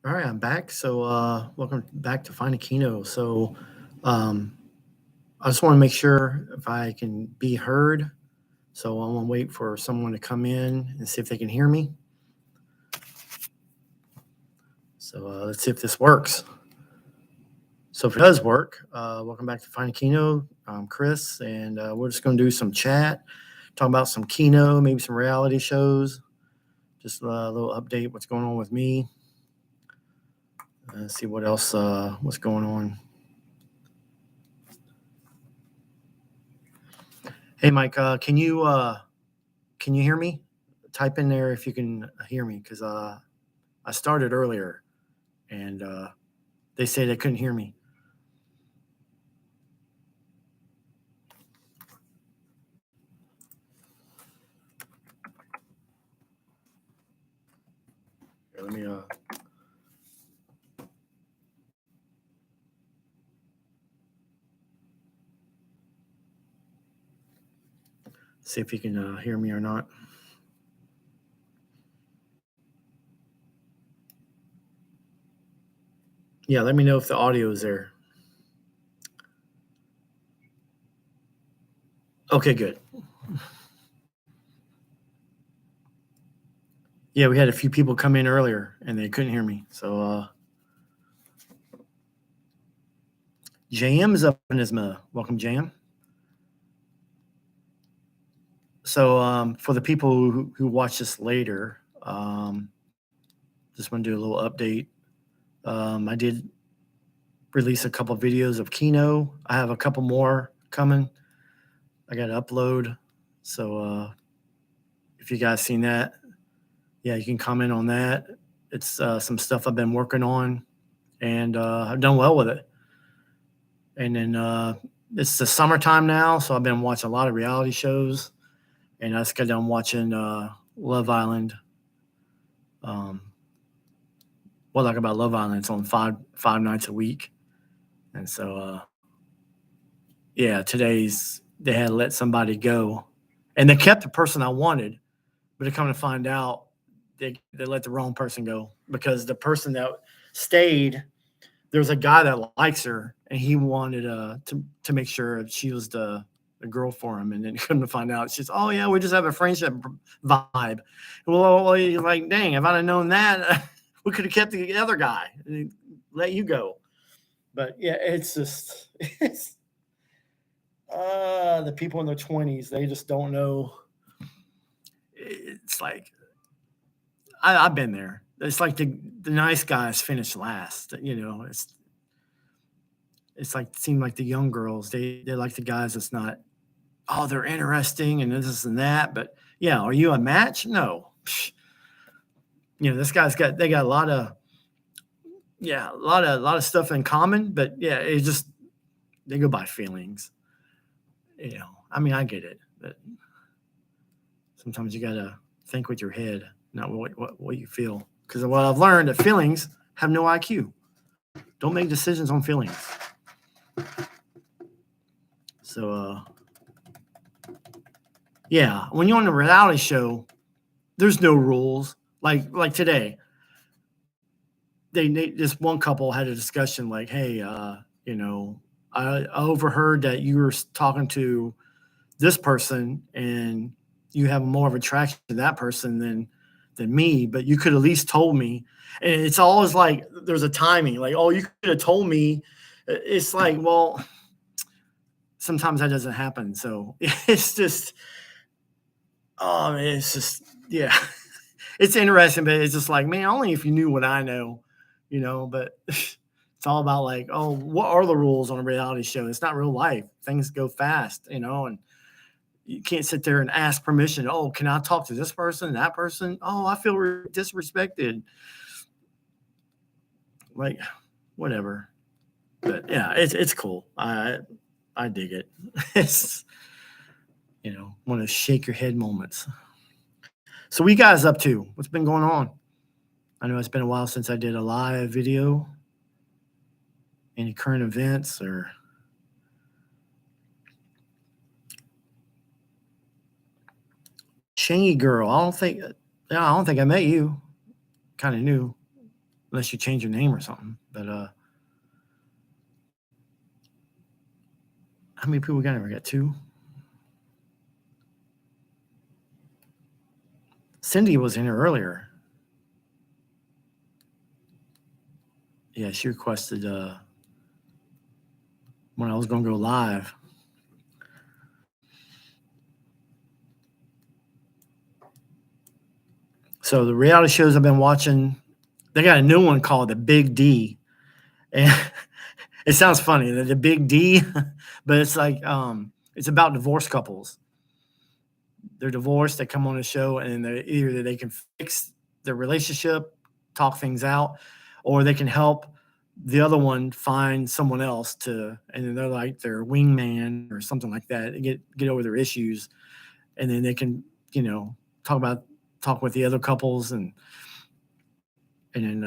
All right, I'm back. So, welcome back to Finding Keno. Um, I just want to make sure if I can be heard. So, I'm gonna wait for someone to come in and see if they can hear me. So, let's see if this works. So, if it does work, welcome back to Finding Keno. I'm Chris, and we're just gonna do some chat, talk about some Keno, maybe some reality shows, just a little update what's going on with me. See what else what's going on. Hey, Mike, can you hear me? Type in there if you can hear me, because I started earlier and they say they couldn't hear me. Here, let me see if you can hear me or not. Yeah, let me know if the audio is there. Okay, good. Yeah, we had a few people come in earlier and they couldn't hear me. So JM's up in his mother. Welcome, JM. So for the people who watch this later, just want to do a little update. I did release a couple of videos of Keno. I have a couple more coming. I got to upload. So if you guys seen that, yeah, you can comment on that. It's some stuff I've been working on, and I've done well with it. And then it's the summertime now, so I've been watching a lot of reality shows, and I just got done watching Love Island. What I like about Love Island, it's on five nights a week, and so yeah, today's they had to let somebody go, and they kept the person I wanted, but to come to find out, they let the wrong person go because the person that stayed, there's a guy that likes her, and he wanted to make sure she was the girl for him, and then couldn't find out. She's, oh yeah, we just have a friendship vibe. Well, you're like, dang, if I'd have known that, we could have kept the other guy and let you go. But yeah, it's just it's the people in their 20s, they just don't know. It's like I've been there. It's like the nice guys finish last. You know, it's like it seemed like the young girls, they like the guys that's not, oh, they're interesting and this and that. But yeah, are you a match? No. You know, this guy's got they got a lot of, yeah, a lot of stuff in common, but yeah, it just they go by feelings. You know, I mean, I get it, but sometimes you gotta think with your head, not what you feel. Because what I've learned that feelings have no IQ. Don't make decisions on feelings. So yeah, when you're on a reality show, there's no rules. Like today, they this one couple had a discussion like, hey, you know, I overheard that you were talking to this person and you have more of attraction to that person than me, but you could at least told me. And it's always like there's a timing, like, oh, you could have told me. It's like, well, sometimes that doesn't happen. So it's just, oh, it's just, yeah, it's interesting, but it's just like, man, only if you knew what I know, you know. But it's all about like, oh, what are the rules on a reality show? It's not real life. Things go fast, you know, and you can't sit there and ask permission. Oh, can I talk to this person, that person? Oh, I feel disrespected. Like, whatever. But yeah, it's cool. I dig it. It's, you know, one of those shake your head moments. So, what you guys up to? What's been going on? I know it's been a while since I did a live video. Any current events or Shangy girl? I don't think I met you. Kind of new. unless you change your name or something. But how many people we got? We got 2. Cindy was in here earlier. Yeah, she requested when I was going to go live. So the reality shows I've been watching, they got a new one called The Big D. And it sounds funny, the Big D, but it's like it's about divorced couples. They're divorced, they come on the show, and either they can fix their relationship, talk things out, or they can help the other one find someone else and then they're like their wingman or something like that, and get over their issues, and then they can talk with the other couples, and then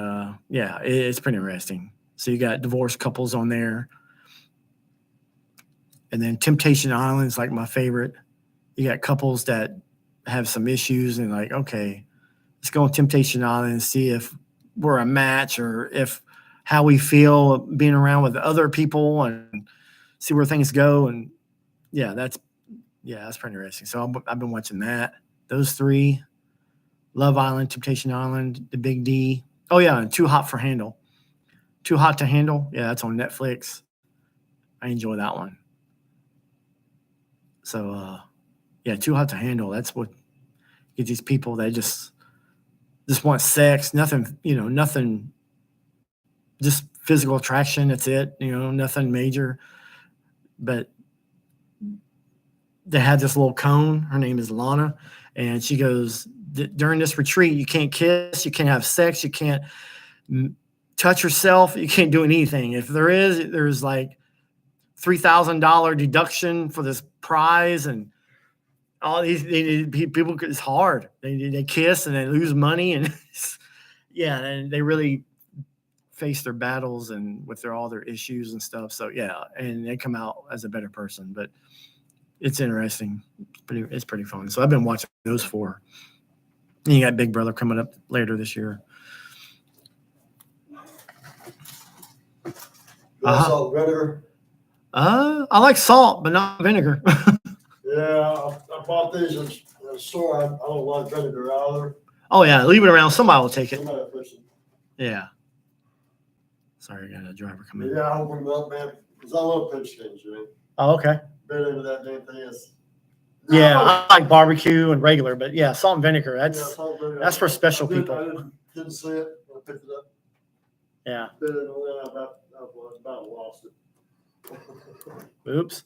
it's pretty interesting. So you got divorced couples on there, and then Temptation Island is like my favorite. You got couples that have some issues, and like, okay, let's go on Temptation Island and see if we're a match, or if how we feel being around with other people, and see where things go. And that's pretty interesting. So I've been watching that. Those 3: Love Island, Temptation Island, The Big D. Oh yeah, and Too Hot to Handle. Too Hot to Handle. Yeah, that's on Netflix. I enjoy that one. So Too Hot to Handle. That's what gets these people. They just want sex. Nothing. Nothing. Just physical attraction. That's it. Nothing major. But they had this little cone. Her name is Lana, and she goes, during this retreat, you can't kiss, you can't have sex, you can't touch yourself, you can't do anything. If there's like $3,000 deduction for this prize, and all these people. It's hard. They kiss and they lose money, and and they really face their battles and with all their issues and stuff. So and they come out as a better person. But it's interesting. It's pretty fun. So I've been watching those 4. And you got Big Brother coming up later this year. Salt vinegar? I like salt, but not vinegar. Yeah, I bought these in the store. I don't like vinegar either. Oh yeah, leave it around. Somebody will take it. Somebody will fix it. Yeah. Sorry, I got a driver coming. Yeah, I opened them up, man, because I love pigskin, Jimmy. Oh, okay. Been into that damn thing. I like barbecue and regular, but salt and vinegar. That's for special people. I didn't see it when I picked it up. Yeah. Been in it, about lost it. Oops.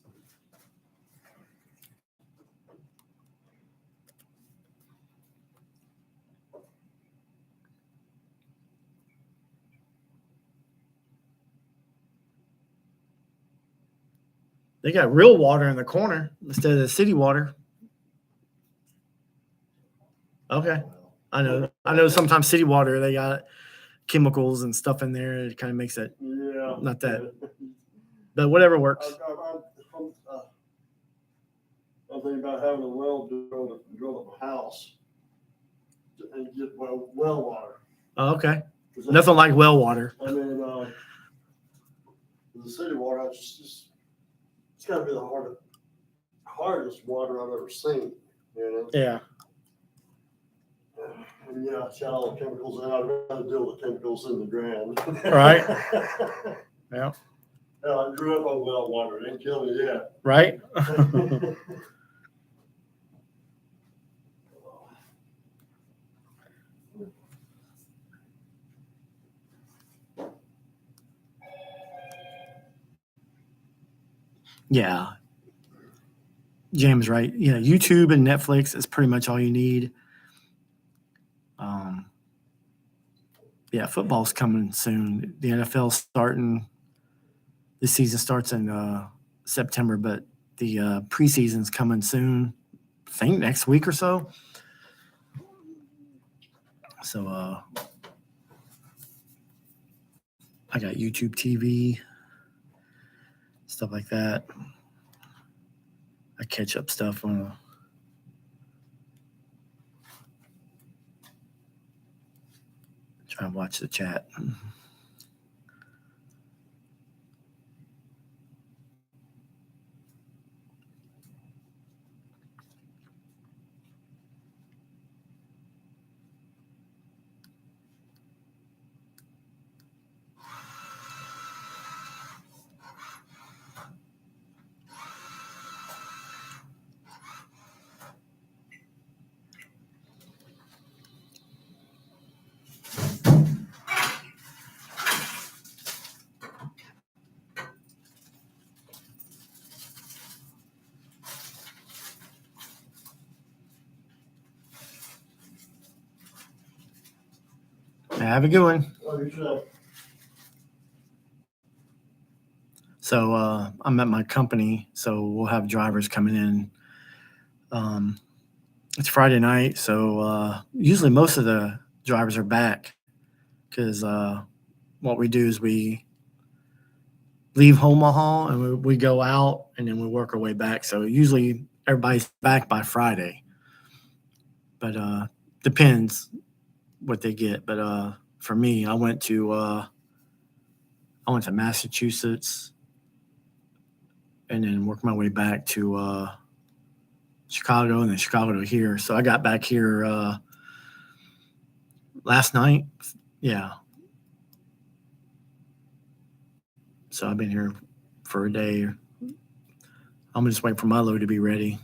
They got real water in the corner instead of the city water. Okay. I know sometimes city water, they got chemicals and stuff in there. It kind of makes it not that. But whatever works. I'm thinking about having a well drilled up a house and get well water. Oh, okay. Nothing like well water. I mean, the city water, it's got to be the hardest water I've ever seen. Yeah. And it's got all the chemicals in it. I'd rather deal with chemicals in the ground. Right. Yeah. I grew up on well water. It ain't killed me yet. Right. Yeah. Jam's right. Yeah, YouTube and Netflix is pretty much all you need. Football's coming soon. The NFL's starting. The season starts in September, but the preseason's coming soon. I think next week or so. So I got YouTube TV, stuff like that. I catch up stuff on Try and watch the chat. Have a good one. So I'm at my company, so we'll have drivers coming in. It's Friday night, so usually most of the drivers are back because what we do is we leave Omaha and we go out and then we work our way back. So usually everybody's back by Friday, but depends what they get. But for me, I went to Massachusetts and then worked my way back to Chicago and then Chicago to here. So I got back here last night. Yeah. So I've been here for a day. I'm just waiting for my load to be ready.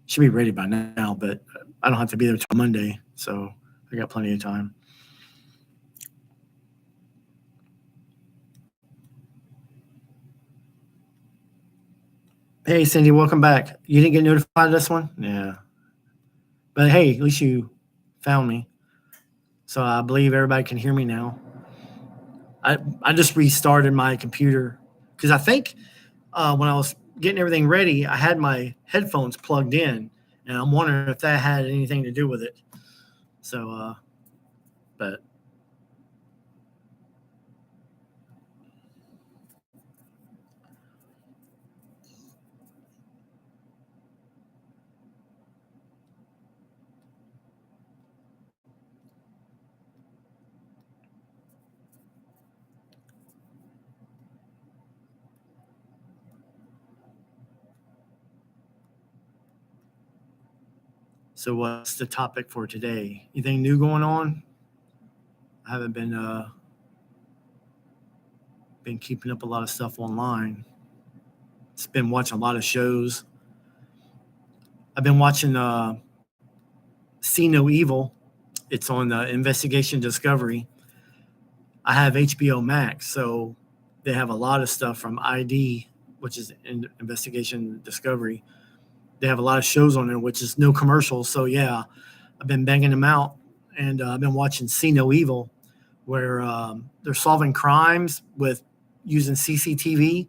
Should be ready by now, but I don't have to be there till Monday. So I got plenty of time. Hey, Cindy, welcome back. You didn't get notified of this one? Yeah. But hey, at least you found me. So I believe everybody can hear me now. I just restarted my computer because I think when I was getting everything ready, I had my headphones plugged in, and I'm wondering if that had anything to do with it. So, but so what's the topic for today? Anything new going on? I haven't been keeping up a lot of stuff online. It's been watching a lot of shows. I've been watching See No Evil. It's on Investigation Discovery. I have HBO Max, so they have a lot of stuff from ID, which is Investigation Discovery. They have a lot of shows on there, which is no commercials. So yeah, I've been banging them out, and I've been watching See No Evil, where they're solving crimes with using CCTV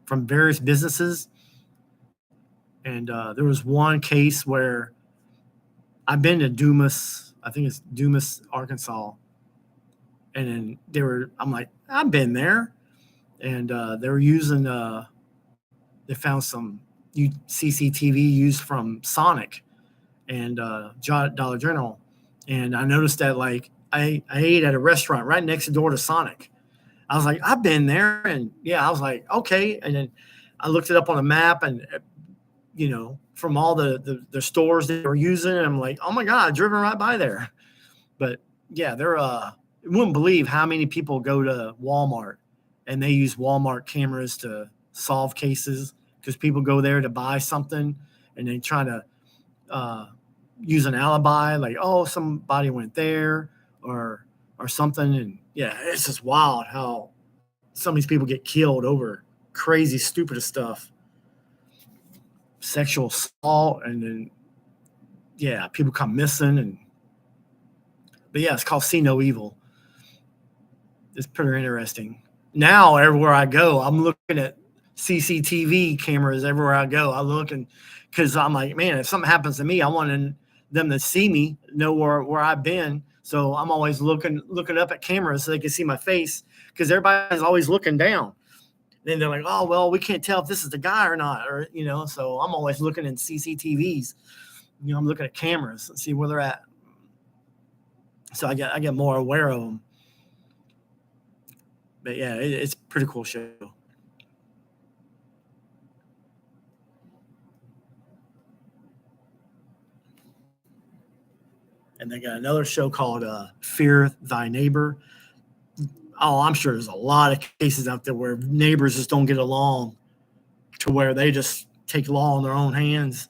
from various businesses. And there was one case where I've been to Dumas, I think it's Dumas, Arkansas, and then I'm like, I've been there, and they were using they found some CCTV used from Sonic and Dollar General, and I noticed that like I ate at a restaurant right next door to Sonic. I was like, I've been there, and yeah, I was like, okay, and then I looked it up on a map, and from all the stores they were using, and I'm like, oh my god, I've driven right by there. But yeah, they're you wouldn't believe how many people go to Walmart and they use Walmart cameras to solve cases because people go there to buy something and they try to use an alibi, like, oh, somebody went there or something. And yeah, it's just wild how some of these people get killed over crazy, stupid stuff, sexual assault, and then yeah, people come missing. But yeah, it's called See No Evil. It's pretty interesting. Now, everywhere I go, I'm looking at CCTV cameras everywhere I go. I look, and because I'm like, man, if something happens to me, I want them to see me, know where I've been. So I'm always looking up at cameras so they can see my face, because everybody's always looking down. Then they're like, oh, well, we can't tell if this is the guy or not, or so I'm always looking in CCTVs. I'm looking at cameras and see where they're at. So I get more aware of them. But yeah, it's a pretty cool show. And they got another show called Fear Thy Neighbor. Oh, I'm sure there's a lot of cases out there where neighbors just don't get along to where they just take law in their own hands.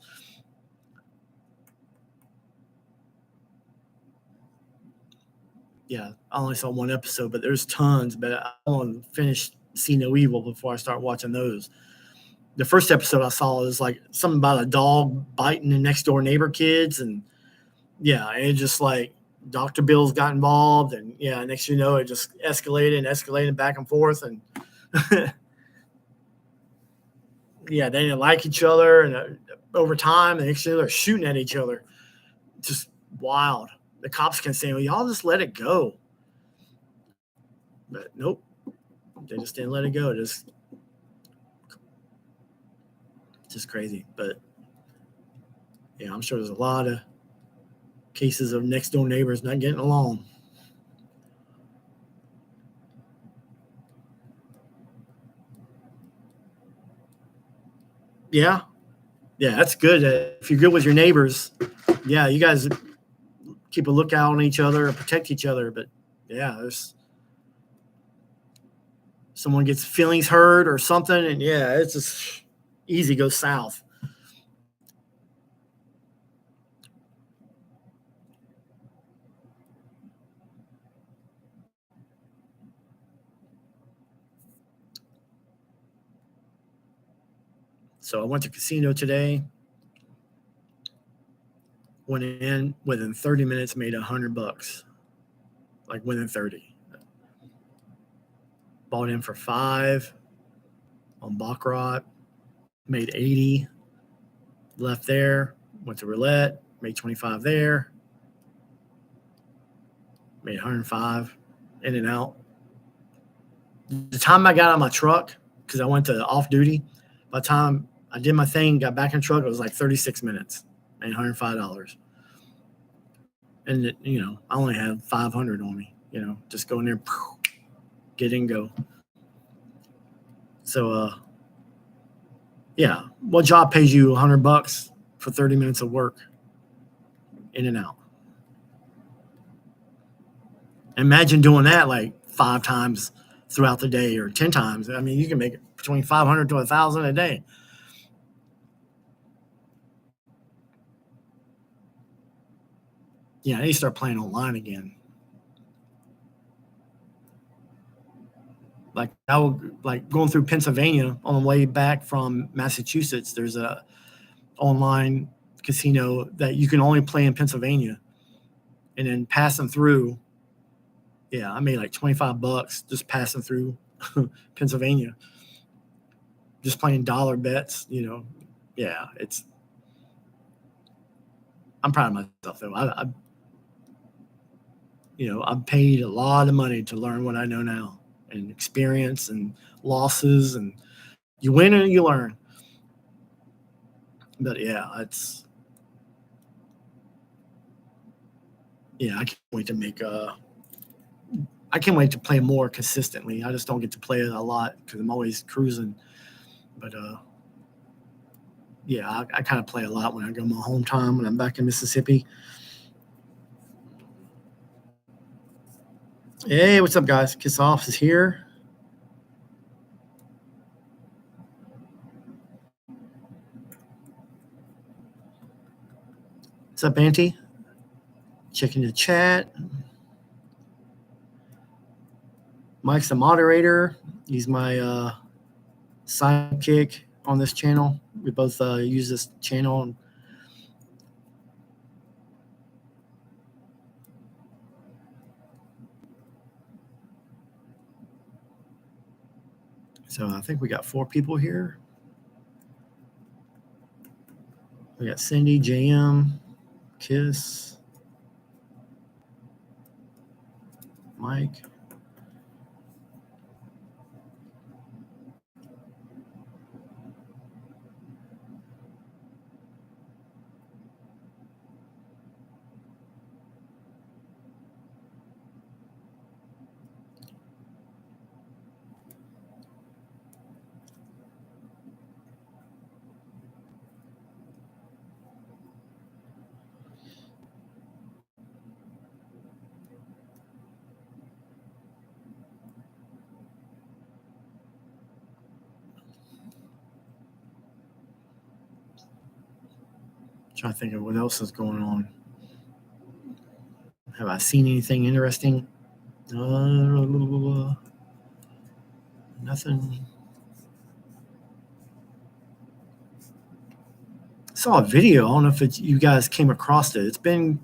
Yeah, I only saw one episode, but there's tons. But I want to finish See No Evil before I start watching those. The first episode I saw is like something about a dog biting the next door neighbor kids, and yeah, it just like Dr. Bill's got involved, and yeah, next you know, it just escalated back and forth, and yeah, they didn't like each other, and over time, the next you know, they're shooting at each other. Just wild. The cops can say, "Well, y'all just let it go," but nope, they just didn't let it go. Just crazy. But yeah, I'm sure there's a lot of cases of next door neighbors not getting along. Yeah, yeah, that's good. If you're good with your neighbors, yeah, you guys keep a lookout on each other and protect each other. But yeah, there's someone gets feelings hurt or something, and yeah, it's just easy goes south. So I went to casino today. Went in within 30 minutes, made $100, like within 30. Bought in for 5 on Baccarat, made 80. Left there, went to Roulette, made 25 there, made 105 in and out. The time I got out of my truck, because I went to off duty, by the time I did my thing, got back in the truck, it was like 36 minutes, made $105. And, you know, I only had 500 on me, you know, just go in there, get in, go. So, yeah, what job pays you $100 for 30 minutes of work in and out? Imagine doing that like 5 times throughout the day or 10 times. I mean, you can make between 500 to 1,000 a day. Yeah, I need to start playing online again. Like I would like going through Pennsylvania on the way back from Massachusetts. There's a online casino that you can only play in Pennsylvania, and then passing through. Yeah, I made like $25 just passing through Pennsylvania, just playing dollar bets. You know, yeah, it's. I'm proud of myself though. I've paid a lot of money to learn what I know now, and experience and losses, and you win and you learn. But yeah, I can't wait to make I can't wait to play more consistently. I just don't get to play it a lot because I'm always cruising. But yeah, I kind of play a lot when I go my home time when I'm back in Mississippi. Hey, what's up, guys? Kiss Off is here. What's up, Auntie? Checking the chat. Mike's the moderator. He's my sidekick on this channel. We both use this channel. So I think we got 4 people here. We got Cindy, JM, Kiss, Mike. Trying to think of what else is going on. Have I seen anything interesting? Nothing. Saw a video. I don't know if you guys came across it. It's been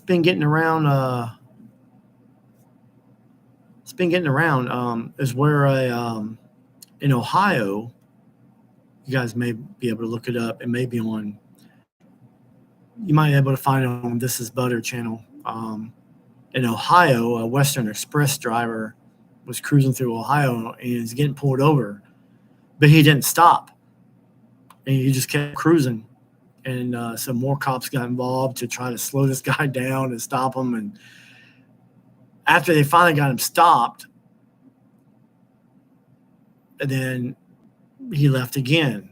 getting around. It's been getting around. Is where in Ohio. You guys may be able to look it up. It may be on. You might be able to find it on This Is Butter channel. In Ohio, a Western Express driver was cruising through Ohio and he's getting pulled over, but he didn't stop, and he just kept cruising. And some more cops got involved to try to slow this guy down and stop him. And after they finally got him stopped, and then he left again.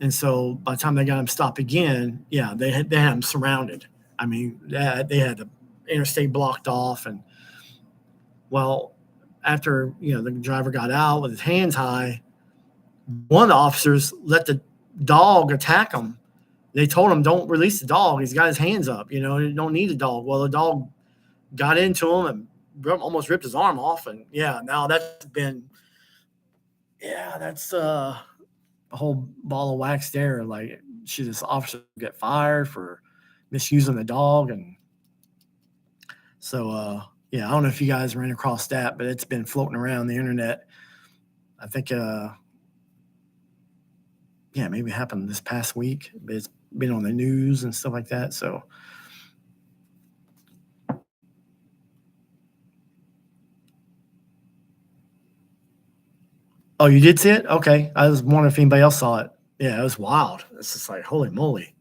And so by the time they got him stopped again, yeah, they had him surrounded. I mean, they had the interstate blocked off. And well, after the driver got out with his hands high, one of the officers let the dog attack him. They told him, don't release the dog. He's got his hands up. You don't need a dog. Well, the dog got into him and almost ripped his arm off. And now that's a whole ball of wax there. Like, should this officer get fired for misusing the dog? And so, I don't know if you guys ran across that, but it's been floating around the internet. I think, maybe it happened this past week, but it's been on the news and stuff like that. So, oh, you did see it? Okay. I was wondering if anybody else saw it. Yeah, it was wild. It's just like, holy moly.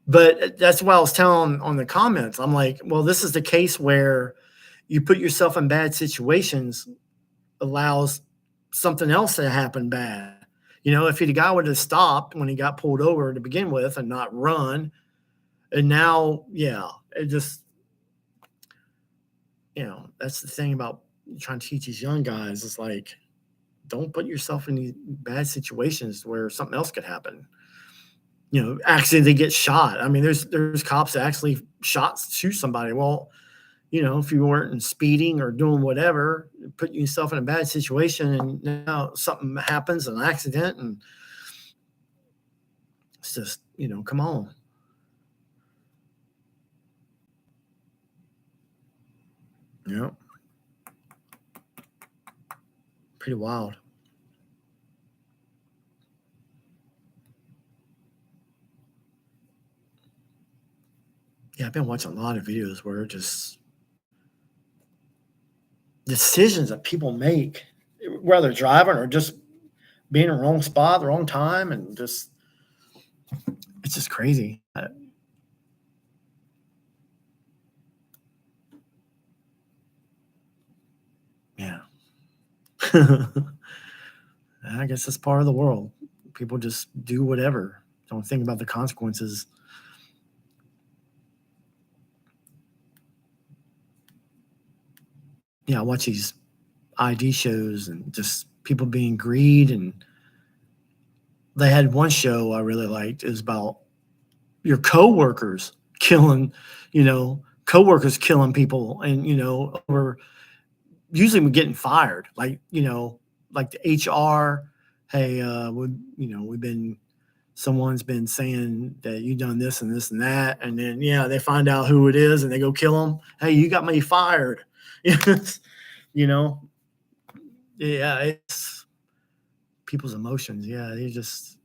But that's what I was telling on the comments. I'm like, well, this is the case where you put yourself in bad situations, allows something else to happen bad. If the guy would have stopped when he got pulled over to begin with and not run, and now, it just, that's the thing about trying to teach these young guys. It's like, don't put yourself in these bad situations where something else could happen. Accidentally get shot. I mean, there's cops that actually shoot somebody. Well, if you weren't speeding or doing whatever, put yourself in a bad situation, and now something happens, an accident, and it's just, come on. Yeah. Pretty wild. Yeah, I've been watching a lot of videos where just decisions that people make, whether driving or just being in the wrong spot, the wrong time, and just, it's just crazy. Yeah. I guess that's part of the world. People just do whatever. Don't think about the consequences. I watch these ID shows and just people being greed. And they had one show I really liked. It was about your coworkers killing people, and or usually we're getting fired. Like the HR. Hey, someone's been saying that you done this and this and that, and then they find out who it is and they go kill them. Hey, you got me fired. It's people's emotions. They just,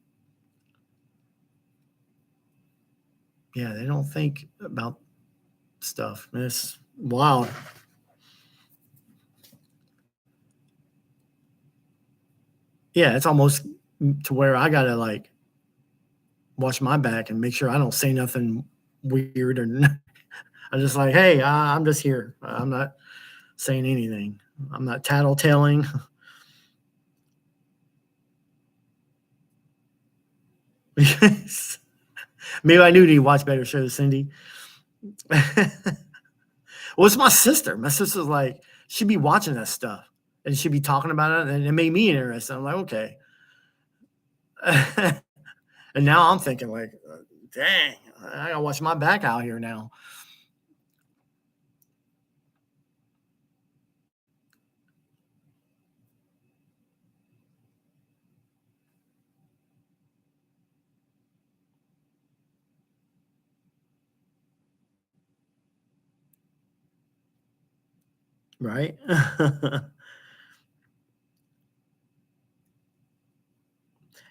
they don't think about stuff. It's wild. It's almost to where I gotta like watch my back and make sure I don't say nothing weird, or I'm just like, hey, I'm just here. I'm not saying anything. I'm not tattletelling. Maybe I knew you watch better shows, Cindy. Well, it's my sister. My sister's like, she'd be watching that stuff and she'd be talking about it, and it made me interested. I'm like, okay. And now I'm thinking like, dang, I gotta watch my back out here now. Right?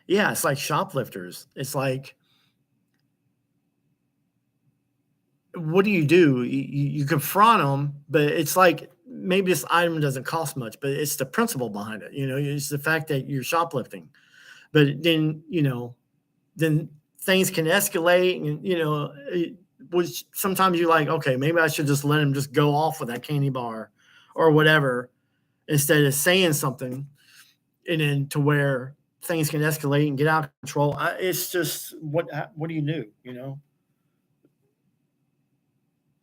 Yeah, it's like shoplifters. It's like, what do? You confront them, but it's like maybe this item doesn't cost much, but it's the principle behind it. It's the fact that you're shoplifting. But then, then things can escalate, and which sometimes you're like, okay, maybe I should just let him just go off with that candy bar or whatever, instead of saying something, and then to where things can escalate and get out of control. It's just what do you do?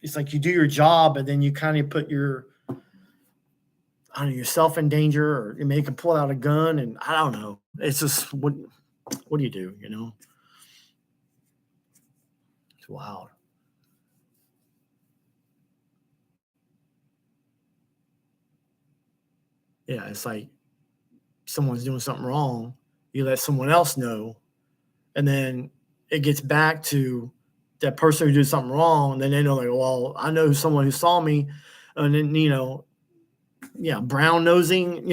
It's like you do your job, and then you kind of put yourself in danger, or you make him pull out a gun, and I don't know. It's just what do you do? It's wild. Yeah, it's like someone's doing something wrong, you let someone else know, and then it gets back to that person who did something wrong. And then they know, like, well, I know someone who saw me, and then yeah, brown nosing,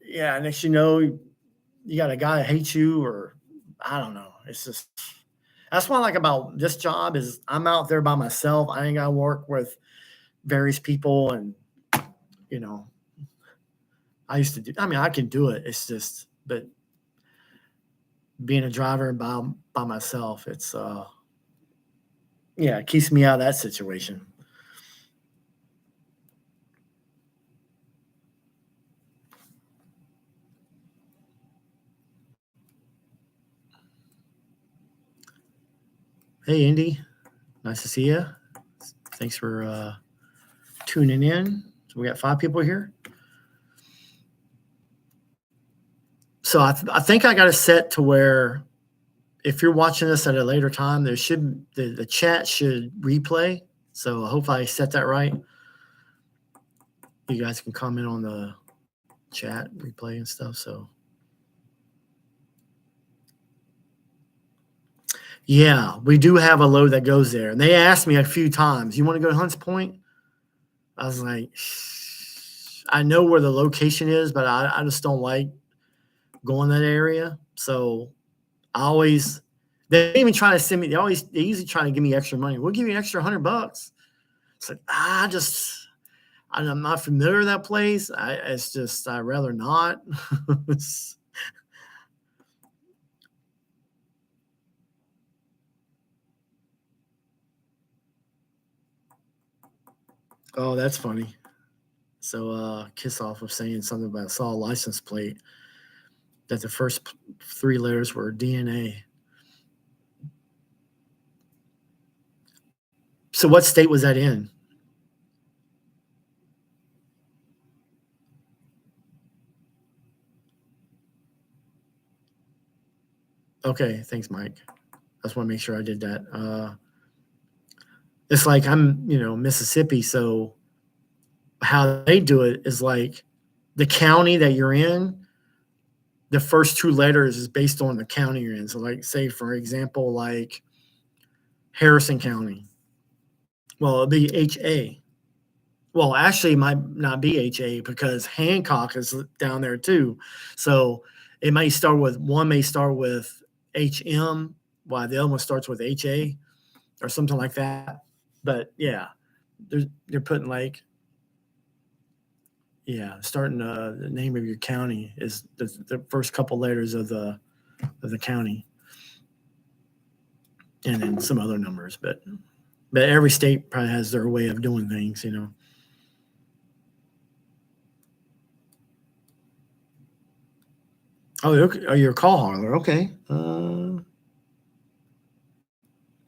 yeah. Next you know, you got a guy that hates you, or I don't know. It's just that's what I like about this job is I'm out there by myself. I ain't got to work with various people, and you know, I used to do. I mean, I can do it. It's just, but being a driver by myself, it's yeah, it keeps me out of that situation. Hey, Indy, nice to see you. Thanks for tuning in. So we got 5 people here. So I think I got it set to where if you're watching this at a later time, there should the chat should replay. So I hope I set that right. You guys can comment on the chat replay and stuff. So yeah, we do have a load that goes there. And they asked me a few times, you want to go to Hunts Point? I was like, I know where the location is, but I just don't like going that area. So I always, they even try to send me, they usually try to give me extra money. We'll give you an extra $100. It's like, I'm not familiar with that place. It's just, I'd rather not. Oh, that's funny. So Kiss Off was saying something about saw a license plate that the first 3 letters were DNA. So what state was that in? Okay, thanks, Mike. I just want to make sure I did that. It's like I'm, Mississippi, so how they do it is like the county that you're in, the first 2 letters is based on the county you're in. So like say for example, like Harrison County. Well, it'd be HA. Well, actually it might not be HA because Hancock is down there too. So it might start with one may start with HM, while the other one starts with HA or something like that. But yeah, they're putting like, yeah, starting the name of your county is the first couple letters of the county, and then some other numbers. But every state probably has their way of doing things. Oh, okay. Oh, you're a call hauler. Okay.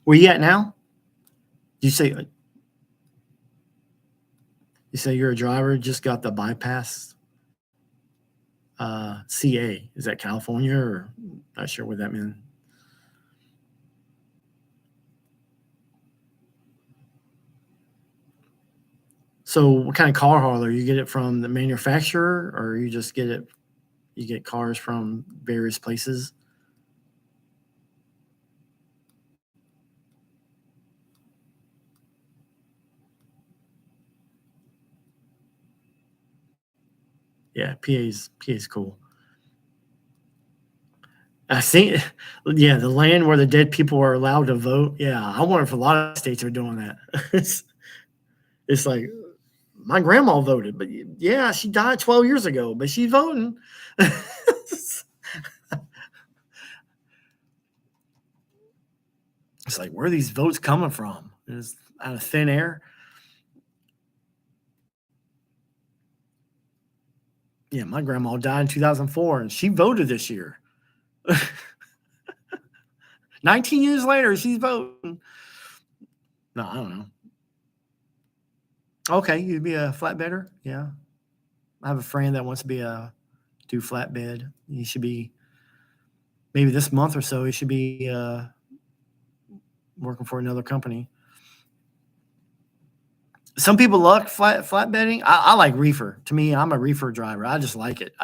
Where you at now? You say you're a driver, just got the bypass. CA. Is that California or not sure what that means? So what kind of car hauler? You get it from the manufacturer or you just you get cars from various places? Yeah, PA's cool. I see. Yeah, the land where the dead people are allowed to vote. Yeah, I wonder if a lot of states are doing that. It's like my grandma voted, but yeah, she died 12 years ago, but she's voting. It's like, where are these votes coming from? It's out of thin air. Yeah, my grandma died in 2004 and she voted this year. 19 years later, she's voting. No, I don't know. Okay, you'd be a flatbedder? Yeah. I have a friend that wants to do flatbed. He should be maybe this month or so. He should be working for another company. Some people like flatbedding. I like reefer. To me, I'm a reefer driver. I just like it.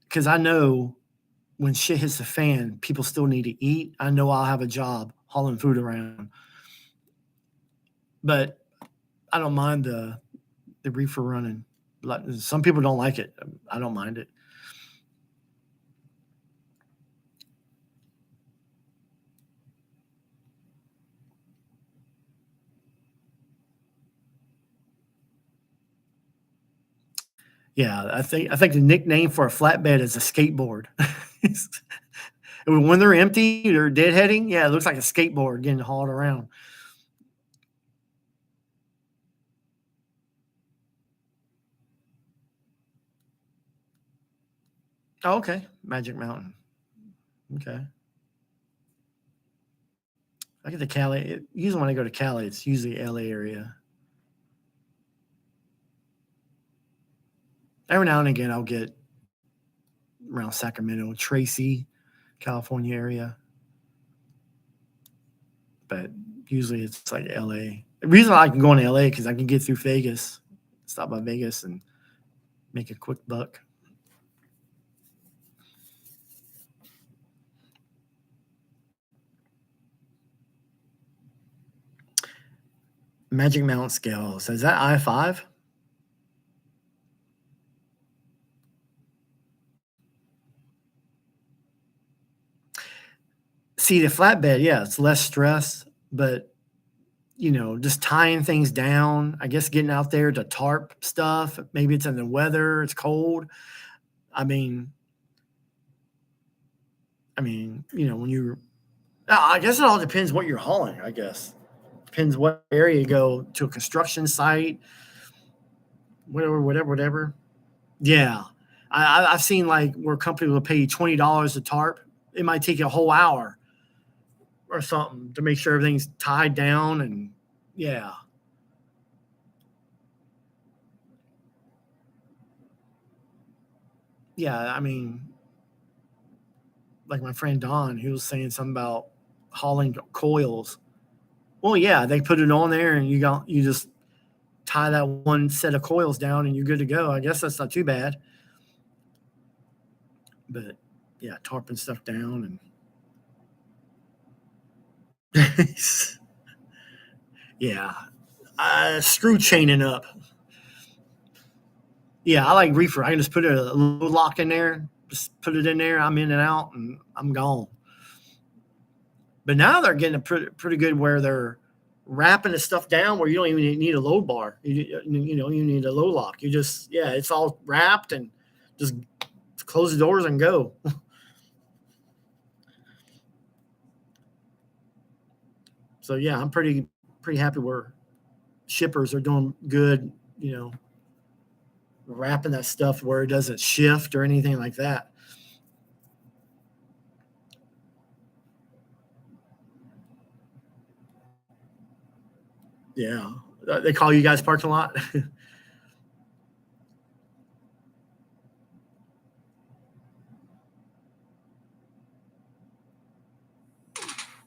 Because I know when shit hits the fan, people still need to eat. I know I'll have a job hauling food around, but I don't mind the reefer running. Some people don't like it. I don't mind it. Yeah, I think the nickname for a flatbed is a skateboard. When they're empty or deadheading, yeah, it looks like a skateboard getting hauled around. Oh, okay, Magic Mountain. Okay, I get to Cali. Usually when I go to Cali, it's usually LA area. Every now and again, I'll get around Sacramento, Tracy, California area, but usually it's like LA. The reason I can go into LA because I can get through Vegas, stop by Vegas, and make a quick buck. Magic Mountain scale. So is that I-5? See the flatbed, yeah, it's less stress, but just tying things down. I guess getting out there to tarp stuff. Maybe it's in the weather. It's cold. I mean, when you're, I guess it all depends what you're hauling. I guess depends what area you go to a construction site, whatever. Yeah, I've seen like where a company will pay you $20 a tarp. It might take you a whole hour or something to make sure everything's tied down and yeah. Yeah, I mean, like my friend Don, he was saying something about hauling coils. Well, yeah, they put it on there and you just tie that one set of coils down and you're good to go. I guess that's not too bad. But yeah, tarping stuff down and yeah, screw chaining up. Yeah, I like reefer. I can just put a load lock in there, just put it in there. I'm in and out, and I'm gone. But now they're getting a pretty good where they're wrapping the stuff down where you don't even need a load bar. You need a load lock. You just it's all wrapped and just close the doors and go. So yeah, I'm pretty happy where shippers are doing good. Wrapping that stuff where it doesn't shift or anything like that. Yeah, they call you guys parking lot.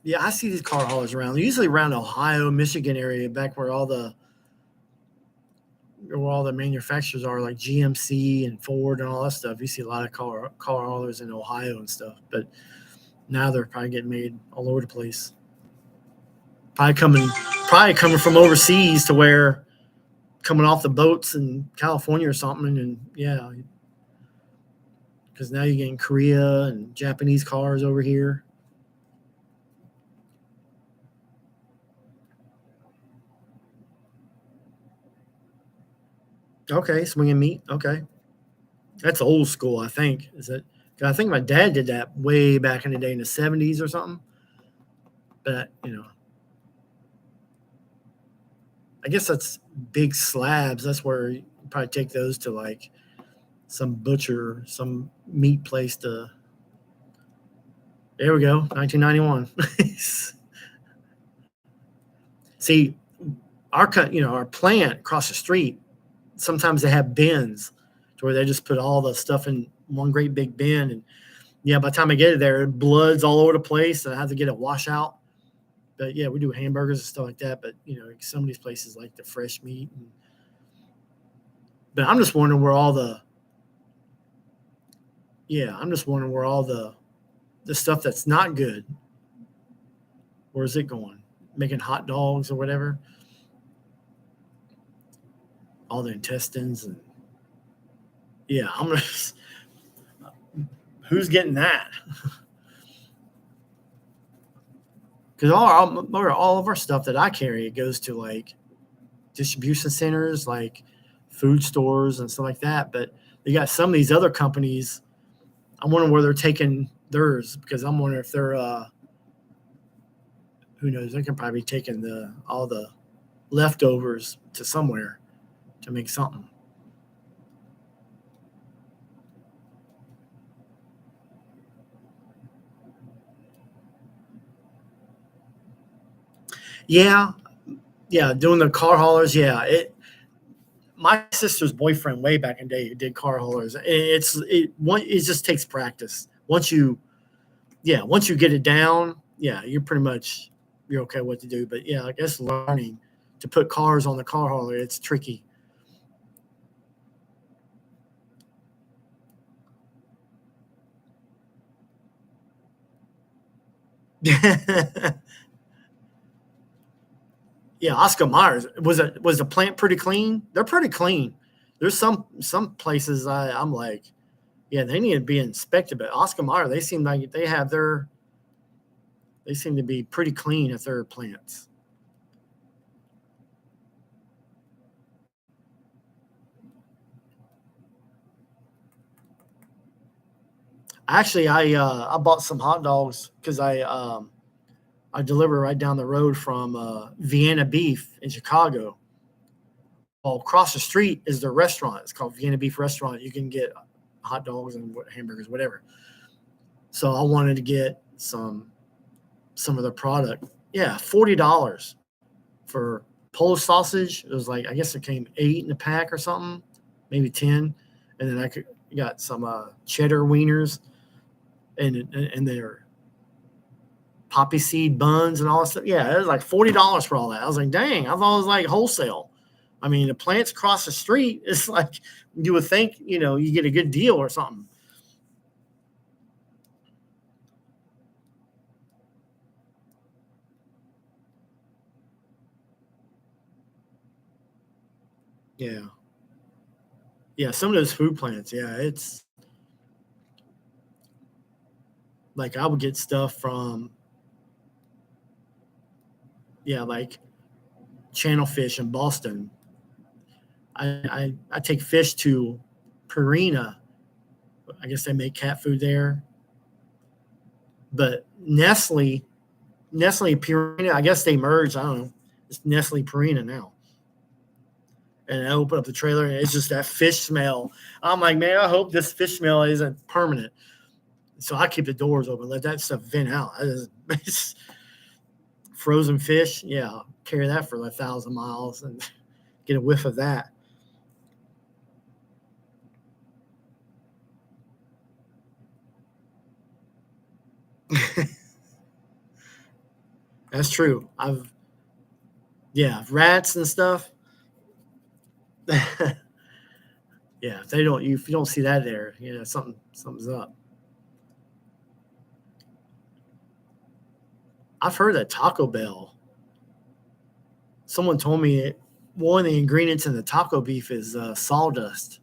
Yeah, I see these car haulers around. They're usually around Ohio, Michigan area, back where all the manufacturers are, like GMC and Ford and all that stuff. You see a lot of car haulers in Ohio and stuff. But now they're probably getting made all over the place. Probably coming from overseas to where coming off the boats in California or something. And yeah, because now you're getting Korea and Japanese cars over here. Okay, swinging meat. Okay, that's old school. I think is it. I think my dad did that way back in the day in the '70s or something. But I guess that's big slabs. That's where you probably take those to like some butcher, some meat place to. There we go, 1991. See, our plant across the street. Sometimes they have bins to where they just put all the stuff in one great big bin, and yeah, by the time I get it there, blood's all over the place, and I have to get it wash out. But yeah, we do hamburgers and stuff like that. But some of these places like the fresh meat. But I'm just wondering where all the stuff that's not good, where's it going? Making hot dogs or whatever. All the intestines and yeah, I'm gonna. Who's getting that? Because all of our stuff that I carry, it goes to like distribution centers, like food stores and stuff like that. But you got some of these other companies. I wonder where they're taking theirs, because I'm wondering if they're who knows? They can probably be taking all the leftovers to somewhere to make something. Yeah, yeah, doing the car haulers. Yeah, my sister's boyfriend way back in the day did car haulers. It just takes practice. Once you get it down, yeah, you're okay what to do. But yeah, I guess learning to put cars on the car hauler, it's tricky. Yeah, Oscar Myers was the plant pretty clean? They're pretty clean. There's some places I'm like, yeah, they need to be inspected. But Oscar Mayer, they seem like they seem to be pretty clean at their plants. Actually, I bought some hot dogs because I deliver right down the road from Vienna Beef in Chicago. Well, across the street is their restaurant. It's called Vienna Beef Restaurant. You can get hot dogs and hamburgers, whatever. So I wanted to get some of their product. Yeah, $40 for Polish sausage. It was like, I guess it came 8 in a pack or something, maybe 10, and then got some cheddar wieners and their poppy seed buns and all that stuff. Yeah, it was like $40 for all that. I was like, dang, I thought it was like wholesale. I mean, the plants across the street, it's like you would think, you get a good deal or something. Yeah. Yeah, some of those food plants, yeah, it's like I would get stuff from, yeah, like Channel Fish in Boston. I take fish to Purina. I guess they make cat food there. But Nestle Purina, I guess they merged. I don't know. It's Nestle Purina now. And I open up the trailer and it's just that fish smell. I'm like, man, I hope this fish smell isn't permanent. So I keep the doors open, let that stuff vent out. Frozen fish, yeah, carry that for 1,000 miles and get a whiff of that. That's true. Rats and stuff. Yeah, if you don't see that there, something's up. I've heard that Taco Bell. Someone told me one of the ingredients in the taco beef is sawdust.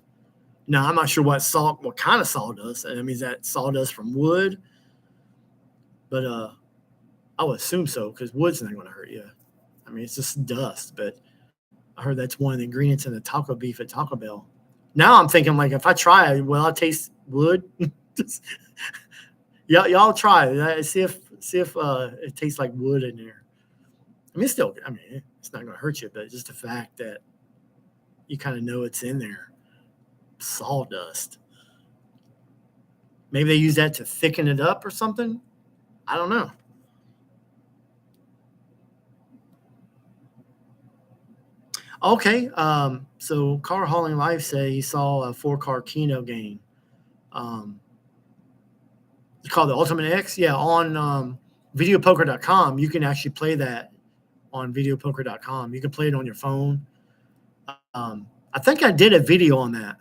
Now I'm not sure what kind of sawdust. I mean, is that sawdust from wood? But I would assume so because wood's not going to hurt you. I mean, it's just dust. But I heard that's one of the ingredients in the taco beef at Taco Bell. Now I'm thinking, like, if I try it, will I taste wood? Y'all try it. See if it tastes like wood in there. I mean, it's not going to hurt you, but just the fact that you kind of know it's in there. Sawdust. Maybe they use that to thicken it up or something. I don't know. Okay. So Car Hauling Life say he saw a 4-car Keno game. It's called the Ultimate X. Yeah, on videopoker.com, you can actually play that on videopoker.com. You can play it on your phone. I think I did a video on that.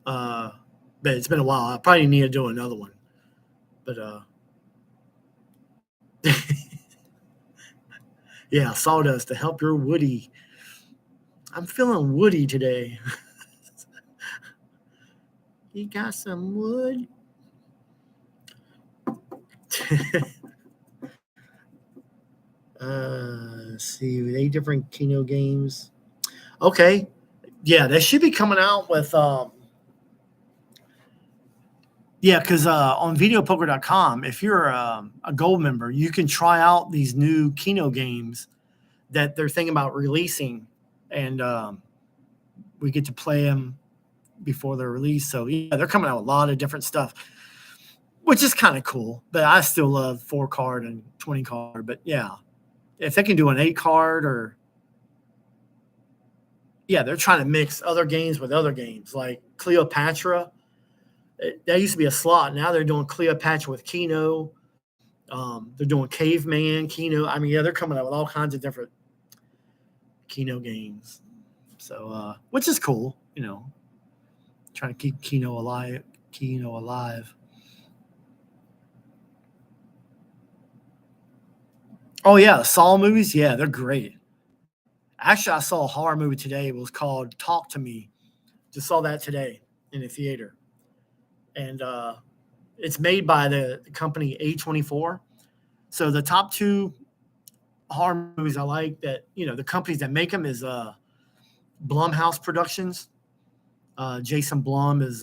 But it's been a while. I probably need to do another one. But yeah, sawdust to help your woody. I'm feeling woody today. You got some wood? Let's see, 8 different Keno games. Okay. Yeah, they should be coming out with because on videopoker.com, if you're a gold member, you can try out these new Keno games that they're thinking about releasing, and we get to play them before they're released. So yeah, they're coming out with a lot of different stuff, which is kind of cool. But I still love 4-card and 20-card. But yeah, if they can do an 8-card they're trying to mix other games with other games like Cleopatra. That used to be a slot. Now they're doing Cleopatra with Keno. They're doing Caveman, Keno. I mean, they're coming out with all kinds of different Keno games. So, which is cool, trying to keep Keno alive. Oh yeah, Saw movies. Yeah, they're great. Actually, I saw a horror movie today. It was called Talk to Me. Just saw that today in the theater, and it's made by the company A24. So the top 2 horror movies I like that the companies that make them is Blumhouse Productions. Jason Blum is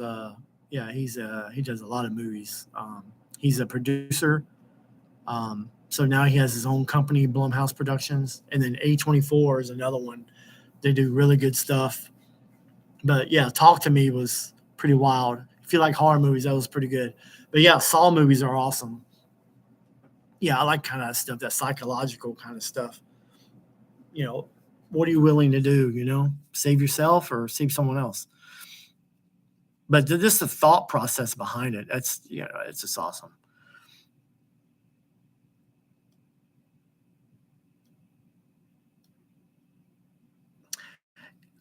he does a lot of movies. He's a producer. So now he has his own company, Blumhouse Productions, and then A24 is another one. They do really good stuff. But yeah, Talk to Me was pretty wild. If you like horror movies, that was pretty good. But yeah, Saw movies are awesome. Yeah, I like kind of stuff, that psychological kind of stuff. What are you willing to do? Save yourself or save someone else? But just the thought process behind it, it's just awesome.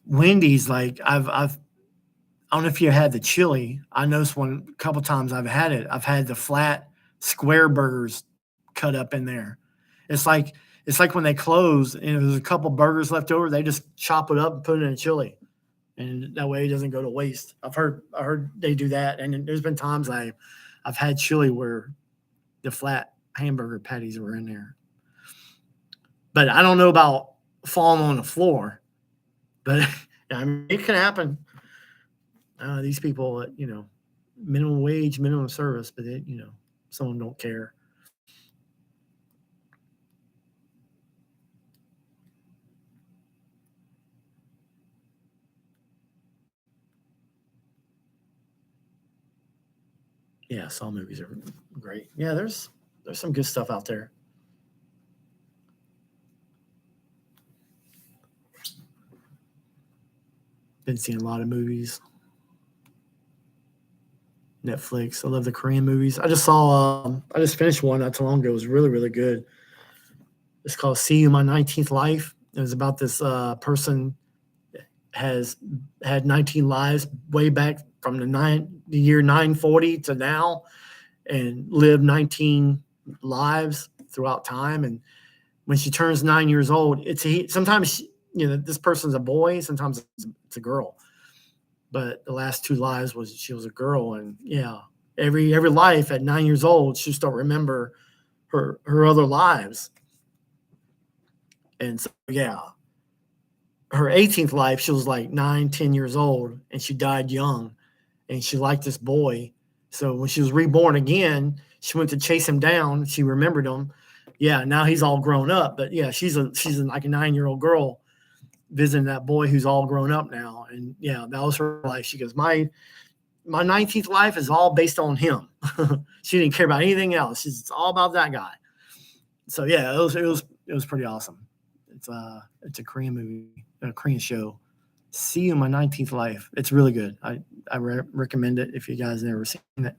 Wendy's, like I don't know if you had the chili. I noticed a couple times I've had it. I've had the flat square burgers cut up in there. It's like when they close and there's a couple burgers left over, they just chop it up and put it in a chili, and that way it doesn't go to waste. I heard they do that, and there's been times I've had chili where the flat hamburger patties were in there. But I don't know about falling on the floor. But I mean, it can happen. These people, minimum wage, minimum service, but some of them don't care. Yeah, Saw movies are great. Yeah, there's some good stuff out there. Been seeing a lot of movies. Netflix. I love the Korean movies. I just finished one not too long ago. It was really, really good. It's called See You My 19th Life. It was about this person has had 19 lives way back from the year 940 to now, and lived 19 lives throughout time. And when she turns 9 years old, sometimes this person's a boy, sometimes it's a girl. But the last two lives she was a girl, and every life at 9 years old, she'll start remember her other lives. And so her 18th life, she was like 9-10 years old, and she died young, and she liked this boy. So when she was reborn again, she went to chase him down. She remembered him. Yeah, now he's all grown up, but she's like a 9-year-old girl visiting that boy who's all grown up now. And that was her life. She goes, my 19th life is all based on him. She didn't care about anything else. It's all about that guy. So it was pretty awesome. It's a Korean movie, a Korean show. See You in My 19th Life. It's really good. I recommend it if you guys have never seen it.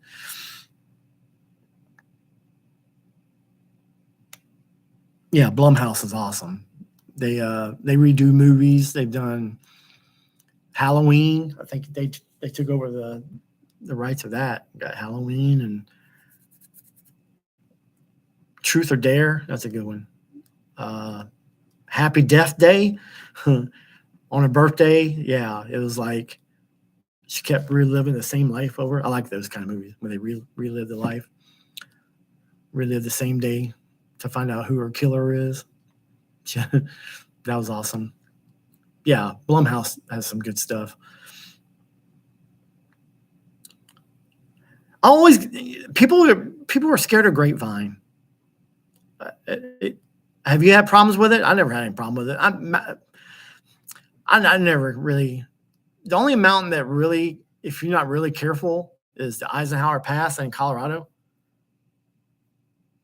Yeah, Blumhouse is awesome. They redo movies. They've done Halloween. I think they took over the rights of that. Got Halloween and Truth or Dare. That's a good one. Happy Death Day on her birthday. Yeah, it was like she kept reliving the same life over. I like those kind of movies when they relive the life, relive the same day to find out who her killer is. That was awesome. Yeah, Blumhouse has some good stuff. People are scared of Grapevine. Have you had problems with it? I never had any problem with it. I never really. The only mountain that really, if you're not really careful, is the Eisenhower Pass in Colorado.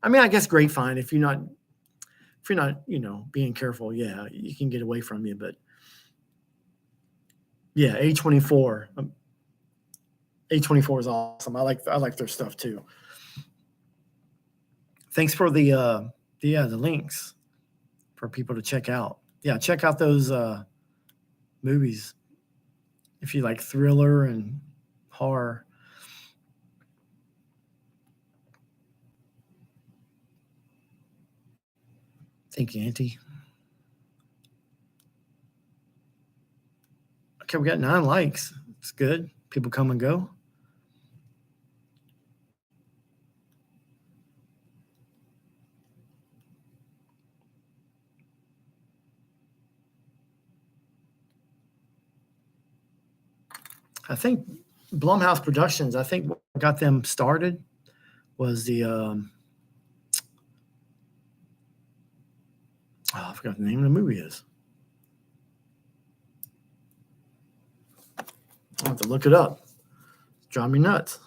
I mean, I guess Grapevine, if you're not, being careful, you can get away from you. But A24, A24 is awesome. I like their stuff too. Thanks for the links for people to check out. Yeah, check out those movies if you like thriller and horror. Thank you, Auntie. Okay, we got 9 likes. It's good. People come and go. I think Blumhouse Productions, I think what got them started was the I forgot the name of the movie is. I'll have to look it up. It's driving me nuts.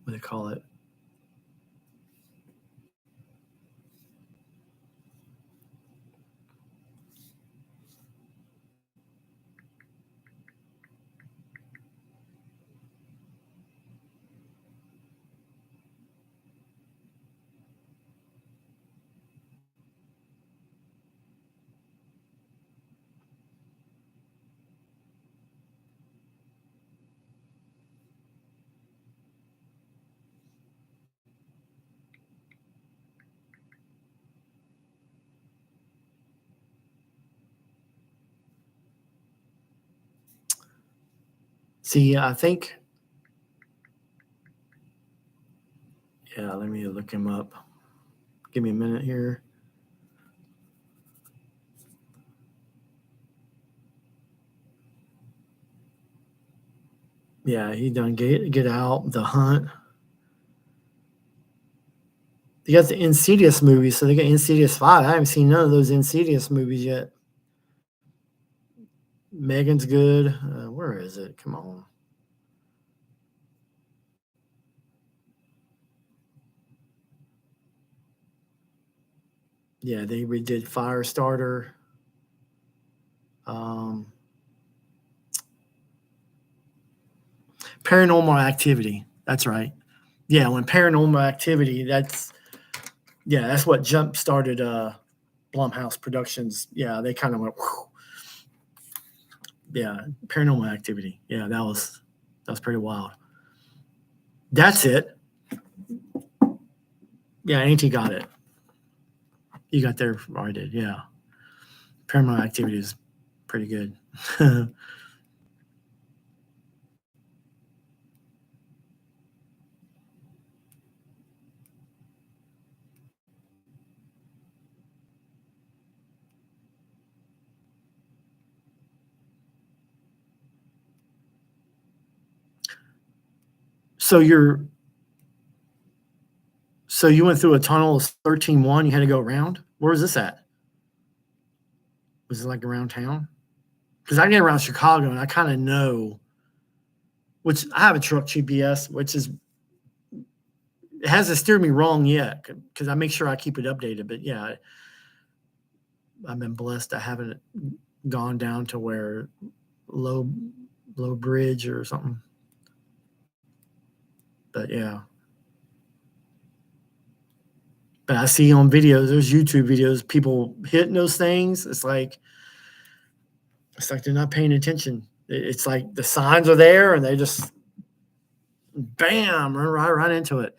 What do they call it? See, I think. Yeah, let me look him up. Give me a minute here. Yeah, he done Get Out, The Hunt. They got the Insidious movies, so they got Insidious 5. I haven't seen none of those Insidious movies yet. Megan's good. Where is it? Come on. Yeah, they redid Firestarter. Paranormal Activity. That's right. Yeah, when Paranormal Activity, that's what jump started Blumhouse Productions. Yeah, they kind of went, whew. Yeah, Paranormal Activity. Yeah, that was pretty wild. That's it. Yeah, Auntie got it. You got there before I did. Yeah, Paranormal Activity is pretty good. So you went through a tunnel of 13-1. You had to go around. Where was this at? Was it like around town? Because I get around Chicago and I kind of know. Which I have a truck GPS, which is it hasn't steered me wrong yet because I make sure I keep it updated. But yeah, I've been blessed. I haven't gone down to where low bridge or something. But yeah. But I see on videos, there's YouTube videos, people hitting those things. It's like they're not paying attention. It's like the signs are there and they just bam, run right into it.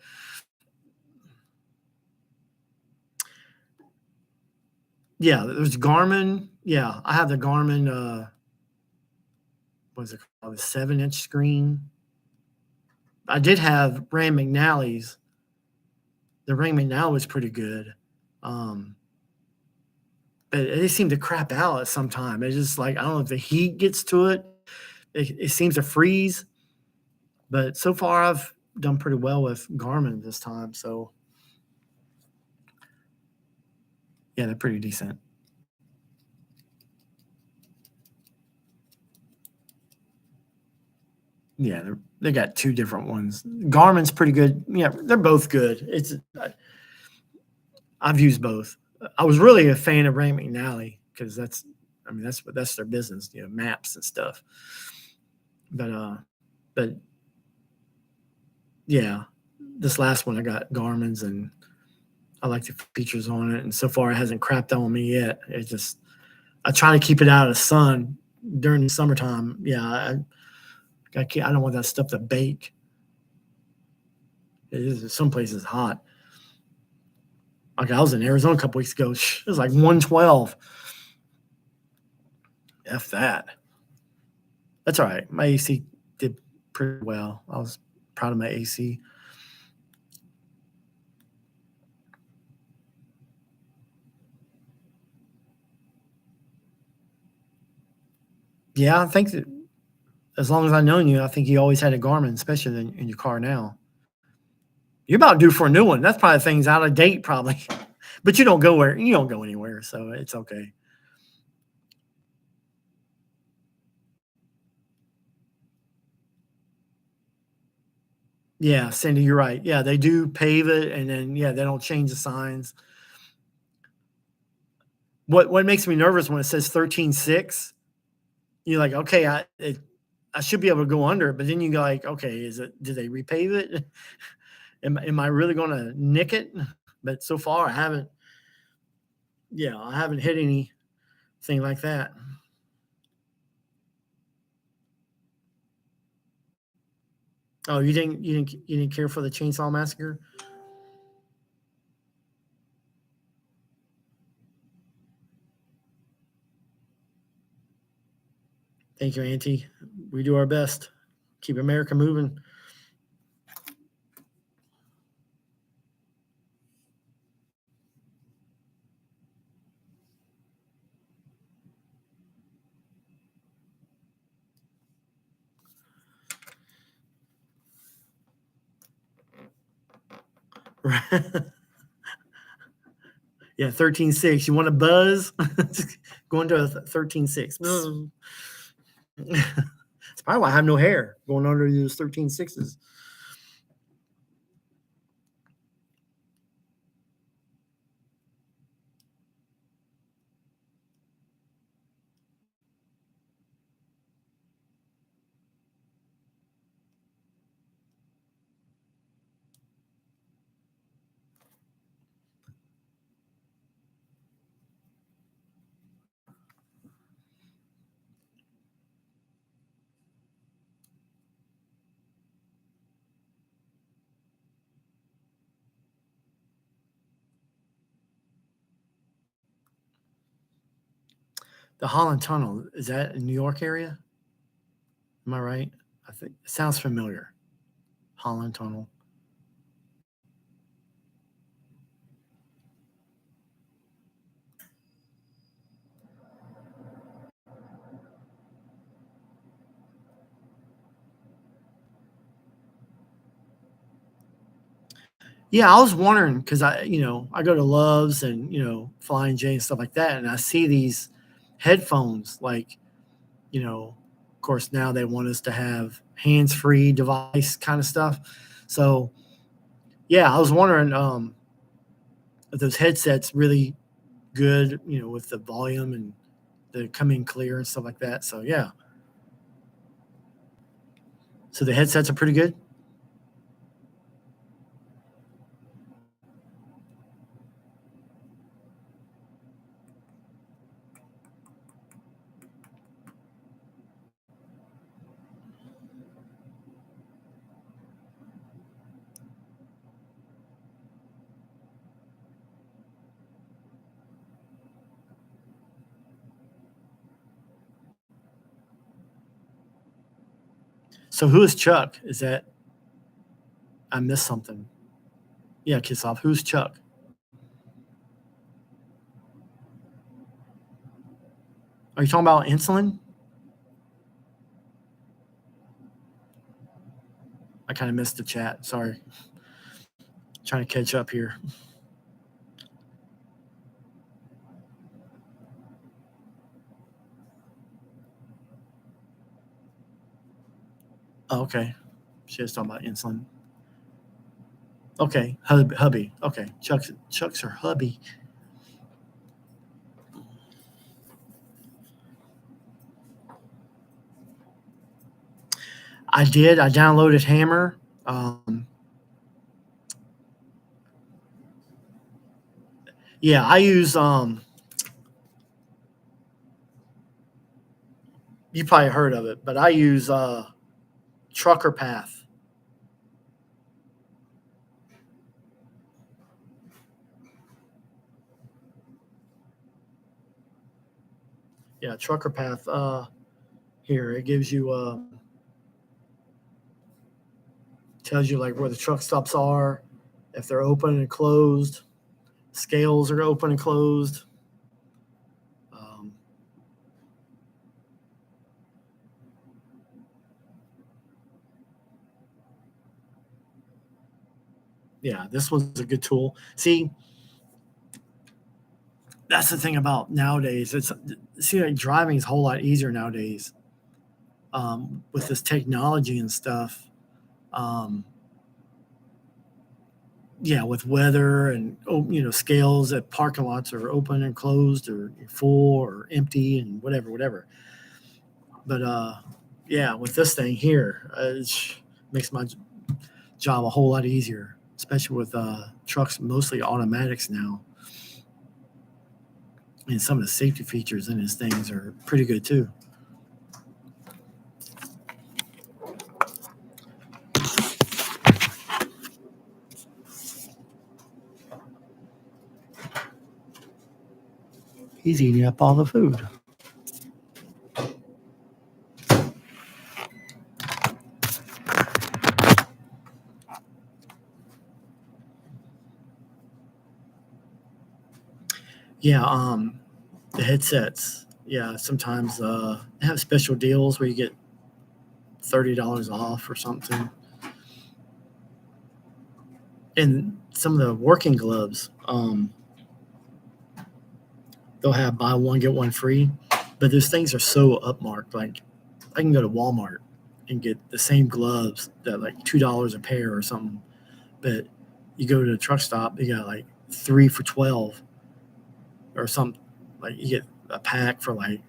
Yeah, there's Garmin. Yeah, I have the Garmin. What's it called? The 7-inch screen. I did have Rand McNally's. The Rand McNally was pretty good. But they seem to crap out at some time. It's just like, I don't know if the heat gets to it. It seems to freeze. But so far, I've done pretty well with Garmin this time. So, yeah, they're pretty decent. Yeah, they got two different ones. Garmin's pretty good. Yeah, they're both good. I've used both. I was really a fan of Rand McNally because that's their business, maps and stuff. But yeah, this last one I got Garmin's and I like the features on it. And so far it hasn't crapped on me yet. I try to keep it out of the sun during the summertime. Yeah, I don't want that stuff to bake. Some places hot. Like I was in Arizona a couple weeks ago. It was like 112. F that. That's all right. My AC did pretty well. I was proud of my AC. Yeah, I think that as long as I've known you, I think you always had a Garmin, especially in your car now. You're about due for a new one. That's probably things out of date, probably. But you don't go anywhere, so it's okay. Yeah, Cindy, you're right. Yeah, they do pave it, and then they don't change the signs. What makes me nervous when it says 13.6? You're like, okay, I should be able to go under it, but then you go like, okay, did they repave it? Am I really going to nick it? But so far, I haven't. Yeah, I haven't hit anything like that. Oh, you didn't care for the Chainsaw Massacre? Thank you, Auntie. We do our best. Keep America moving. Yeah, 13.6. You want to buzz? Going to a 13.6. It's probably why I have no hair going under those 13.6s. The Holland Tunnel, is that in New York area? Am I right? I think it sounds familiar. Holland Tunnel. Yeah, I was wondering because I go to Love's and Flying J and stuff like that, and I see these headphones. Like, of course, now they want us to have hands-free device kind of stuff. So, yeah, I was wondering if those headsets really good, with the volume and they come in clear and stuff like that. So, yeah, so the headsets are pretty good. So, who is Chuck? Is that I missed something? Yeah, kiss off. Who's Chuck? Are you talking about insulin? I kind of missed the chat. Sorry. Trying to catch up here. Oh, okay. She was talking about insulin. Okay, hubby. Okay, Chuck's her hubby. I did. I downloaded Hammer. Yeah, I use. You probably heard of it, but I use Trucker Path. Yeah, Trucker Path. Here it gives you tells you like where the truck stops are, if they're open and closed, scales are open and closed. Um, yeah, this was a good tool. See, that's the thing about nowadays. Like driving is a whole lot easier nowadays with this technology and stuff. Um, yeah, with weather and scales at parking lots are open and closed or full or empty and whatever. But yeah, with this thing here, it makes my job a whole lot easier, especially with trucks mostly automatics now. And some of the safety features in his things are pretty good too. He's eating up all the food. Yeah, the headsets. Yeah, sometimes they have special deals where you get $30 off or something. And some of the working gloves, they'll have buy one get one free, but those things are so upmarked. Like I can go to Walmart and get the same gloves that like $2 a pair or something, but you go to the truck stop, they got like 3 for 12 or something. Like you get a pack for like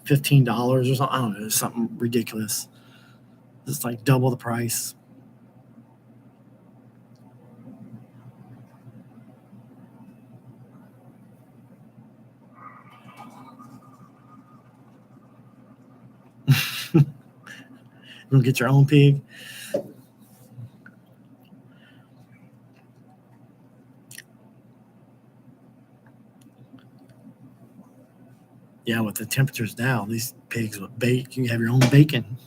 $15 or something. I don't know, it's something ridiculous. It's like double the price. You'll get your own pig. Yeah, with the temperatures now, these pigs would bake. You can have your own bacon.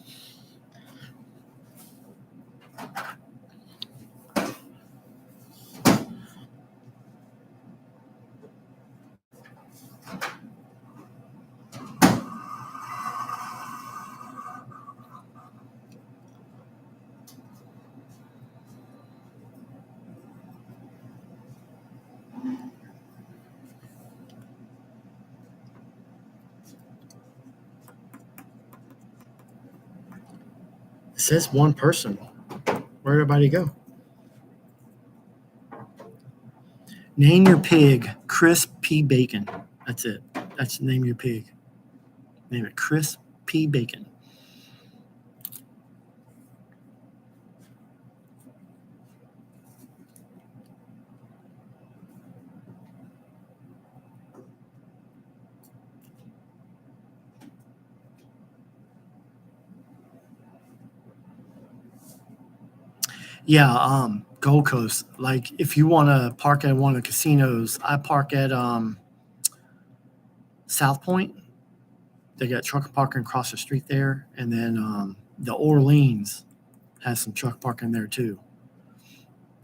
It says one person. Where'd everybody go? Name your pig Chris P. Bacon. That's it. That's name your pig. Name it Chris P. Bacon. Yeah, Gold Coast. Like if you want to park at one of the casinos, I park at South Point. They got truck parking across the street there, and then the Orleans has some truck parking there too.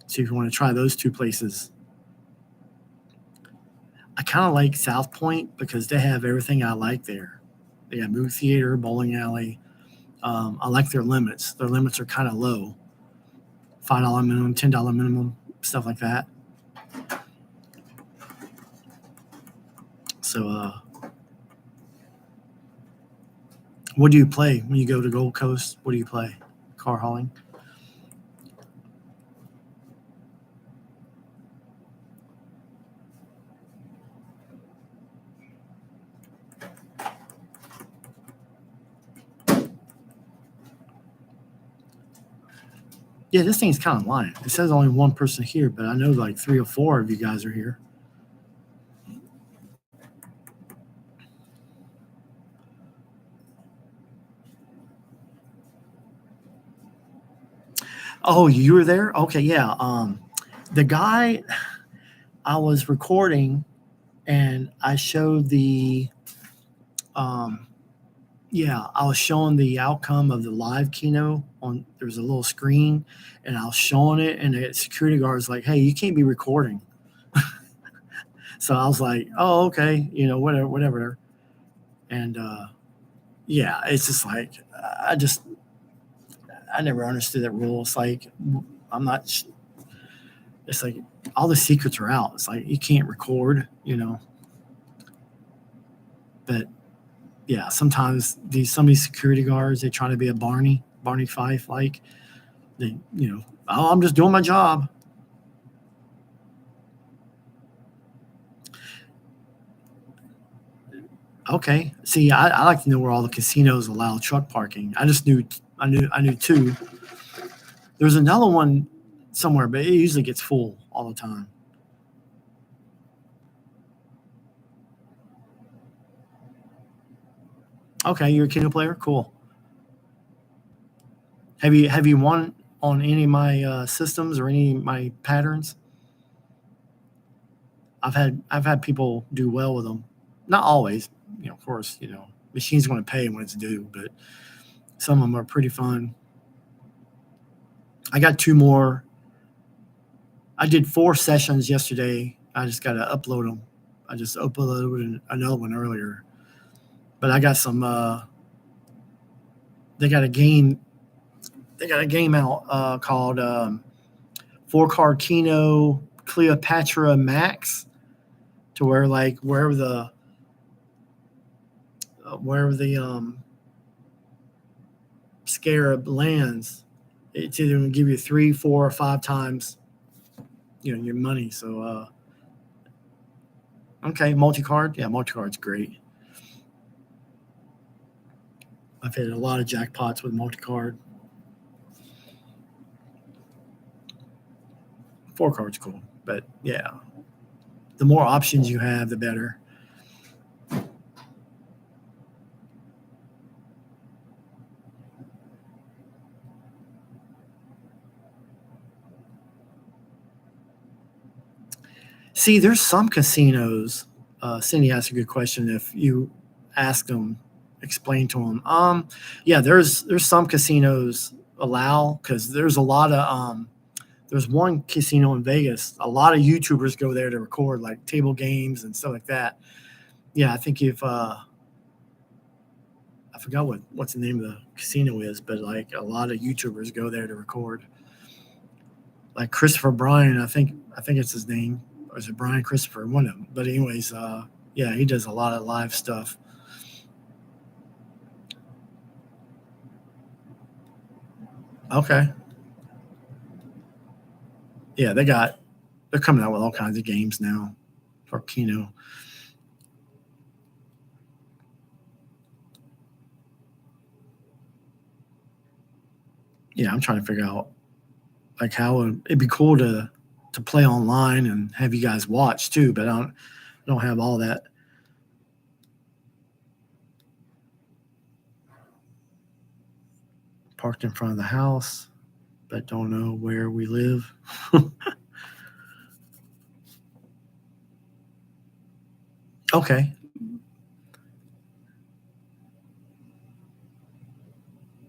So if you want to try those two places, I kind of like South Point because they have everything I like there. They got movie theater, bowling alley. I like their limits. Their limits are kind of low, $5 minimum, $10 minimum, stuff like that. So, what do you play when you go to Gold Coast? What do you play? Car hauling? Yeah, this thing's kind of lying. It says only one person here, but I know like 3 or 4 of you guys are here. Oh, you were there? Okay, yeah. The guy I was recording and I showed I was showing the outcome of the live Keno on. There was a little screen, and I was showing it, and the security guard was like, "Hey, you can't be recording." So I was like, "Oh, okay, whatever." And yeah, it's just like I never understood that rule. It's like I'm not. It's like all the secrets are out. It's like you can't record, But yeah, sometimes some of these security guards, they try to be a Barney Fife, like they, oh, I'm just doing my job. Okay. See, I like to know where all the casinos allow truck parking. I knew 2. There's another one somewhere, but it usually gets full all the time. Okay, you're a Keno player? Cool. Have you won on any of my systems or any of my patterns? I've had people do well with them. Not always, of course, machines want to pay when it's due, but some of them are pretty fun. I got 2 more. I did 4 sessions yesterday. I just got to upload them. I just uploaded another one earlier. But I got some. They got a game. They got a game out called 4-card Keno Cleopatra Max, to where like wherever the scarab lands, it's either going to give you 3, 4, or 5 times, your money. So, okay, multi-card. Yeah, multi-card's great. I've hit a lot of jackpots with multi-card. 4-card's cool, but yeah, the more options you have, the better. See, there's some casinos. Cindy asked a good question. If you ask them, explain to them. Yeah, there's some casinos allow, because there's a lot of there's one casino in Vegas. A lot of YouTubers go there to record like table games and stuff like that. Yeah, I think if I forgot what's the name of the casino is, but like a lot of YouTubers go there to record. Like Christopher Bryan, I think it's his name, or is it Brian Christopher? One of them. But anyways, yeah, he does a lot of live stuff. Okay. Yeah, they're coming out with all kinds of games now for Keno. Yeah, I'm trying to figure out like how it'd be cool to play online and have you guys watch too, but I don't have all that. Parked in front of the house, but don't know where we live. Okay.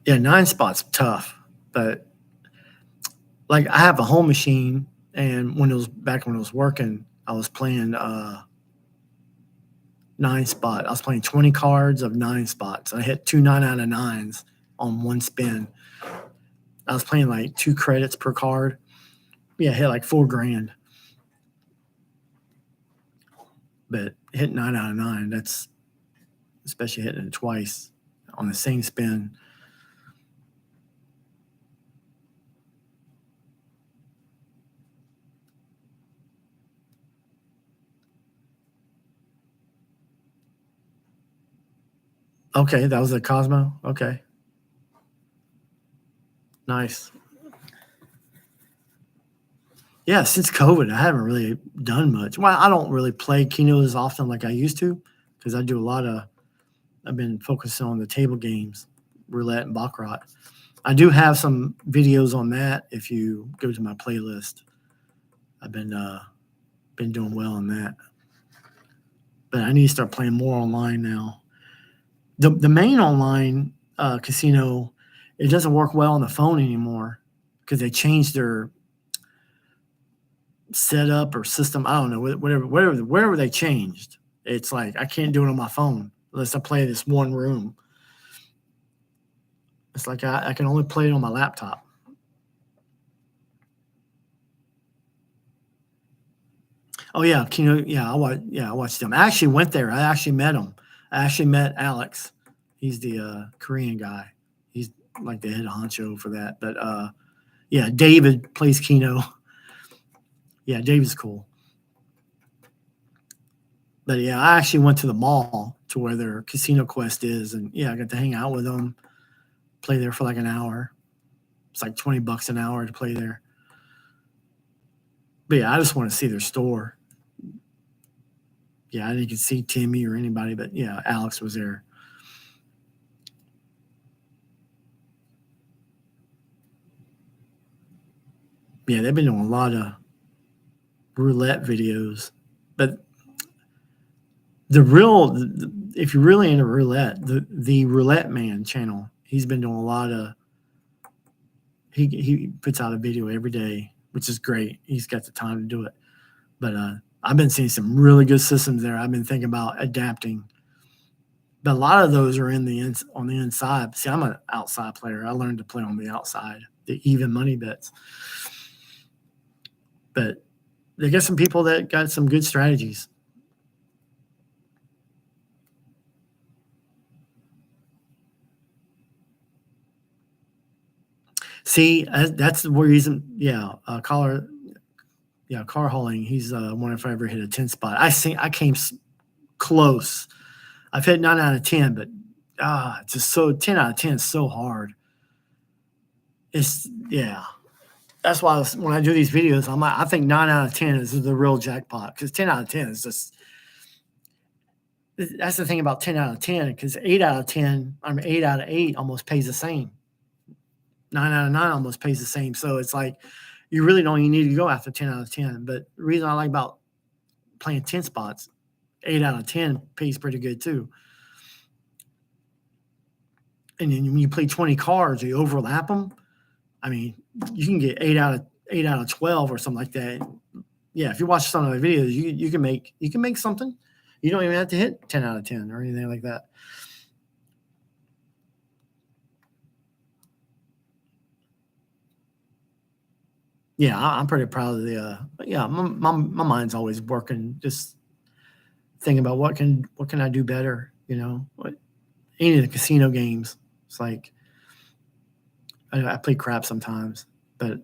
Yeah, 9 spots tough, but like I have a home machine, and when it was working, I was playing 9 spot. I was playing 20 cards of 9 spots. I hit 2 9 out of 9s on one spin. I was playing like 2 credits per card. Yeah, I hit like $4,000. But hit 9 out of 9, that's especially hitting it twice on the same spin. Okay, that was a Cosmo. Okay. Nice. Yeah, since COVID, I haven't really done much. Well, I don't really play Keno as often like I used to, because I've been focusing on the table games, Roulette and Baccarat. I do have some videos on that if you go to my playlist. I've been doing well on that. But I need to start playing more online now. The main online casino, it doesn't work well on the phone anymore because they changed their setup or system. I don't know, whatever they changed. It's like I can't do it on my phone unless I play this one room. It's like I can only play it on my laptop. Oh yeah, Keno. Yeah, I watched them. I actually went there. I actually met him. I actually met Alex. He's the Korean guy. He's like the head honcho for that. But yeah, David plays Keno. Yeah, David's cool. But yeah, I actually went to the mall to where their Casino Quest is, and yeah, I got to hang out with them, play there for like an hour. It's like $20 an hour to play there. But yeah, I just want to see their store. Yeah, I didn't get to see Timmy or anybody, but yeah, Alex was there. Yeah, they've been doing a lot of roulette videos, but if you're really into roulette, the Roulette Man channel, he's been doing a lot of. He puts out a video every day, which is great. He's got the time to do it. But I've been seeing some really good systems there. I've been thinking about adapting. But a lot of those are on the inside. See, I'm an outside player. I learned to play on the outside, the even money bets. But they got some people that got some good strategies. See, that's the reason. Yeah, Car hauling. He's one if I ever hit a 10 spot. I came close. I've hit 9 out of 10, but just so 10 out of 10 is so hard. It's yeah. That's why when I do these videos, I think 9 out of 10 is the real jackpot, because 10 out of 10 is just. That's the thing about 10 out of 10, because 8 out of 10, 8 out of 8 almost pays the same. 9 out of 9 almost pays the same. So it's like you really don't even need to go after 10 out of 10. But the reason I like about playing 10 spots, 8 out of 10 pays pretty good too. and then when you play 20 cards, you overlap them. I mean, you can get 8 out of 12 or something like that. Yeah, if you watch some of the videos, you can make something. You don't even have to hit 10 out of 10 or anything like that. Yeah, I'm pretty proud of the. Yeah, my mind's always working, just thinking about what can I do better. Any of the casino games, it's like I play crap sometimes, but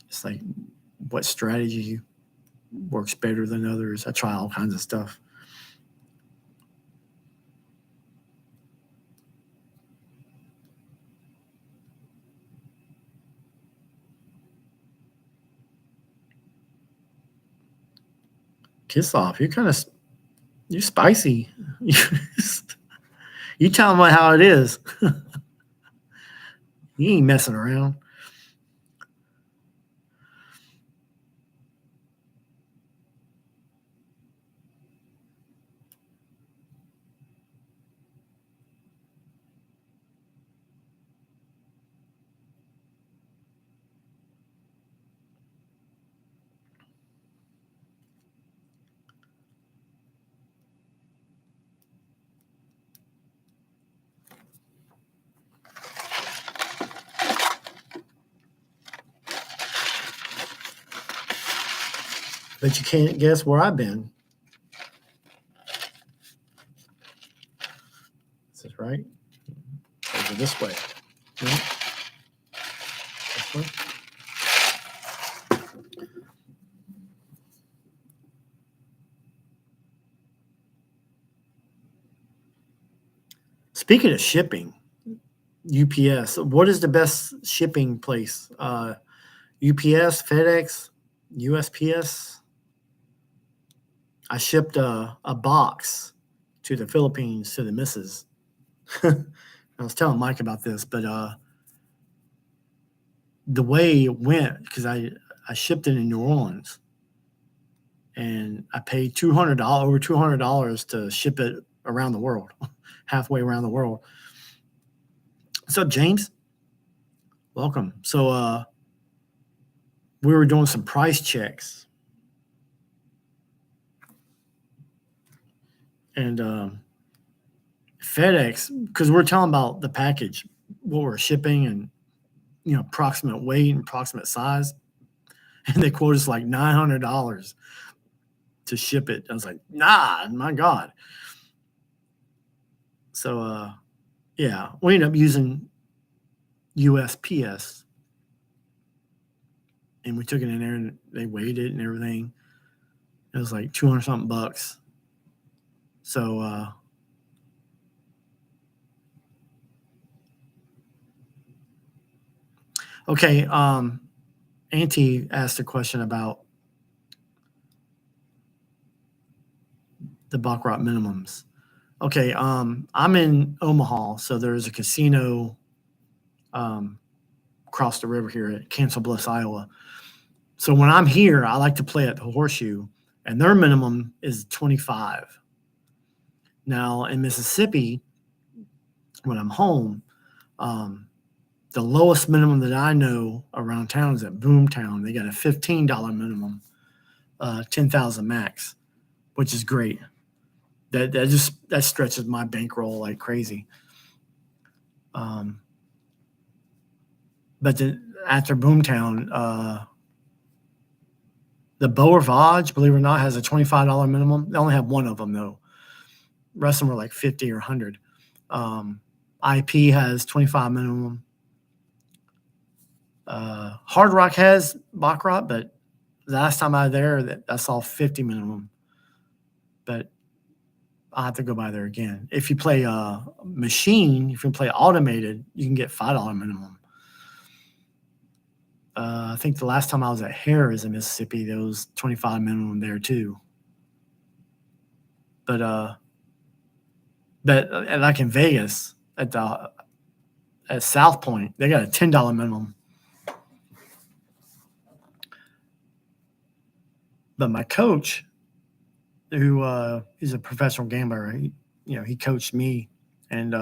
it's like what strategy works better than others. I try all kinds of stuff. Kiss off. You're spicy. You tell them how it is. You ain't messing around. But you can't guess where I've been. Is this right? Over this way. No? This way? Speaking of shipping, UPS. What is the best shipping place? UPS, FedEx, USPS. I shipped a box to the Philippines to the missus. I was telling Mike about this, but the way it went, because I shipped it in New Orleans, and I paid over $200 to ship it around the world, halfway around the world. What's up, James? Welcome. So we were doing some price checks, and FedEx, because we're telling about the package, what we're shipping, and approximate weight and approximate size, and they quoted us like $900 to ship it. I was like, nah, my God. So yeah, we ended up using USPS, and we took it in there, and they weighed it and everything. It was like 200 something bucks. So okay, Auntie asked a question about the Baccarat minimums. Okay, I'm in Omaha, so there's a casino across the river here at Council Bluffs, Iowa. So when I'm here, I like to play at the Horseshoe, and their minimum is 25. Now in Mississippi, when I'm home, the lowest minimum that I know around town is at Boomtown. They got a $15 minimum, 10,000 max, which is great. That stretches my bankroll like crazy. But after Boomtown, the Beau Rivage, believe it or not, has a $25 minimum. They only have one of them though. The rest of them are like 50 or 100. IP has 25 minimum. Hard Rock has Baccarat, but the last time I was there, I saw 50 minimum. But I'll have to go by there again. If you play machine, if you play automated, you can get $5 minimum. I think the last time I was at Harrah's in Mississippi, there was 25 minimum there too. But like in Vegas at South Point, they got a $10 minimum. But my coach, who is a professional gambler. He coached me, and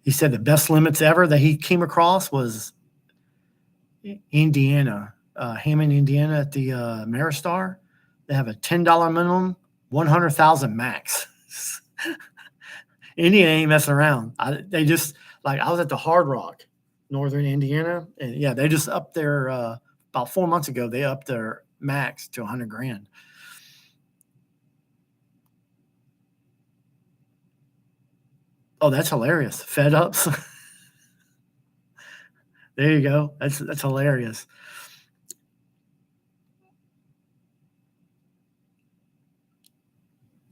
he said the best limits ever that he came across was Indiana, Hammond, Indiana, at the Maristar. They have a $10 minimum, 100,000 max. Indiana ain't messing around. They just, like, I was at the Hard Rock, Northern Indiana, and yeah, they just upped their about 4 months ago. They upped their max to 100 grand. Oh, that's hilarious. Fed ups. There you go. That's hilarious.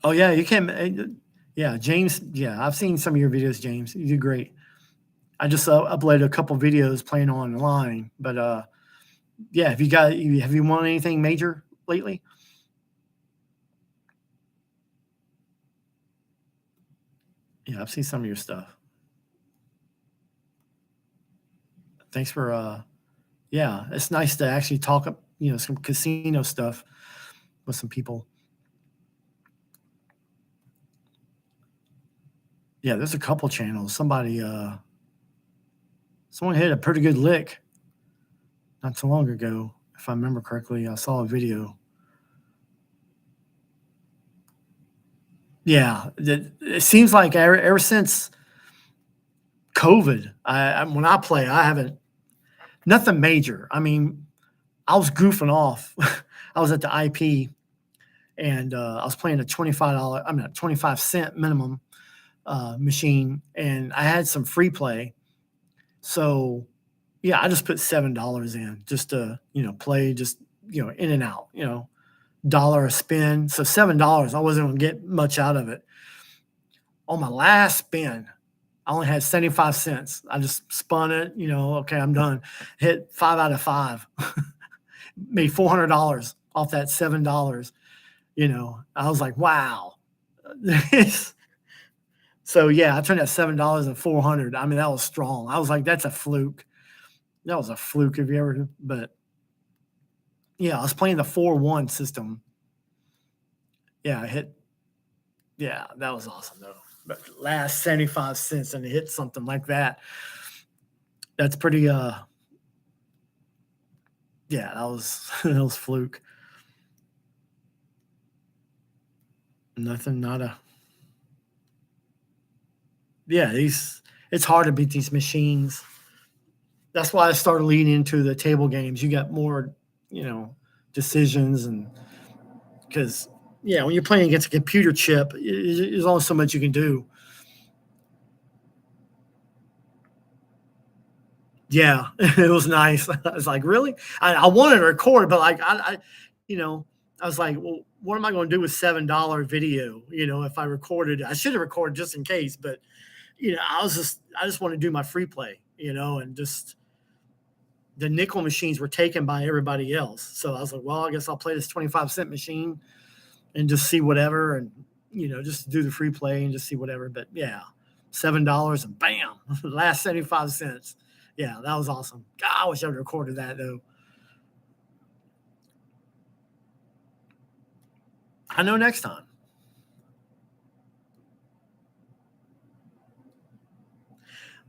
Oh yeah, you can. Yeah, James. Yeah, I've seen some of your videos, James. You do great. I just uploaded a couple videos playing online, but yeah, have you won anything major lately? Yeah, I've seen some of your stuff. Thanks for yeah, it's nice to actually talk up, some casino stuff with some people. Yeah, there's a couple channels. Someone hit a pretty good lick not too long ago, if I remember correctly. I saw a video. Yeah, it seems like ever since COVID, when I play, I haven't nothing major. I mean, I was goofing off. I was at the IP, and I was playing a $25 minimum machine, and I had some free play. So yeah, I just put $7 in just to play, just in and out, dollar a spin. So $7, I wasn't gonna get much out of it. On my last spin, I only had 75 cents. I just spun it, okay, I'm done. Hit 5 out of 5. Made $400 off that $7. I was like, wow. So yeah, I turned that $7 into 400. I mean, that was strong. I was like, that's a fluke. That was a fluke. Have you ever? But yeah, I was playing the 4-1 system. Yeah, I hit. Yeah, that was awesome though. But last 75 cents and hit something like that. That's pretty. Yeah, that was that was fluke. Nothing. Not a. Yeah, it's hard to beat these machines. That's why I started leaning into the table games. You got more, decisions, and because yeah, when you're playing against a computer chip, there's only so much you can do. Yeah, it was nice. I was like, really? I wanted to record, but like you know, I was like, well, what am I going to do with $7 video? If I recorded, I should have recorded just in case, but I just want to do my free play, and just the nickel machines were taken by everybody else. So I was like, well, I guess I'll play this 25-cent machine and just see whatever, and just do the free play and just see whatever. But yeah, $7 and bam, last 75 cents. Yeah, that was awesome. God, I wish I would have recorded that though. I know next time.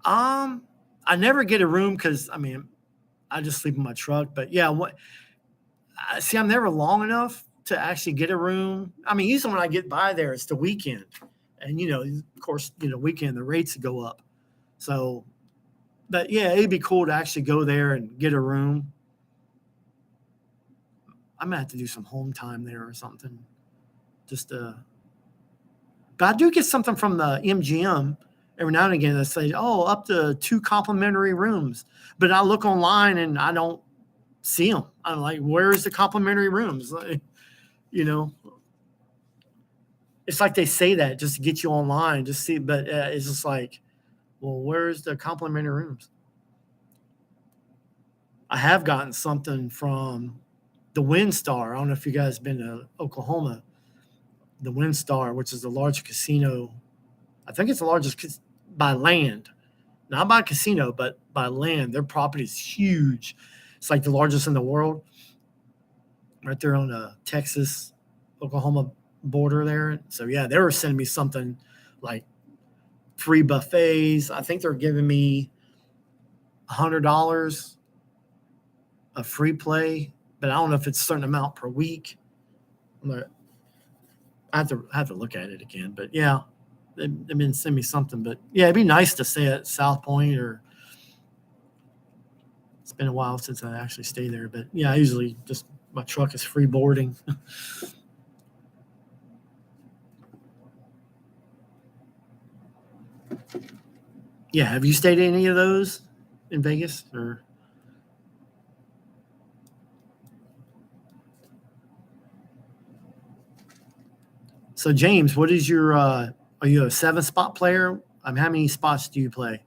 I never get a room because I just sleep in my truck. But yeah, see, I'm never long enough to actually get a room. Usually when I get by there, it's the weekend, and of course, weekend the rates go up. So, but yeah, it'd be cool to actually go there and get a room. I'm gonna have to do some home time there or something. Just but I do get something from the MGM every now and again that say, "Oh, up to 2 complimentary rooms." But I look online and I don't see them. I'm like, "Where's the complimentary rooms?" Like, it's like they say that just to get you online, just see. But it's just like, well, where's the complimentary rooms? I have gotten something from the WinStar. I don't know if you guys been to Oklahoma. The WinStar, which is the largest casino, I think it's the largest by land, not by casino, but by land. Their property is huge. It's like the largest in the world, right there on the Texas Oklahoma border there. So yeah, they were sending me something like free buffets. I think they're giving me $100 of free play, but I don't know if it's a certain amount per week. I have to look at it again. But yeah, they've been sending me something. But yeah, it'd be nice to stay at South Point, or it's been a while since I actually stay there. But yeah, I usually just my truck is free boarding. Yeah, have you stayed at any of those in Vegas or? So James, what is your? Are you a 7-spot player? How many spots do you play?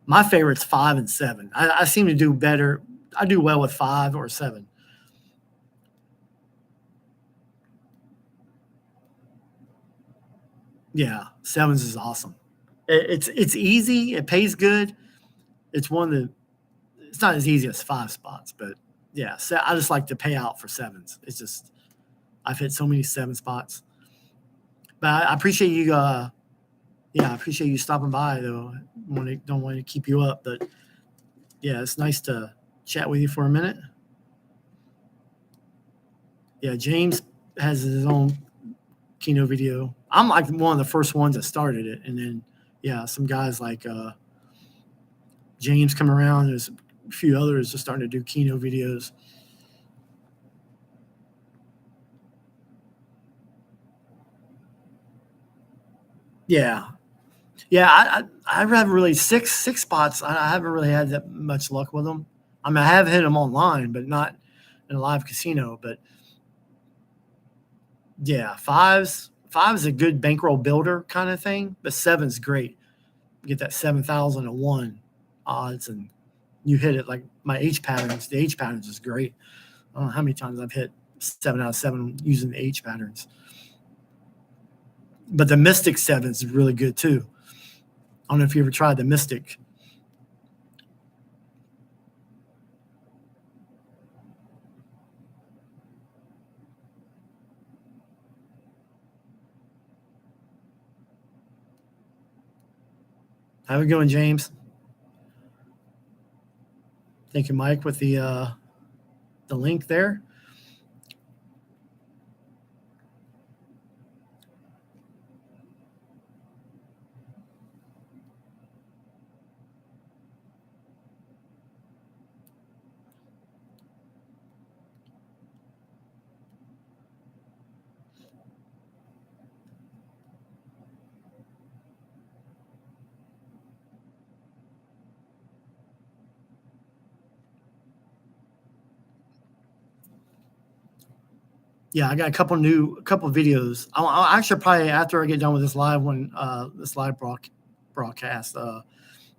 My favorite's 5 and 7. I seem to do better. I do well with 5 or 7. Yeah, 7s is awesome. It's easy. It pays good. It's one that it's not as easy as 5 spots, but yeah, I just like to pay out for 7s. It's just I've hit so many 7 spots. But I appreciate you. Yeah, I appreciate you stopping by. Though don't want to keep you up, but yeah, it's nice to chat with you for a minute. Yeah, James has his own Keno video. I'm like one of the first ones that started it, and then yeah, some guys like James come around. There's a few others just starting to do Keno videos. Yeah, I haven't really six spots. I haven't really had that much luck with them. I mean, I have hit them online, but not in a live casino. But yeah, five's a good bankroll builder kind of thing, but 7's great. You get that 7,001 odds, and you hit it like my H patterns. The H patterns is great. I don't know how many times I've hit 7 out of 7 using the H patterns. But the Mystic 7 is really good too. I don't know if you ever tried the Mystic. How we going, James? Thank you, Mike, with the link there. Yeah, I got a couple videos. I'll actually probably after I get done with this live broadcast.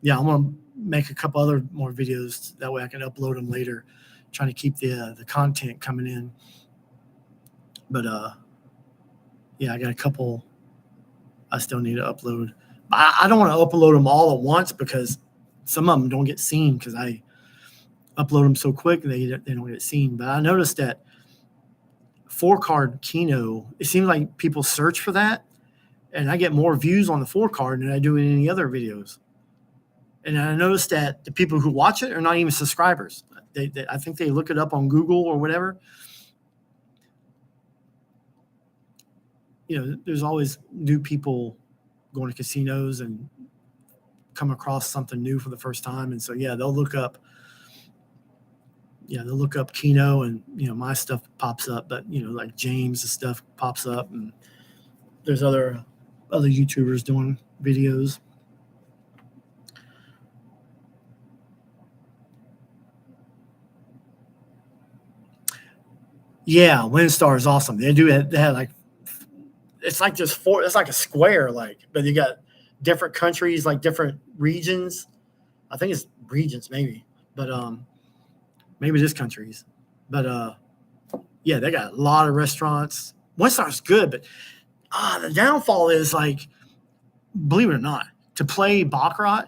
Yeah, I'm gonna make a couple other more videos. That way I can upload them later. Trying to keep the content coming in. But yeah, I got a couple I still need to upload. I don't want to upload them all at once because some of them don't get seen because I upload them so quick they don't get seen. But I noticed that 4-card Keno, it seems like people search for that, and I get more views on the 4-card than I do in any other videos. And I noticed that the people who watch it are not even subscribers. I think they look it up on Google or whatever. You know, there's always new people going to casinos and come across something new for the first time, and so yeah, they'll look up Keno, and my stuff pops up, but like James' stuff pops up, and there's other YouTubers doing videos. Yeah, WinStar is awesome. They have like it's like just it's like a square, but you got different countries, like different regions. I think it's regions maybe, but maybe just countries. But yeah, they got a lot of restaurants. WinStar's good, but the downfall is, like, believe it or not, to play Baccarat,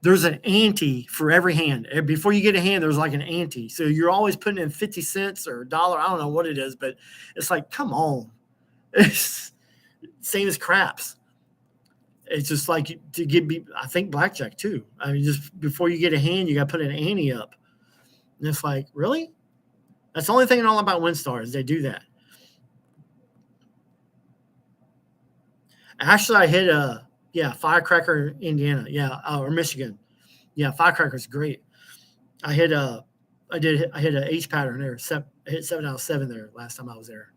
there's an ante for every hand. Before you get a hand, there's like an ante. So you're always putting in 50 cents or $1. I don't know what it is, but it's like, come on. It's same as craps. It's just like to get, I think blackjack too. I mean, just before you get a hand, you got to put an ante up. And it's like, really? That's the only thing I know about WinStar is they do that. Actually, I hit Firecracker, Indiana, or Michigan. Yeah, Firecracker's great. I hit a H pattern there. I hit 7 out of 7 there last time I was there.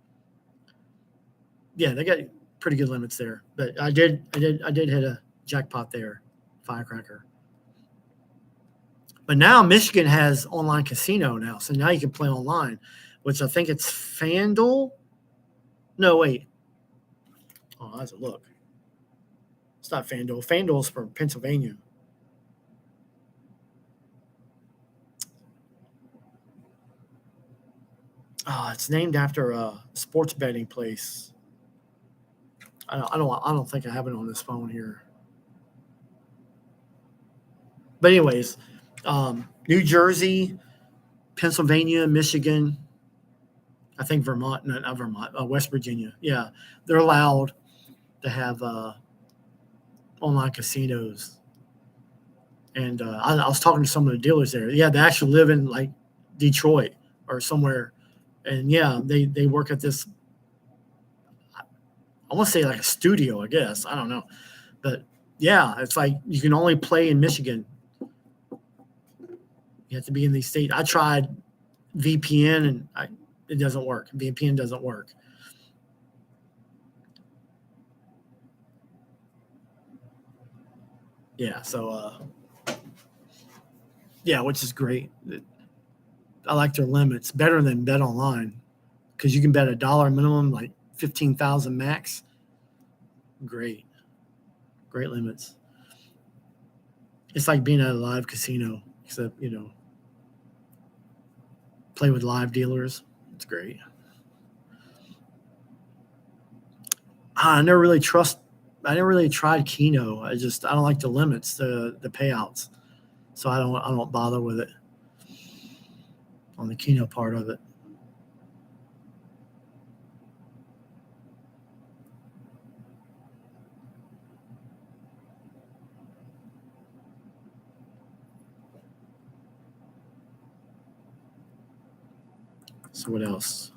Yeah, they got pretty good limits there. But I did hit a jackpot there, Firecracker. But now Michigan has online casino now, so now you can play online, which I think it's FanDuel. No, wait. Oh, that's a look. It's not FanDuel. FanDuel's from Pennsylvania. Oh, it's named after a sports betting place. I don't think I have it on this phone here. But anyways, New Jersey, Pennsylvania, Michigan, I think Vermont, not Vermont, West Virginia. Yeah, they're allowed to have online casinos. And I was talking to some of the dealers there. Yeah, they actually live in like Detroit or somewhere. And yeah, they work at this, I want to say like a studio, I guess. I don't know. But yeah, it's like you can only play in Michigan. You have to be in these states. I tried VPN and it doesn't work. VPN doesn't work. Yeah, so yeah, which is great. I like their limits better than Bet Online because you can bet $1 minimum, like 15,000 max. Great limits. It's like being at a live casino, except play with live dealers. It's great. I never really tried Keno. I don't like the limits, the payouts, so I don't bother with it on the Keno part of it. So what else?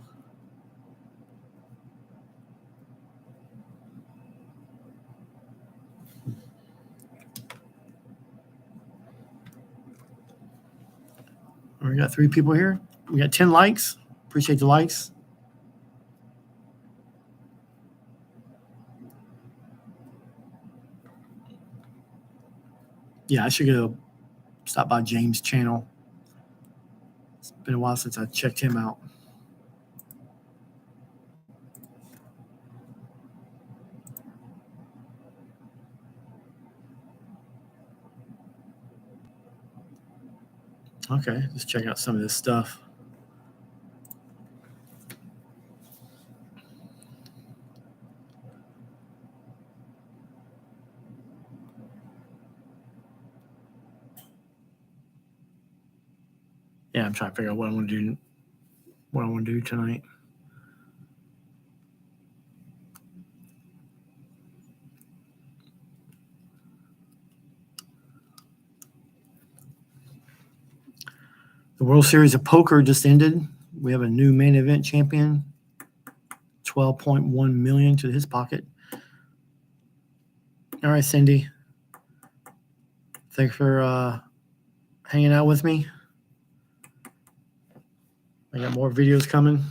We got 3 people here. We got 10 likes. Appreciate the likes. Yeah, I should go stop by James' channel. It's been a while since I checked him out. Okay, just check out some of this stuff. Yeah, I'm trying to figure out what I want to do tonight. The World Series of Poker just ended. We have a new main event champion, 12.1 million to his pocket. All right, Cindy. Thanks for hanging out with me. I got more videos coming.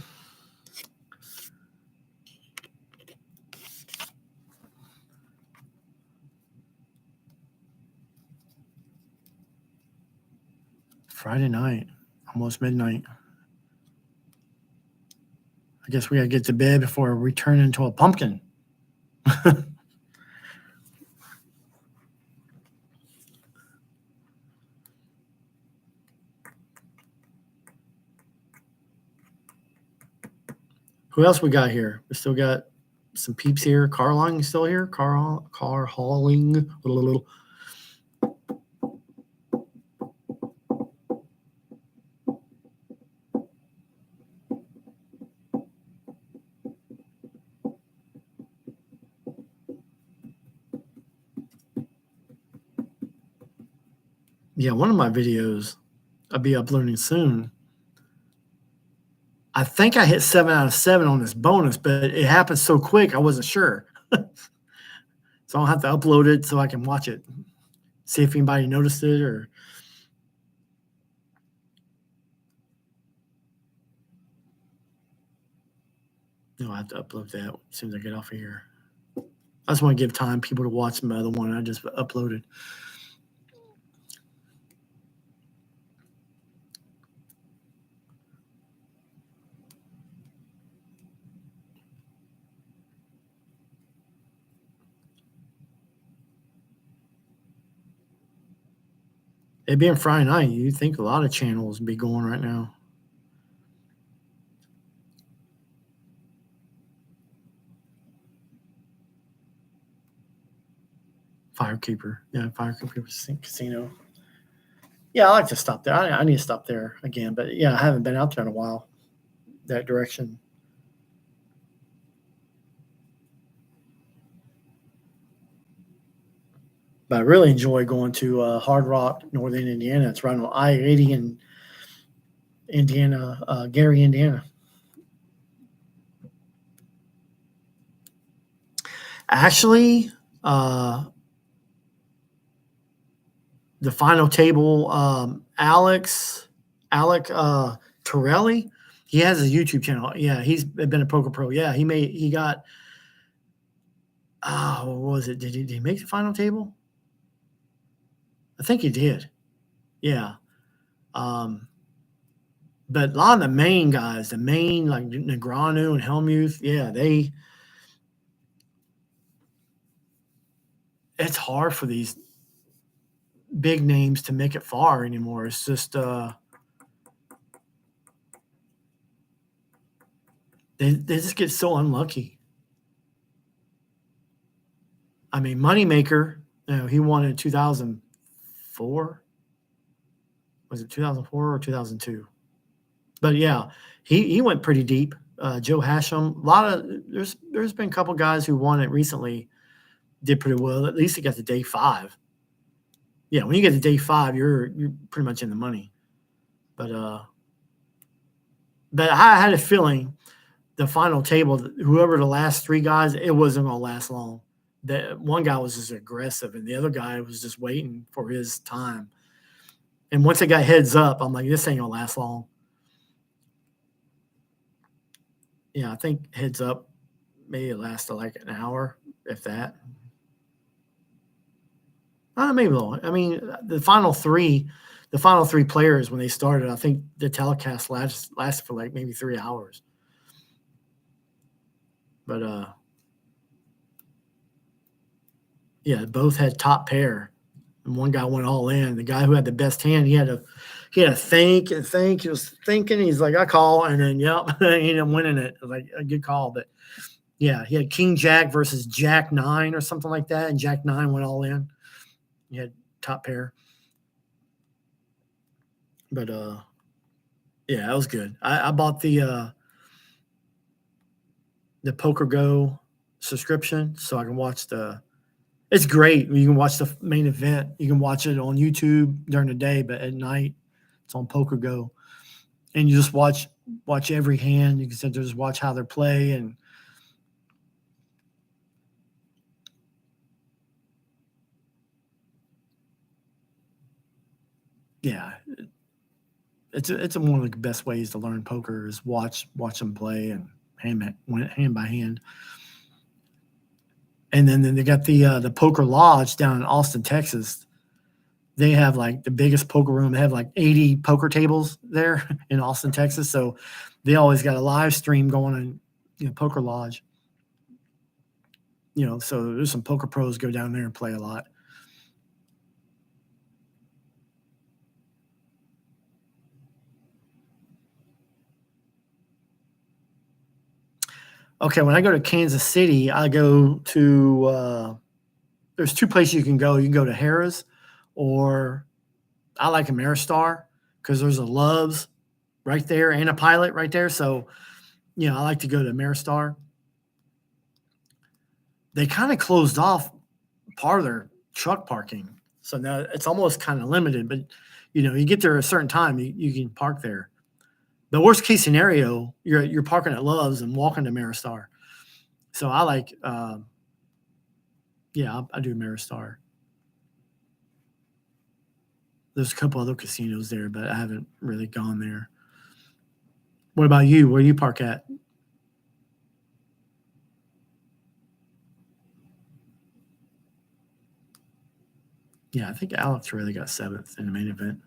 Friday night, almost midnight. I guess we got to get to bed before we turn into a pumpkin. Who else we got here? We still got some peeps here. Car hauling still here? Car hauling. Yeah, one of my videos I'll be uploading soon. I think I hit 7 out of 7 on this bonus, but it happened so quick I wasn't sure. So I'll have to upload it so I can watch it, see if anybody noticed it or. No, I have to upload that as soon as I get off of here. I just want to give time people to watch my other one I just uploaded. It being Friday night, you think a lot of channels would be going right now. Firekeeper. Yeah, Firekeeper Casino. Yeah, I like to stop there. I need to stop there again, but yeah, I haven't been out there in a while. That direction. But I really enjoy going to Hard Rock, Northern Indiana. It's right on I-80 in Indiana, Gary, Indiana. Actually, the final table, Alec Torelli, he has a YouTube channel. Yeah, he's been a poker pro. Yeah, he got, what was it? Did he make the final table? I think he did. Yeah. But a lot of the main guys, like Negreanu and Helmuth, yeah, it's hard for these big names to make it far anymore. It's just they just get so unlucky. I mean, Moneymaker, he won in 2004. Was it 2004 or 2002? But yeah, he went pretty deep. Joe Hashem, there's been a couple guys who won it recently, did pretty well. At least they got to day 5. Yeah, when you get to day 5, you're pretty much in the money. But I had a feeling the final table, whoever the last 3 guys, it wasn't going to last long. That one guy was just aggressive, and the other guy was just waiting for his time. And once it got heads up, I'm like, this ain't gonna last long. Yeah, I think heads up maybe it lasted like an hour, if that. Maybe long. I mean, the final three players when they started, I think the telecast lasted for like maybe 3 hours. But yeah, both had top pair, and one guy went all in. The guy who had the best hand, he had to think and think. He was thinking. He's like, I call, and then yep, he ended up winning it. It was like a good call, but yeah, he had King Jack versus Jack 9 or something like that, and Jack 9 went all in. He had top pair, but yeah, that was good. I bought the Poker Go subscription so I can watch the. It's great. You can watch the main event. You can watch it on YouTube during the day, but at night it's on Poker Go, and you just watch every hand. You can just watch how they play, and yeah, it's one of the best ways to learn poker is watch them play and hand by hand. And then they got the Poker Lodge down in Austin, Texas. They have like the biggest poker room. They have like 80 poker tables there in Austin, Texas. So they always got a live stream going on, Poker Lodge. So there's some poker pros go down there and play a lot. Okay, when I go to Kansas City, I go to there's 2 places you can go. You can go to Harrah's, or I like Ameristar because there's a Love's right there and a Pilot right there. So, I like to go to Ameristar. They kind of closed off part of their truck parking. So now it's almost kind of limited, but you get there at a certain time, you can park there. The worst case scenario, you're parking at Love's and walking to Maristar. So I like, I do Maristar. There's a couple other casinos there, but I haven't really gone there. What about you? Where do you park at? Yeah, I think Alex really got 7th in the main event.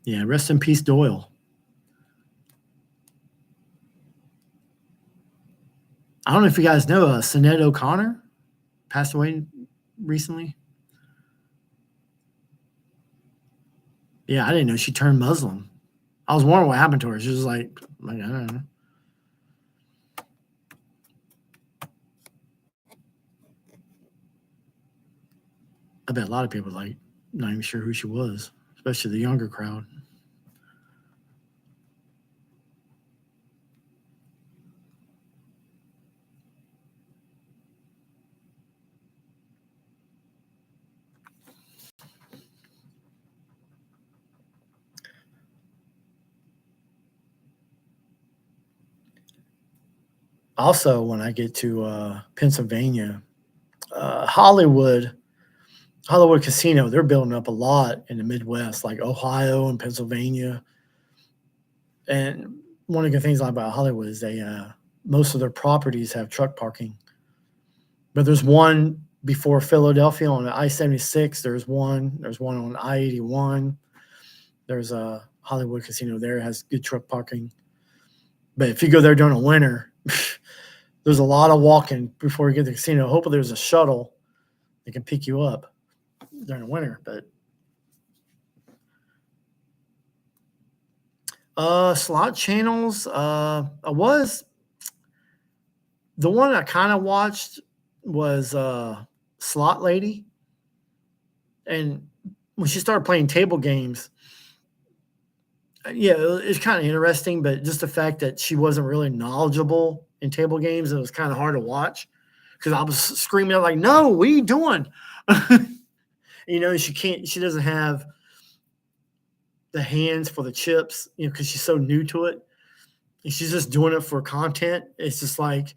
Yeah, rest in peace, Doyle. I don't know if you guys know, Sinead O'Connor passed away recently. Yeah, I didn't know she turned Muslim. I was wondering what happened to her. She was like I don't know. I bet a lot of people not even sure who she was, especially the younger crowd. Also, when I get to Pennsylvania, Hollywood Casino, they're building up a lot in the Midwest, like Ohio and Pennsylvania. And one of the things I like about Hollywood is they most of their properties have truck parking. But there's one before Philadelphia on I-76. There's one on I-81. There's a Hollywood Casino there, has good truck parking. But if you go there during the winter, there's a lot of walking before you get to the casino. Hopefully there's a shuttle that can pick you up during the winter. But slot channels, the one I kind of watched was Slot Lady. And when she started playing table games, it's kind of interesting, but just the fact that she wasn't really knowledgeable in table games, it was kind of hard to watch because I was screaming out like, "No, what are you doing?" She doesn't have the hands for the chips, because she's so new to it. And she's just doing it for content. It's just like,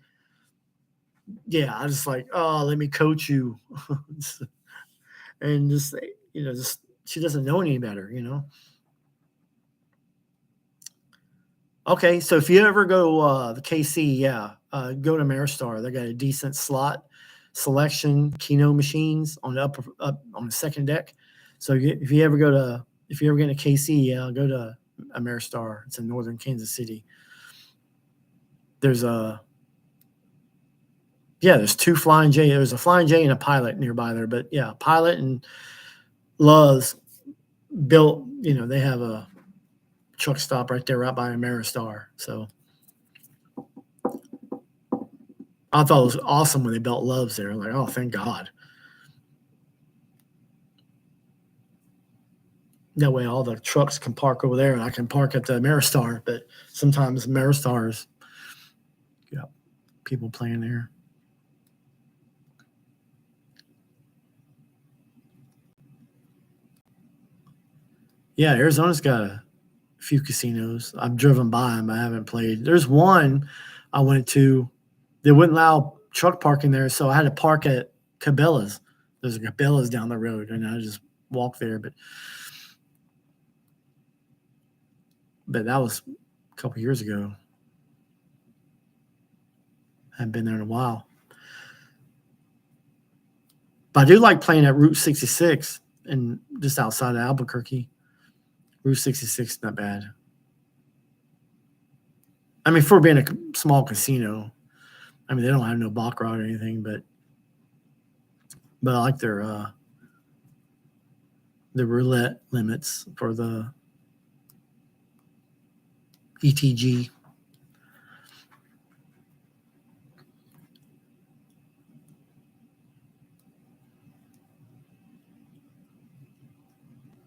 I just like, oh, let me coach you. And just she doesn't know any better. Okay, so if you ever go the KC, go to Maristar. They got a decent slot selection, Keno machines on the up on the second deck. So if you ever get into KC, go to Maristar. It's in northern Kansas City. There's two Flying J. There's a Flying J and a Pilot nearby there, but Pilot and Love's built. They have a truck stop right there, right by Maristar. So I thought it was awesome when they built Love's there. Like, oh, thank God. That way all the trucks can park over there and I can park at the Maristar. But sometimes Maristars, people playing there. Yeah, Arizona's got a few casinos. I've driven by them. I haven't played. There's one I went to. They wouldn't allow truck parking there, so I had to park at Cabela's. There's a Cabela's down the road, and I just walked there. But that was a couple years ago. I haven't been there in a while. But I do like playing at Route 66 and just outside of Albuquerque. Route 66 is not bad. I mean, for being a small casino, I mean, they don't have no Baccarat or anything, but I like their the roulette limits for the ETG.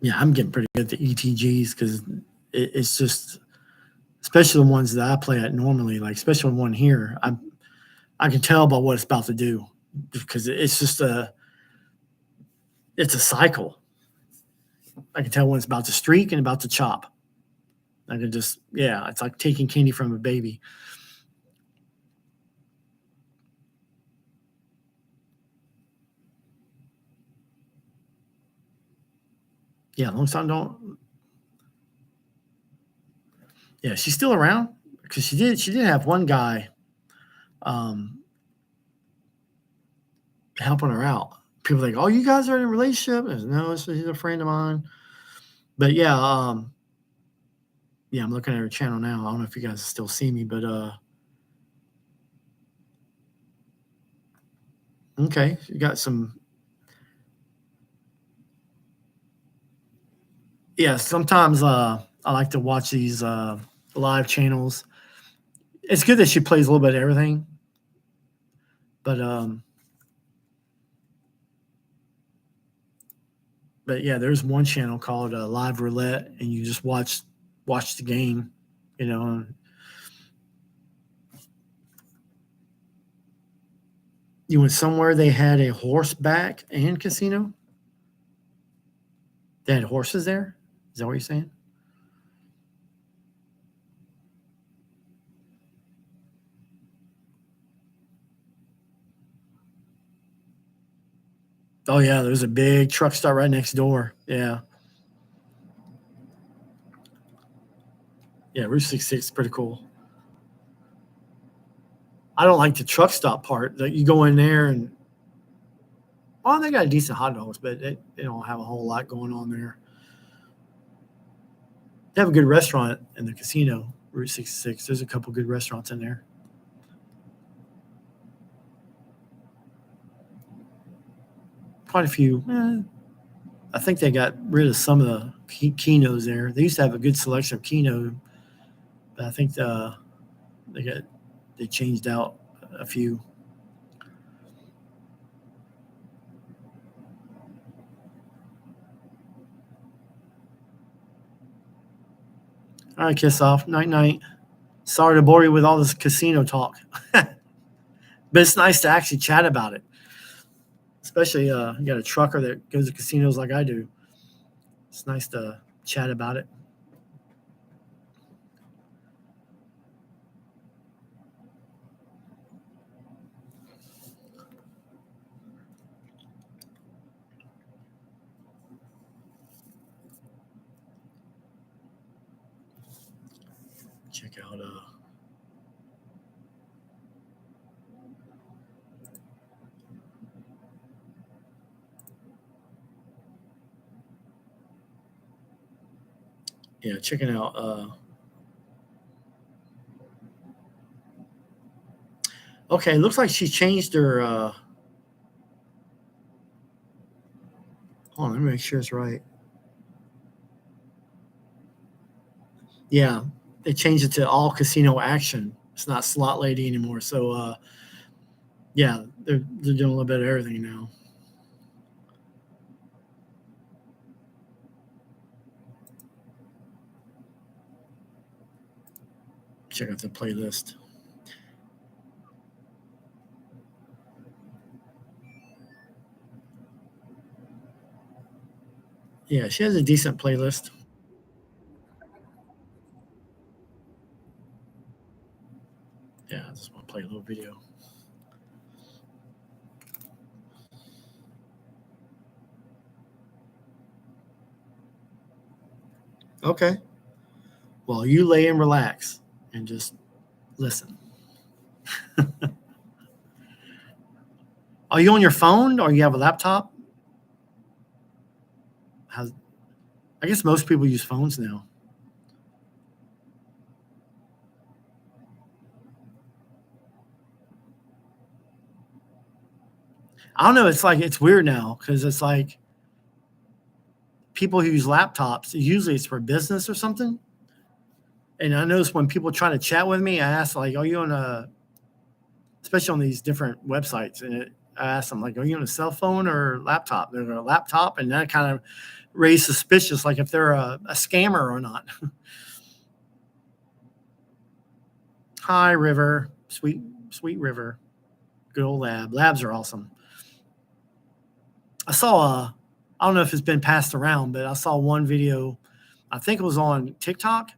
Yeah, I'm getting pretty good at the ETGs because it's just, especially the ones that I play at normally, like especially one here, I can tell by what it's about to do because it's just it's a cycle. I can tell when it's about to streak and about to chop. I can just, yeah, it's like taking candy from a baby. Yeah, long time don't. Yeah, she's still around because she did have one guy um, helping her out. People are like, oh, you guys are in a relationship? I said, no, he's a friend of mine. But yeah, yeah, I'm looking at her channel now. I don't know if you guys still see me, but okay, you got some. Yeah, sometimes I like to watch these live channels. It's good that she plays a little bit of everything, but yeah, there's one channel called Live Roulette, and you just watch the game, you know. You went somewhere they had a horseback and casino. They had horses there. Is that what you're saying? Oh yeah, there's a big truck stop right next door. Yeah, yeah, Route 66 is pretty cool. I don't like the truck stop part. That you go in there and well, they got decent hot dogs, but they don't have a whole lot going on there. They have a good restaurant in the casino, Route 66. There's a couple good restaurants in there. Quite a few. I think they got rid of some of the Kenos there. They used to have a good selection of Keno, but I think they changed out a few. All right, kiss off. Night night. Sorry to bore you with all this casino talk, but it's nice to actually chat about it. Especially you got a trucker that goes to casinos like I do. It's nice to chat about it. Check out yeah, checking out okay, looks like she changed her hold on, let me make sure it's right. Yeah, they changed it to all casino action. It's not slot lady anymore. So yeah, they're doing a little bit of everything now. Check out the playlist. Yeah, she has a decent playlist. Yeah, I just want to play a little video. Okay. Well, you lay and relax and just listen. Are you on your phone or you have a laptop? How's, I guess most people use phones now. I don't know. It's like it's weird now because it's like people who use laptops. Usually it's for business or something. And I notice when people try to chat with me, I ask like, "Are you on a?" Especially on these different websites, and I ask them like, "Are you on a cell phone or laptop?" They're on a laptop, and that kind of raise suspicious, like if they're a scammer or not. Hi, River. Sweet River. Good old lab. Labs are awesome. I saw I don't know if it's been passed around, but I saw one video, I think it was on TikTok,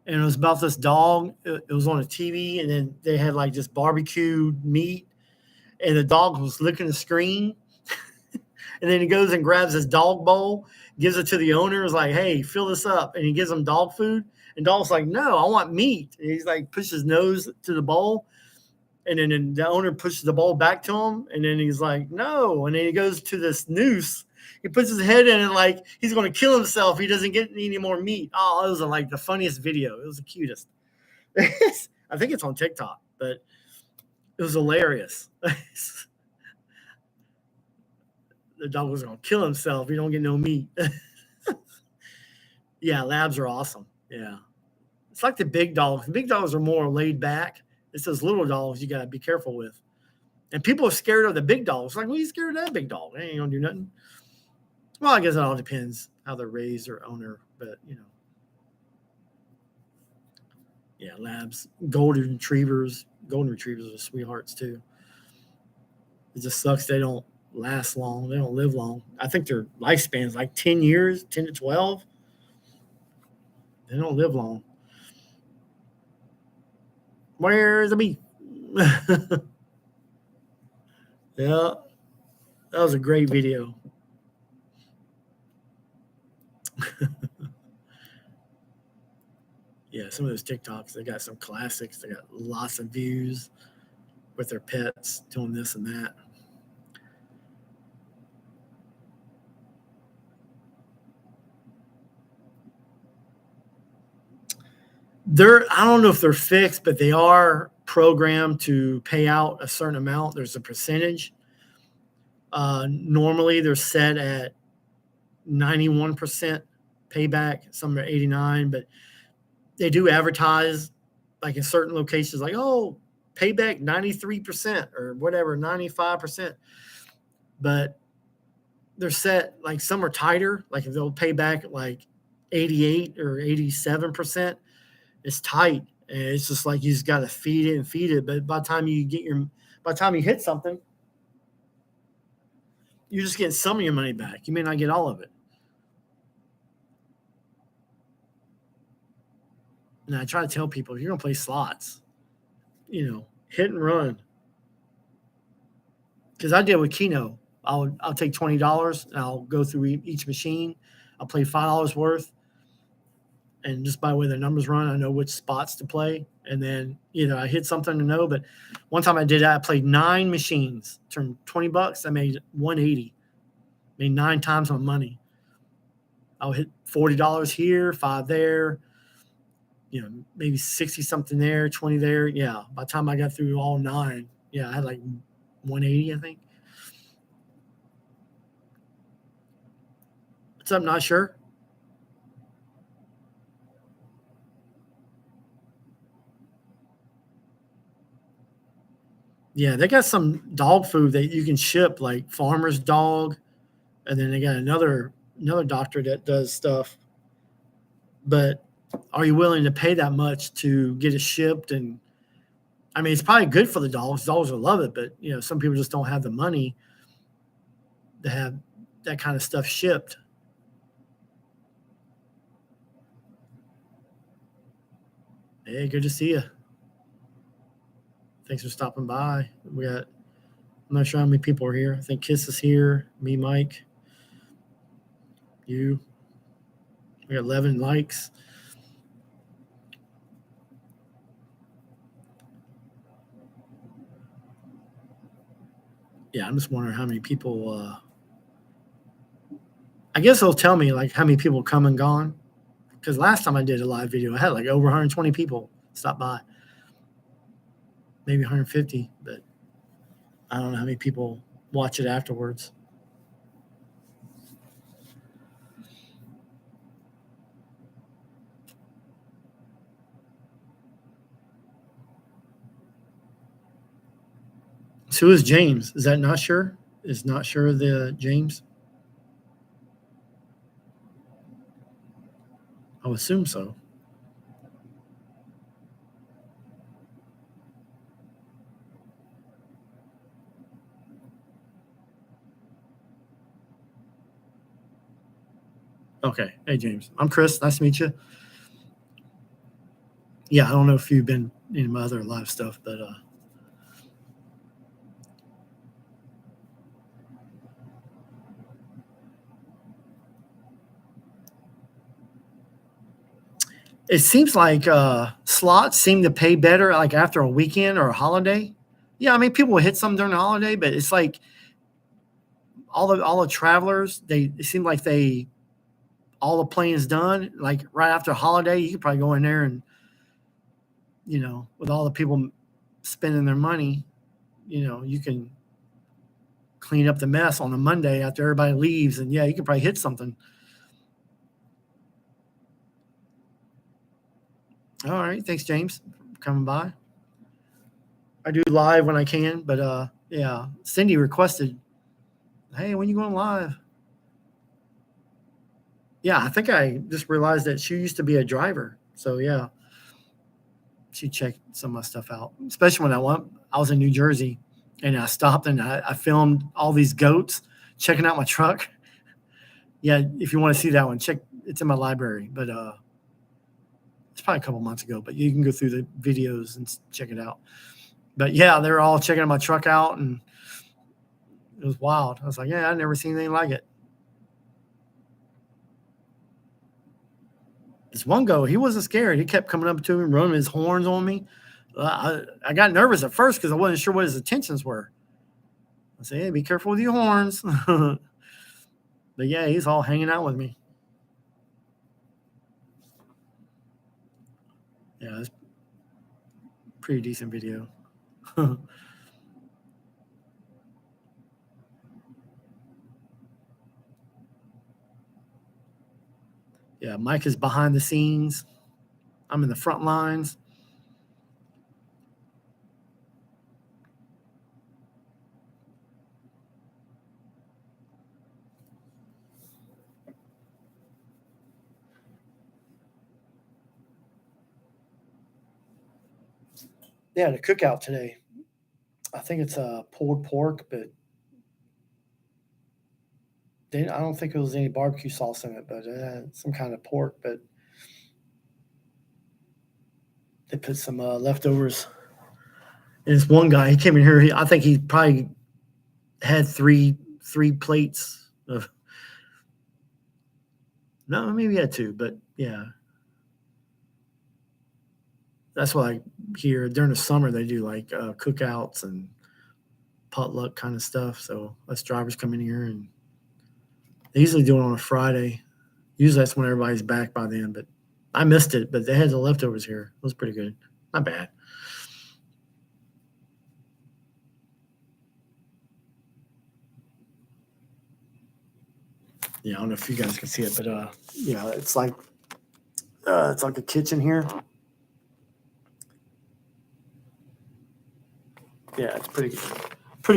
and it was about this dog. It was on a TV, and then they had like this barbecued meat, and the dog was licking the screen. And then he goes and grabs his dog bowl, gives it to the owner, is like, hey, fill this up. And he gives him dog food. And dog's like, no, I want meat. And he's like, pushes his nose to the bowl. And then the owner pushes the bowl back to him. And then he's like, no. And then he goes to this noose. He puts his head in and like he's going to kill himself. He doesn't get any more meat. Oh, it was like the funniest video. It was the cutest. I think it's on TikTok, but it was hilarious. The dog was going to kill himself. You don't get no meat. Yeah, labs are awesome. Yeah. It's like the big dogs. The big dogs are more laid back. It's those little dogs you got to be careful with. And people are scared of the big dogs. Like, well, you scared of that big dog? They ain't going to do nothing. Well, I guess it all depends how they're raised or owner. But, you know. Yeah, labs. Golden retrievers. Golden retrievers are sweethearts, too. It just sucks they don't last long. They don't live long. I think their lifespan is like 10 years, 10 to 12. They don't live long. Where's the beef? Yeah, that was a great video. Yeah, some of those TikToks, they got some classics. They got lots of views with their pets doing this and that. I don't know if they're fixed, but they are programmed to pay out a certain amount. There's a percentage. Normally, they're set at 91% payback. Some are 89%, but they do advertise like in certain locations, like, oh, payback 93% or whatever, 95%. But they're set, like some are tighter, like if they'll pay back like 88 or 87%. It's tight, and it's just like you just got to feed it and feed it. But by the time you hit something, you're just getting some of your money back. You may not get all of it. And I try to tell people, if you're gonna play slots, hit and run. Because I did with Keno, I'll take $20 and I'll go through each machine. I'll play $5 worth. And just by the way the numbers run, I know which spots to play. And then either I hit something to know. But one time I did that. I played 9 machines, turned $20. I made $180. Made 9 times my money. I'll hit $40 here, 5 there, maybe 60 something there, 20 there. Yeah. By the time I got through all 9, I had like 180, I think. What's up? Not sure. Yeah, they got some dog food that you can ship, like Farmer's Dog, and then they got another doctor that does stuff. But are you willing to pay that much to get it shipped? And I mean, it's probably good for the dogs. Dogs will love it, but some people just don't have the money to have that kind of stuff shipped. Hey, good to see you. Thanks for stopping by. I'm not sure how many people are here. I think Kiss is here. Me, Mike. You. We got 11 likes. Yeah, I'm just wondering how many people. I guess it'll tell me like how many people come and gone. Because last time I did a live video, I had like over 120 people stop by. Maybe 150, but I don't know how many people watch it afterwards. So who is James? Is that not sure? Is not sure the James? would assume so. Okay. Hey, James. I'm Chris. Nice to meet you. Yeah, I don't know if you've been in my other live stuff, but it seems like slots seem to pay better like after a weekend or a holiday. Yeah, I mean people will hit some during the holiday, but it's like all the travelers, it seem like all the playing is done. Like right after a holiday, you could probably go in there and, with all the people spending their money, you can clean up the mess on a Monday after everybody leaves, and yeah, you could probably hit something. All right, thanks, James, for coming by. I do live when I can, but yeah, Cindy requested, hey, when you going live? Yeah, I think I just realized that she used to be a driver. So yeah, she checked some of my stuff out, especially when I was in New Jersey and I stopped and I filmed all these goats checking out my truck. Yeah, if you want to see that one, it's in my library, but it's probably a couple months ago, but you can go through the videos and check it out. But yeah, they were all checking my truck out and it was wild. I was like, yeah, I've never seen anything like it. This one goat, he wasn't scared. He kept coming up to me, running his horns on me. I got nervous at first because I wasn't sure what his intentions were. I said, hey, be careful with your horns. But yeah, he's all hanging out with me. Yeah, it's pretty decent video. Yeah, Mike is behind the scenes. I'm in the front lines. Yeah, the cookout today. I think it's pulled pork, but I don't think there was any barbecue sauce in it, but some kind of pork. But they put some leftovers. And this one guy, he came in here. I think he probably had three plates of. No, maybe he had two, but yeah, that's what I hear during the summer. They do like cookouts and potluck kind of stuff. So us drivers come in here and they usually do it on a Friday. Usually that's when everybody's back by then, but I missed it. But they had the leftovers here. It was pretty good. Not bad. Yeah, I don't know if you guys can see it, but yeah, it's like a kitchen here. Yeah, it's pretty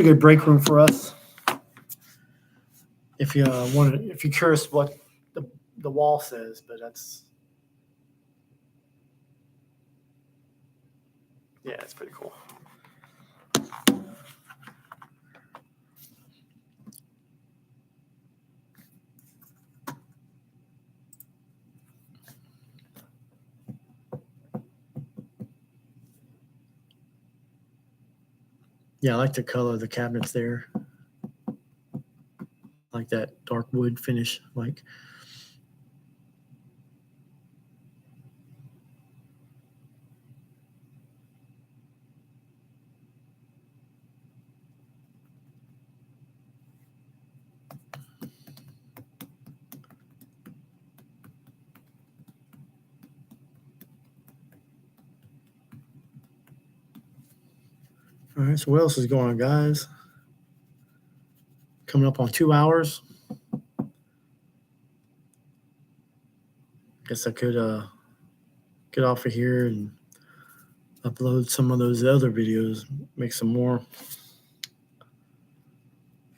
good break room for us. If you if you're curious what the wall says, but yeah, it's pretty cool. Yeah, I like the color of the cabinets there. Like that dark wood finish, like. All right, so what else is going on, guys? Coming up on 2 hours. Guess I could get off of here and upload some of those other videos, make some more.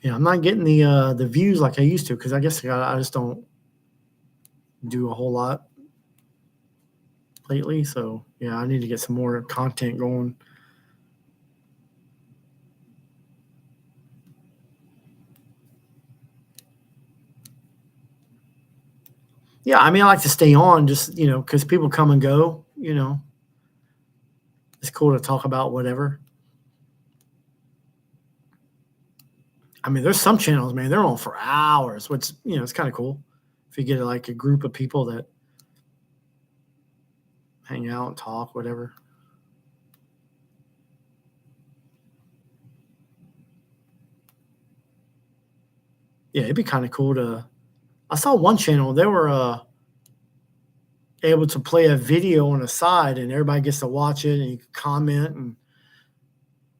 Yeah, I'm not getting the views like I used to because I guess I just don't do a whole lot. lately. So yeah, I need to get some more content going. Yeah, I mean, I like to stay on just, because people come and go, it's cool to talk about whatever. I mean, there's some channels, man, they're on for hours, which, it's kind of cool if you get like a group of people that hang out and talk, whatever. Yeah, it'd be kind of cool I saw one channel, they were able to play a video on the side and everybody gets to watch it and you can comment and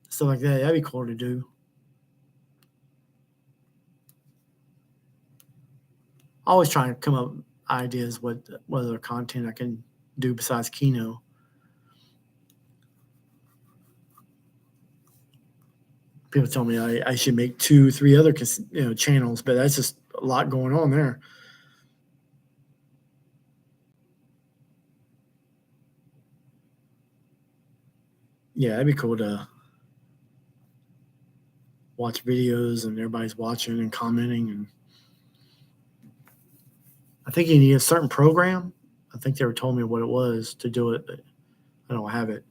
stuff like that. That'd be cool to do. Always trying to come up with ideas what other content I can do besides Keno. People tell me I should make 2, 3 other channels, but that's just a lot going on there. Yeah, that'd be cool to watch videos and everybody's watching and commenting. And I think you need a certain program. I think they were told me what it was to do it, but I don't have it.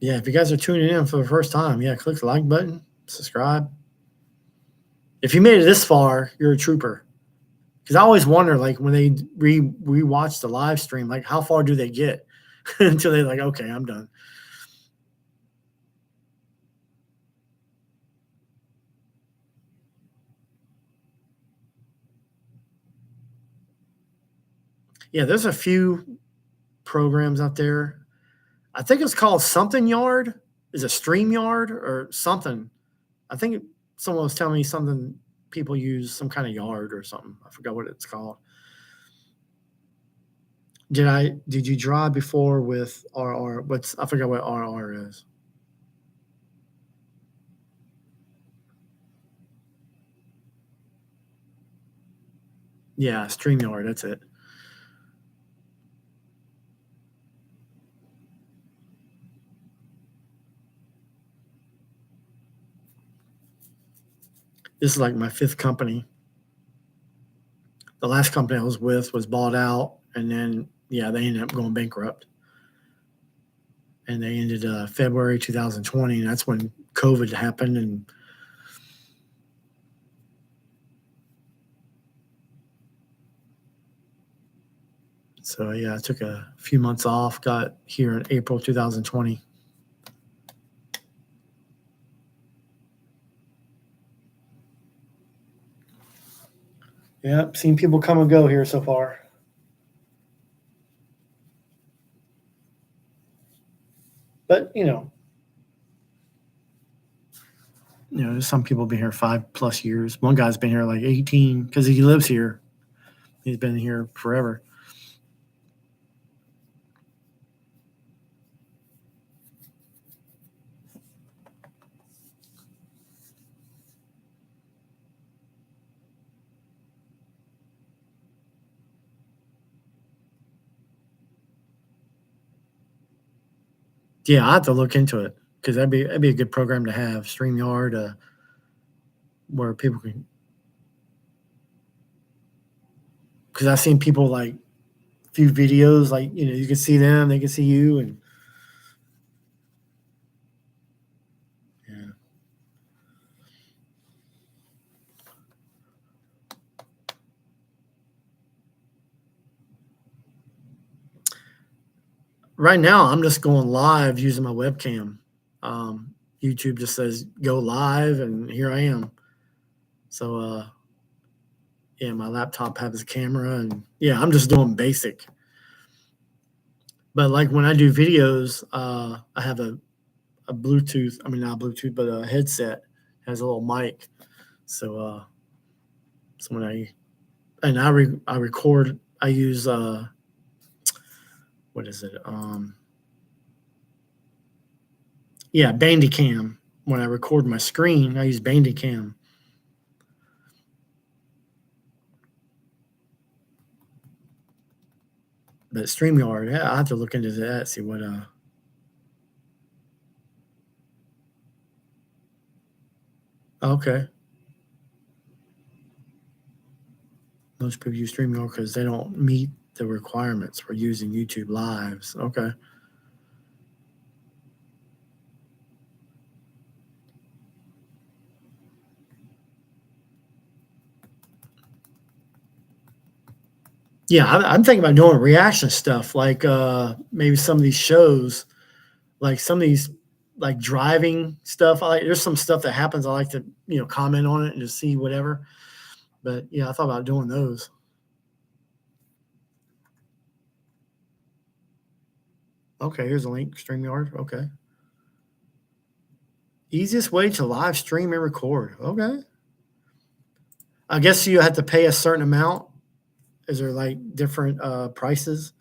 Yeah, if you guys are tuning in for the first time, yeah, click the like button, subscribe. If you made it this far, you're a trooper. Because I always wonder, like, when they rewatch the live stream, like, how far do they get until they're like, okay, I'm done. Yeah, there's a few programs out there. I think it's called something yard. Is it StreamYard or something? I think someone was telling me something people use some kind of yard or something. I forgot what it's called. Did you draw before with RR? I forgot what RR is. Yeah, StreamYard, that's it. This is like my 5th company. The last company I was with was bought out, and then they ended up going bankrupt. And they ended February 2020, and that's when COVID happened. And so I took a few months off. Got here in April 2020. Yep, seen people come and go here so far. But there's some people been here 5+ years. One guy's been here like 18 because he lives here. He's been here forever. Yeah, I have to look into it because that'd be a good program to have. StreamYard, where people can. Because I've seen people like a few videos, like you can see them, they can see you, and yeah. Right now, I'm just going live using my webcam. YouTube just says go live, and here I am. So, my laptop has a camera, and I'm just doing basic. But like when I do videos, I have a Bluetooth. I mean, not Bluetooth, but a headset has a little mic. So, when I record, I use what is it? Bandicam. when I record my screen, I use Bandicam. But StreamYard, yeah, I'll have to look into that, see what okay. Most people use StreamYard because they don't meet the requirements for using YouTube Lives. Okay. Yeah, I'm thinking about doing reaction stuff, like maybe some of these shows, like some of these like driving stuff. There's some stuff that happens. I like to comment on it and just see whatever. But yeah, I thought about doing those. Okay, here's a link. StreamYard. Okay. Easiest way to live stream and record. Okay. I guess you have to pay a certain amount. Is there like different prices?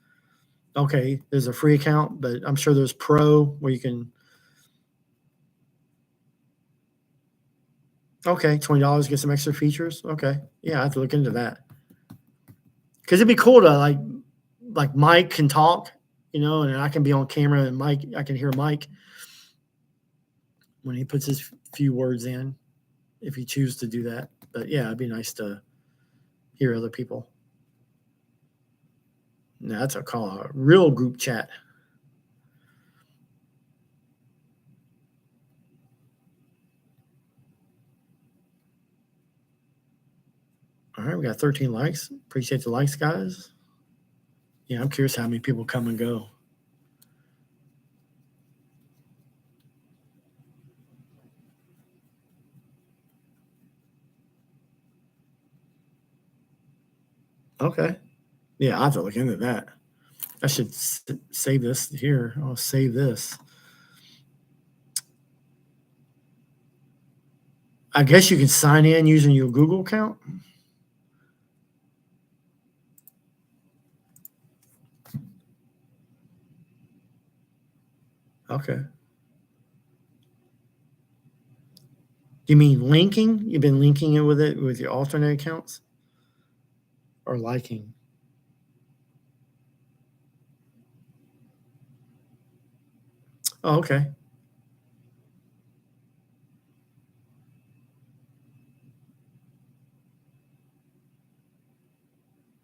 Okay, there's a free account, but I'm sure there's pro where you can. Okay, $20 get some extra features. Okay, yeah, I have to look into that because it'd be cool to like Mike can talk, and I can be on camera and I can hear Mike when he puts his few words in, if he chooses to do that. But yeah, it'd be nice to hear other people. Now, that's a real group chat. All right, we got 13 likes. Appreciate the likes, guys. Yeah, I'm curious how many people come and go. Okay. Yeah, I'll have to look into that. I should save this here. I'll save this. I guess you can sign in using your Google account. Okay. You mean linking? You've been linking it with your alternate accounts? Or liking? Oh, okay.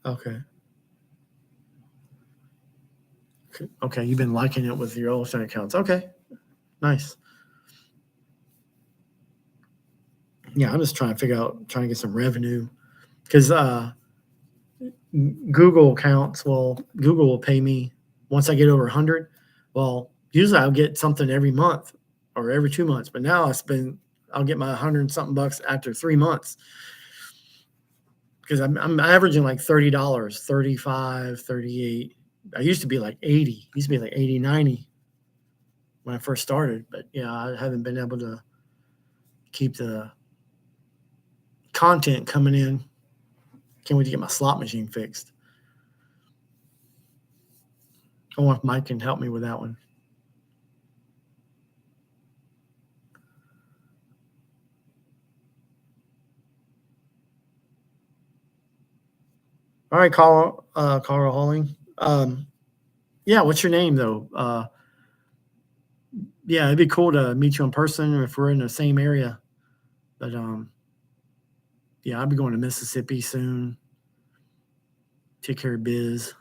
Okay. Okay, you've been liking it with your alternate accounts. Okay. Nice. Yeah, I'm just trying to get some revenue because Google accounts. Well, Google will pay me once I get over 100. Well, usually I'll get something every month or every 2 months, but now I'll get my 100 and something bucks after 3 months because I'm averaging like $30, 35, 38. I used to be like 80. It used to be like 80, 90 when I first started, but yeah, I haven't been able to keep the content coming in. Can't wait to get my slot machine fixed. I wonder if Mike can help me with that one. All right, Carl Halling. Yeah, what's your name though? Yeah, it'd be cool to meet you in person if we're in the same area. But yeah, I'll be going to Mississippi soon. Take care of biz.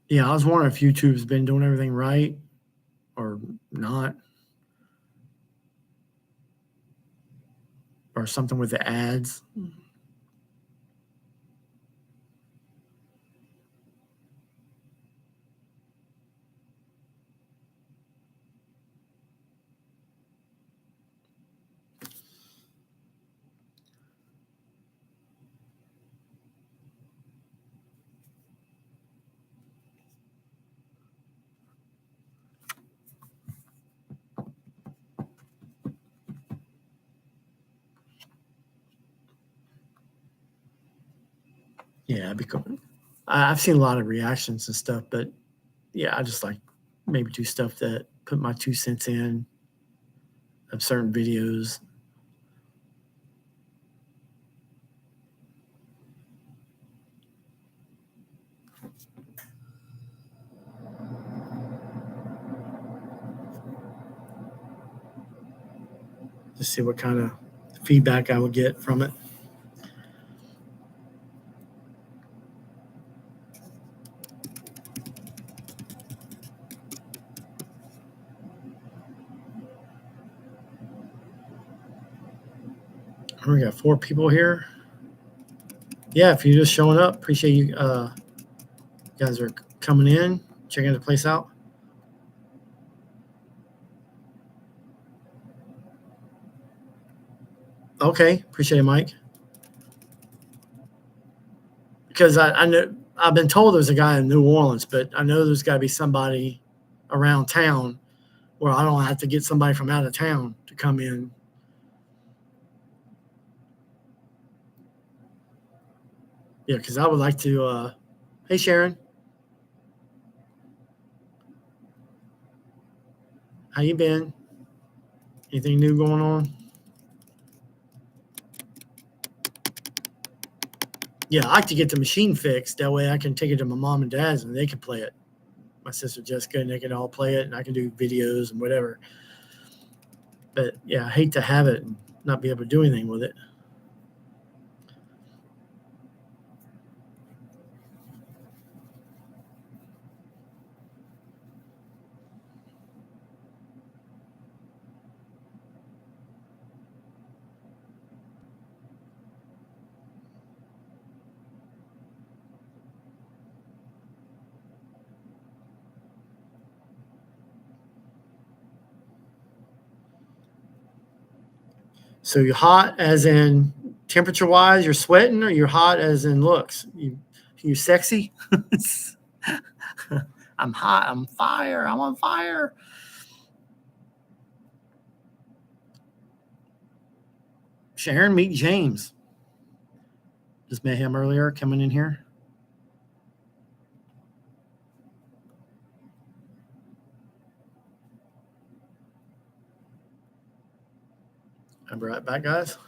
Yeah, I was wondering if YouTube's been doing everything right or not, or something with the ads. Yeah, it'd be cool. I've seen a lot of reactions and stuff, but yeah, I just like maybe do stuff that put my 2 cents in of certain videos. Just see what kind of feedback I would get from it. We got 4 people here. Yeah, if you're just showing up, appreciate you guys are coming in, checking the place out. Okay, appreciate it, Mike. Because I know I've been told there's a guy in New Orleans, but I know there's got to be somebody around town where I don't have to get somebody from out of town to come in. Yeah, because I would like to. Hey, Sharon, how you been? Anything new going on? Yeah, I like to get the machine fixed. That way I can take it to my mom and dad's and they can play it. My sister Jessica and they can all play it and I can do videos and whatever. But yeah, I hate to have it and not be able to do anything with it. So you're hot as in temperature wise, you're sweating, or you're hot as in looks? You sexy? I'm hot. I'm fire. I'm on fire. Sharon, meet James. Just met him earlier coming in here. I'll be right back, guys.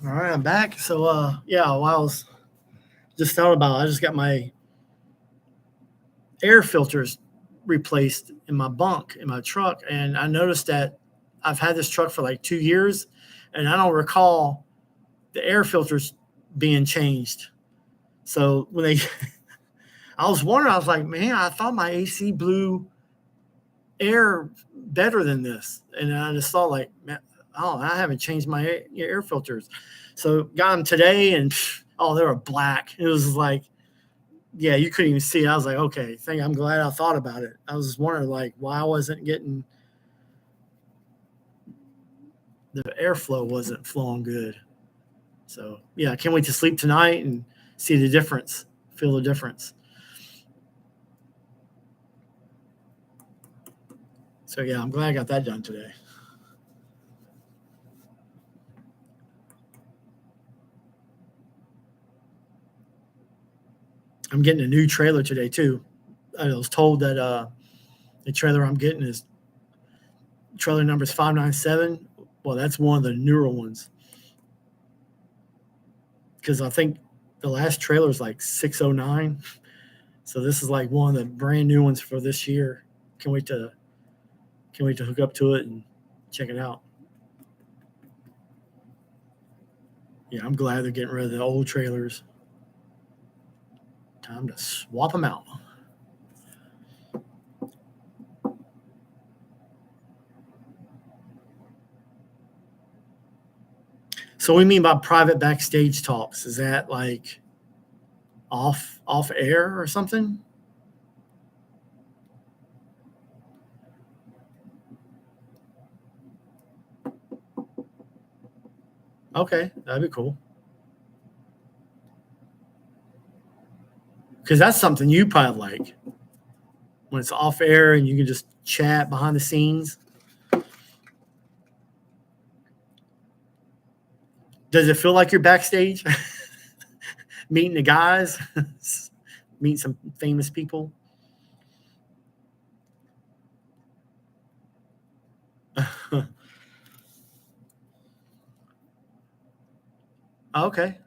All right, I'm back. So, yeah, while I was just thought about it, I just got my air filters replaced in my bunk in my truck, and I noticed that I've had this truck for like 2 years, and I don't recall the air filters being changed. So when they, I was wondering, I was like, man, I thought my AC blew air better than this. And I just thought like, man, oh, I haven't changed my air filters. So got them today and they were black. It was like, yeah, you couldn't even see it. I was like, okay, I'm glad I thought about it. I was just wondering like why I wasn't getting the airflow wasn't flowing good. So yeah, I can't wait to sleep tonight and see the difference, feel the difference. So yeah, I'm glad I got that done today. I'm getting a new trailer today too. I was told that the trailer I'm getting is trailer number is 597. Well, that's one of the newer ones because I think the last trailer is like 609. So this is like one of the brand new ones for this year. Can't wait to hook up to it and check it out. Yeah, I'm glad they're getting rid of the old trailers. Time to swap them out. So what do you mean by private backstage talks? Is that like off air or something? Okay, that'd be cool. Because that's something you probably like when it's off air and you can just chat behind the scenes. Does it feel like you're backstage? Meeting the guys, meeting some famous people. Okay,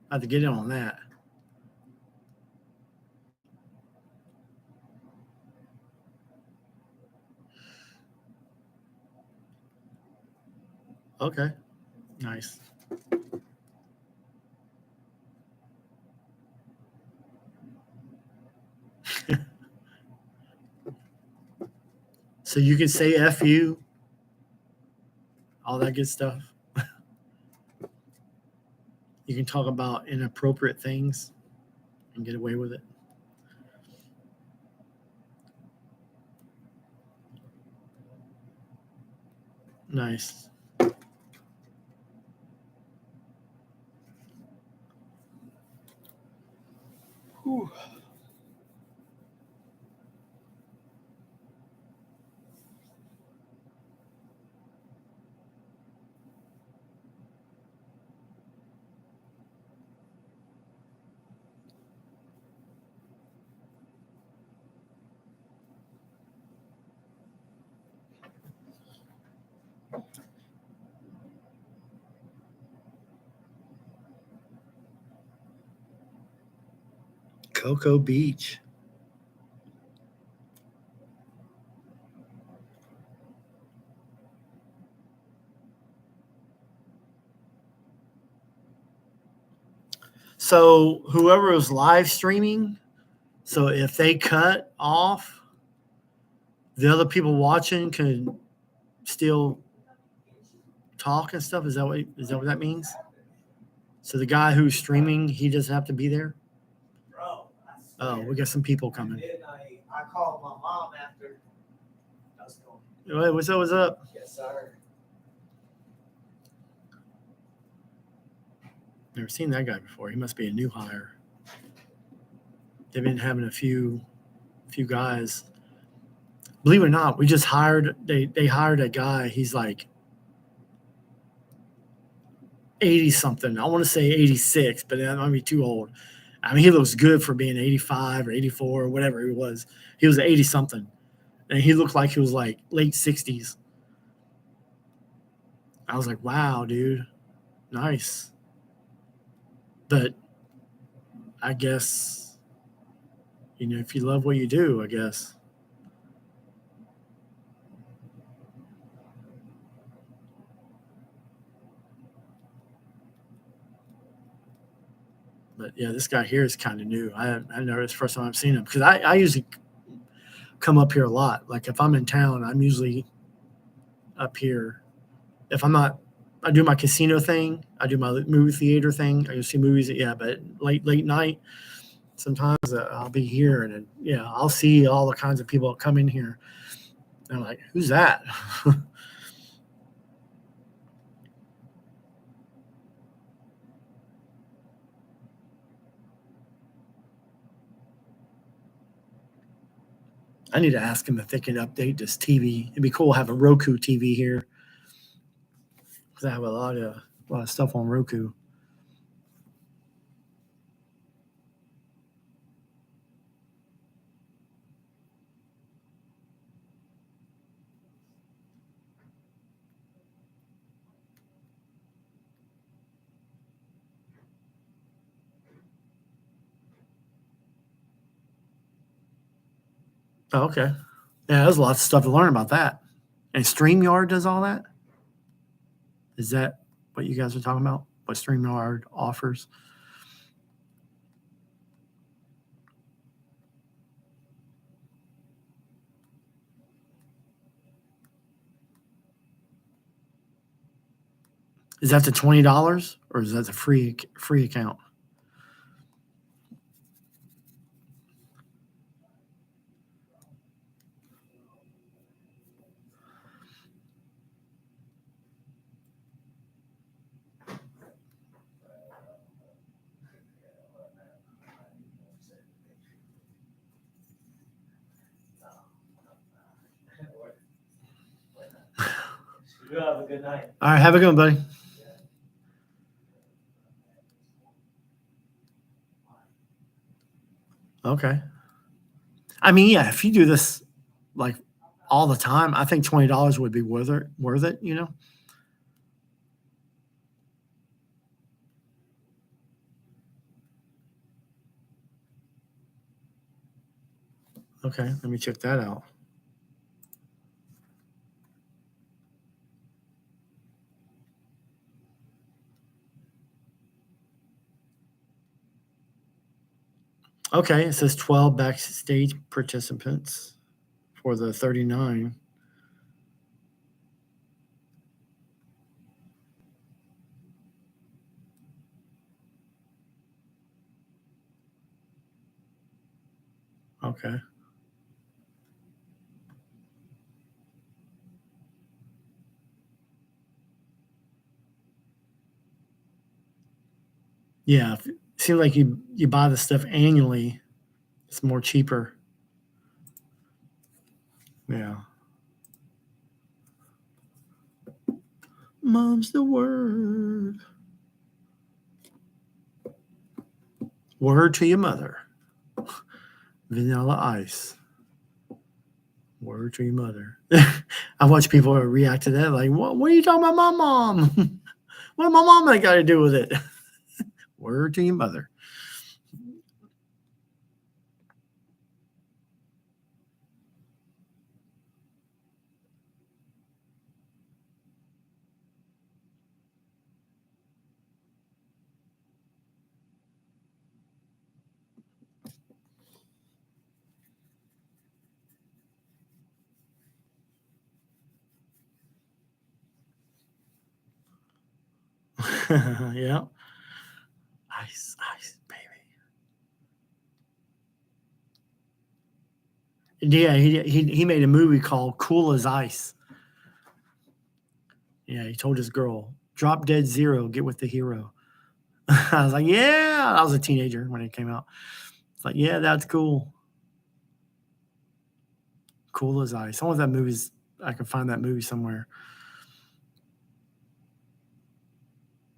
I have to get in on that. Okay, nice. So you can say F you, all that good stuff. You can talk about inappropriate things and get away with it. Nice. Whew. Cocoa Beach. So whoever is live streaming, so if they cut off, the other people watching can still talk and stuff. Is that what that means? So the guy who's streaming, he doesn't have to be there. Oh, we got some people coming. I called my mom after. Hey, what's up? What's up? Yes, sir. Never seen that guy before. He must be a new hire. They've been having a few guys. Believe it or not, we just hired. They hired a guy. He's like 80 something. I want to say 86, but that might be too old. I mean, he looks good for being 85 or 84 or whatever he was. He was 80 something, and he looked like he was like late 60s. I was like, wow, dude, nice. But I guess, if you love what you do, I guess. But yeah, this guy here is kind of new. I know it's the first time I've seen him because I usually, come up here a lot. Like if I'm in town, I'm usually up here. If I'm not, I do my casino thing. I do my movie theater thing. I go see movies. Yeah, but late night, sometimes I'll be here and I'll see all the kinds of people that come in here. And I'm like, who's that? I need to ask them if they can update this TV. It'd be cool to have a Roku TV here because I have a lot of stuff on Roku. Oh, okay. Yeah, there's lots of stuff to learn about that. And StreamYard does all that? Is that what you guys are talking about? What StreamYard offers? Is that the $20 or is that the free account? You have a good night. All right, have a good one, buddy. Okay. I mean, yeah, if you do this like all the time, I think $20 would be worth it, you know? Okay, let me check that out. Okay, it says 12 backstage participants for the 39. Okay. Yeah, it seems like you buy the stuff annually, it's more cheaper. Yeah. Mom's the word. Word to your mother. Vanilla ice. Word to your mother. I watch people react to that like, what are you talking about my mom? What my mom got to do with it? Word to your mother. Yeah. Ice, baby. Yeah, he made a movie called Cool as Ice. Yeah, he told his girl, drop dead zero, get with the hero. I was like, yeah. I was a teenager when it came out. It's like, yeah, that's cool. Cool as Ice. Some of that movies, I can find that movie somewhere.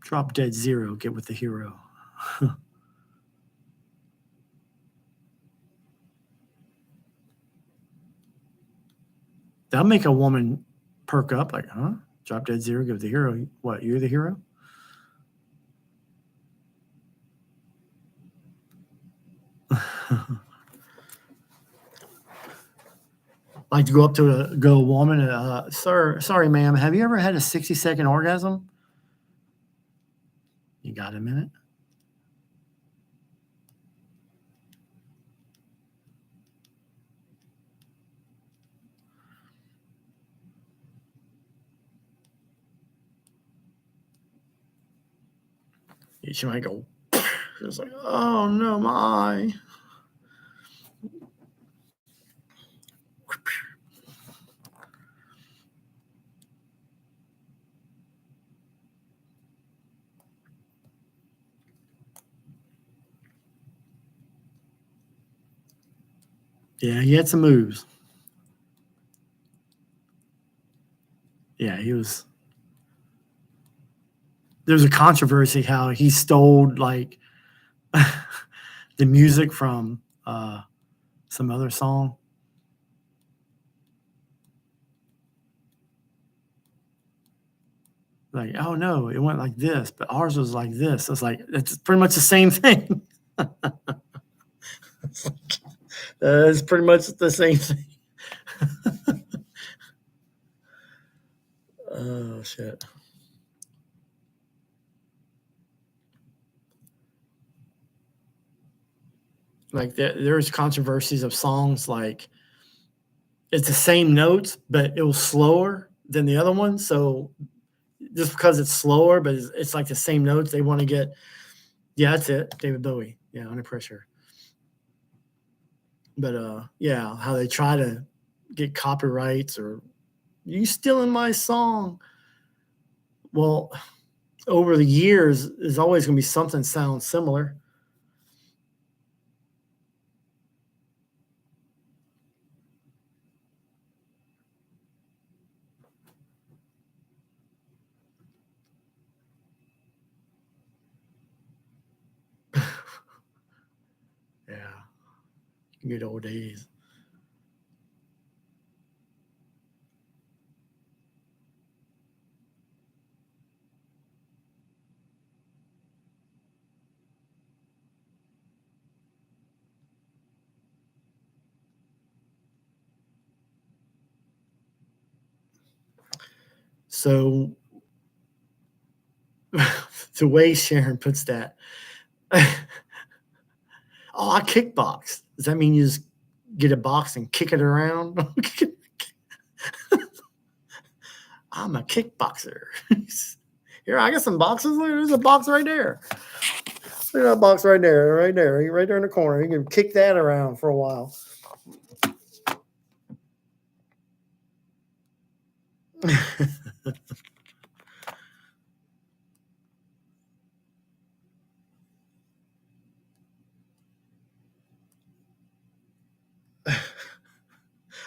Drop dead zero, get with the hero. That'll make a woman perk up, like, huh? Drop dead zero, get with the hero. What, you're the hero? Like to go up to a woman, sir, sorry, ma'am, have you ever had a 60-second orgasm? You got a minute? She might go. It's like, oh no, my eye. Yeah, he had some moves. Yeah, he was. There's a controversy how he stole like the music from some other song. Like, oh no, it went like this, but ours was like this. It's like it's pretty much the same thing. It's pretty much the same thing. Oh shit. Like there's controversies of songs like it's the same notes, but it was slower than the other one. So just because it's slower, but it's like the same notes, they want to get. Yeah, that's it, David Bowie. Yeah, Under Pressure. But yeah, how they try to get copyrights or you stealing my song. Well, over the years, there's always going to be something sound similar. Yeah, good old days. So the way Sharon puts that, oh, I kickbox. Does that mean you just get a box and kick it around? I'm a kickboxer. Here, I got some boxes. There's a box right there. Look at that box right there, right there, right there in the corner. You can kick that around for a while.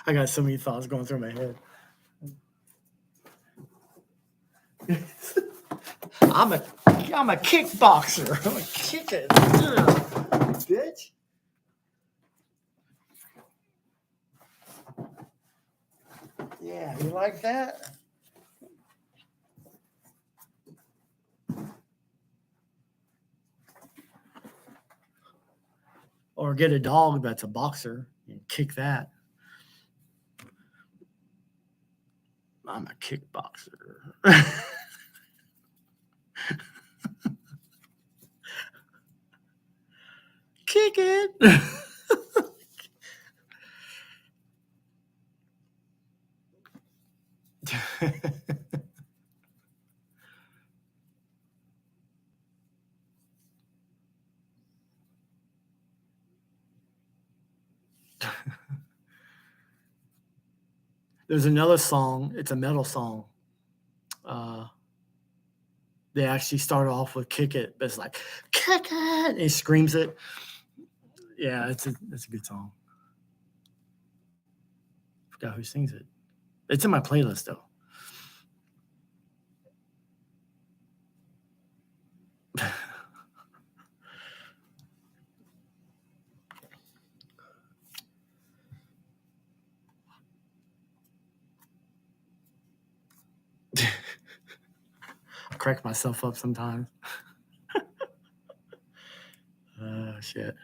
I got so many thoughts going through my head. I'm a kickboxer. I'm gonna kick it, bitch. Yeah, you like that? Or get a dog that's a boxer and kick that. I'm a kickboxer. Kick it. There's another song. It's a metal song. They actually start off with "Kick It," but it's like "Kick It." And he screams it. Yeah, it's a good song. Forgot who sings it. It's in my playlist though. I crack myself up sometimes. Shit.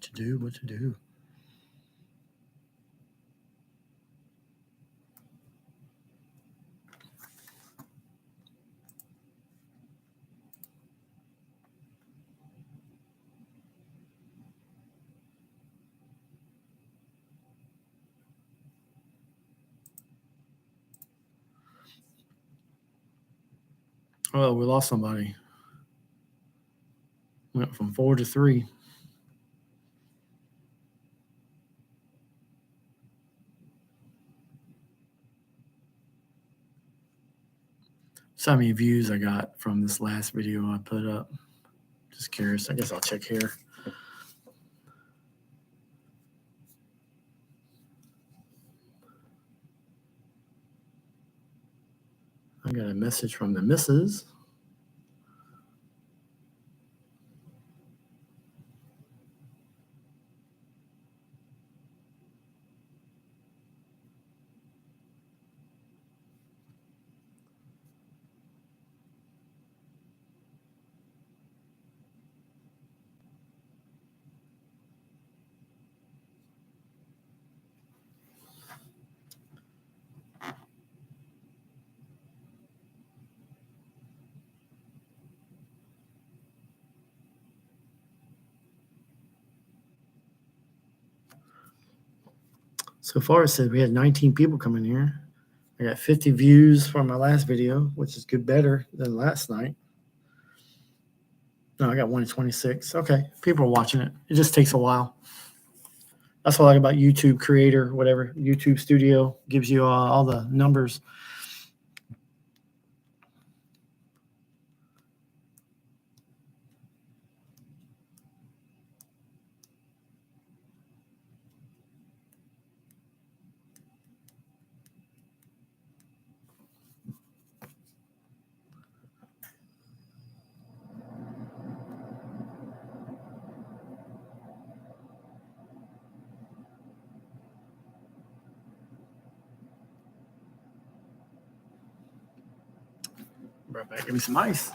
What to do? What to do? Oh, we lost somebody. Went from 4 to 3. So how many views I got from this last video I put up? Just curious. I guess I'll check here. I got a message from the missus. So far, it said we had 19 people coming here. I got 50 views from my last video, which is good, better than last night. No, I got 126. Okay, people are watching it. It just takes a while. That's what I like about YouTube Creator, whatever. YouTube Studio gives you all the numbers. Right back. Give me some ice.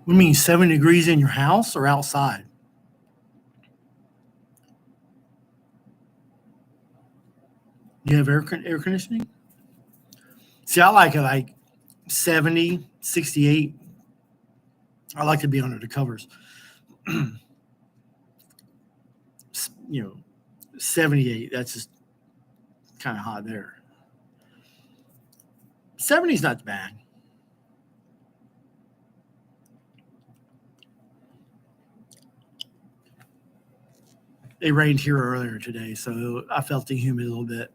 What do you mean 70 degrees in your house or outside? You have air conditioning? See, I like it like 70, 68. I like to be under the covers. 78, that's just kind of hot there. 70 is not bad. It rained here earlier today, so I felt the humid a little bit.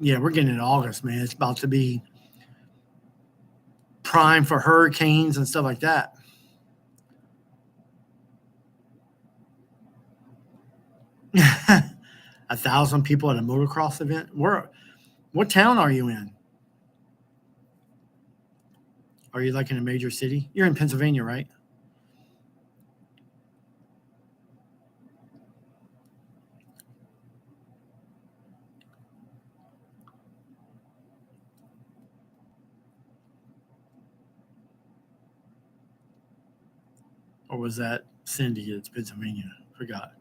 Yeah, we're getting into August, man. It's about to be prime for hurricanes and stuff like that. A 1,000 people at a motocross event. What town are you in? Are you like in a major city? You're in Pennsylvania, right? Or was that Cindy? It's Pennsylvania. Forgot.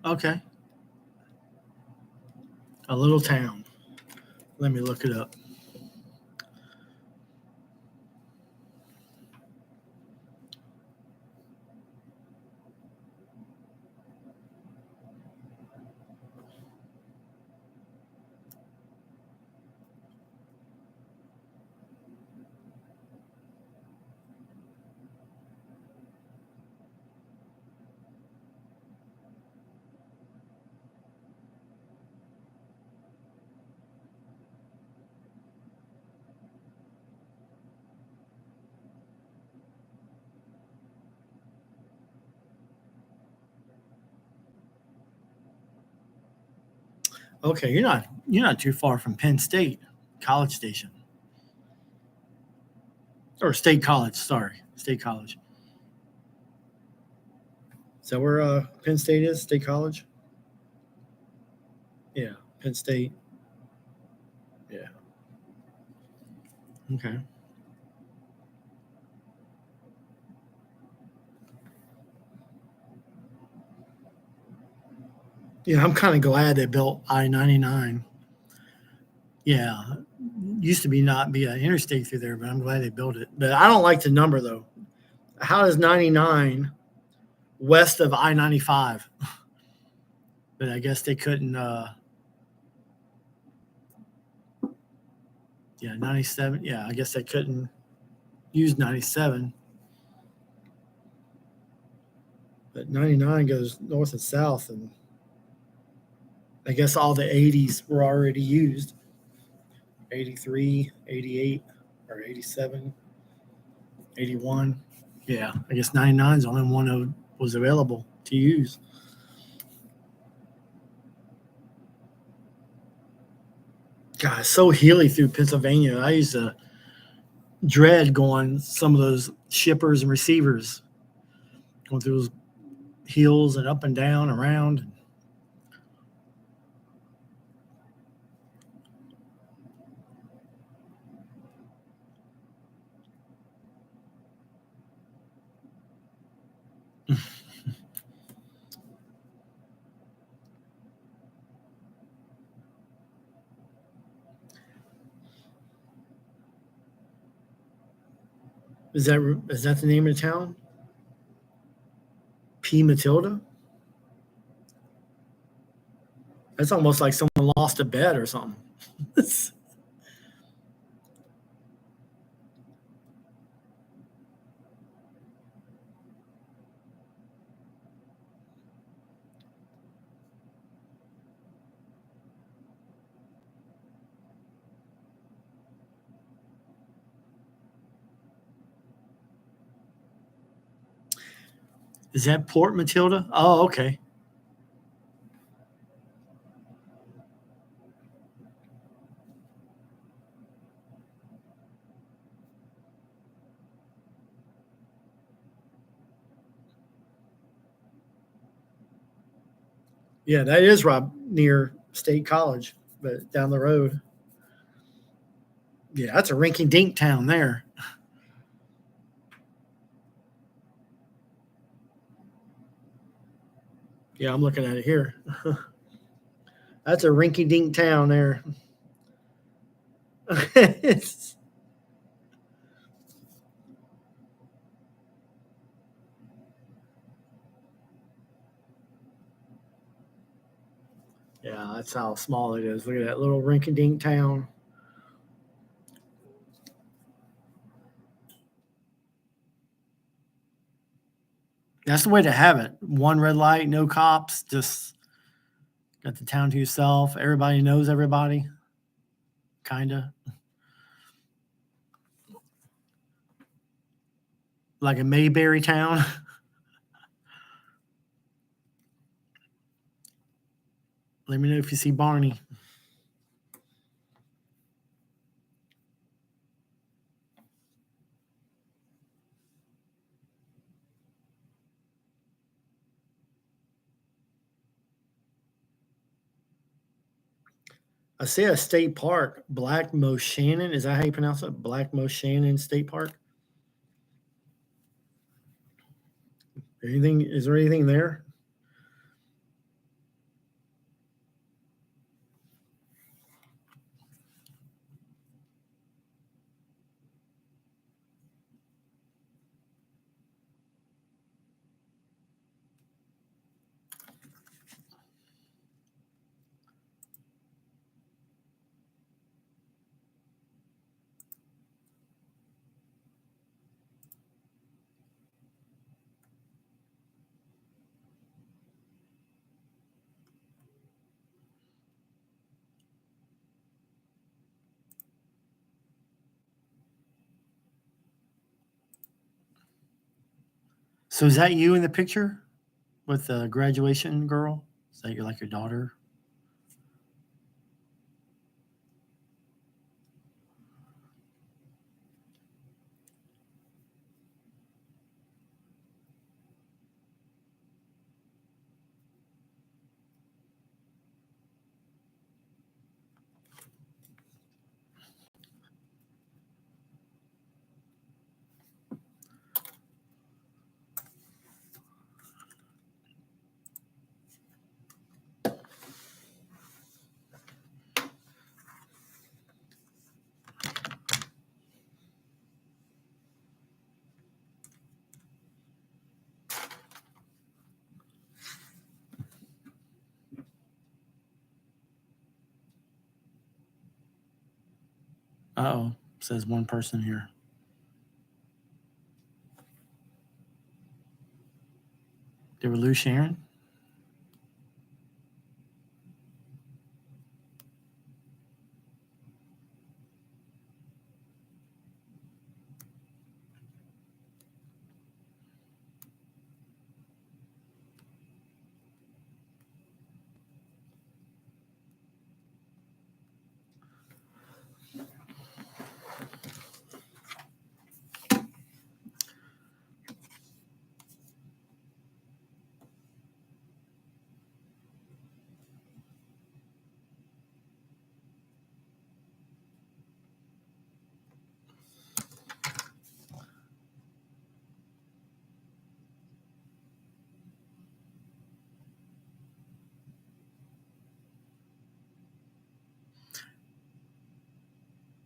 Okay. A little town. Let me look it up. Okay, you're not too far from Penn State, College Station. Or State College, sorry. State College. Is that where Penn State is? State College? Yeah, Penn State. Yeah. Okay. Yeah, I'm kind of glad they built I-99. Yeah, used to not be an interstate through there, but I'm glad they built it. But I don't like the number though. How is 99 west of I-95? But I guess they couldn't. Yeah, 97. Yeah, I guess they couldn't use 97. But 99 goes north and south, and I guess all the 80s were already used. 83, 88, or 87, 81. Yeah, I guess 99 is the only one that was available to use. God, it's so hilly through Pennsylvania. I used to dread going some of those shippers and receivers, going through those hills and up and down, around. Is that the name of the town? P. Matilda? That's almost like someone lost a bet or something. Is that Port Matilda? Oh, okay. Yeah, that is Rob near State College, but down the road. Yeah, that's a rinky-dink town there. Yeah, I'm looking at it here. That's a rinky-dink town there. Yeah, that's how small it is. Look at that little rinky-dink town. That's the way to have it. One red light, no cops, just got the town to yourself. Everybody knows everybody, kind of. Like a Mayberry town. Let me know if you see Barney. I see a state park, Black Moshannon. Is that how you pronounce it? Black Moshannon State Park. Anything? Is there anything there? So is that you in the picture with the graduation girl? Is that your daughter? Uh-oh, says one person here. Did we lose Sharon?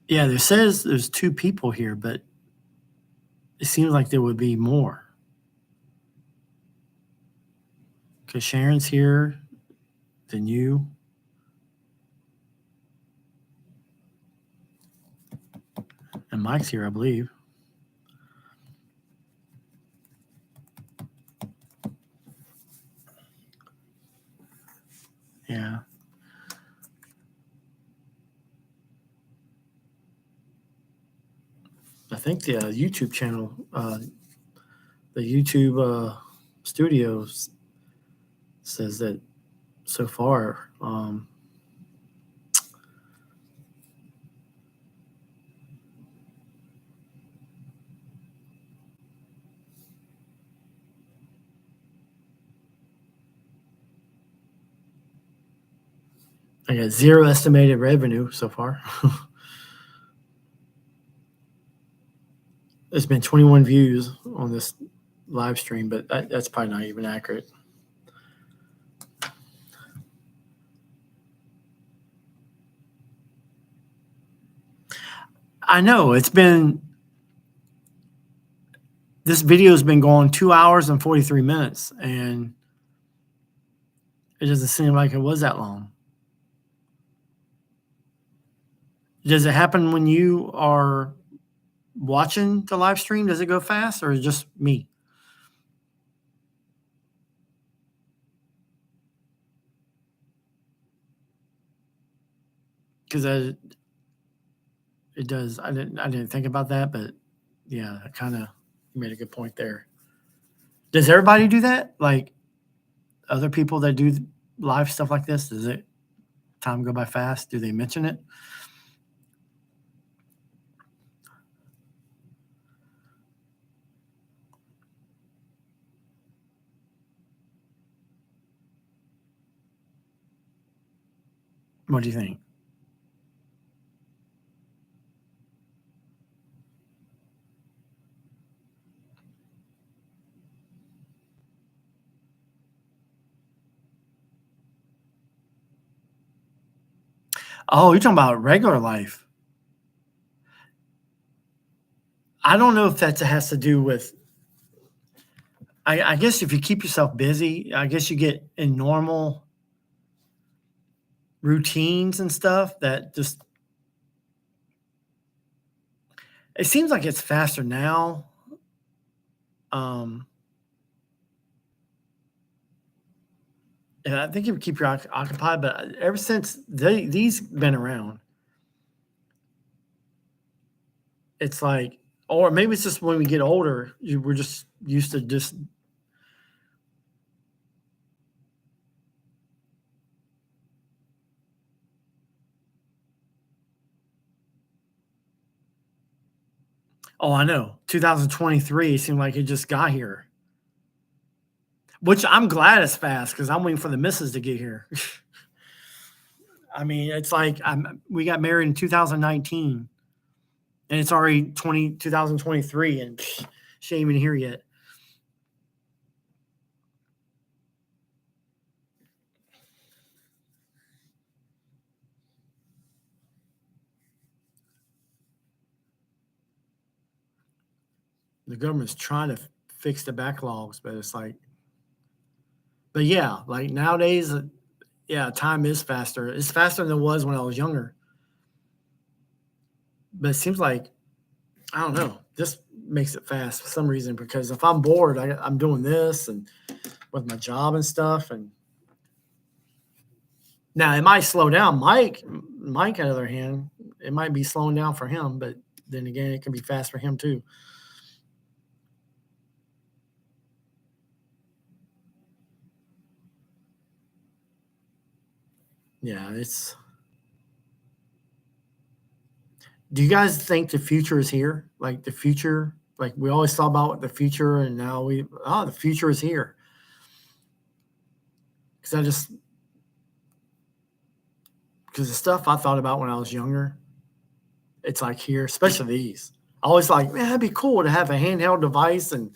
Yeah, there says there's two people here, but it seems like there would be more. Because Sharon's here, then you. And Mike's here, I believe. Yeah. I think the YouTube channel, the YouTube studios says that so far. I got 0 estimated revenue so far. There's been 21 views on this live stream, but that's probably not even accurate. I know this video has been going 2 hours and 43 minutes, and it doesn't seem like it was that long. Does it happen when you are watching the live stream? Does it go fast, or is it just me? Because it does. I didn't think about that, but yeah, you made a good point there. Does everybody do that? Like other people that do live stuff like this, does it time go by fast? Do they mention it? What do you think? Oh, you're talking about regular life. I don't know if that has to do with, I guess if you keep yourself busy, I guess you get in normal routines and stuff that just, it seems like it's faster now. And I think it would keep you occupied, but ever since these been around, it's like, or maybe it's just when we get older, we're just used to just. Oh, I know. 2023 seemed like it just got here, which I'm glad it's fast because I'm waiting for the missus to get here. I mean, it's like we got married in 2019, and it's already 2023, and she ain't even here yet. The government's trying to fix the backlogs, but it's like, but yeah, like nowadays, yeah, time is faster. It's faster than it was when I was younger. But it seems like, I don't know, this makes it fast for some reason, because if I'm bored, I'm doing this and with my job and stuff. And now it might slow down. Mike, on the other hand, it might be slowing down for him, but then again, it can be fast for him too. Yeah, it's. Do you guys think the future is here? Like the future, like we always thought about the future, and now the future is here. Because the stuff I thought about when I was younger, it's like here, especially these. I always like, man, it'd be cool to have a handheld device and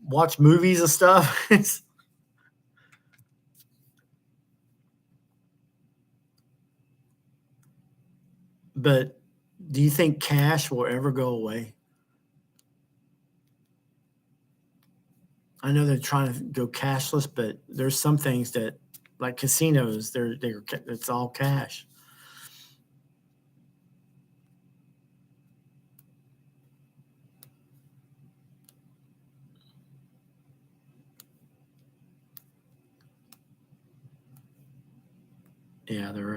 watch movies and stuff. But do you think cash will ever go away? I know they're trying to go cashless, but there's some things that, like casinos, it's all cash. Yeah, they're.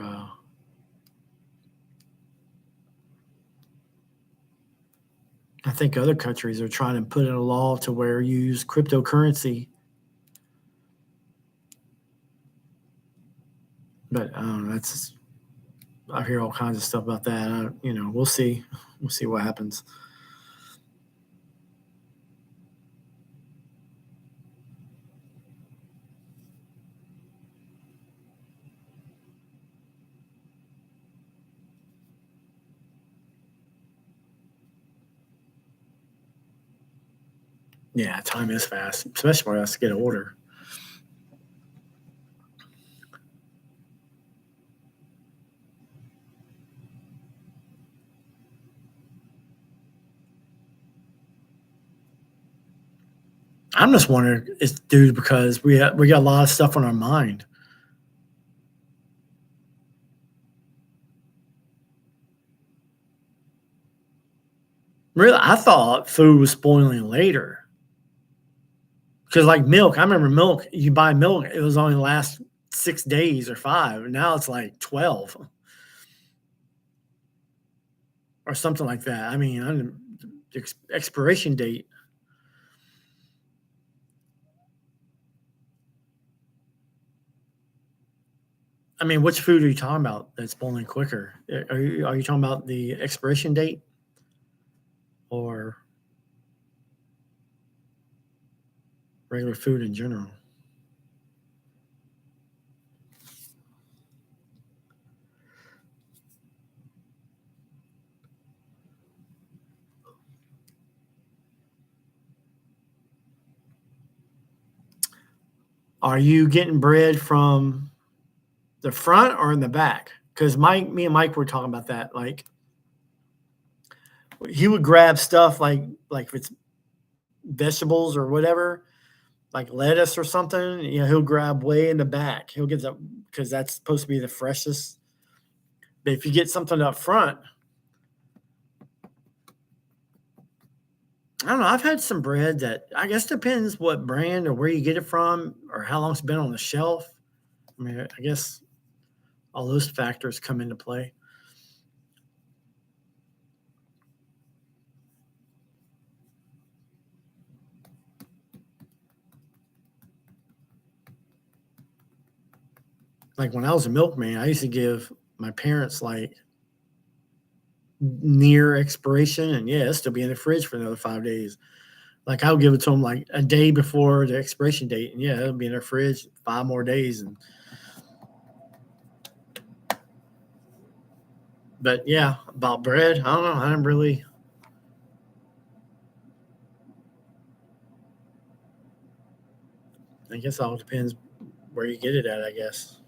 I think other countries are trying to put in a law to where you use cryptocurrency. But I don't know. I hear all kinds of stuff about that. We'll see. We'll see what happens. Yeah, time is fast, especially for us to get an order. I'm just wondering, it's due because we got a lot of stuff on our mind. Really, I thought food was spoiling later because, like milk, I remember milk. You buy milk, it was only last 6 days or 5, and now it's like 12 or something like that. I mean, expiration date. I mean, which food are you talking about that's spoiling quicker? Are you talking about the expiration date or regular food in general? Are you getting bread from the front or in the back? Because me and Mike were talking about that. Like he would grab stuff like if it's vegetables or whatever, like lettuce or something. You know, he'll grab way in the back. He'll get that because that's supposed to be the freshest. But if you get something up front, I don't know. I've had some bread that I guess depends what brand or where you get it from or how long it's been on the shelf. I mean, I guess all those factors come into play. Like when I was a milkman, I used to give my parents like near expiration, and yeah, it'll still be in the fridge for another 5 days. Like I'll give it to them like a day before the expiration date, and yeah, it'll be in their fridge 5 more days. But yeah, about bread, I don't know. I don't really. I guess it all depends where you get it at. I guess.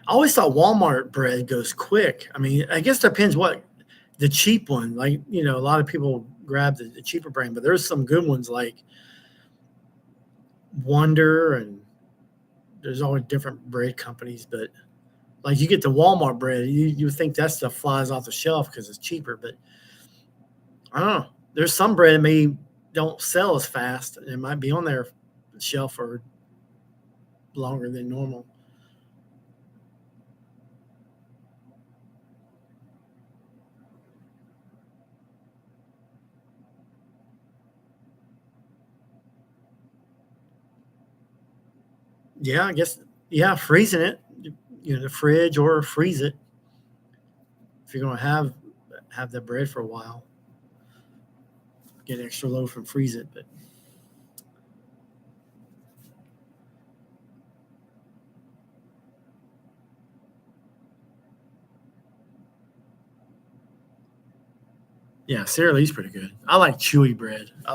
I always thought Walmart bread goes quick. I mean, I guess it depends what the cheap one. Like a lot of people grab the cheaper brand, but there's some good ones like Wonder, and there's always different bread companies. But like you get the Walmart bread, you think that stuff flies off the shelf because it's cheaper. But I don't know. There's some bread that may don't sell as fast. It might be on their shelf for longer than normal. Yeah, I guess. Yeah, freezing it, the fridge or freeze it if you're gonna have the bread for a while. Get an extra loaf and freeze it. But yeah, Sara Lee's pretty good. I like chewy bread. I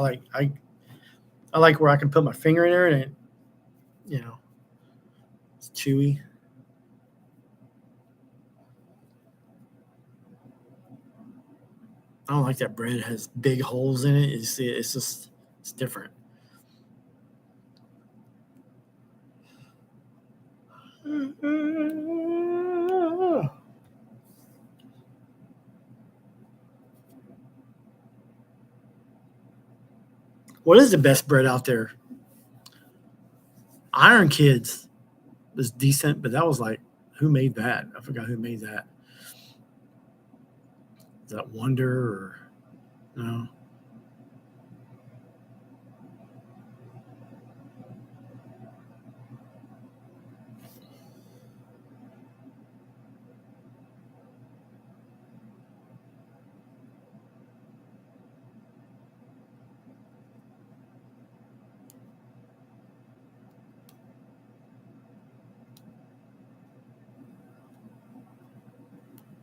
like where I can put my finger in there and you know it's chewy. I don't like that bread has big holes in it. It's just it's different. What is the best bread out there? Iron Kids was decent, but that was like who made that? I forgot who made that. Is that Wonder or no?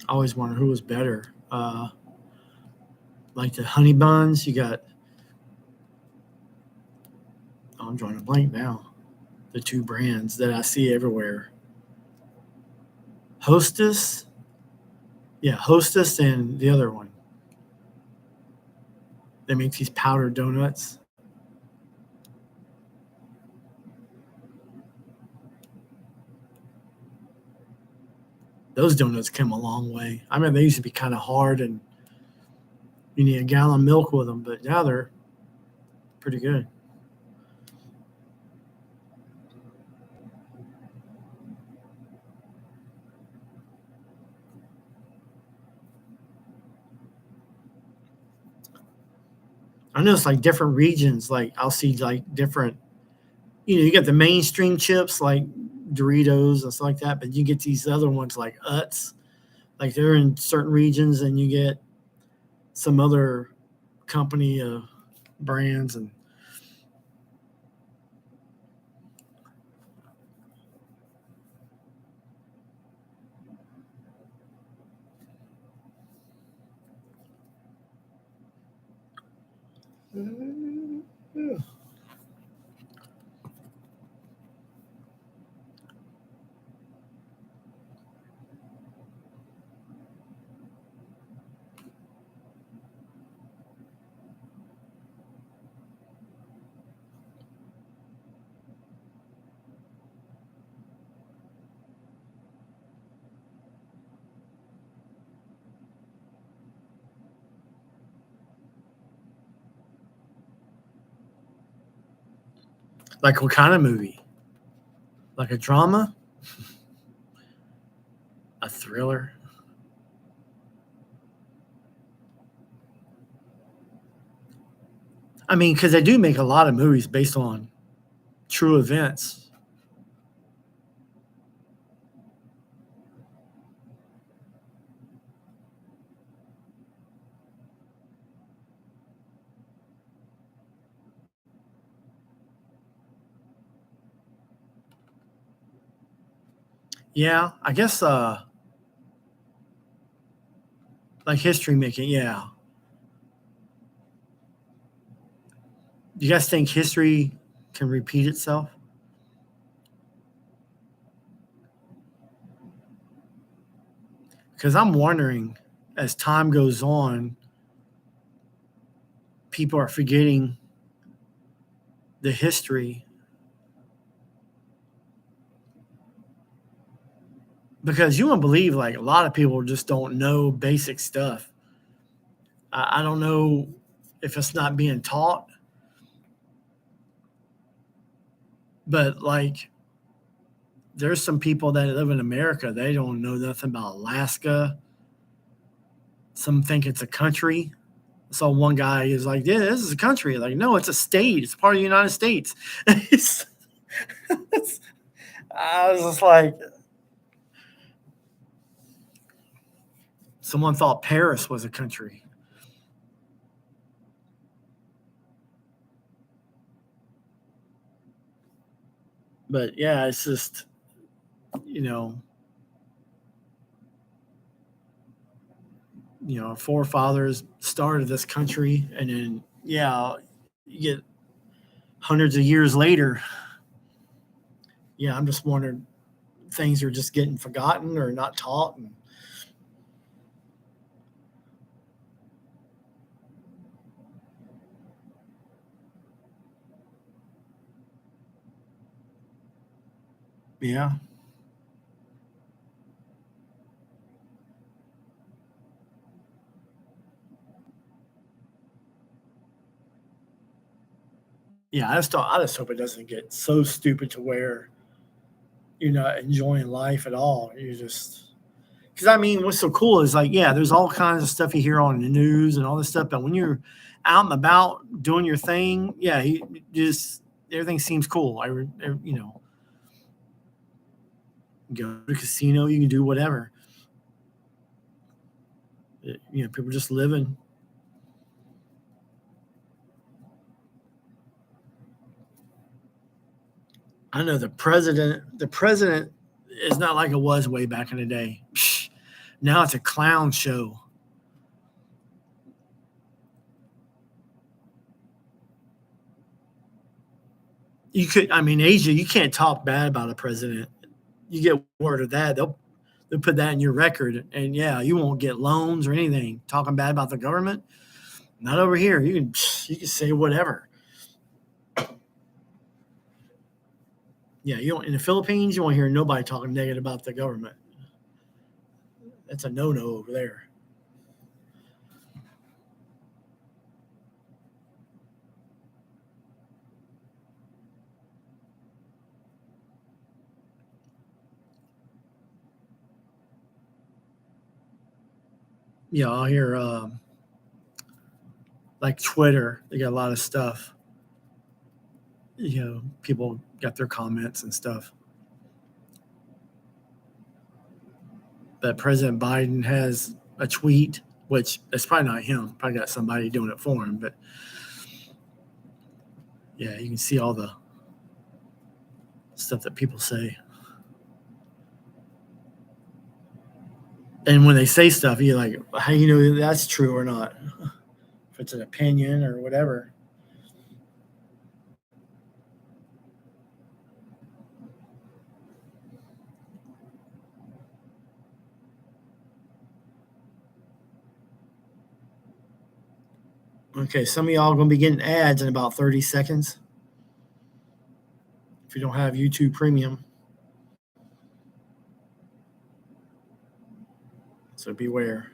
I always wonder who was better. Like the honey buns, you got. Oh, I'm drawing a blank now. The two brands that I see everywhere. Hostess. Yeah, Hostess and the other one. They make these powdered donuts. Those donuts came a long way. I mean, they used to be kind of hard and you need a gallon of milk with them, but now they're pretty good. I notice like different regions, like I'll see like different, you get the mainstream chips like Doritos and stuff like that, but you get these other ones like Utz, like they're in certain regions, and you get some other company brands and like what kind of movie? Like a drama? A thriller? I mean, because they do make a lot of movies based on true events. Yeah, I guess like history making. Yeah, do you guys think history can repeat itself? Because I'm wondering, as time goes on, people are forgetting the history because you won't believe like a lot of people just don't know basic stuff. I don't know if it's not being taught, but like there's some people that live in America, they don't know nothing about Alaska. Some think it's a country. So one guy is like, "Yeah, this is a country." Like, no, it's a state. It's part of the United States. I was just like, someone thought Paris was a country. But yeah, it's just, you know, our forefathers started this country, and then yeah, you get hundreds of years later. Yeah, I'm just wondering, things are just getting forgotten or not taught. And yeah, yeah. I just hope it doesn't get so stupid to where you're not enjoying life at all. You just, because I mean, what's so cool is like, yeah, there's all kinds of stuff you hear on the news and all this stuff, but when you're out and about doing your thing, yeah, you just everything seems cool. Go to a casino, you can do whatever. People just living. I know the president. The president is not like it was way back in the day. Now it's a clown show. Asia, you can't talk bad about a president. You get word of that, they'll put that in your record, and yeah, you won't get loans or anything. Talking bad about the government, not over here. You can say whatever. Yeah, you don't in the Philippines. You won't hear nobody talking negative about the government. That's a no-no over there. Yeah, I'll hear like Twitter. They got a lot of stuff. People got their comments and stuff. But President Biden has a tweet, which it's probably not him. Probably got somebody doing it for him. But yeah, you can see all the stuff that people say. And when they say stuff, you're like, how do you know that's true or not? If it's an opinion or whatever. Okay, some of y'all are going to be getting ads in about 30 seconds if you don't have YouTube Premium. So beware.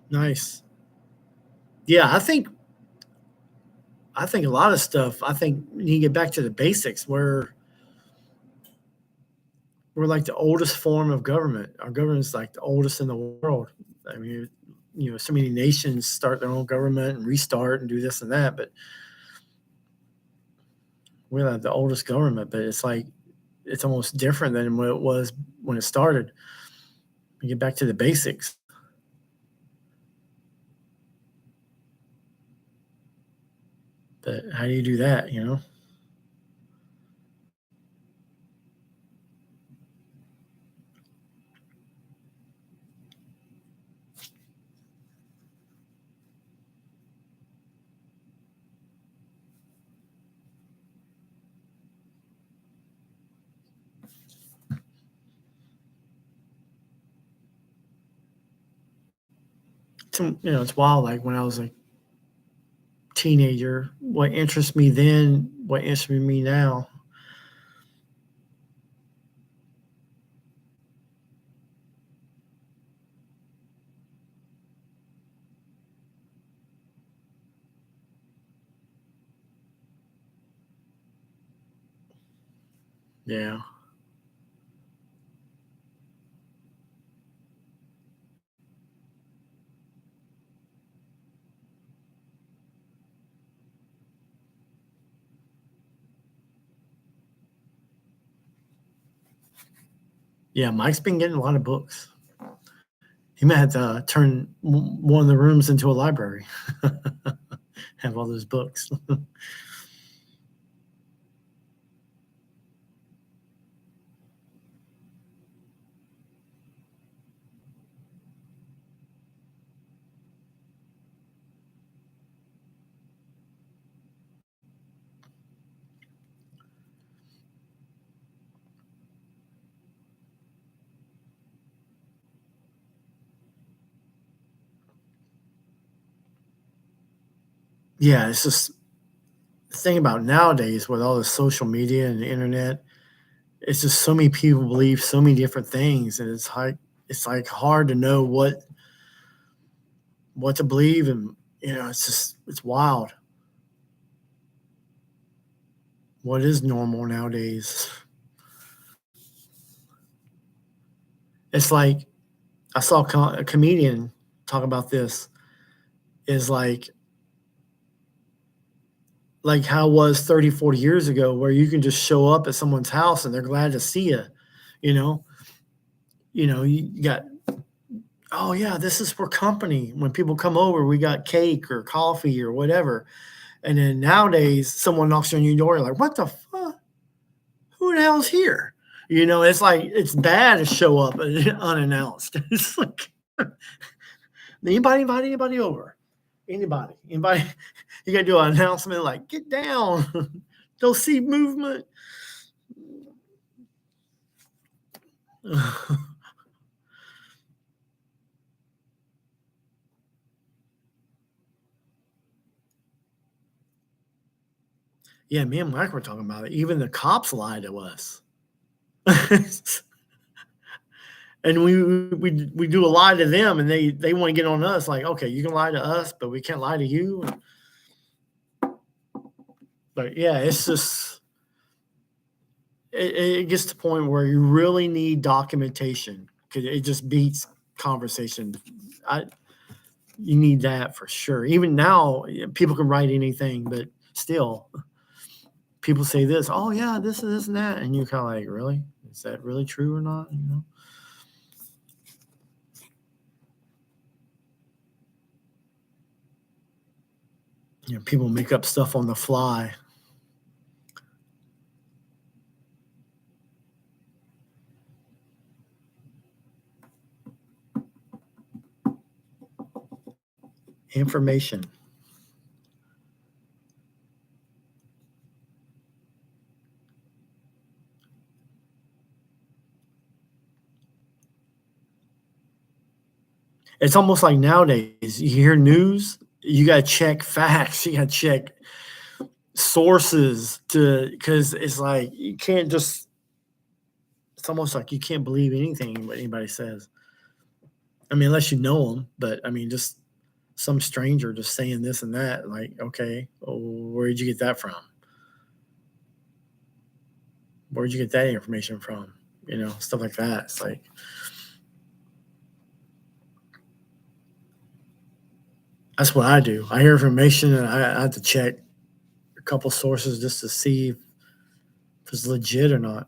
Nice. Yeah, I think a lot of stuff. I think you need to get back to the basics. We're like the oldest form of government. Our government is like the oldest in the world. I mean, so many nations start their own government and restart and do this and that, but we're like the oldest government. But it's like it's almost different than what it was when it started. You get back to the basics. But how do you do that, It's wild. Like when I was a teenager, what interests me then, what interests me now. Yeah. Yeah, Mike's been getting a lot of books. He might have to turn one of the rooms into a library. Have all those books. Yeah, it's just the thing about nowadays with all the social media and the internet. It's just so many people believe so many different things, and it's like hard to know what to believe, and it's wild. What is normal nowadays? It's like I saw a comedian talk about this. Is like like how it was 30, 40 years ago, where you can just show up at someone's house and they're glad to see you. You got, oh yeah, this is for company. When people come over, we got cake or coffee or whatever. And then nowadays, someone knocks on your door, like, what the fuck? Who the hell's here? It's like, it's bad to show up unannounced. It's like, anybody invite anybody over? Anybody? You got to do an announcement like, get down. Don't see movement. Yeah, me and Mike were talking about it. Even the cops lied to us. And we do a lie to them, and they want to get on us. Like, okay, you can lie to us, but we can't lie to you. But yeah, it's just it gets to the point where you really need documentation, because it just beats conversation. You need that for sure. Even now, people can write anything, but still, people say this. Oh yeah, this and this and that, and you're kind of like, really? Is that really true or not? People make up stuff on the fly. Information. It's almost like nowadays, you hear news, you got to check facts, you got to check sources, because it's like you can't just. It's almost like you can't believe anything what anybody says. I mean, unless you know them, but I mean, just some stranger just saying this and that. Like, okay, well, where did you get that from? Where did you get that information from? Stuff like that. It's like, that's what I do. I hear information and I have to check a couple sources just to see if it's legit or not.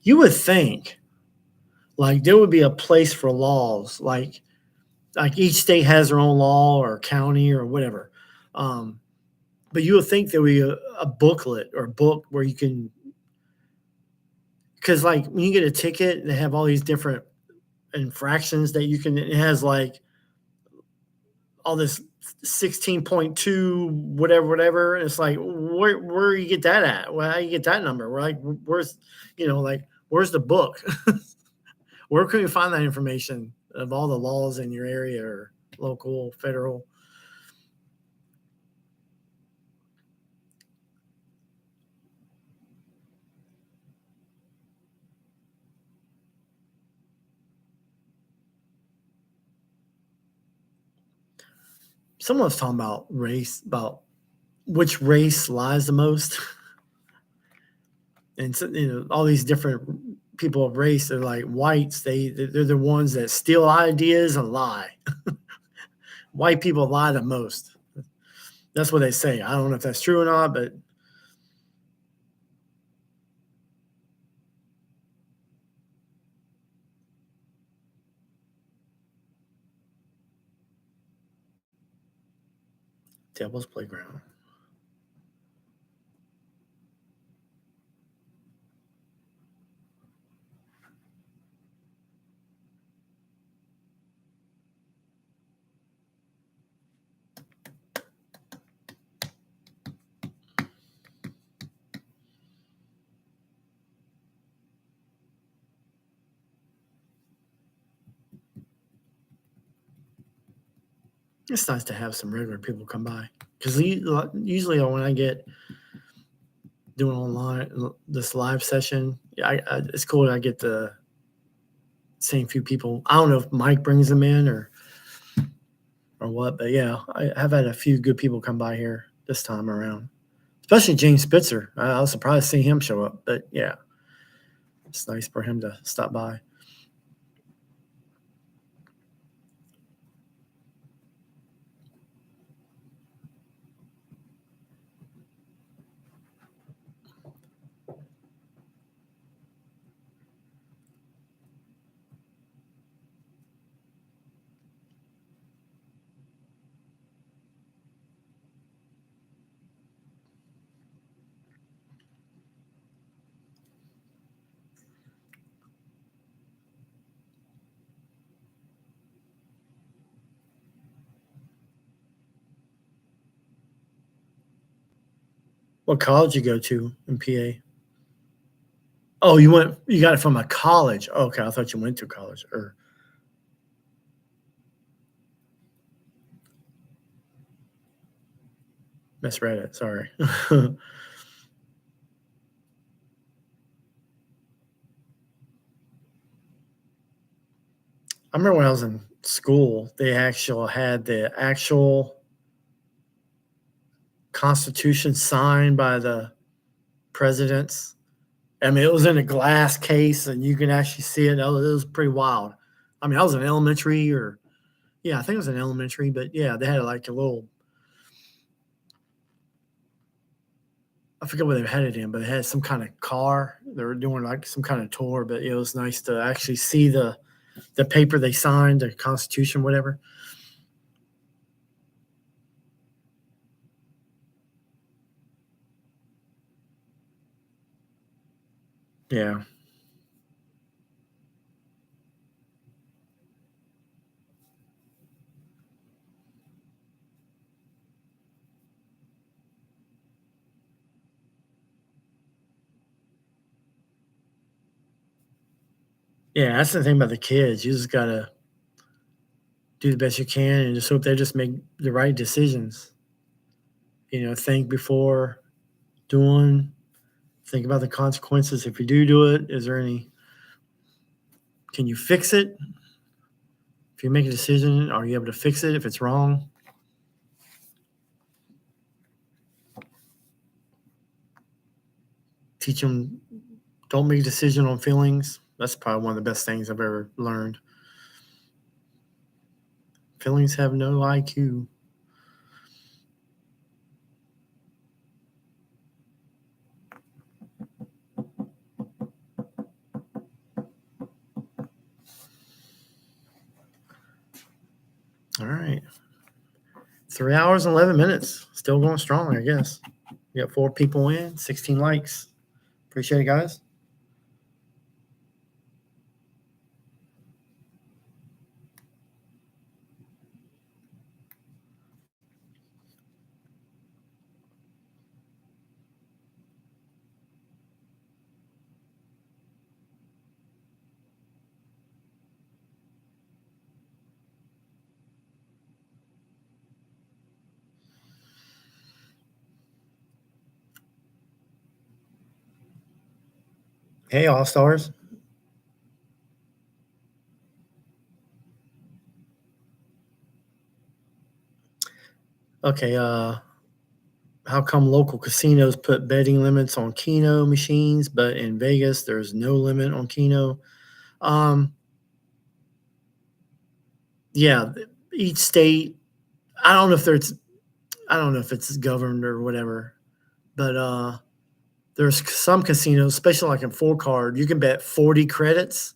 You would think like there would be a place for laws, like each state has their own law or county or whatever. But you would think there would be a booklet or a book where you can, because like when you get a ticket, they have all these different infractions that you can. It has like all this 16.2 whatever, and it's like where you get that at? Well, how you get that number? We're like, where's like where's the book? Where can you find that information of all the laws in your area or local, federal? Someone was talking about race, about which race lies the most. And so, all these different people of race, they're like whites. They're the ones that steal ideas and lie. White people lie the most. That's what they say. I don't know if that's true or not, but Devil's Playground. It's nice to have some regular people come by, because usually when I get doing online this live session. Yeah, it's cool that I get the same few people. I don't know if Mike brings them in or what, but yeah, I have had a few good people come by here this time around, especially James Spitzer. I was surprised to see him show up, but yeah, it's nice for him to stop by. What college you go to in PA? Oh, you got it from a college. Okay, I thought you went to college or misread it. Sorry. I remember when I was in school, they actually had the actual Constitution signed by the presidents. I mean, it was in a glass case, and you can actually see it. It was pretty wild. I mean, I was in elementary, I think it was in elementary, but yeah, they had like a little. I forget what they had it in, but they had some kind of car. They were doing like some kind of tour, but it was nice to actually see the paper they signed, the Constitution, whatever. Yeah. Yeah, that's the thing about the kids. You just gotta do the best you can and just hope they just make the right decisions. Think before doing, think about the consequences. If you do it, can you fix it? If you make a decision, are you able to fix it if it's wrong? Teach them, don't make a decision on feelings. That's probably one of the best things I've ever learned. Feelings have no IQ. All right. 3 hours and 11 minutes. Still going strong, I guess. We got 4 people in, 16 likes. Appreciate it, guys. Hey, All Stars. Okay, how come local casinos put betting limits on Keno machines, but in Vegas there's no limit on Keno? Yeah, each state. I don't know if it's governed or whatever, but there's some casinos, especially like in 4-card, you can bet 40 credits,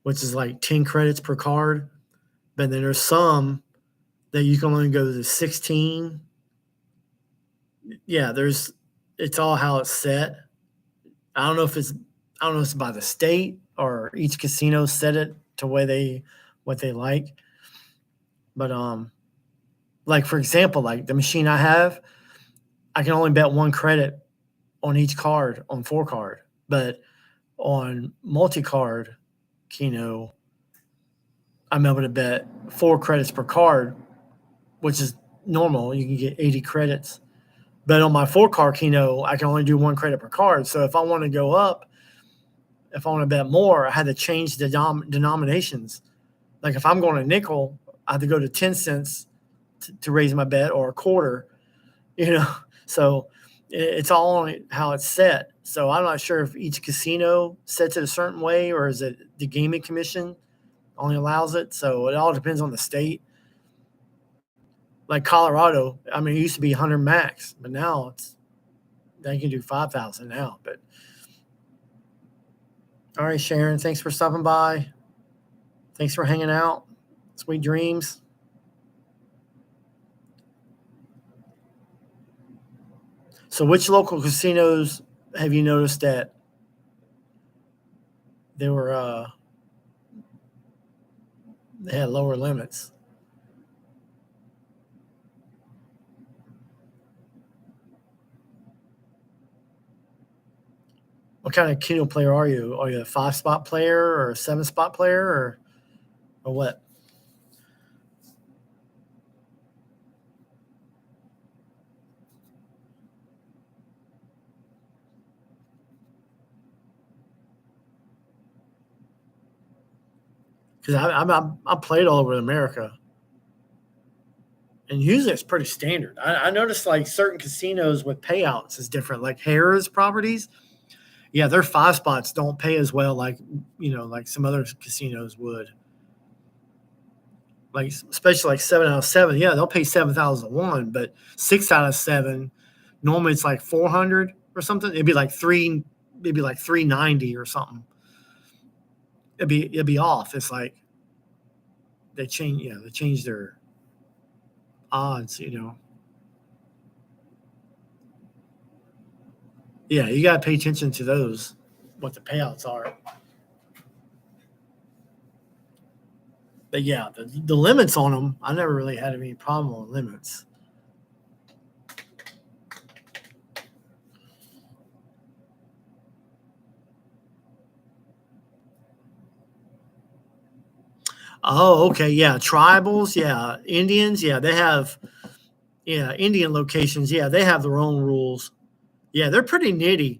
which is like 10 credits per card. But then there's some that you can only go to 16. Yeah, it's all how it's set. I don't know if it's by the state or each casino set it to what they like. But like for example, like the machine I have, I can only bet 1 credit on each card on 4-card. But on multi-card Keno, I'm able to bet 4 credits per card, which is normal. You can get 80 credits. But on my 4-card Keno, I can only do 1 credit per card. So if I want to go up, if I want to bet more, I had to change the denominations. Like if I'm going to nickel, I have to go to 10 cents to raise my bet, or a quarter, So it's all on how it's set. So I'm not sure if each casino sets it a certain way, or is it the gaming commission only allows it. So it all depends on the state. Like Colorado, I mean, it used to be 100 max, but now they can do 5,000 now. But all right, Sharon, thanks for stopping by. Thanks for hanging out. Sweet dreams. So which local casinos have you noticed that they had lower limits? What kind of Keno player are you? Are you a 5-spot player or a 7-spot player or what? Because I played all over America, and usually it's pretty standard. I noticed like certain casinos with payouts is different. Like Harrah's properties, yeah, their 5 spots don't pay as well, like some other casinos would. Like especially like 7 out of 7, yeah, they'll pay 7,001, but 6 out of 7, normally it's like 400 or something. It'd be like 390 or something. It'd be off. It's like they change their odds, Yeah, you got to pay attention to those, what the payouts are. But yeah, the limits on them, I never really had any problem on limits. Oh, okay. Yeah. Tribals. Yeah. Indians. Yeah. They have, Indian locations. Yeah. They have their own rules. Yeah. They're pretty nitty.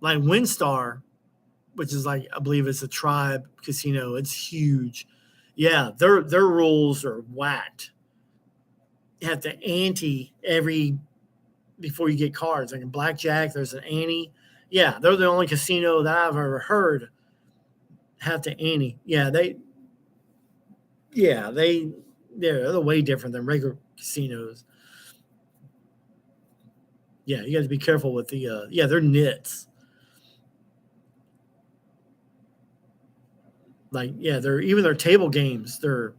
Like Windstar, which is like, I believe it's a tribe casino. It's huge. Yeah. Their rules are whacked. You have to ante before you get cards. Like in Blackjack, there's an ante. Yeah. They're the only casino that I've ever heard have to ante. Yeah. They're way different than regular casinos. Yeah, you got to be careful with they're nits. Like, yeah, even their table games, their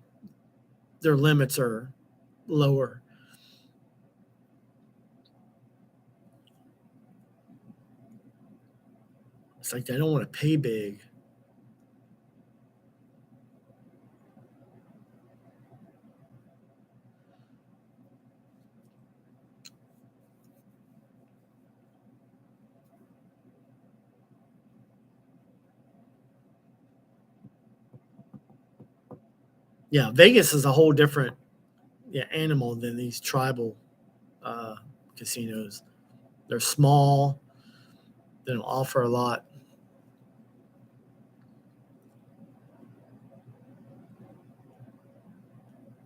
limits are lower. It's like they don't want to pay big. Yeah, Vegas is a whole different animal than these tribal casinos. They're small. They don't offer a lot.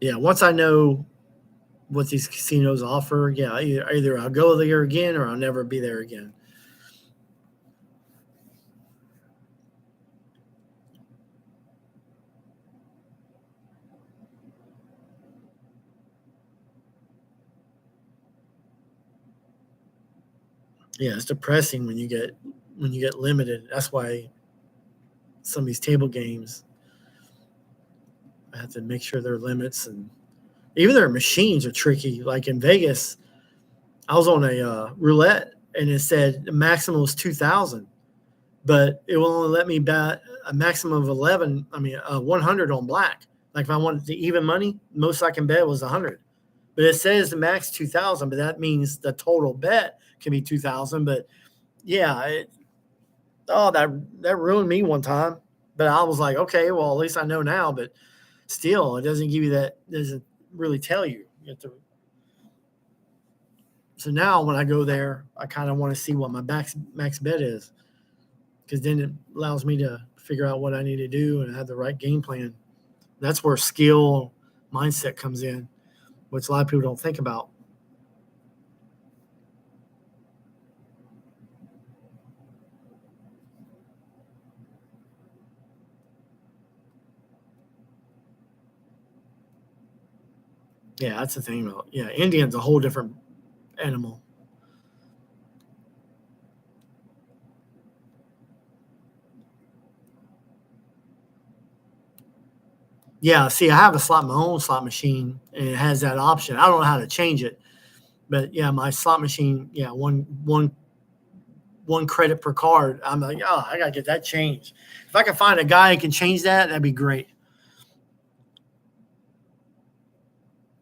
Yeah, once I know what these casinos offer, yeah, either I'll go there again or I'll never be there again. Yeah, it's depressing when you get limited. That's why some of these table games, I have to make sure their limits, and even their machines are tricky. Like in Vegas, I was on a roulette and it said the maximum was 2,000, but it will only let me bet a maximum of 100 on black. Like if I wanted the even money, most I can bet was 100. But it says the max 2,000, but that means the total bet can be 2,000. But yeah, that ruined me one time. But I was like, okay, well, at least I know now. But still, it doesn't give you that. Doesn't really tell you. You have to. So now when I go there, I kind of want to see what my max bet is, because then it allows me to figure out what I need to do and have the right game plan. That's where skill mindset comes in, which a lot of people don't think about. Yeah, that's the thing about, yeah, Indian's a whole different animal. Yeah, see, I have my own slot machine, and it has that option. I don't know how to change it, but yeah, my slot machine, yeah, one credit per card. I'm like, oh, I gotta get that changed. If I can find a guy who can change that, that'd be great.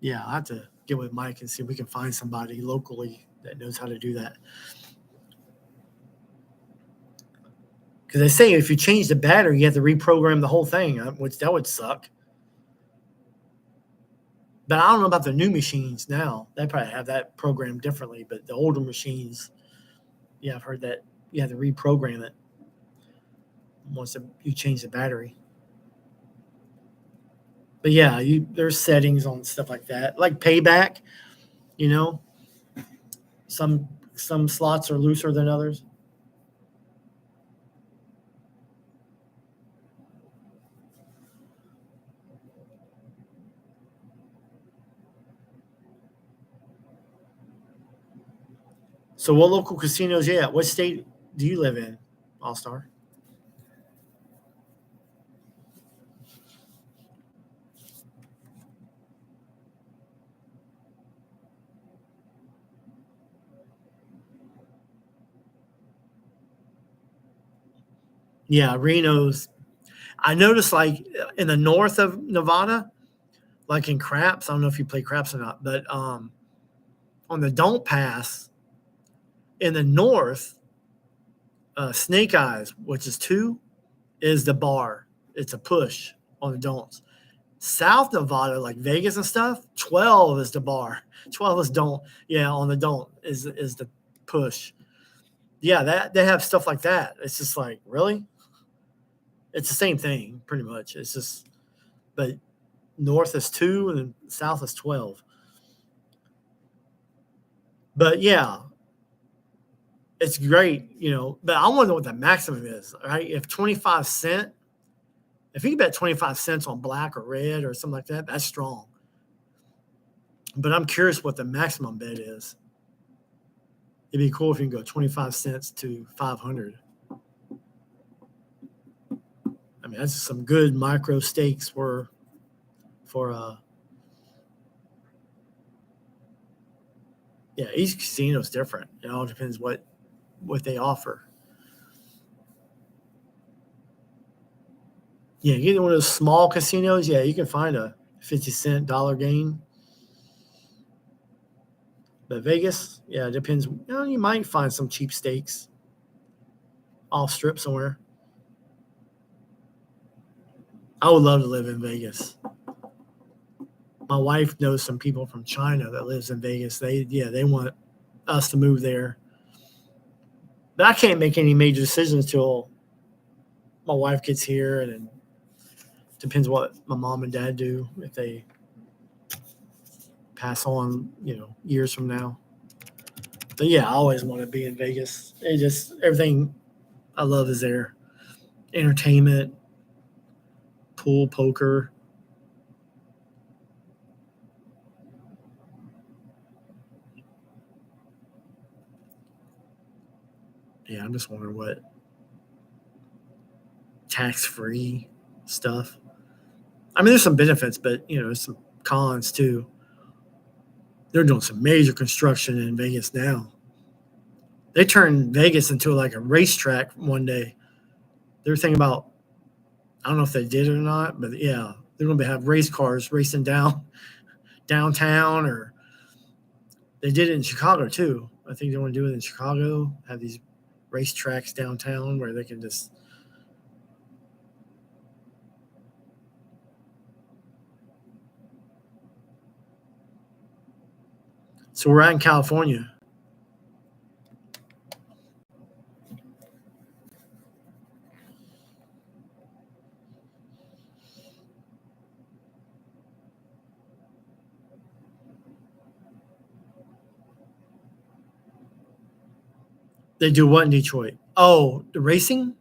Yeah, I'll have to get with Mike and see if we can find somebody locally that knows how to do that. Because they say if you change the battery, you have to reprogram the whole thing, which that would suck. But I don't know about the new machines now. They probably have that programmed differently. But the older machines, yeah, I've heard that you have to reprogram it once you change the battery. But yeah, there's settings on stuff like that, like payback. You know, some slots are looser than others. So what local casinos? Yeah, what state do you live in, All Star? Yeah, Reno's. I noticed like in the north of Nevada, like in craps. I don't know if you play craps or not, but on the Don't Pass in the north, Snake Eyes, which is 2, is the bar. It's a push on the Don'ts. South Nevada, like Vegas and stuff, 12 is the bar. 12 is Don't. Yeah, on the Don't is the push. Yeah, that they have stuff like that. It's just like, really? It's the same thing, pretty much. It's just, but north is 2 and then south is 12. But yeah, it's great, but I want to know what the maximum is, right? If 25 cent, if you can bet 25 cents on black or red or something like that, that's strong. But I'm curious what the maximum bet is. It'd be cool if you can go 25 cents to 500. I mean, that's some good micro stakes for yeah, each casino is different. It all depends what they offer. Yeah, you get one of those small casinos, yeah, you can find a 50-cent dollar gain. But Vegas, yeah, it depends. You might find some cheap steaks off strip somewhere. I would love to live in Vegas. My wife knows some people from China that lives in Vegas. They want us to move there. But I can't make any major decisions till my wife gets here, and it depends what my mom and dad do if they pass on, years from now. But yeah, I always want to be in Vegas. It just everything I love is there. Entertainment, pool, poker. Yeah, I'm just wondering what tax-free stuff. I mean, there's some benefits, but there's some cons too. They're doing some major construction in Vegas now. They turned Vegas into like a racetrack one day. They were thinking about, I don't know if they did it or not, but yeah, they're going to have race cars racing downtown, or they did it in Chicago too. I think they want to do it in Chicago, have these racetracks downtown where they can just. So we're out in California. They do what in Detroit? Oh, the racing?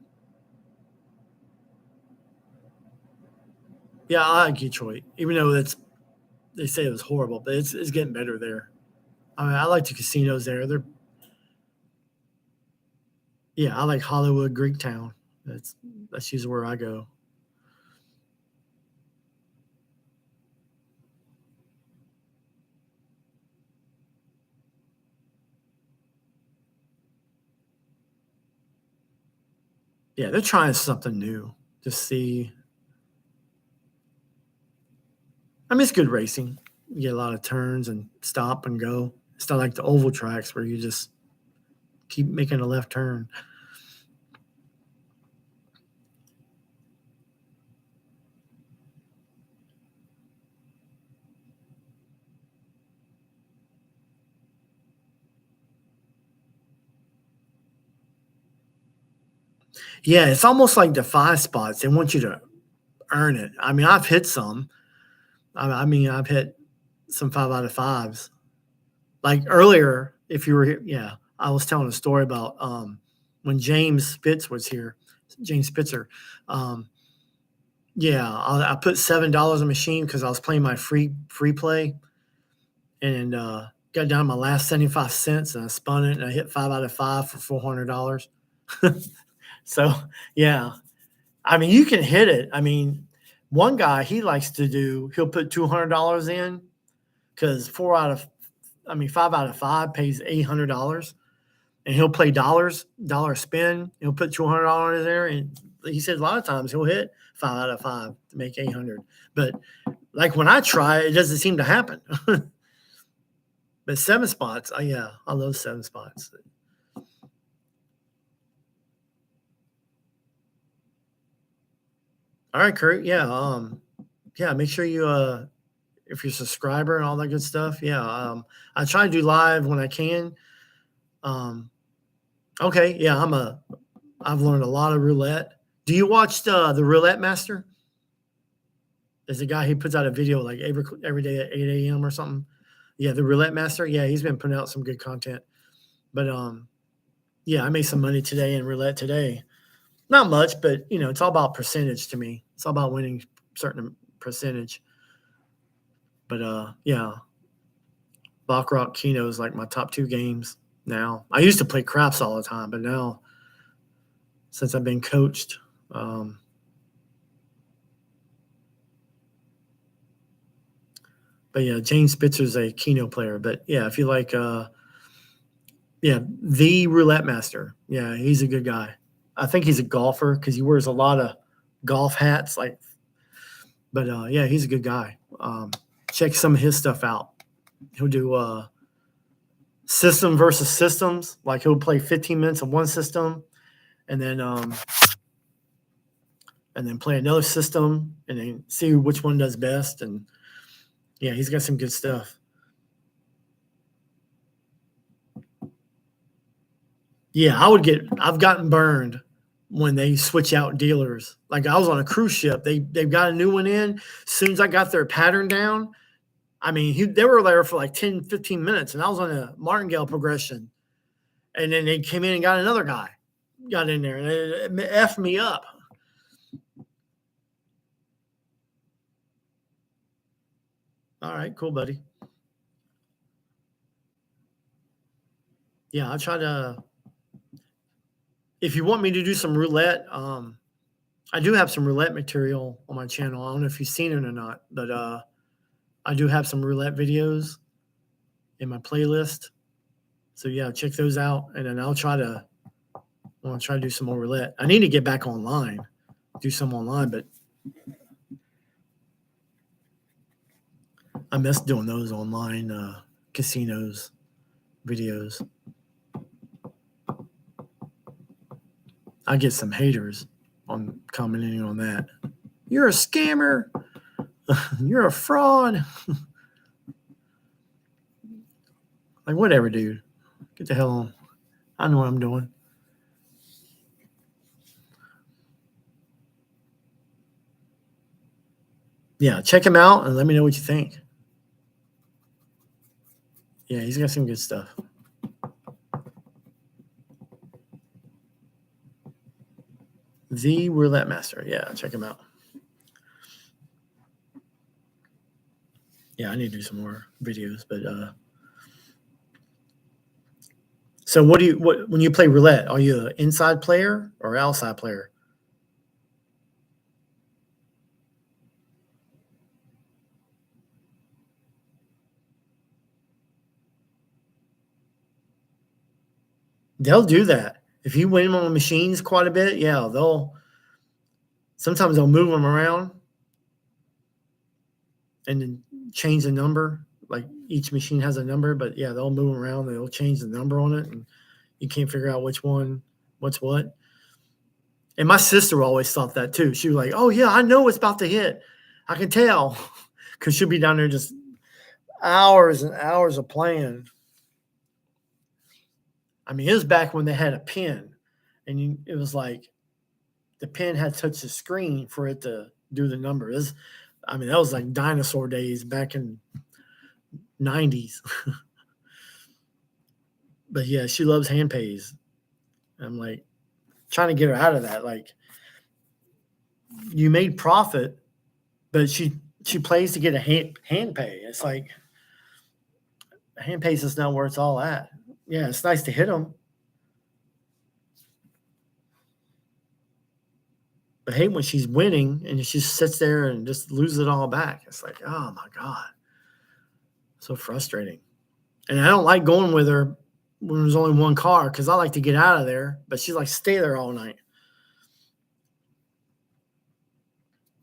Yeah, I like Detroit, even though they say it was horrible, but it's getting better there. I mean, I like the casinos there. I like Hollywood, Greektown. That's usually where I go. Yeah, they're trying something new to see. I mean, it's good racing. You get a lot of turns and stop and go. It's not like the oval tracks where you just keep making a left turn. Yeah, it's almost like the 5 spots. They want you to earn it. I mean, I've hit some. I mean, I've hit some 5 out of 5s. Like earlier, if you were here, yeah, I was telling a story about when James Spitz was here, James Spitzer. Yeah, I put $7 a machine because I was playing my free play, and got down to my last 75 cents, and I spun it, and I hit 5 out of 5 for $400. So yeah, I mean, you can hit it. I mean, one guy he'll put $200 in because 5 out of 5 pays $800, and he'll play dollar spin. He'll put $200 in there, and he said a lot of times he'll hit 5 out of 5 to make 800. But like when I try, it doesn't seem to happen. But 7 spots, I love 7 spots. All right, Kurt. Yeah. Make sure you if you're a subscriber and all that good stuff. Yeah. I try to do live when I can. Okay. Yeah. I've learned a lot of roulette. Do you watch the Roulette Master? There's a guy who puts out a video like every day at 8 a.m. or something. Yeah, the Roulette Master. Yeah, he's been putting out some good content. But I made some money today in roulette today. Not much, but it's all about percentage to me. It's all about winning certain percentage. But Baccarat, Keno is like my top 2 games now. I used to play craps all the time, but now since I've been coached, but yeah, James Spitzer's a Keno player. But yeah, if you like, the Roulette Master, yeah, he's a good guy. I think he's a golfer because he wears a lot of golf hats. But he's a good guy. Check some of his stuff out. He'll do system versus systems. Like he'll play 15 minutes of one system, and then play another system, and then see which one does best. And yeah, he's got some good stuff. Yeah, I've gotten burned when they switch out dealers. Like I was on a cruise ship. They've got a new one in. As soon as I got their pattern down, I mean, they were there for like 10, 15 minutes, and I was on a martingale progression. And then they came in and got another guy, got in there, and it effed me up. All right, cool, buddy. Yeah, I'll try to. If you want me to do some roulette, I do have some roulette material on my channel. I don't know if you've seen it or not, but I do have some roulette videos in my playlist. So yeah, check those out, and then I'll try to do some more roulette. I need to get back online, do some online, but I miss doing those online casinos videos. I get some haters on commenting on that. You're a scammer. You're a fraud. Like, whatever, dude. Get the hell on. I know what I'm doing. Yeah, check him out and let me know what you think. Yeah, he's got some good stuff. The Roulette Master. Yeah, check him out. Yeah, I need to do some more videos, but so what when you play roulette, are you an inside player or outside player? They'll do that. If you win on the machines quite a bit, yeah, sometimes they'll move them around and then change the number. Like each machine has a number, but yeah, they'll move them around. They'll change the number on it, and you can't figure out which one, what's what. And my sister always thought that too. She was like, "Oh yeah, I know it's about to hit. I can tell," because she'll be down there just hours and hours of playing. I mean, it was back when they had a pin, and it was like the pin had to touch the screen for it to do the number. I mean, that was like dinosaur days back in '90s. But yeah, she loves hand pays. I'm like trying to get her out of that. Like, you made profit, but she plays to get a hand pay. It's like hand pays is not where it's all at. Yeah, it's nice to hit them, but hate when she's winning and she sits there and just loses it all back. It's like, oh my God, so frustrating. And I don't like going with her when there's only one car because I like to get out of there, but she's like, stay there all night.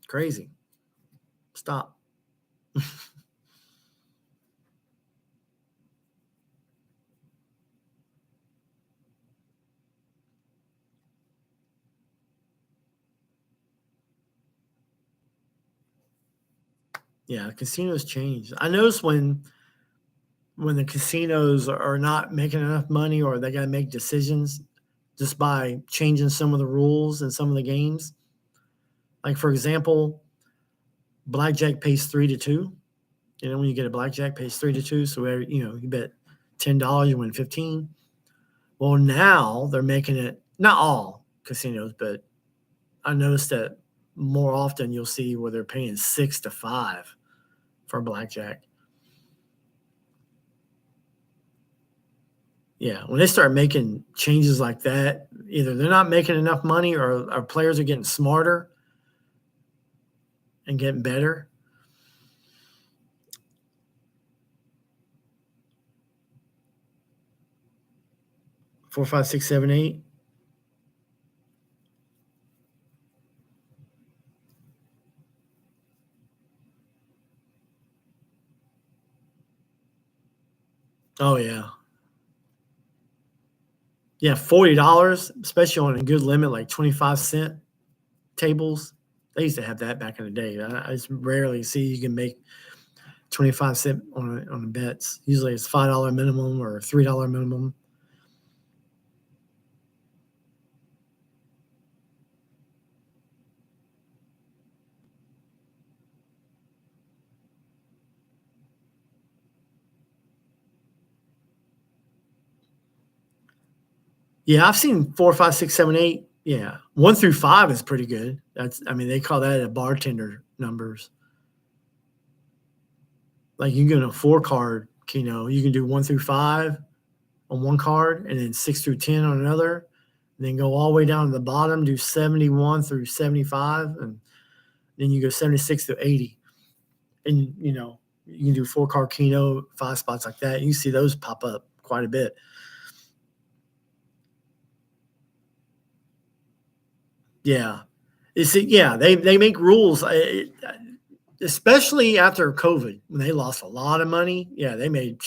Crazy. Stop. Yeah, casinos change. I notice when the casinos are not making enough money or they got to make decisions just by changing some of the rules in some of the games. Like, for example, blackjack pays 3-2. You know, when you get a blackjack, pays 3-2. So, you bet $10, you win 15. Well, now they're making it, not all casinos, but I noticed that more often you'll see where they're paying 6-5 for blackjack. Yeah, when they start making changes like that, either they're not making enough money or our players are getting smarter and getting better. Four, five, six, seven, 8. Oh yeah. Yeah, $40, especially on a good limit, like 25-cent tables. They used to have that back in the day. I just rarely see you can make 25-cent on the bets. Usually it's $5 minimum or $3 minimum. Yeah, I've seen 4, 5, 6, 7, 8. Yeah, 1 through 5 is pretty good. They call that a bartender numbers. Like you can get a 4-card Keno. You can do 1 through 5 on one card, and then 6 through 10 on another. And then go all the way down to the bottom, do 71 through 75, and then you go 76 through 80. And you can do 4-card Keno, 5 spots like that. You see those pop up quite a bit. Yeah. They make rules, especially after COVID when they lost a lot of money. Yeah, they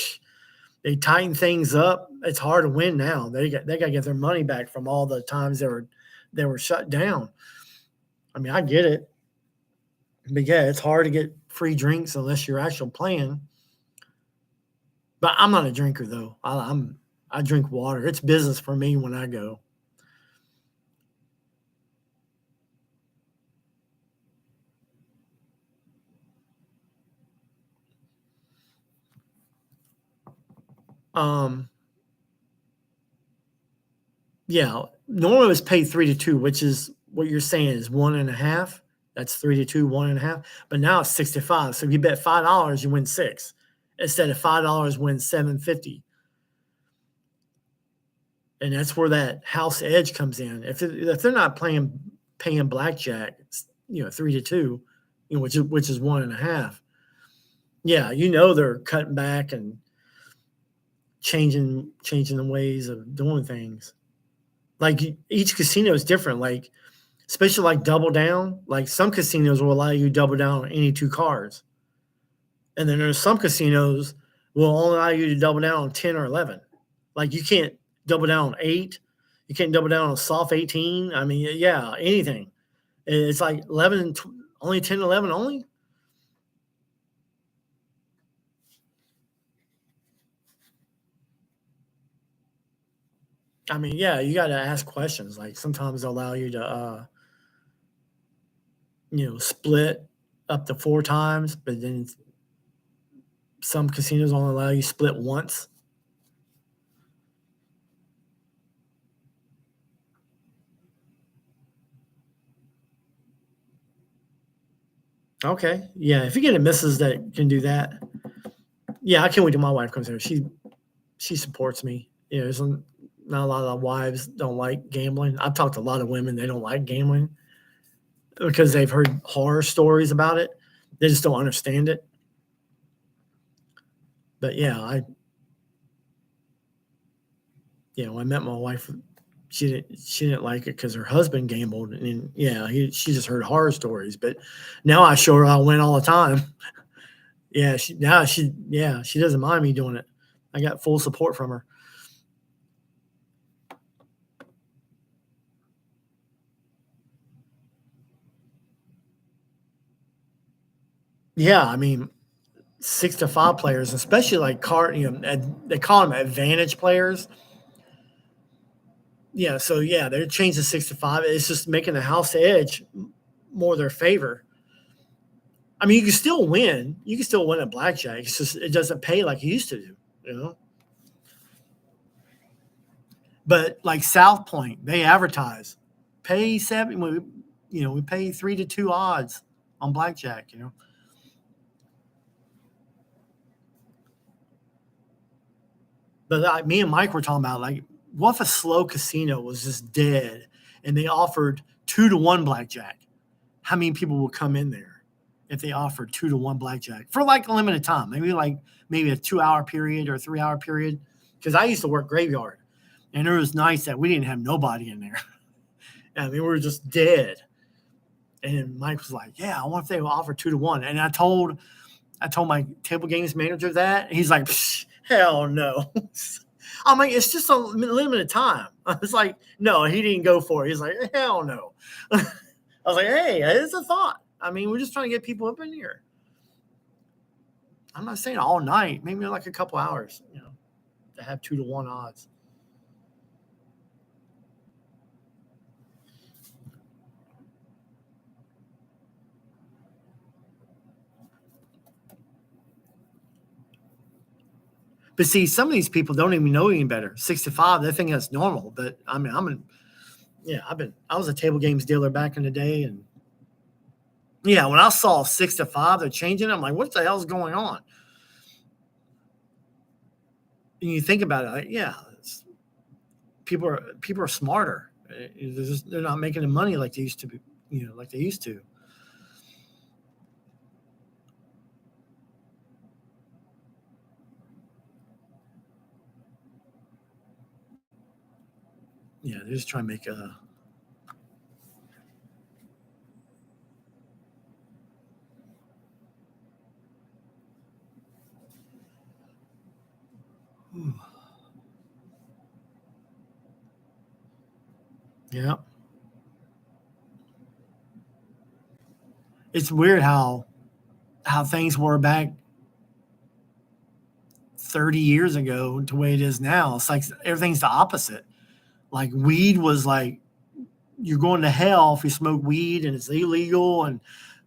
tightened things up. It's hard to win now. They got to get their money back from all the times they were shut down. I mean, I get it, but yeah, it's hard to get free drinks unless you're actually playing. But I'm not a drinker though. I drink water. It's business for me when I go. Yeah, normally it's paid 3-2, which is what you're saying is 1.5. That's 3-2, 1.5. But now it's 65. So if you bet $5, you win 6. Instead of $5, win $7.50. And that's where that house edge comes in. If they're not paying blackjack, 3-2, which is 1.5. Yeah, they're cutting back and changing the ways of doing things. Like each casino is different. Like especially like double down. Like some casinos will allow you to double down on any 2 cards, and then there's some casinos will only allow you to double down on 10 or 11. Like you can't double down on 8. You can't double down on soft 18. I mean, yeah, anything. It's like 11 and only 10, 11 only. I mean, yeah, you got to ask questions. Like sometimes they'll allow you to, split up to 4 times, but then some casinos only allow you to split once. Okay. Yeah. If you get a missus that can do that. Yeah. I can't wait till my wife comes here. She supports me. There's not a lot of wives don't like gambling. I've talked to a lot of women. They don't like gambling because they've heard horror stories about it. They just don't understand it. But yeah, I met my wife. She didn't like it because her husband gambled, and she just heard horror stories. But now I show her I win all the time. Yeah, she doesn't mind me doing it. I got full support from her. Yeah, I mean, 6-5 players, especially like they call them advantage players. Yeah, so they're changing 6-5. It's just making the house edge more their favor. I mean, you can still win. You can still win at blackjack. It's just it doesn't pay like it used to do, But like South Point, they advertise pay 7. We pay 3-2 odds on blackjack. But me and Mike were talking about like, what if a slow casino was just dead and they offered 2-1 blackjack? How many people would come in there if they offered 2-1 blackjack for like a limited time? Maybe a 2-hour period or a 3-hour period. Because I used to work graveyard, and there was nights that we didn't have nobody in there. I mean, we were just dead. And Mike was like, "Yeah, I wonder if they will offer 2-1." And I told my table games manager that. And he's like, "Hell no." I'm like, it's just a limited time. I was like, no, he didn't go for it. He's like, hell no. I was like, hey, it's a thought. I mean, we're just trying to get people up in here. I'm not saying all night, maybe like a couple hours, to have 2-1 odds. But see, some of these people don't even know any better. 6-5, they think that's normal. But I mean, I was a table games dealer back in the day, and yeah, when I saw 6-5, they're changing it, I'm like, what the hell's going on? And you think about it, like, yeah, people are smarter. They're not making the money like they used to be, like they used to. Yeah, they're just trying to make a. Yeah. It's weird how things were back 30 years ago to the way it is now. It's like everything's the opposite. Like weed was like, you're going to hell if you smoke weed, and it's illegal, and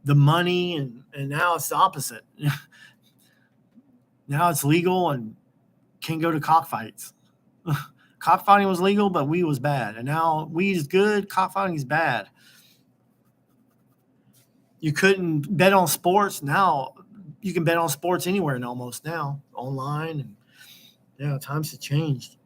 the money, and now it's the opposite. Now it's legal and can't go to cockfights. Cockfighting was legal, but weed was bad. And now weed is good, cockfighting is bad. You couldn't bet on sports. Now you can bet on sports anywhere and almost now online. And yeah, times have changed.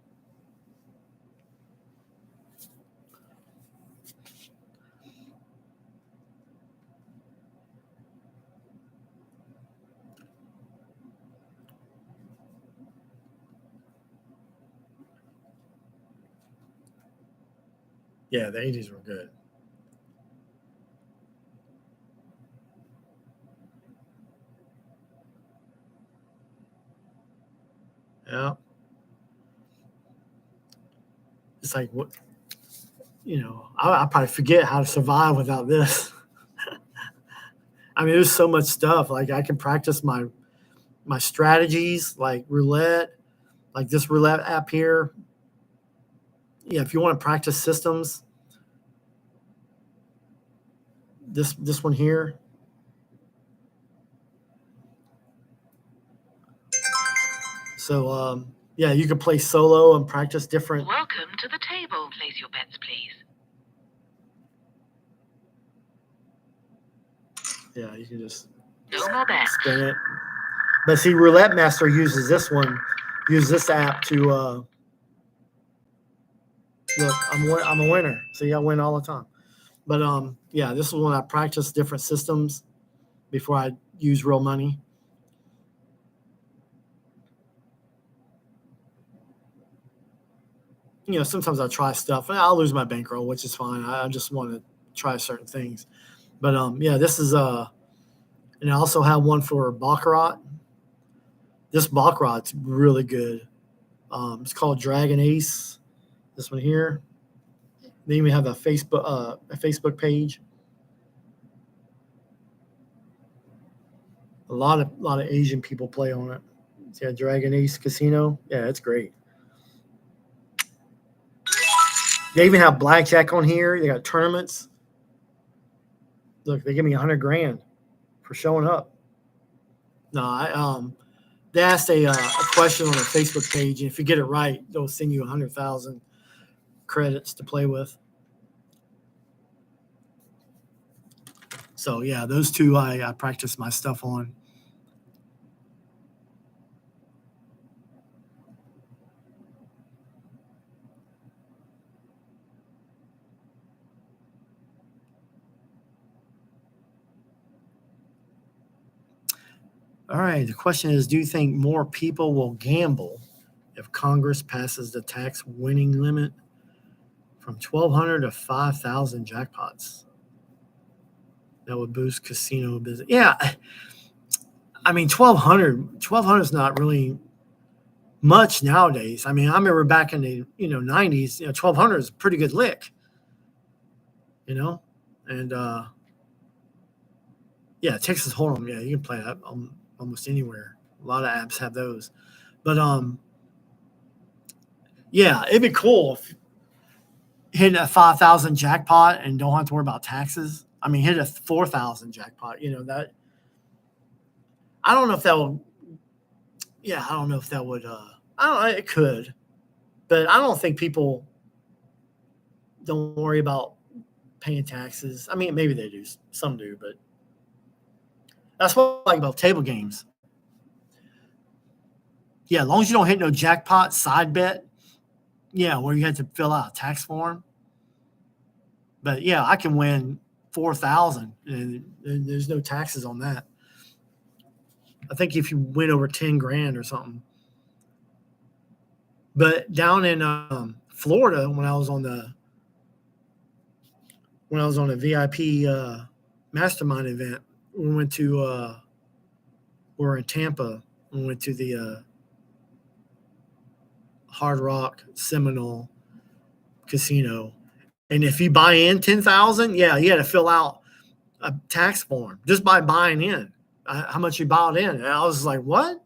Yeah, the 80s were good. Yeah. It's like, what, I probably forget how to survive without this. I mean, there's so much stuff. Like I can practice my strategies, like roulette, like this roulette app here. Yeah, if you want to practice systems, this one here. So yeah, you can play solo and practice different. Welcome to the table. Place your bets, please. Yeah, you can just No more bets. spin it. But see, Roulette Master uses this app to look. I'm a winner. See, I win all the time. But yeah, this is when I practice different systems before I use real money. Sometimes I try stuff and I'll lose my bankroll, which is fine. I just want to try certain things. But yeah, this is and I also have one for Baccarat. This Baccarat's really good. It's called Dragon Ace. This one here. They even have a Facebook page. A lot of Asian people play on it. Yeah, Dragon Ace Casino. Yeah, it's great. They even have Blackjack on here. They got tournaments. Look, they give me $100,000 for showing up. No, they asked a question on their Facebook page, and if you get it right, they'll send you 100,000 credits to play with. So yeah, those two I practice my stuff on. All right. The question is, do you think more people will gamble if Congress passes the tax winning limit from 1,200 to 5,000 jackpots? That would boost casino business. Yeah. I mean, 1,200 is not really much nowadays. I mean, I remember back in the 90s, 1,200 is a pretty good lick, and yeah, Texas Hold'em, yeah, you can play that almost anywhere. A lot of apps have those, but yeah, it'd be cool if hit a 5,000 jackpot and don't have to worry about taxes. I mean, hit a 4,000 jackpot. That. I don't know if that will. Yeah, I don't know if that would. I don't know. It could, but I don't think people don't worry about paying taxes. I mean, maybe they do. Some do, but that's what I like about table games. Yeah, as long as you don't hit no jackpot side bet. Yeah, where you have to fill out a tax form. But yeah, I can win 4,000, and there's no taxes on that. I think if you win over 10 grand or something. But down in Florida, when I was on a VIP mastermind event, we went to we were in Tampa. We went to the Hard Rock Seminole Casino, and if you buy in 10,000, yeah, you had to fill out a tax form just by buying in. How much you bought in? And I was like, what?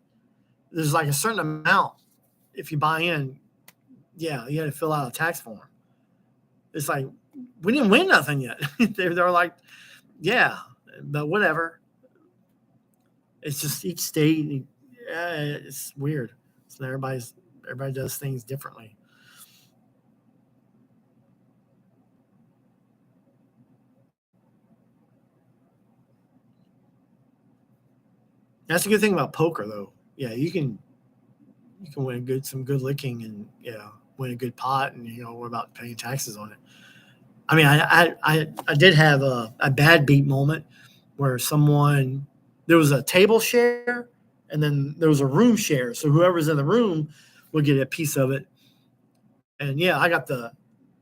There's like a certain amount if you buy in. Yeah, you had to fill out a tax form. It's like we didn't win nothing yet. They're like, yeah, but whatever. It's just each state. It's weird. So everybody does things differently. That's a good thing about poker, though. Yeah, you can win some good licking, and win a good pot, and worry about paying taxes on it. I mean, I did have a bad beat moment where there was a table share, and then there was a room share. So whoever's in the room would get a piece of it. And I got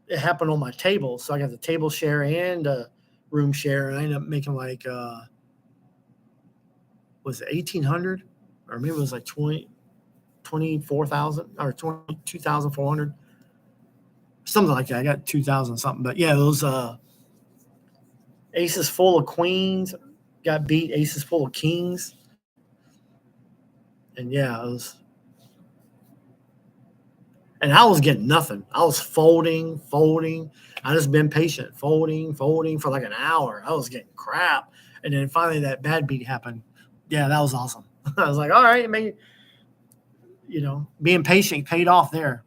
it happened on my table. So I got the table share and a room share, and I ended up making like, was it 1,800? Or maybe it was like 24,000 or 22,400, something like that. I got 2,000 something, but those aces full of queens got beat aces full of kings, and it was. And I was getting nothing. I was folding. I just been patient, folding for like an hour. I was getting crap, and then finally that bad beat happened. Yeah, that was awesome. I was like, all right, maybe being patient paid off there.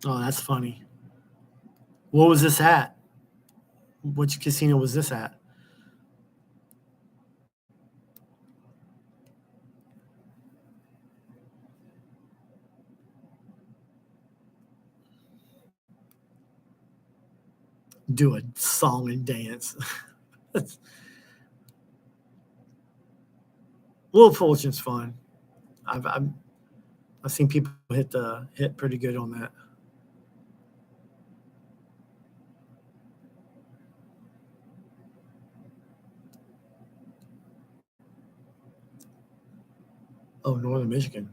Oh, that's funny. What was this at? Which casino was this at? Do a song and dance. Wheel of Fortune's fun. I've seen people hit pretty good on that. Oh, Northern Michigan.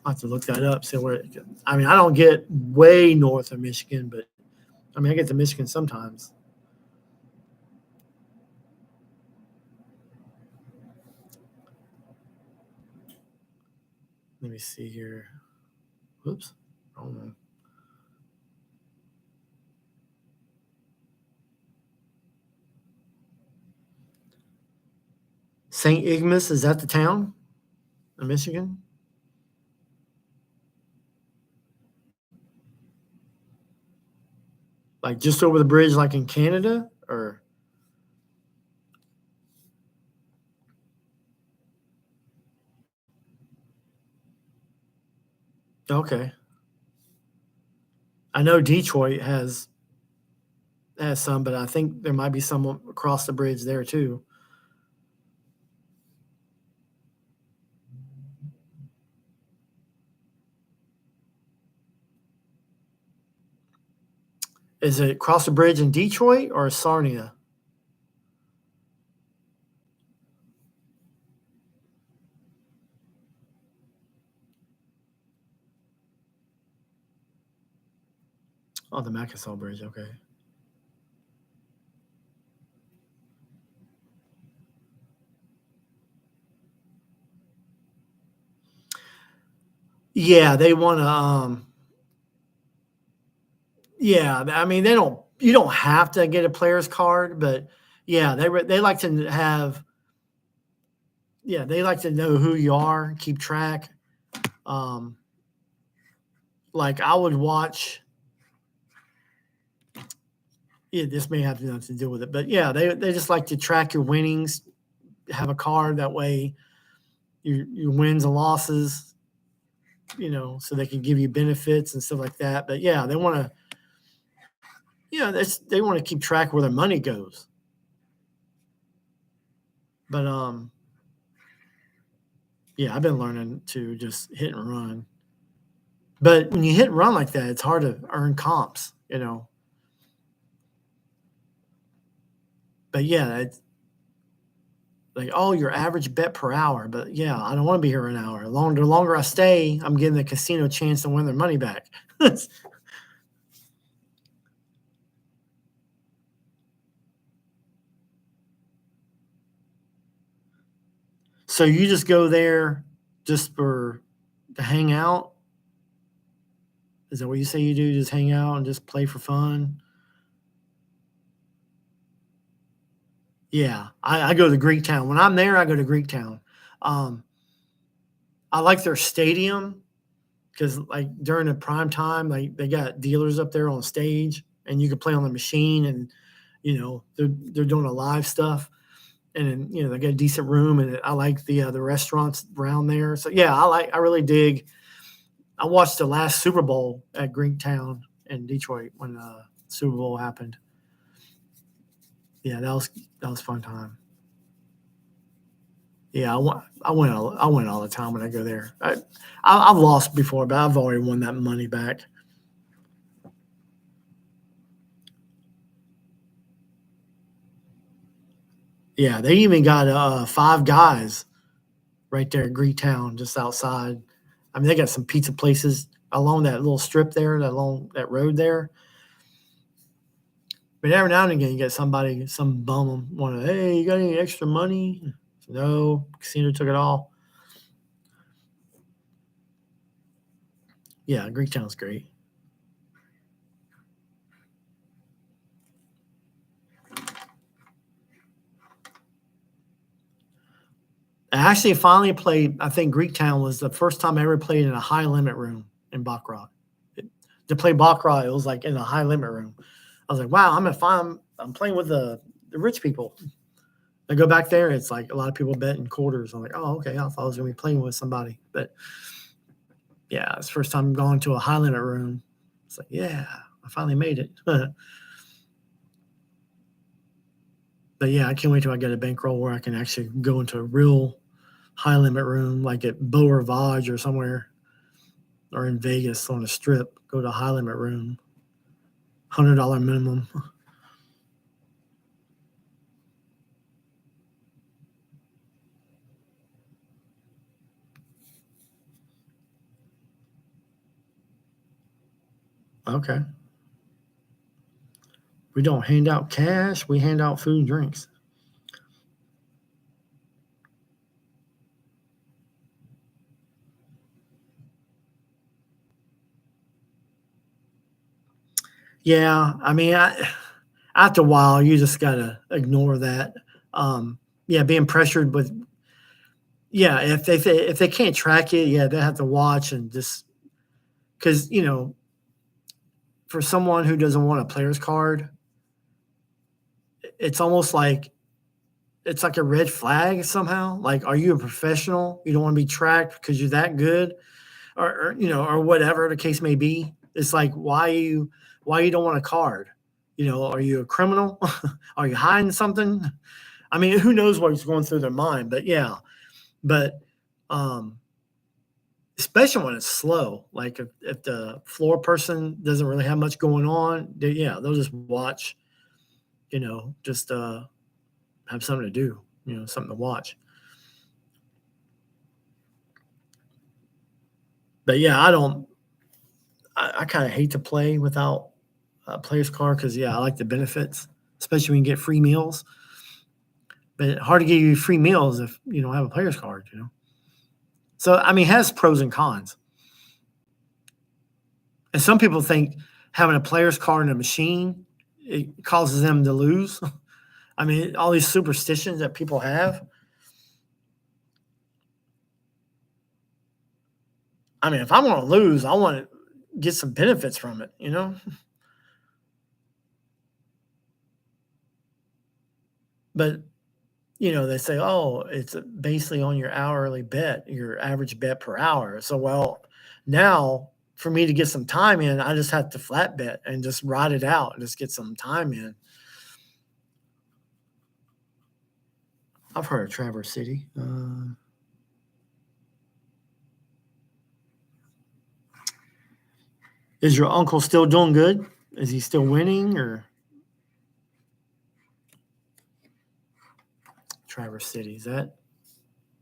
I have to look that up. See where. I mean, I don't get way north of Michigan, but I mean, I get to Michigan sometimes. Let me see here. Whoops. Wrong one. St. Ignace, is that the town in Michigan? Like just over the bridge, like in Canada, or? Okay. I know Detroit has some, but I think there might be some across the bridge there too. Is it across the bridge in Detroit or Sarnia? Oh, the Mackasaw Bridge. Okay. Yeah, they want to. Yeah, I mean, they don't. You don't have to get a player's card, but they like to have. Yeah, they like to know who you are, keep track. Like I would watch. Yeah, this may have nothing to do with it, but they just like to track your winnings, have a card that way, your wins and losses, so they can give you benefits and stuff like that. But they want to. They want to keep track of where their money goes. But I've been learning to just hit and run. But when you hit and run like that, it's hard to earn comps, But it's like, oh, your average bet per hour. But I don't want to be here an hour. The longer I stay, I'm giving the casino a chance to win their money back. So you just go there just to hang out? Is that what you say you do? Just hang out and just play for fun? Yeah, I go to Greektown. When I'm there, I go to Greektown. I like their stadium because like during the prime time, like they got dealers up there on stage, and you can play on the machine, and they're doing a live stuff, and then they got a decent room, and I like the restaurants around there. So yeah, I really dig. I watched the last Super Bowl at Greektown in Detroit when Super Bowl happened. Yeah, that was a fun time. Yeah, I win all the time when I go there. I've lost before, but I've already won that money back. Yeah, they even got Five Guys right there in Greektown, just outside. I mean, they got some pizza places along that little strip there, along that road there. But every now and again, you get some bum want to, hey, you got any extra money? No, casino took it all. Yeah, Greektown's great. I actually finally played. I think Greektown was the first time I ever played in a high limit room in Baccarat. To play Baccarat, it was like in a high limit room. I was like, wow, I'm playing with the rich people. I go back there, it's like a lot of people bet in quarters. I'm like, oh, okay. I thought I was going to be playing with somebody. But yeah, it's the first time I'm going to a high limit room. It's like, yeah, I finally made it. But yeah, I can't wait till I get a bankroll where I can actually go into a real high limit room, like at Beau Rivage or somewhere, or in Vegas on a strip. Go to a high limit room, $100 minimum. Okay. We don't hand out cash. We hand out food and drinks. Yeah, I mean, after a while, you just gotta ignore that. Yeah, being pressured with, yeah, if they can't track it, yeah, they have to watch and just because for someone who doesn't want a player's card, it's almost like it's like a red flag somehow. Like, are you a professional? You don't want to be tracked because you're that good, or whatever the case may be. It's like why you don't want a card? Are you a criminal? Are you hiding something? I mean, who knows what's going through their mind? But yeah, but especially when it's slow. Like if the floor person doesn't really have much going on, they'll just watch. Just have something to do. Something to watch. But yeah, I kind of hate to play without a player's card because I like the benefits, especially when you get free meals. But hard to give you free meals if you don't have a player's card. So I mean, it has pros and cons. And some people think having a player's card in a machine it causes them to lose. I mean, all these superstitions that people have. I mean, if I want to lose, I want to get some benefits from it. But they say, oh, it's basically on your hourly bet, your average bet per hour. So, well, now for me to get some time in, I just have to flat bet and just ride it out and just get some time in. I've heard of Traverse City. Is your uncle still doing good? Is he still winning or? Traverse City,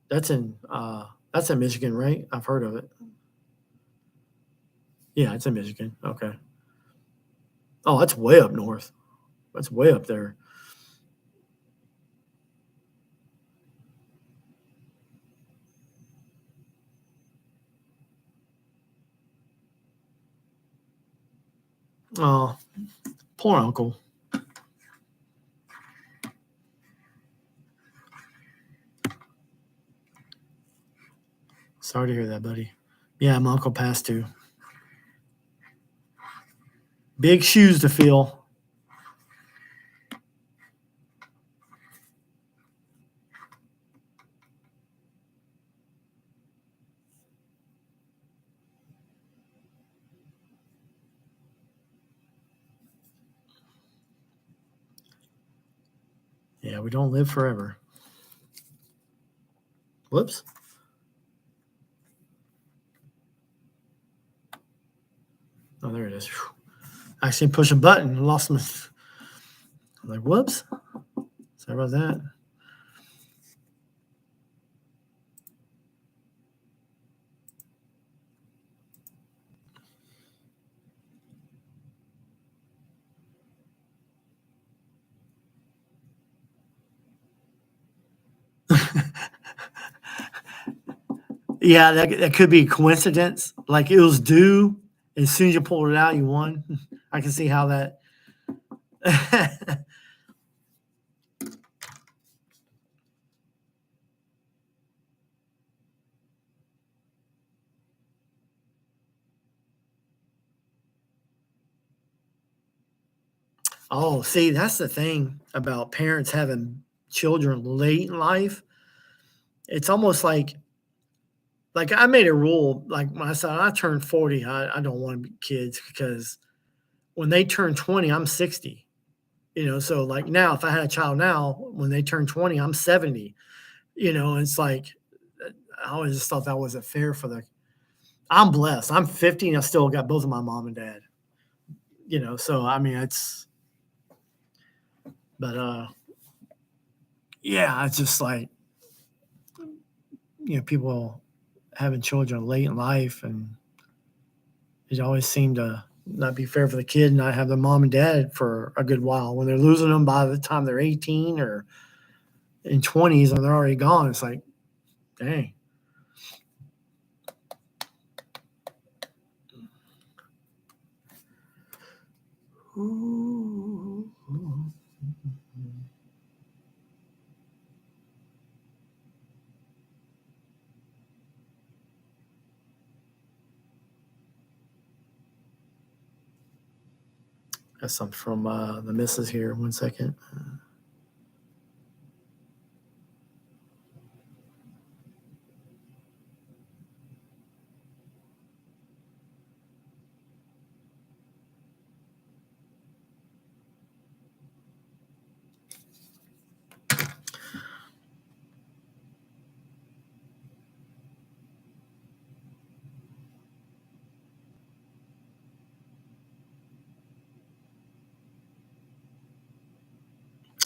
that's in Michigan, right? I've heard of it. Yeah, it's in Michigan. Okay. Oh, that's way up north. That's way up there. Oh, poor uncle. Sorry to hear that, buddy. Yeah, my uncle passed too. Big shoes to fill. Yeah, we don't live forever. Whoops. Oh, there it is. Whew. Actually push a button and lost my. I'm like, whoops. Sorry about that. Yeah, that could be a coincidence. Like it was due. As soon as you pulled it out, you won. I can see how that. Oh, see, that's the thing about parents having children late in life. It's almost like I made a rule. Like when I turned 40, I don't want kids because when they turn 20, I'm 60. So like now, if I had a child now, when they turn 20, I'm 70. It's like I always just thought that wasn't fair for the. I'm blessed. I'm 50 and I still got both of my mom and dad. So I mean it's. But yeah, it's just like people having children late in life, and it always seemed to not be fair for the kid and not have the mom and dad for a good while. When they're losing them by the time they're 18 or in 20s and they're already gone, it's like, dang. Ooh. Got some from the missus here. 1 second.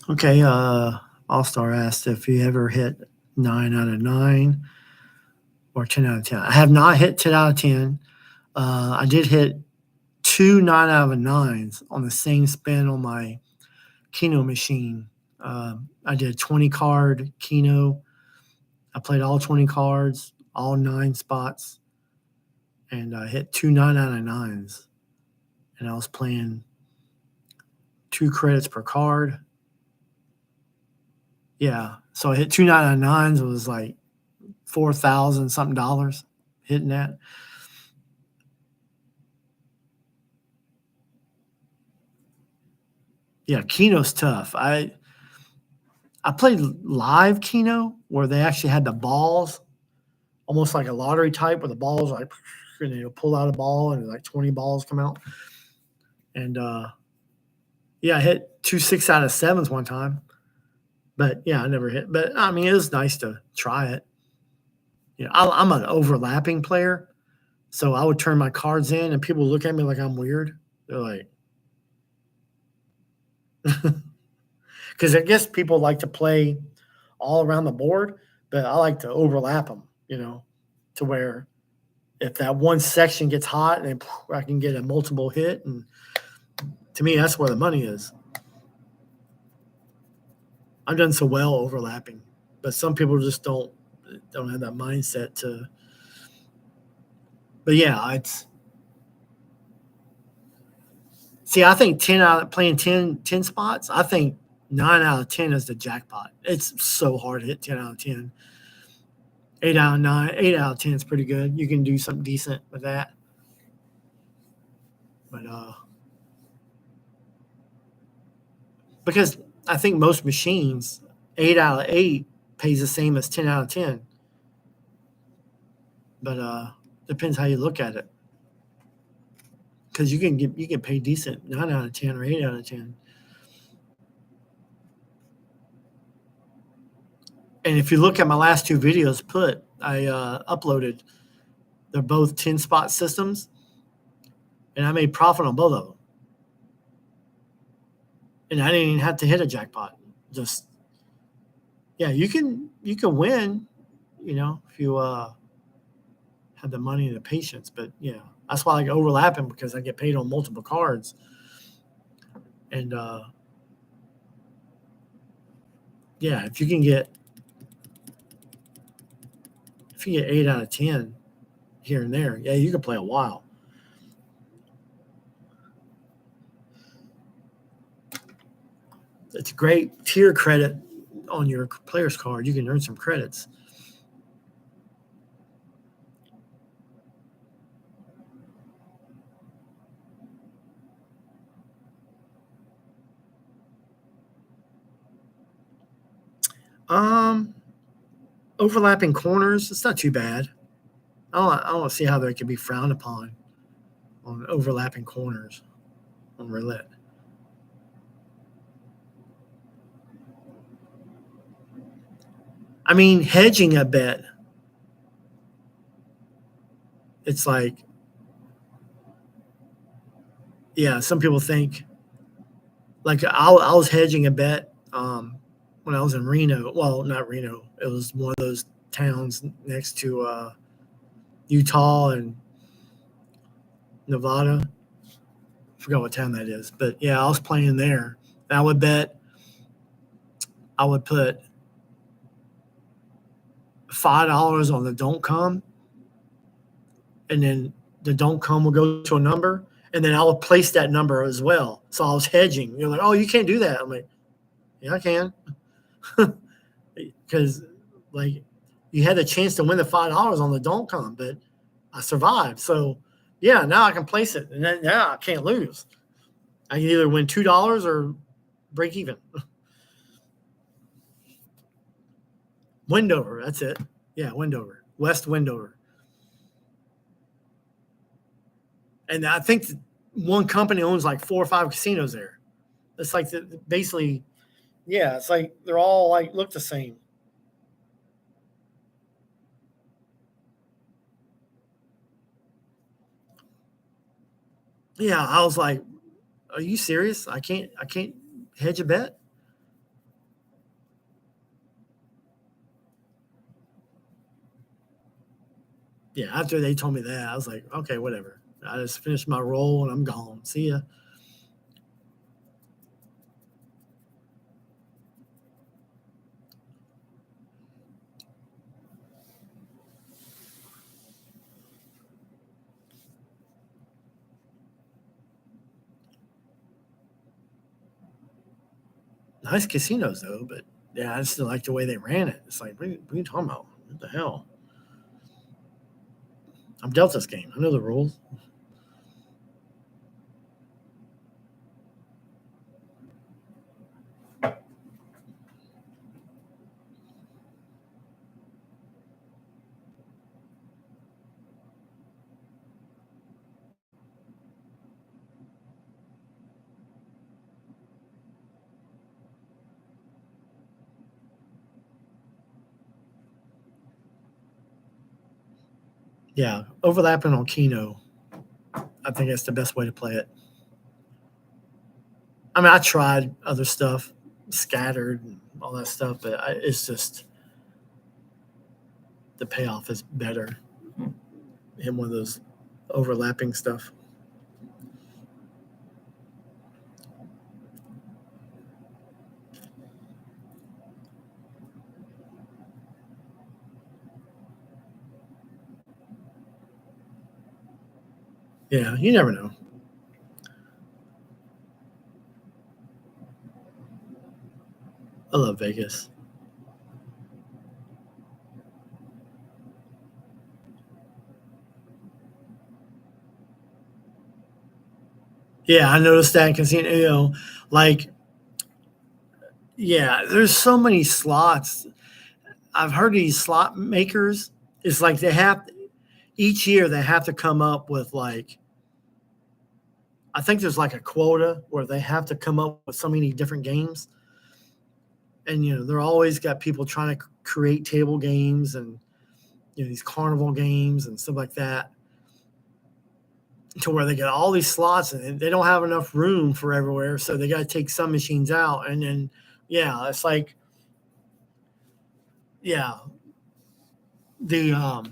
Okay, All-Star asked if you ever hit 9 out of 9 or 10 out of 10. I have not hit 10 out of 10. I did hit 2 9 out of 9s on the same spin on my Keno machine. I did 20 card Keno. I played all 20 cards, all 9 spots, and I hit 2 9 out of 9s. And I was playing 2 credits per card. Yeah, so I hit 2 9 out of 9s. It was like $4,000 something hitting that. Yeah, Keno's tough. I played live Keno where they actually had the balls, almost like a lottery type, where the balls like pull out a ball and like 20 balls come out. And yeah, I hit 2 6 out of 7s one time. But yeah, I never hit. But I mean, it was nice to try it. I'm an overlapping player, so I would turn my cards in, and people look at me like I'm weird. They're like, because I guess people like to play all around the board, but I like to overlap them, to where if that one section gets hot, then I can get a multiple hit, and to me, that's where the money is. I've done so well overlapping, but some people just don't have that mindset to. But yeah, it's. See, I think 10 spots, I think 9 out of 10 is the jackpot. It's so hard to hit 10 out of 10. 8 out of 9, 8 out of 10 is pretty good. You can do something decent with that. But because I think most machines, 8 out of 8 pays the same as 10 out of 10. But depends how you look at it. Because you can pay decent 9 out of 10 or 8 out of 10. And if you look at my last two videos I uploaded, they're both 10 spot systems, and I made profit on both of them. And I didn't even have to hit a jackpot. Just, yeah, you can win, if you have the money and the patience. But yeah, that's why I like overlapping, because I get paid on multiple cards. And yeah, if you get 8 out of 10 here and there, yeah, you can play a while. It's a great tier credit on your player's card. You can earn some credits. Overlapping corners, it's not too bad. I don't see how they could be frowned upon on overlapping corners on roulette. I mean, hedging a bet, it's like, yeah, some people think, like I was hedging a bet when I was in Reno. Well, not Reno. It was one of those towns next to Utah and Nevada. I forgot what town that is. But yeah, I was playing there. And I would put $5 on the don't come, and then the don't come will go to a number, and then I will place that number as well. So I was hedging. You're like, oh, you can't do that. I'm like, yeah, I can. Because like you had the chance to win the $5 on the don't come, but I survived. So yeah, now I can place it, and then now I can't lose. I can either win $2 or break even. Wendover, that's it. Yeah, Wendover, West Wendover. And I think one company owns like 4 or 5 casinos there. It's like basically, yeah, it's like they're all like look the same. Yeah, I was like, are you serious? I can't hedge a bet? Yeah, after they told me that, I was like, okay, whatever. I just finished my roll and I'm gone. See ya. Nice casinos though, but yeah, I just didn't like the way they ran it. It's like, what are you talking about? What the hell? I'm dealt this game. I know the rules. Yeah, overlapping on Keno, I think that's the best way to play it. I mean, I tried other stuff, scattered and all that stuff, but it's just the payoff is better in one of those overlapping stuff. Yeah, you never know. I love Vegas. Yeah, I noticed that casino, like, yeah, there's so many slots. I've heard these slot makers, it's like they have each year they have to come up with like, I think there's like a quota where they have to come up with so many different games. And they're always got people trying to create table games and these carnival games and stuff like that, to where they got all these slots and they don't have enough room for everywhere, so they got to take some machines out. And then it's like, yeah, the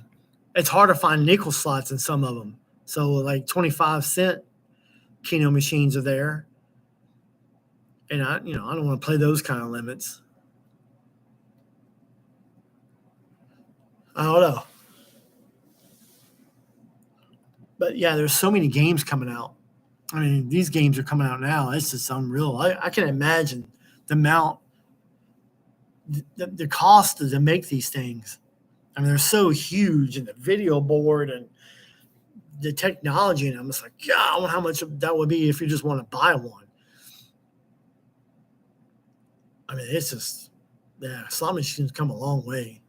it's hard to find nickel slots in some of them, so like 25-cent Keno machines are there, and I don't want to play those kind of limits. I don't know, but yeah, there's so many games coming out. I mean, these games are coming out now. It's just unreal. I can imagine the amount, the cost to make these things. I mean, they're so huge, and the video board and the technology, and I'm just like, God, I wonder how much that would be if you just want to buy one. I mean, it's just, yeah, slot machines come a long way.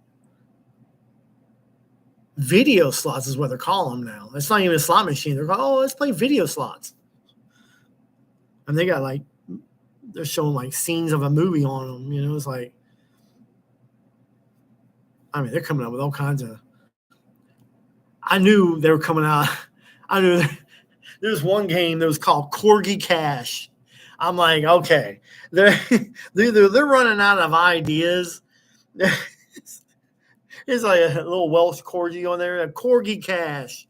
Video slots is what they're calling them now. It's not even a slot machine. They're called, let's play video slots. And they got like, they're showing like scenes of a movie on them. It's like, I mean, they're coming up with all kinds of. I knew they were coming out. I knew there's one game that was called Corgi Cash. I'm like, okay, they're running out of ideas. It's like a little Welsh corgi on there, a Corgi Cash.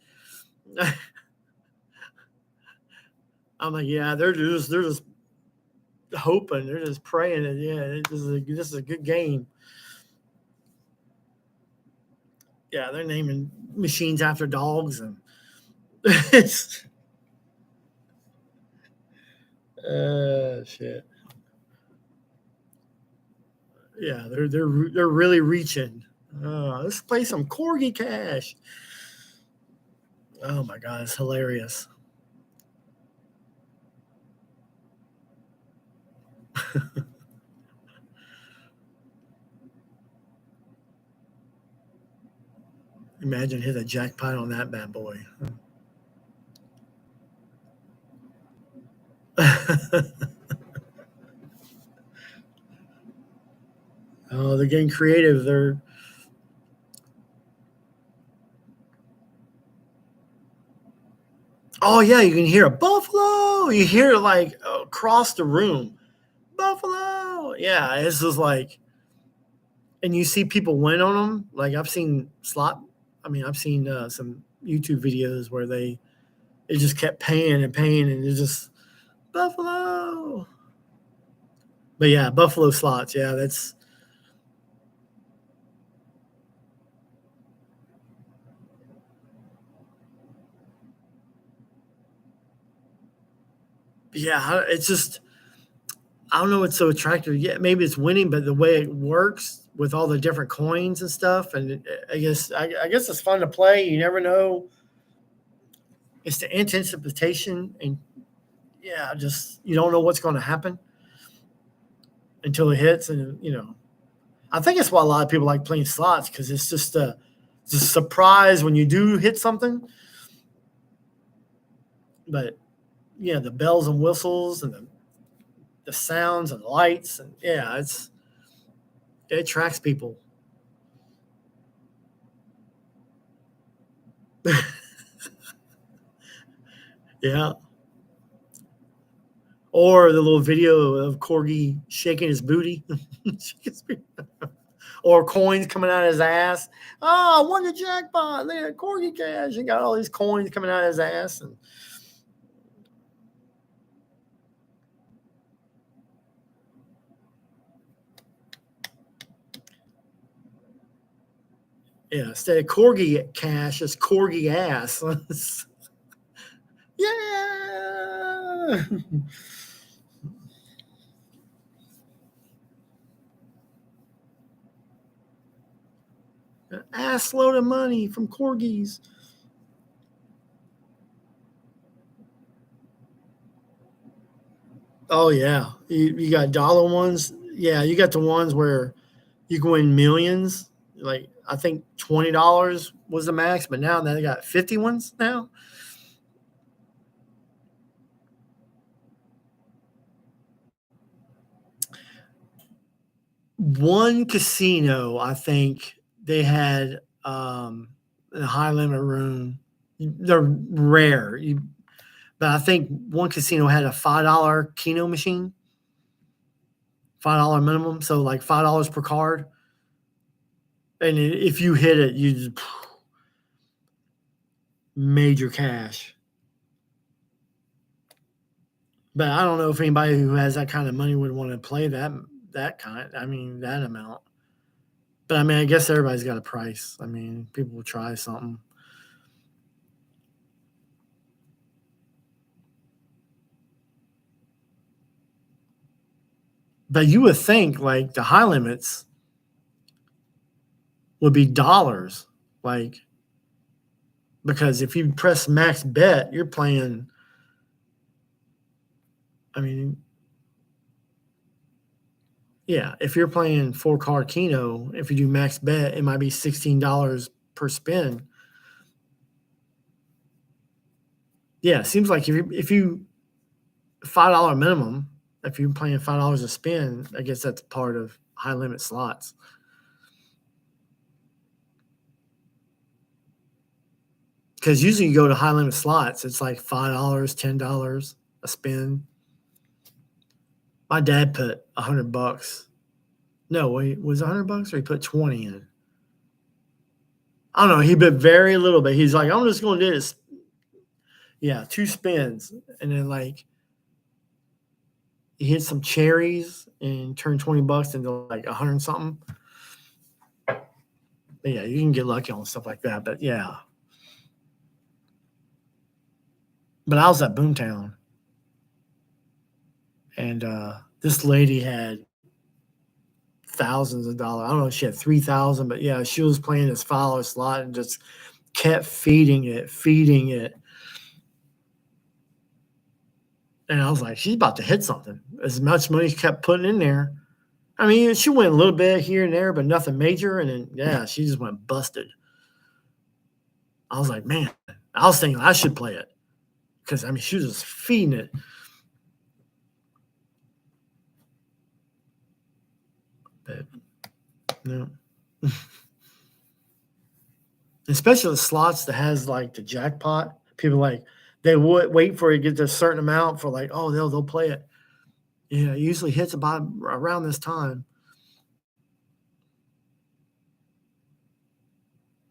I'm like, yeah, they're just hoping, they're just praying that this is a good game. Yeah, they're naming machines after dogs, and it's shit. Yeah, they're really reaching. Let's play some Corgi Cash. Oh my God, it's hilarious. Imagine hit a jackpot on that bad boy. Oh, they're getting creative. Oh yeah, you can hear a buffalo. You hear it like across the room, buffalo. Yeah, it's just like, and you see people win on them. Like I've seen slot. I mean, I've seen some YouTube videos where it just kept paying and paying, and it's just buffalo. But yeah, buffalo slots. Yeah, that's. Yeah, it's just, I don't know what's so attractive. Yeah, maybe it's winning, but the way it works with all the different coins and stuff, and I guess it's fun to play. You never know. It's the anticipation, and yeah, just you don't know what's going to happen until it hits, and I think it's why a lot of people like playing slots, because it's just a surprise when you do hit something. But yeah, the bells and whistles and the sounds and lights, and yeah, it attracts people. Yeah. Or the little video of Corgi shaking his booty. Or coins coming out of his ass. Oh, I won the jackpot. Look at Corgi Cash. He got all these coins coming out of his ass. And yeah, instead of Corgi Cash, it's Corgi ass. Yeah. An ass load of money from corgis. Oh yeah, you got dollar ones. Yeah, you got the ones where you can win millions. Like I think $20 was the max, but now they got 50 ones now. One casino, I think they had a high limit room. They're rare, but I think one casino had a $5 Keno machine, $5 minimum, so like $5 per card. And if you hit it, you just major cash. But I don't know if anybody who has that kind of money would want to play that kind. I mean, that amount. But I mean, I guess everybody's got a price. I mean, people will try something. But you would think like the high limits would be dollars, like because if you press max bet, you're playing. I mean, yeah, if you're playing 4-card Keno, if you do max bet, it might be $16 per spin. Yeah, it seems like if you $5 minimum, if you're playing $5 a spin, I guess that's part of high limit slots. Because usually you go to high limit slots, it's like $5, $10 a spin. My dad put $100. No, wait, was it $100 or he put 20 in? I don't know. He put very little, but he's like, I'm just going to do this. Yeah, 2 spins, and then like he hit some cherries and turned $20 into like 100 something. But yeah, you can get lucky on stuff like that. But yeah. But I was at Boomtown, and this lady had thousands of dollars. I don't know if she had 3,000, but yeah, she was playing this $5 slot and just kept feeding it. And I was like, she's about to hit something. As much money she kept putting in there. I mean, she went a little bit here and there, but nothing major. And then, yeah, she just went busted. I was like, man, I was thinking I should play it. Because, I mean, she was just feeding it. But, no. Especially the slots that has, like, the jackpot. People, like, they would wait for it to get to a certain amount for, like, oh, they'll play it. Yeah, it usually hits about around this time.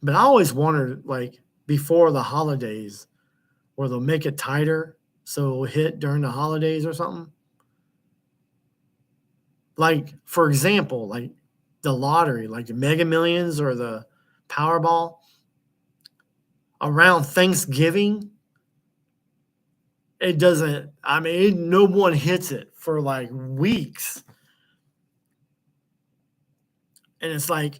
But I always wondered, like, before the holidays, where they'll make it tighter so it'll hit during the holidays or something. Like, for example, like the lottery, like the Mega Millions or the Powerball, around Thanksgiving, it doesn't, I mean, no one hits it for like weeks. And it's like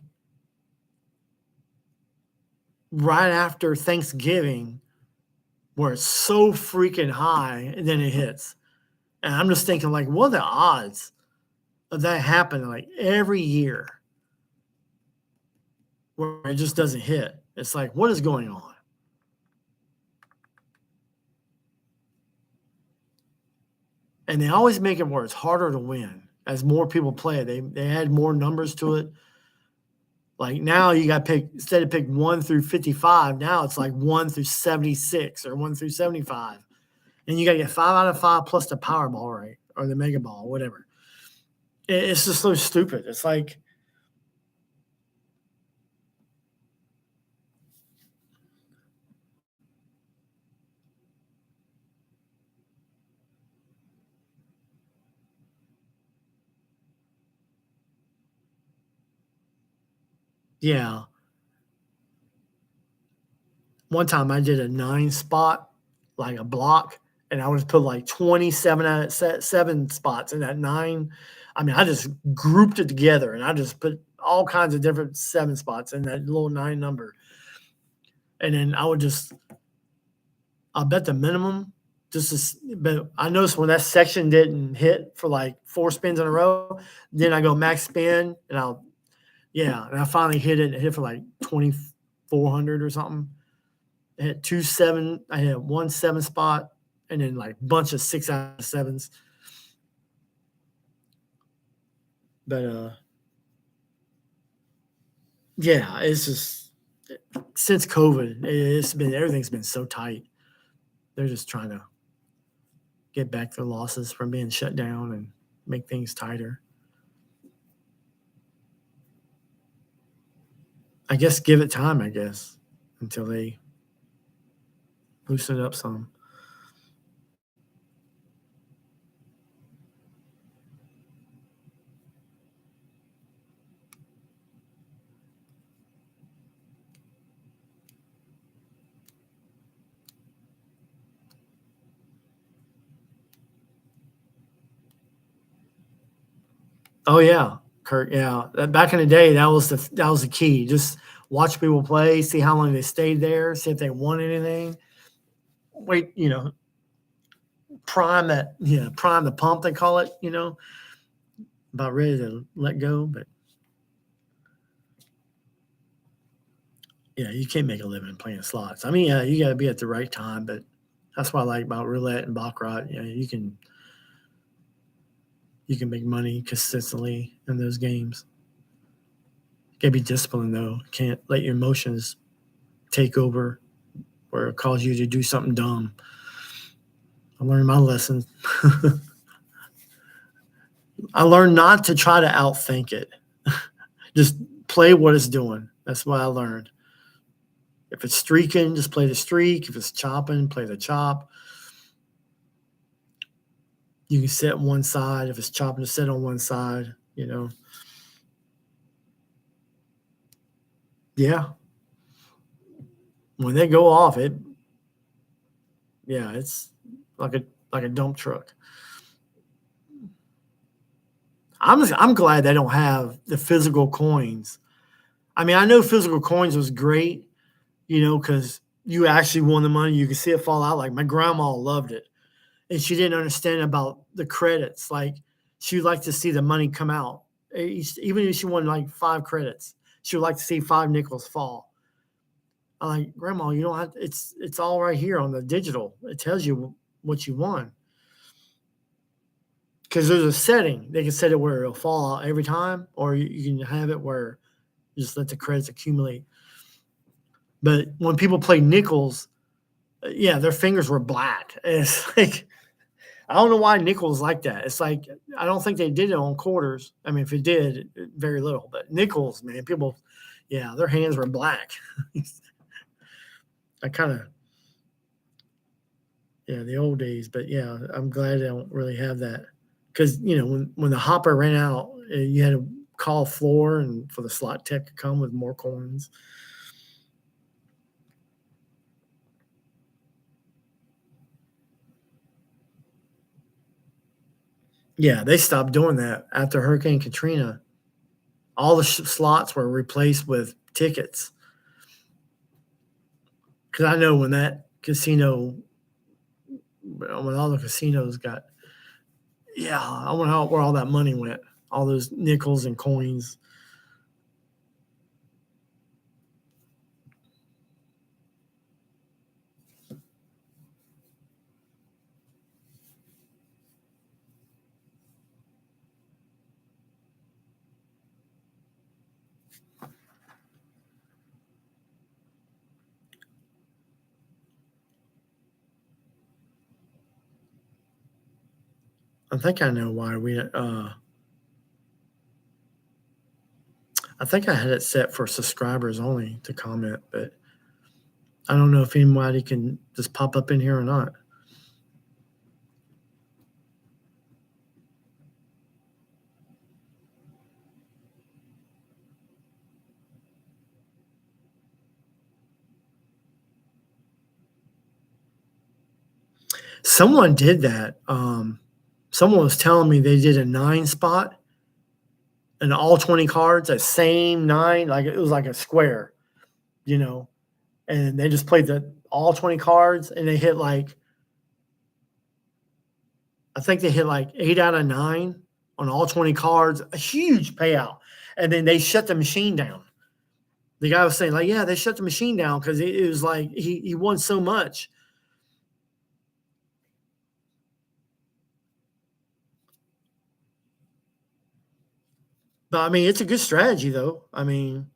right after Thanksgiving, where it's so freaking high, and then it hits. And I'm just thinking, like, what are the odds of that happening like every year where it just doesn't hit? It's like, what is going on? And they always make it where it's harder to win as more people play. They add more numbers to it. Like now you got to pick, instead of pick 1 through 55, now it's like 1 through 76 or 1 through 75. And you got to get 5 out of 5 plus the Powerball, right? Or the Mega Ball, whatever. It's just so stupid. It's like, yeah. One time I did a 9 spot, like a block, and I would put like 27 out of 7 spots in that 9. I mean, I just grouped it together and I just put all kinds of different 7 spots in that little 9 number. And then I'll bet the minimum but I noticed when that section didn't hit for like 4 spins in a row, then I go max spin and and I finally hit it. It hit for like 2,400 or something. I hit 2 7. I hit 1 7 spot and then like a bunch of 6 out of 7s. But yeah, it's just since COVID, everything's been so tight. They're just trying to get back their losses from being shut down and make things tighter. I guess give it time, until they loosen it up some. Oh yeah, Kurt. Yeah, back in the day, that was the key. Just watch people play, see how long they stayed there, see if they won anything. Wait, prime the pump, they call it. About ready to let go, but yeah, you can't make a living playing slots. I mean, yeah, you got to be at the right time, but that's what I like about roulette and baccarat. You can make money consistently in those games. You got to be disciplined though. You can't let your emotions take over or cause you to do something dumb. I learned my lesson. I learned not to try to outthink it. Just play what it's doing. That's what I learned. If it's streaking, just play the streak. If it's chopping, play the chop. You can sit on one side. If it's chopping, just sit on one side, Yeah. When they go off, it's like a dump truck. I'm glad they don't have the physical coins. I mean, I know physical coins was great, because you actually won the money. You could see it fall out. Like my grandma loved it. And she didn't understand about the credits. Like she would like to see the money come out. Even if she won like 5 credits, she would like to see 5 nickels fall. I'm like, Grandma, you don't have it's all right here on the digital. It tells you what you won. Because there's a setting. They can set it where it'll fall out every time, or you can have it where you just let the credits accumulate. But when people play nickels, their fingers were black. It's like, I don't know why nickels like that. It's like, I don't think they did it on quarters. I mean, if it did, very little. But nickels, man, people, their hands were black. I kind of, the old days. But I'm glad I don't really have that. Because, when the hopper ran out, you had to call floor and for the slot tech to come with more coins. Yeah, they stopped doing that after Hurricane Katrina. All the slots were replaced with tickets. Because I know when that casino, when all the casinos got, I wonder where all that money went. All those nickels and coins. I think I know why I think I had it set for subscribers only to comment, but I don't know if anybody can just pop up in here or not. Someone did that. Someone was telling me they did a 9 spot and all 20 cards, that same 9, like it was like a square, and they just played all 20 cards and they hit like I think they hit like 8 out of 9 on all 20 cards, a huge payout. And then they shut the machine down. The guy was saying, like, yeah, they shut the machine down because it was like he won so much. But I mean, it's a good strategy, though. I mean,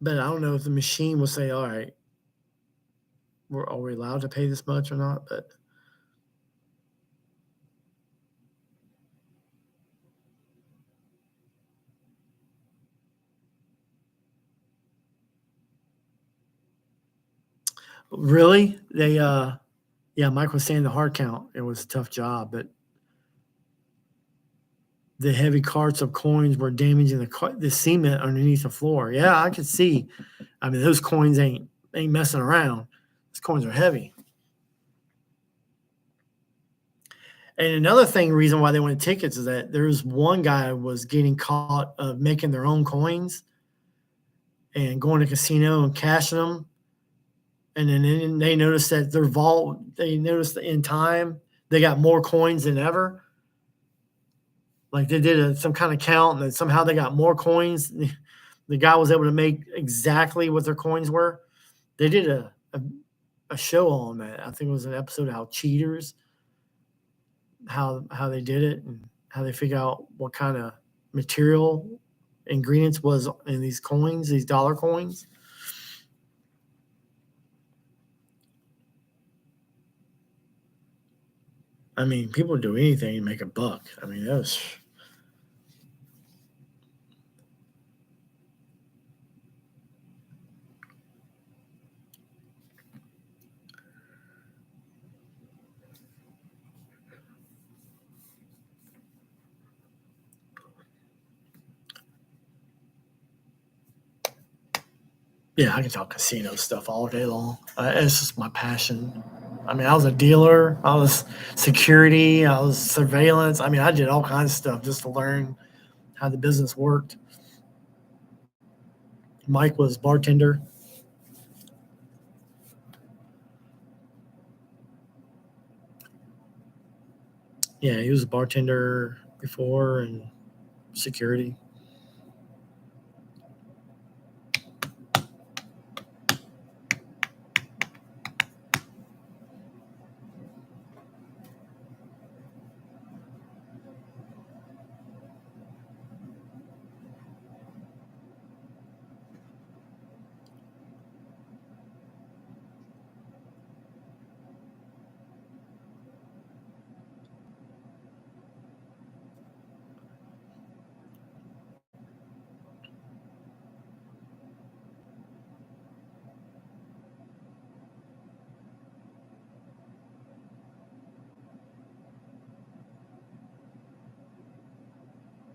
but I don't know if the machine will say, all right, are we allowed to pay this much or not? But really, yeah, Mike was saying the hard count, it was a tough job, but the heavy carts of coins were damaging the cement underneath the floor. Yeah, I could see. I mean, those coins ain't messing around. Those coins are heavy. And another reason why they wanted tickets is that there's one guy was getting caught of making their own coins and going to casino and cashing them. And then they noticed that their vault, they noticed that in time, they got more coins than ever. Like they did some kind of count and then somehow they got more coins. The guy was able to make exactly what their coins were. They did a show on that. I think it was an episode of how cheaters, how they did it and how they figure out what kind of material ingredients was in these coins, these dollar coins. I mean, people do anything to make a buck. I mean, that was. Yeah, I can talk casino stuff all day long. It's just my passion. I mean, I was a dealer, I was security, I was surveillance. I mean, I did all kinds of stuff just to learn how the business worked. Mike was bartender. Yeah, he was a bartender before and security.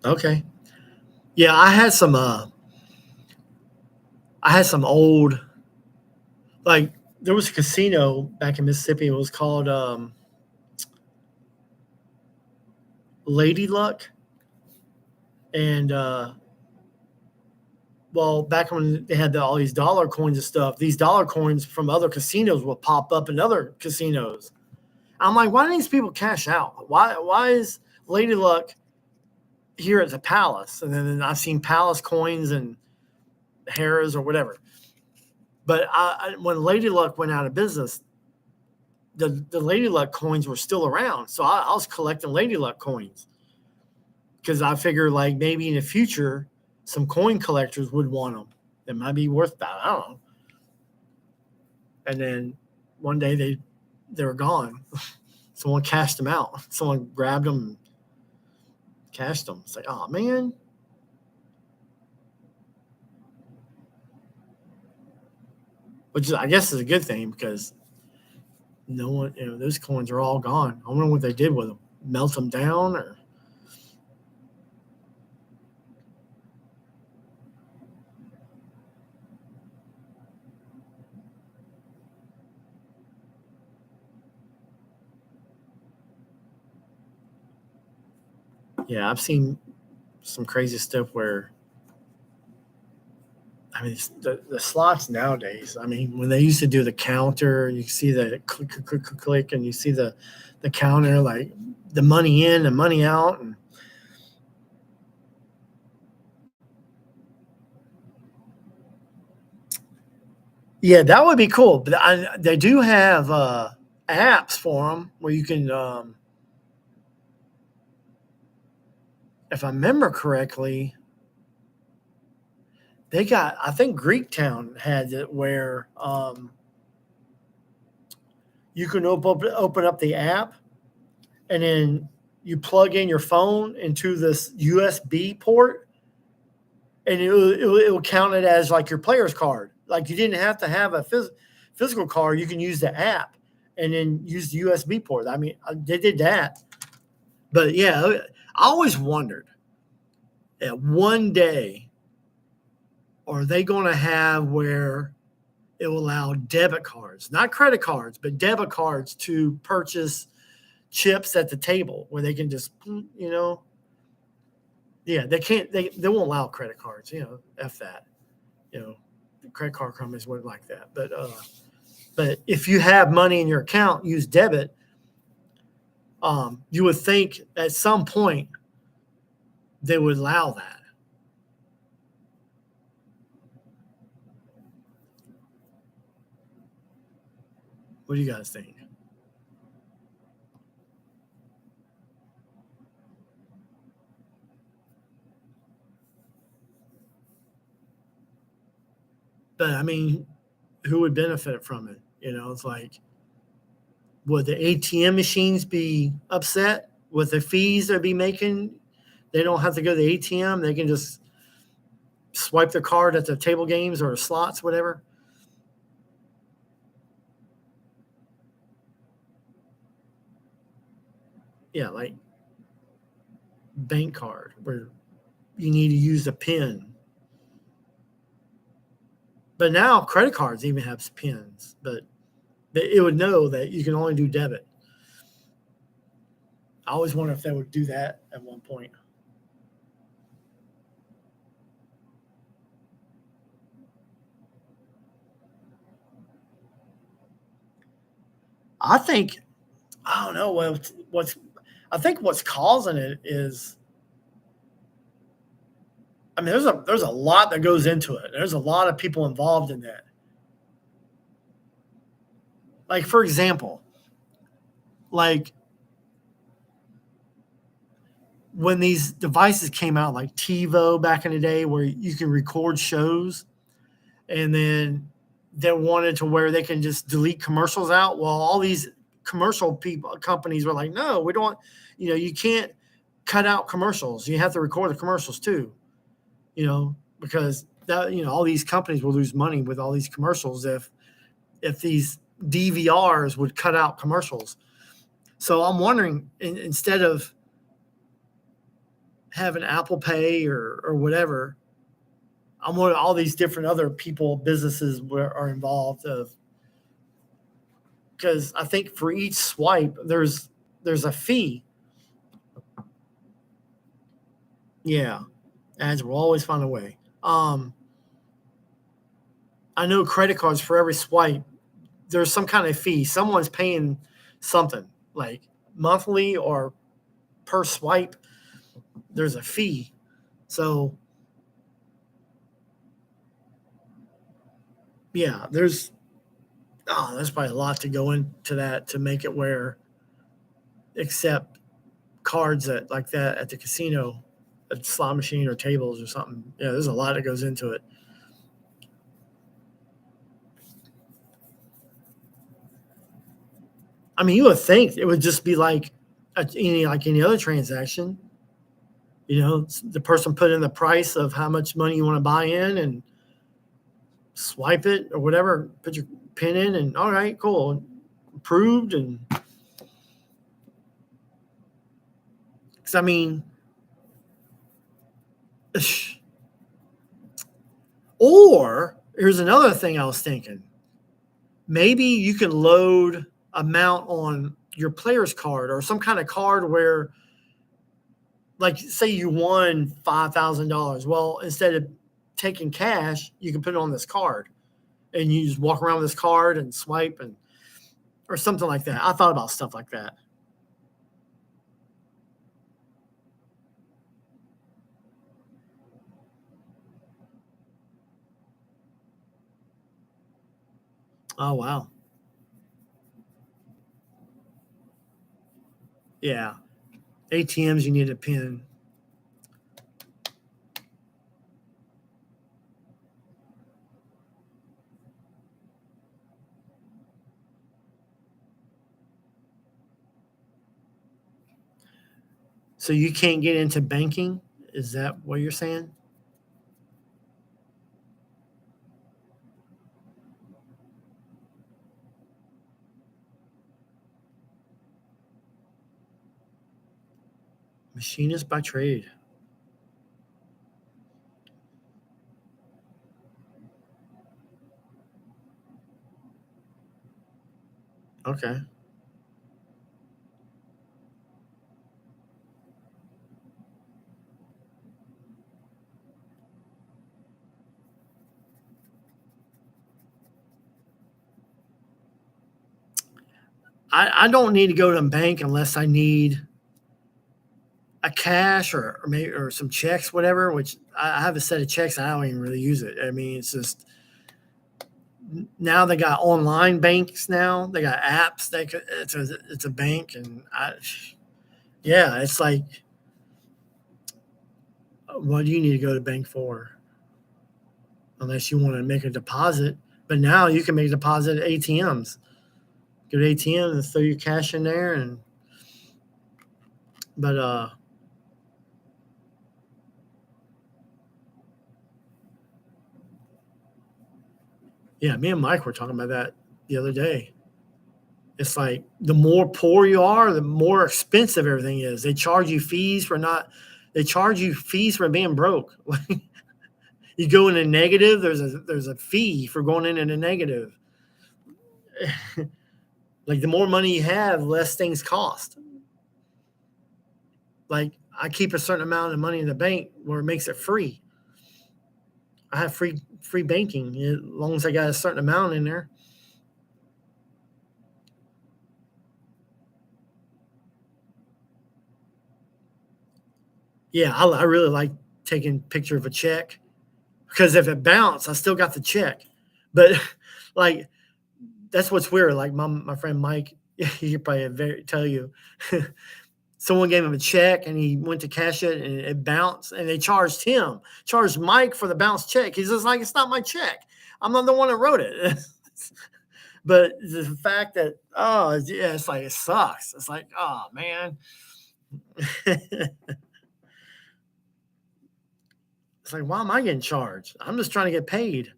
Okay. Yeah, I had some old, like there was a casino back in Mississippi. It was called Lady Luck. And well, back when they had all these dollar coins and stuff, these dollar coins from other casinos will pop up in other casinos. I'm like, why do these people cash out? Why is Lady Luck here at the Palace? And then I've seen Palace coins and Harrah's or whatever. But when Lady Luck went out of business, the Lady Luck coins were still around. So I was collecting Lady Luck coins because I figured like maybe in the future some coin collectors would want them. It might be worth that. I don't know. And then one day they were gone. Someone cashed them out. Someone grabbed them and cashed them. It's like, oh man. Which I guess is a good thing because no one, those coins are all gone. I wonder what they did with them. Melt them down or. Yeah, I've seen some crazy stuff where I mean, the slots nowadays. I mean, when they used to do the counter, you see the click, click, click, click, click, and you see the counter, like the money in and money out. And yeah, that would be cool. But they do have apps for them where you can, if I remember correctly, they got, I think Greektown had it where you can open up the app and then you plug in your phone into this USB port and it will count it as like your player's card. Like you didn't have to have a physical card. You can use the app and then use the USB port. I mean, they did that. But yeah, I always wondered, one day, are they going to have where it will allow debit cards, not credit cards, but debit cards to purchase chips at the table where they can just, they can't, they won't allow credit cards, F that, the credit card companies wouldn't like that. But if you have money in your account, use debit, you would think at some point they would allow that. What do you guys think? But I mean, who would benefit from it? It's like, would the ATM machines be upset with the fees they'd be making? They don't have to go to the ATM. They can just swipe their card at the table games or slots, whatever. Yeah, like bank card where you need to use a PIN. But now credit cards even have PINs, but it would know that you can only do debit. I always wonder if they would do that at one point. I don't know what's causing it is, I mean, there's a lot that goes into it. There's a lot of people involved in that. Like, for example, like when these devices came out, like TiVo back in the day, where you can record shows, and then they wanted to where they can just delete commercials out. Well, all these commercial companies were like, no, we don't, you can't cut out commercials. You have to record the commercials too, because that, all these companies will lose money with all these commercials if these DVRs would cut out commercials. So I'm wondering, instead of having Apple Pay or whatever, I'm wondering all these different other businesses are involved of, because I think for each swipe there's a fee. Yeah, ads will always find a way. I know credit cards, for every swipe there's some kind of fee. Someone's paying something like monthly or per swipe. There's a fee. So yeah, there's probably a lot to go into that to make it where accept cards like that at the casino, a slot machine or tables or something. Yeah, there's a lot that goes into it. I mean, you would think it would just be like any other transaction. The person put in the price of how much money you want to buy in and swipe it or whatever, put your PIN in, and all right, cool, approved. And because I mean, or here's another thing I was thinking. Maybe you can load amount on your player's card or some kind of card where, like, say you won $5,000. Well, instead of taking cash, you can put it on this card, and you just walk around with this card and swipe or something like that. I thought about stuff like that. Oh, wow. Yeah. ATMs, you need a PIN. So you can't get into banking? Is that what you're saying? Machinist by trade. Okay. I don't need to go to a bank unless I need a cash or maybe or some checks, whatever. Which I have a set of checks. I don't even really use it. I mean, it's just now they got online banks. Now they got apps. It's a bank, and yeah, it's like, what do you need to go to bank for? Unless you want to make a deposit. But now you can make a deposit at ATMs. Go to ATM and throw your cash in there, but yeah, me and Mike were talking about that the other day. It's like the more poor you are, the more expensive everything is. They charge you fees for being broke. You go in a negative, there's a fee for going in a negative. Like the more money you have, less things cost. Like I keep a certain amount of money in the bank where it makes it free. I have free banking as long as I got a certain amount in there. Yeah, I really like taking a picture of a check because if it bounced, I still got the check. But like that's what's weird. Like my friend Mike, he could probably tell you. Someone gave him a check and he went to cash it and it bounced and they charged Mike for the bounced check. He's just like, it's not my check. I'm not the one that wrote it. But the fact that, yeah, it's like, it sucks. It's like, oh man. It's like, why am I getting charged? I'm just trying to get paid.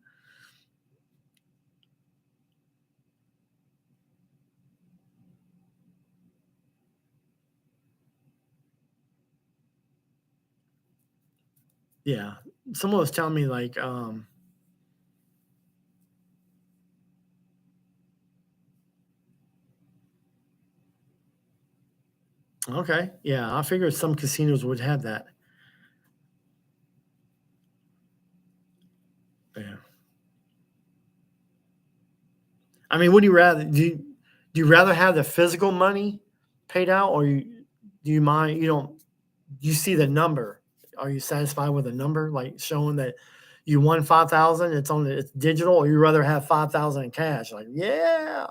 Yeah. Someone was telling me like, okay. Yeah. I figured some casinos would have that. Yeah. I mean, would you rather do you rather have the physical money paid out, or do you mind? You see the number? Are you satisfied with the number, like showing that you won 5,000? It's digital, or you rather have 5,000 in cash? Like, yeah.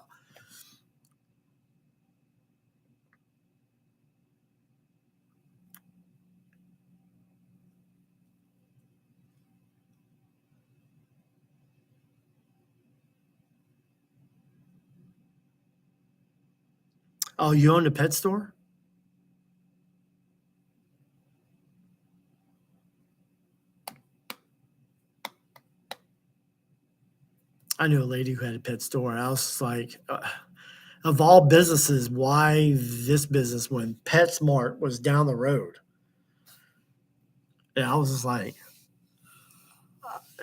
Oh, you own a pet store? I knew a lady who had a pet store. And I was like, of all businesses, why this business when PetSmart was down the road? And I was just like,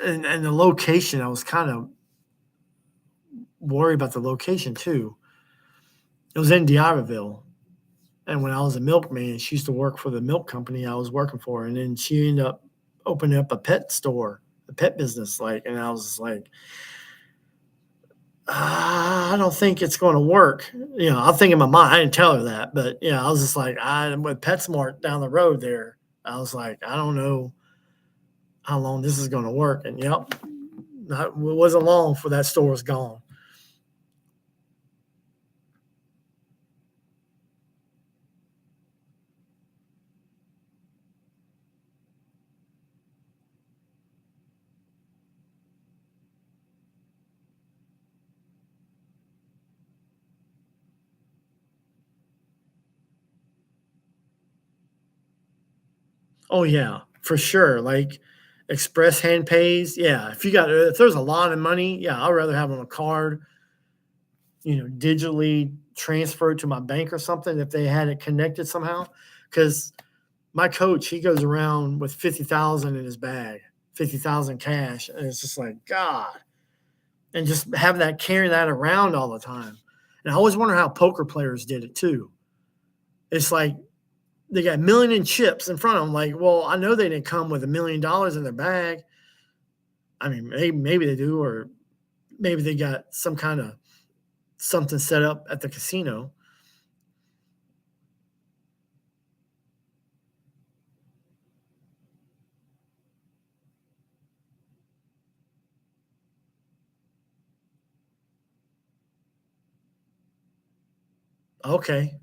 and the location, I was kind of worried about the location too. It was in D'Iberville. And when I was a milkman, she used to work for the milk company I was working for. And then she ended up opening up a pet store, a pet business. And I was just like, I don't think it's going to work. I'll think in my mind. I didn't tell her that, but I was just like, I'm with PetSmart down the road there. I was like, I don't know how long this is going to work. And it wasn't long before that store was gone. Oh yeah, for sure. Like express hand pays. Yeah. If there's a lot of money, yeah, I'd rather have on a card, digitally transferred to my bank or something if they had it connected somehow. Cause my coach, he goes around with 50,000 in his bag, 50,000 cash. And it's just like, God. And just carry that around all the time. And I always wonder how poker players did it too. It's like, they got $1 million in chips in front of them. Like, well, I know they didn't come with $1 million in their bag. I mean, maybe they do, or maybe they got some kind of something set up at the casino. Okay.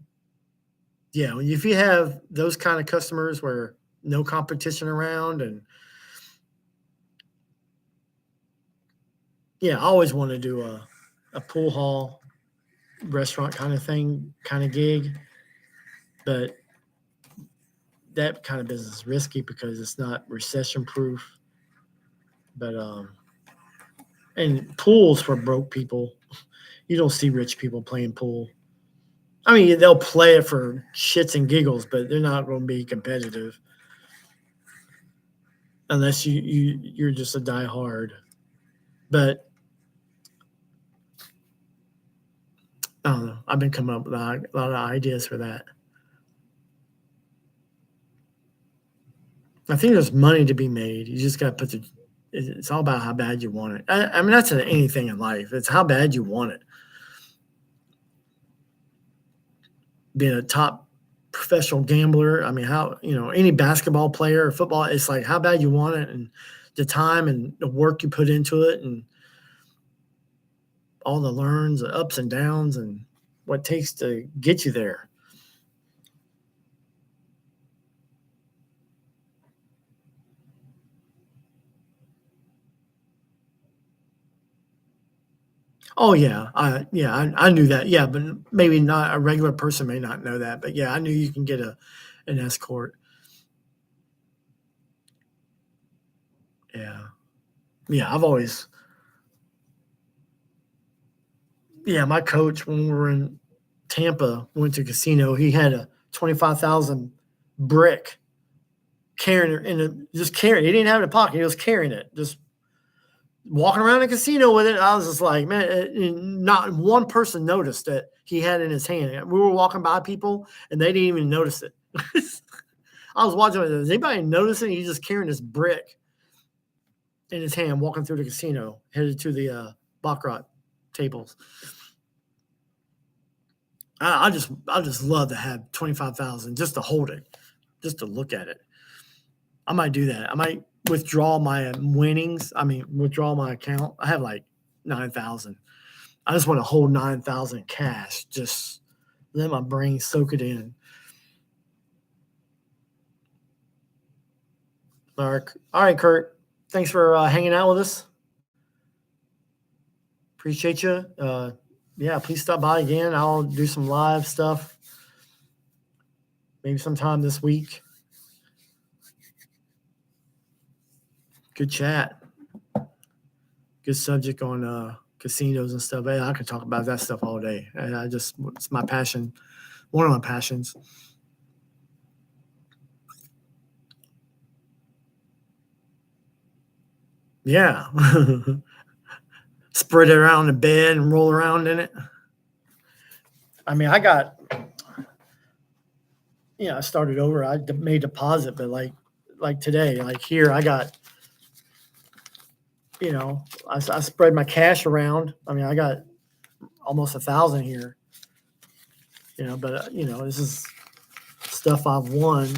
Yeah. If you have those kind of customers where no competition around, and I always want to do a pool hall restaurant kind of thing, kind of gig. But that kind of business is risky because it's not recession proof. But and pools for broke people. You don't see rich people playing pool. I mean, they'll play it for shits and giggles, but they're not going to be competitive unless you're just a diehard. But I don't know. I've been coming up with a lot of ideas for that. I think there's money to be made. You just got to put it's all about how bad you want it. I mean, that's anything in life. It's how bad you want it. Being a top professional gambler, I mean, how, any basketball player or football, it's like how bad you want it, and the time and the work you put into it, and all the learns, the ups and downs, and what it takes to get you there. Oh yeah, I knew that. Yeah, but maybe not a regular person may not know that. But yeah, I knew you can get an escort. Yeah, I've always. Yeah, my coach when we were in Tampa went to a casino. He had a 25,000 brick carrying it just carrying. He didn't have it in a pocket. He was carrying it, just walking around the casino with it. I was just like, man, not one person noticed that he had it in his hand. We were walking by people and they didn't even notice it. I was watching it. Does anybody notice it? He's just carrying this brick in his hand, walking through the casino, headed to the Baccarat tables. I just love to have 25,000 just to hold it, just to look at it. I might do that. I might withdraw my winnings. I mean, withdraw my account. I have like 9,000. I just want to hold 9,000 cash. Just let my brain soak it in. All right, Kurt. Thanks for hanging out with us. Appreciate you. Please stop by again. I'll do some live stuff maybe sometime this week. Good chat. Good subject on casinos and stuff. Hey, I could talk about that stuff all day. And it's my passion. One of my passions. Yeah. Spread it around the bed and roll around in it. I mean, I started over. I made deposit, but like today, like here, I got I spread my cash around. I mean, I got almost 1,000 here, but this is stuff I've won,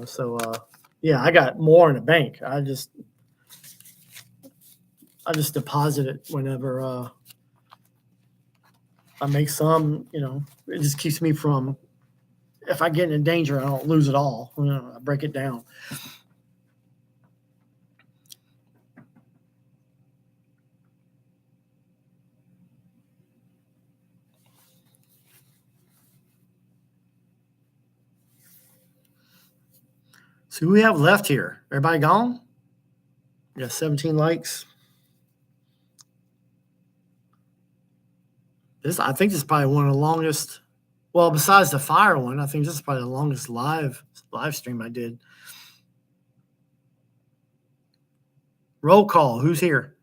so yeah, I got more in the bank. I just deposit it whenever I make some. It just keeps me from, if I get in danger, I don't lose it all. I break it down. So who we have left here? Everybody gone? We got 17 likes. I think this is probably one of the longest. Well, besides the fire one, I think this is probably the longest live stream I did. Roll call. Who's here?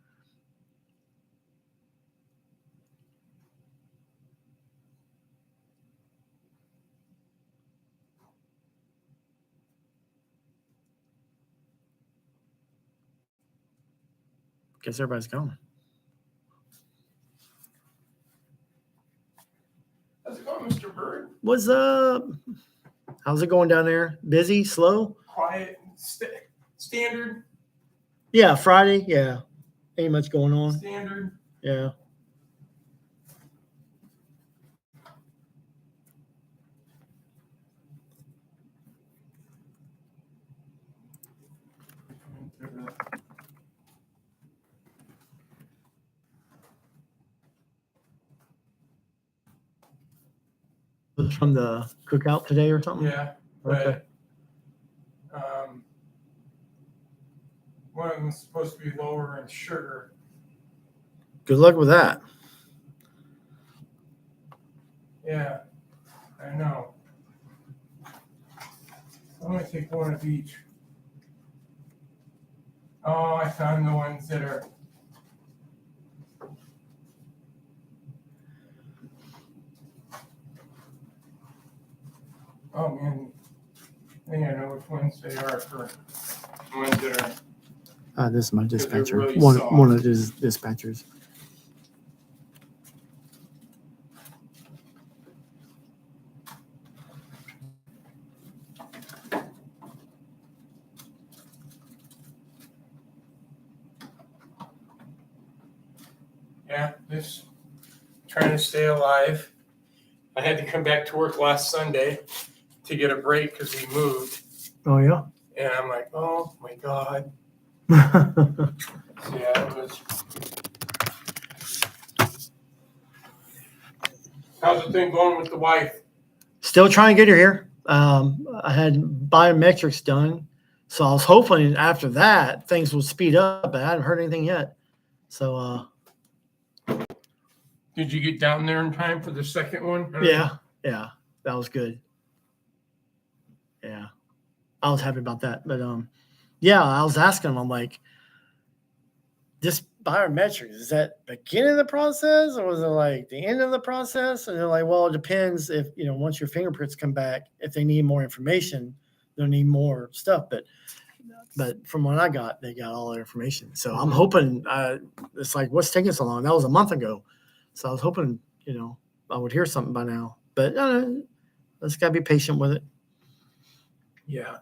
Guess everybody's gone. How's it going, Mr. Bird? What's up? How's it going down there? Busy? Slow? Quiet, standard. Yeah, Friday. Yeah, ain't much going on. Standard. Yeah. From the cookout today or something? Yeah. Okay. But, one of them is supposed to be lower in sugar. Good luck with that. Yeah, I know. I'm gonna take one of each. Oh, I found the ones that are. Oh man, I think I know which ones they are for ones that are. This is my they're dispatcher. really One soft. of his dispatchers. Yeah, just trying to stay alive. I had to come back to work last Sunday to get a break because we moved. Oh yeah. And I'm like, oh my God. Yeah. Yeah, it was. How's the thing going with the wife? Still trying to get her here. I had biometrics done, so I was hoping after that things would speed up, but I haven't heard anything yet. So Did you get down there in time for the second one? yeah, that was good. Yeah, I was happy about that. But yeah, I was asking them, I'm like, this biometrics, is that beginning of the process or was it like the end of the process? And they're like, well, it depends if, once your fingerprints come back, if they need more information, they'll need more stuff. But from what I got, they got all the information. So I'm hoping, it's like, what's taking so long? That was a month ago. So I was hoping, I would hear something by now. But let's got to be patient with it. Yeah.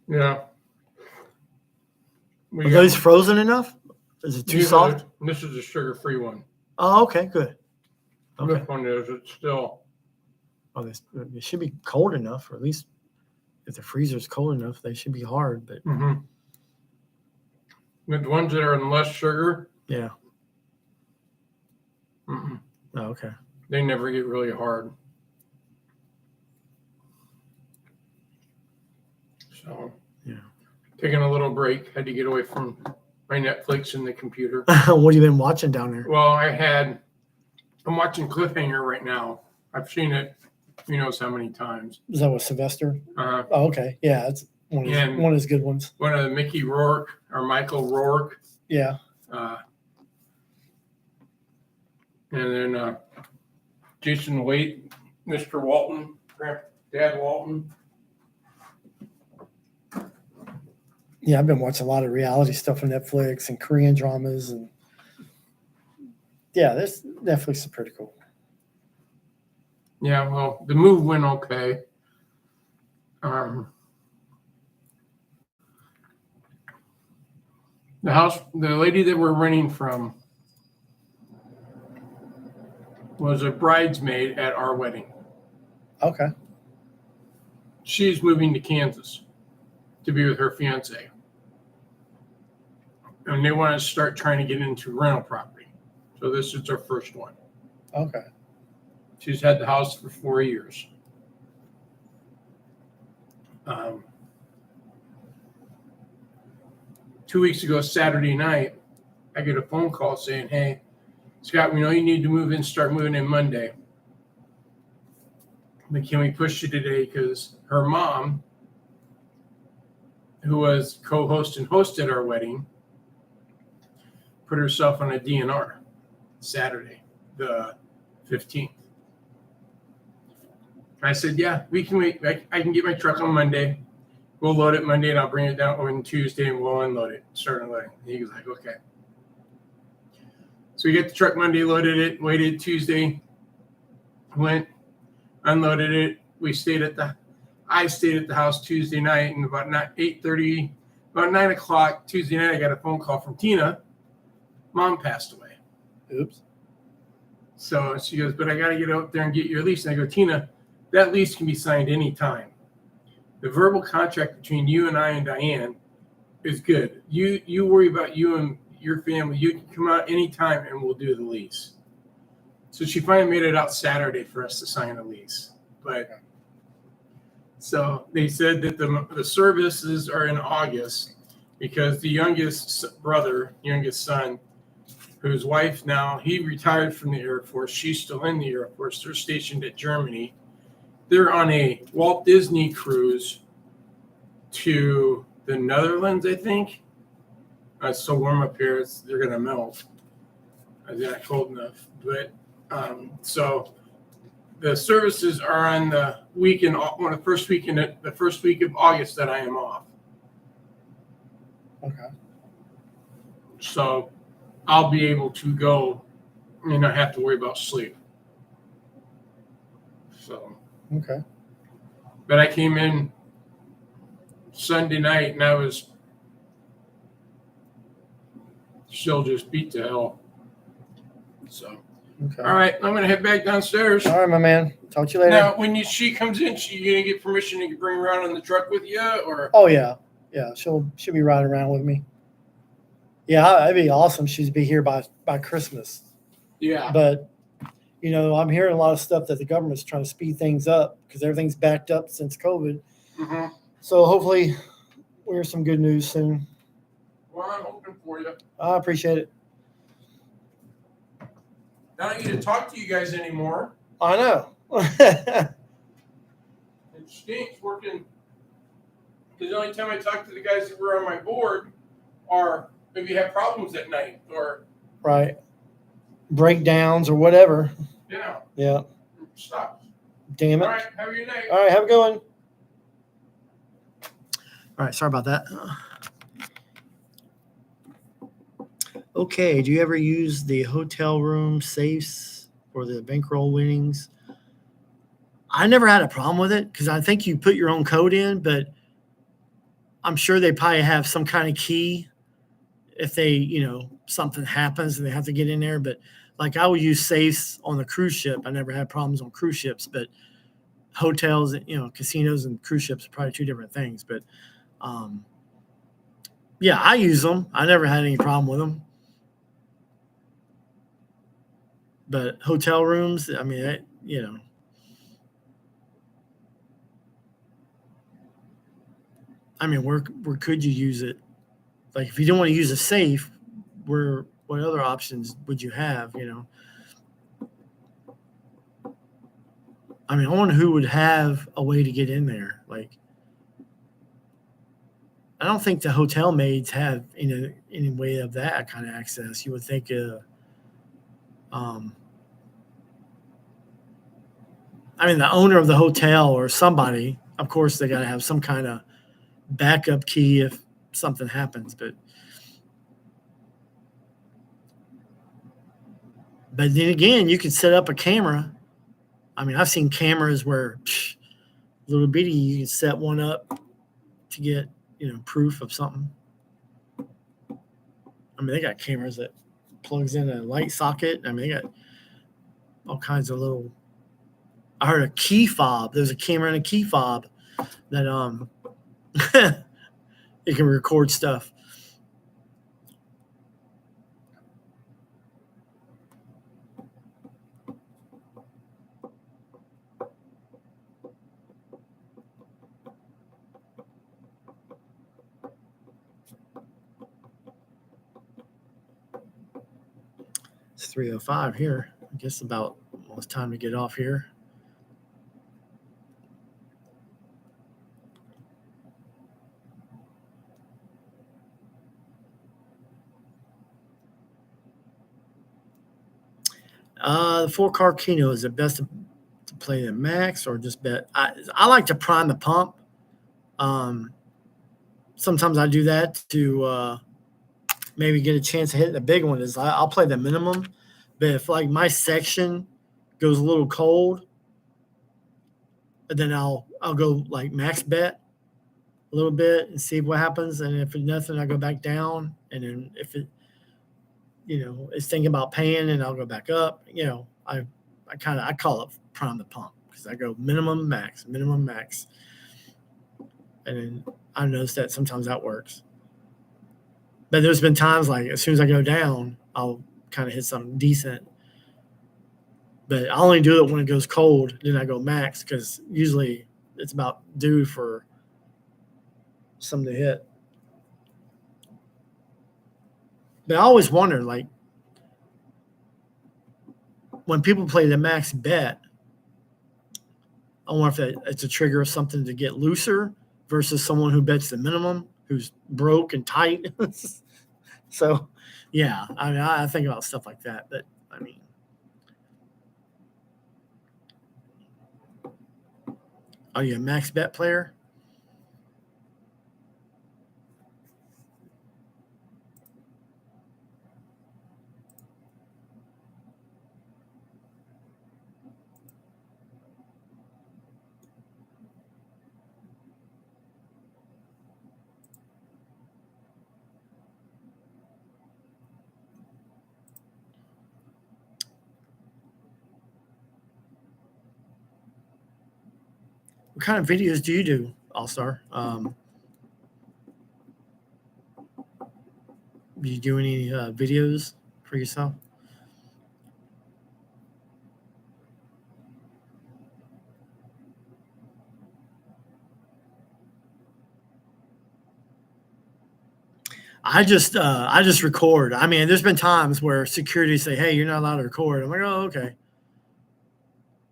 Yeah. Are those frozen enough? Is it too soft? This is a sugar-free one. Oh, okay, good. Okay. This one is, it's still. Oh, it should be cold enough, or at least if the freezer's cold enough, they should be hard. But With the ones that are in less sugar. Yeah. Oh, okay. They never get really hard. So. Yeah. Taking a little break. Had to get away from my Netflix and the computer. What have you been watching down there? Well, I'm watching Cliffhanger right now. I've seen it, who knows how many times. Is that with Sylvester? Oh, okay. Yeah, it's one of his good ones. One of the Michael Rourke. Yeah. And then Jason Waite, Mr. Walton, Dad Walton. Yeah, I've been watching a lot of reality stuff on Netflix and Korean dramas, and yeah, that's Netflix is pretty cool. Yeah, well, the move went okay. The lady that we're renting from was a bridesmaid at our wedding. Okay. She's moving to Kansas to be with her fiance. And they want to start trying to get into rental property. So this is her first one. Okay. She's had the house for 4 years. 2 weeks ago, Saturday night, I get a phone call saying, "Hey, Scott, we know you need to start moving in Monday. But can we push you today?" Because her mom, who was co-host and host at our wedding, put herself on a DNR Saturday, the 15th. I said, "Yeah, we can wait. I can get my truck on Monday. We'll load it Monday, and I'll bring it down on Tuesday, and we'll unload it, start unloading." And he was like, "Okay." So we get the truck Monday, loaded it, waited Tuesday, went, unloaded it. I stayed at the house Tuesday night, and about 8:30, about 9 o'clock Tuesday night, I got a phone call from Tina. Mom passed away. Oops. So she goes, "But I got to get out there and get your lease." And I go, "Tina, that lease can be signed anytime. The verbal contract between you and I and Diane is good. You worry about you and your family. You can come out anytime and we'll do the lease." So she finally made it out Saturday for us to sign a lease. But so they said that the services are in August because the youngest son, whose wife now, he retired from the Air Force. She's still in the Air Force. They're stationed at Germany. They're on a Walt Disney cruise to the Netherlands, I think. It's so warm up here, they're going to melt. It's not cold enough. But so the services are on the first week of August that I am off. Okay. So I'll be able to go and not have to worry about sleep. So, Okay. but I came in Sunday night and I was still just beat to hell. So, Okay. all right, I'm going to head back downstairs. All right, my man. Talk to you later. Now, when she comes in, you going to get permission to bring her around on the truck with you, or? Oh yeah, yeah. She'll be riding around with me. Yeah, that'd be awesome. She'd be here by Christmas. Yeah. But I'm hearing a lot of stuff that the government's trying to speed things up because everything's backed up since COVID. Mm-hmm. So hopefully we'll hear some good news soon. Well, I'm hoping for you. I appreciate it. I don't get to talk to you guys anymore. I know. It stinks working. Because the only time I talk to the guys that were on my board are maybe have problems at night or Right. Breakdowns or whatever. Yeah. Stop. Damn it. All right, have a good night. All right, have a good one. All right, sorry about that. Okay, do you ever use the hotel room safes for the bankroll winnings? I never had a problem with it because I think you put your own code in, but I'm sure they probably have some kind of key if they, something happens and they have to get in there. But like I would use safes on the cruise ship. I never had problems on cruise ships, but hotels, casinos and cruise ships are probably two different things. But yeah, I use them. I never had any problem with them. But hotel rooms, I mean, where could you use it? Like, if you don't want to use a safe, what other options would you have? I wonder who would have a way to get in there. Like, I don't think the hotel maids have any way of that kind of access. You would think, the owner of the hotel or somebody, of course, they got to have some kind of backup key if something happens. But then again, you can set up a camera. I mean, I've seen cameras where little bitty, you can set one up to get, proof of something. I mean, they got cameras that plugs in a light socket. I mean, they got all kinds of little. I heard a key fob. There's a camera and a key fob that it can record stuff. It's 3:05 here. I guess it's time to get off here. The 4-card Keno, is it best to play the max or just bet? I like to prime the pump. Sometimes I do that to maybe get a chance of hitting the big one. I'll play the minimum, but if like my section goes a little cold, then I'll go like max bet a little bit and see what happens. And if it's nothing, I go back down. And then if it, is thinking about paying, and I'll go back up. I call it prime the pump, because I go minimum, max, and then I noticed that sometimes that works. But there's been times like as soon as I go down, I'll kind of hit something decent. But I only do it when it goes cold. Then I go max, because usually it's about due for something to hit. But I always wonder, like, when people play the max bet, I wonder if it's a trigger of something to get looser versus someone who bets the minimum, who's broke and tight. So, yeah, I mean, I think about stuff like that. But, I mean, are you a max bet player? What kind of videos do you do, All-Star? Do you do any videos for yourself? I just record. I mean, there's been times where security say, "Hey, you're not allowed to record." I'm like, "Oh, okay."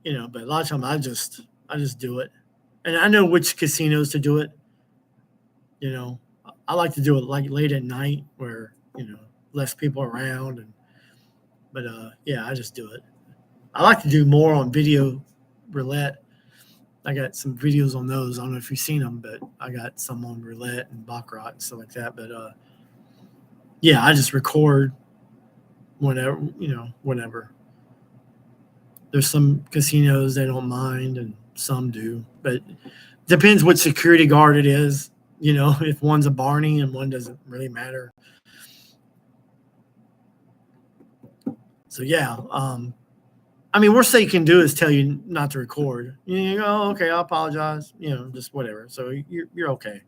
But a lot of times I just do it, and I know which casinos to do it. I like to do it like late at night where less people around, but yeah, I just do it. I like to do more on video roulette. I got some videos on those. I don't know if you've seen them, but I got some on roulette and Baccarat and stuff like that. But yeah, I just record whenever. There's some casinos they don't mind, and some do, but depends what security guard it is. If one's a Barney and one doesn't really matter. So yeah, I mean, worst thing you can do is tell you not to record. You go, "Oh, okay, I apologize." Just whatever. So you're okay.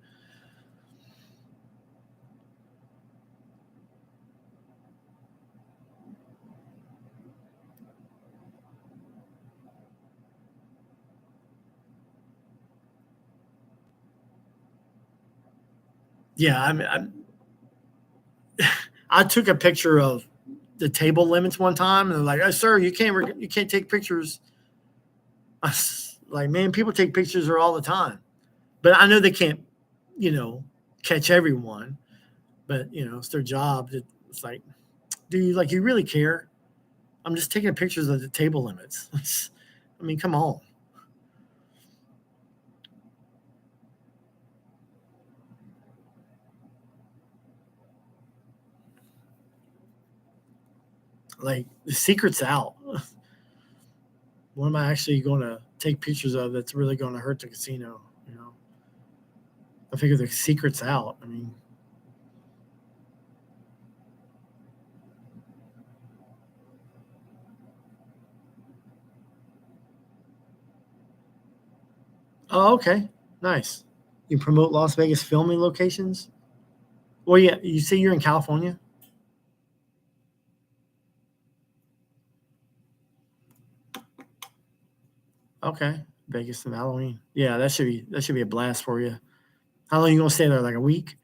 Yeah, I took a picture of the table limits one time, and they're like, "Oh, sir, you can't take pictures." I was like, man, people take pictures there all the time, but I know they can't, catch everyone. But it's their job. It's like, dude, like, you really care? I'm just taking pictures of the table limits. I mean, come on. Like the secret's out. What am I actually going to take pictures of that's really going to hurt the casino? You know, I figure the secret's out. I mean, oh, okay, nice. You promote Las Vegas filming locations? Well, yeah, you say you're in California? Okay, Vegas and Halloween. Yeah, that should be a blast for you. How long are you gonna stay there? Like a week?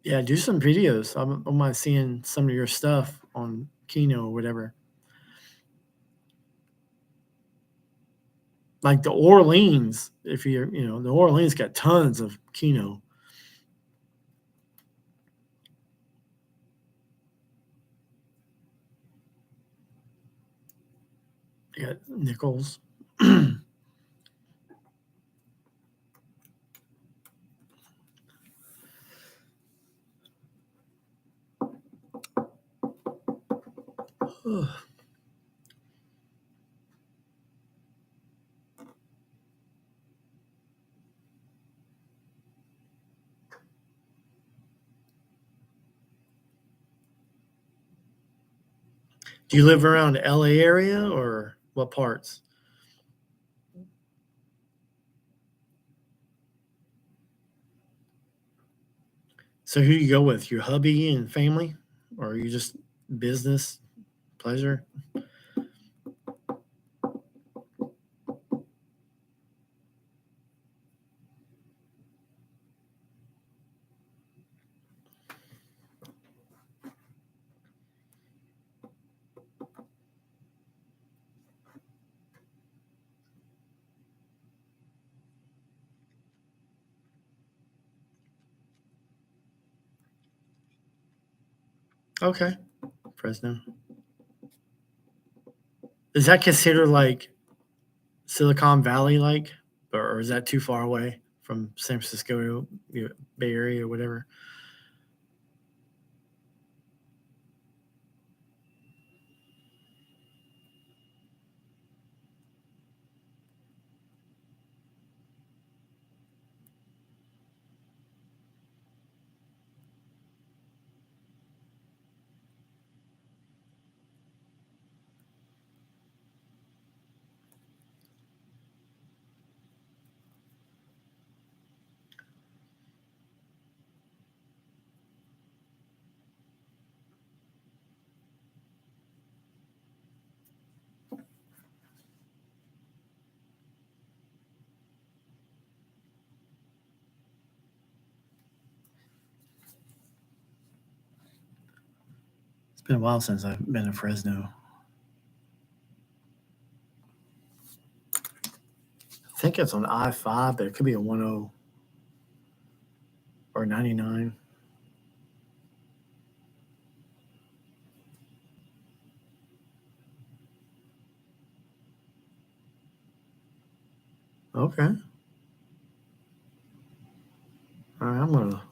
Yeah, do some videos. I don't mind seeing some of your stuff on Keno or whatever. Like the Orleans, if you're, the Orleans got tons of Keno. You got nickels. Do you live around the LA area or what parts? So who do you go with? Your hubby and family? Or are you just business, pleasure? Okay. Fresno. Is that considered like Silicon Valley like? Or is that too far away from San Francisco, Bay Area or whatever? It's been a while since I've been to Fresno. I think it's on I-5, but it could be a 10 or 99. Okay. All right, I'm gonna.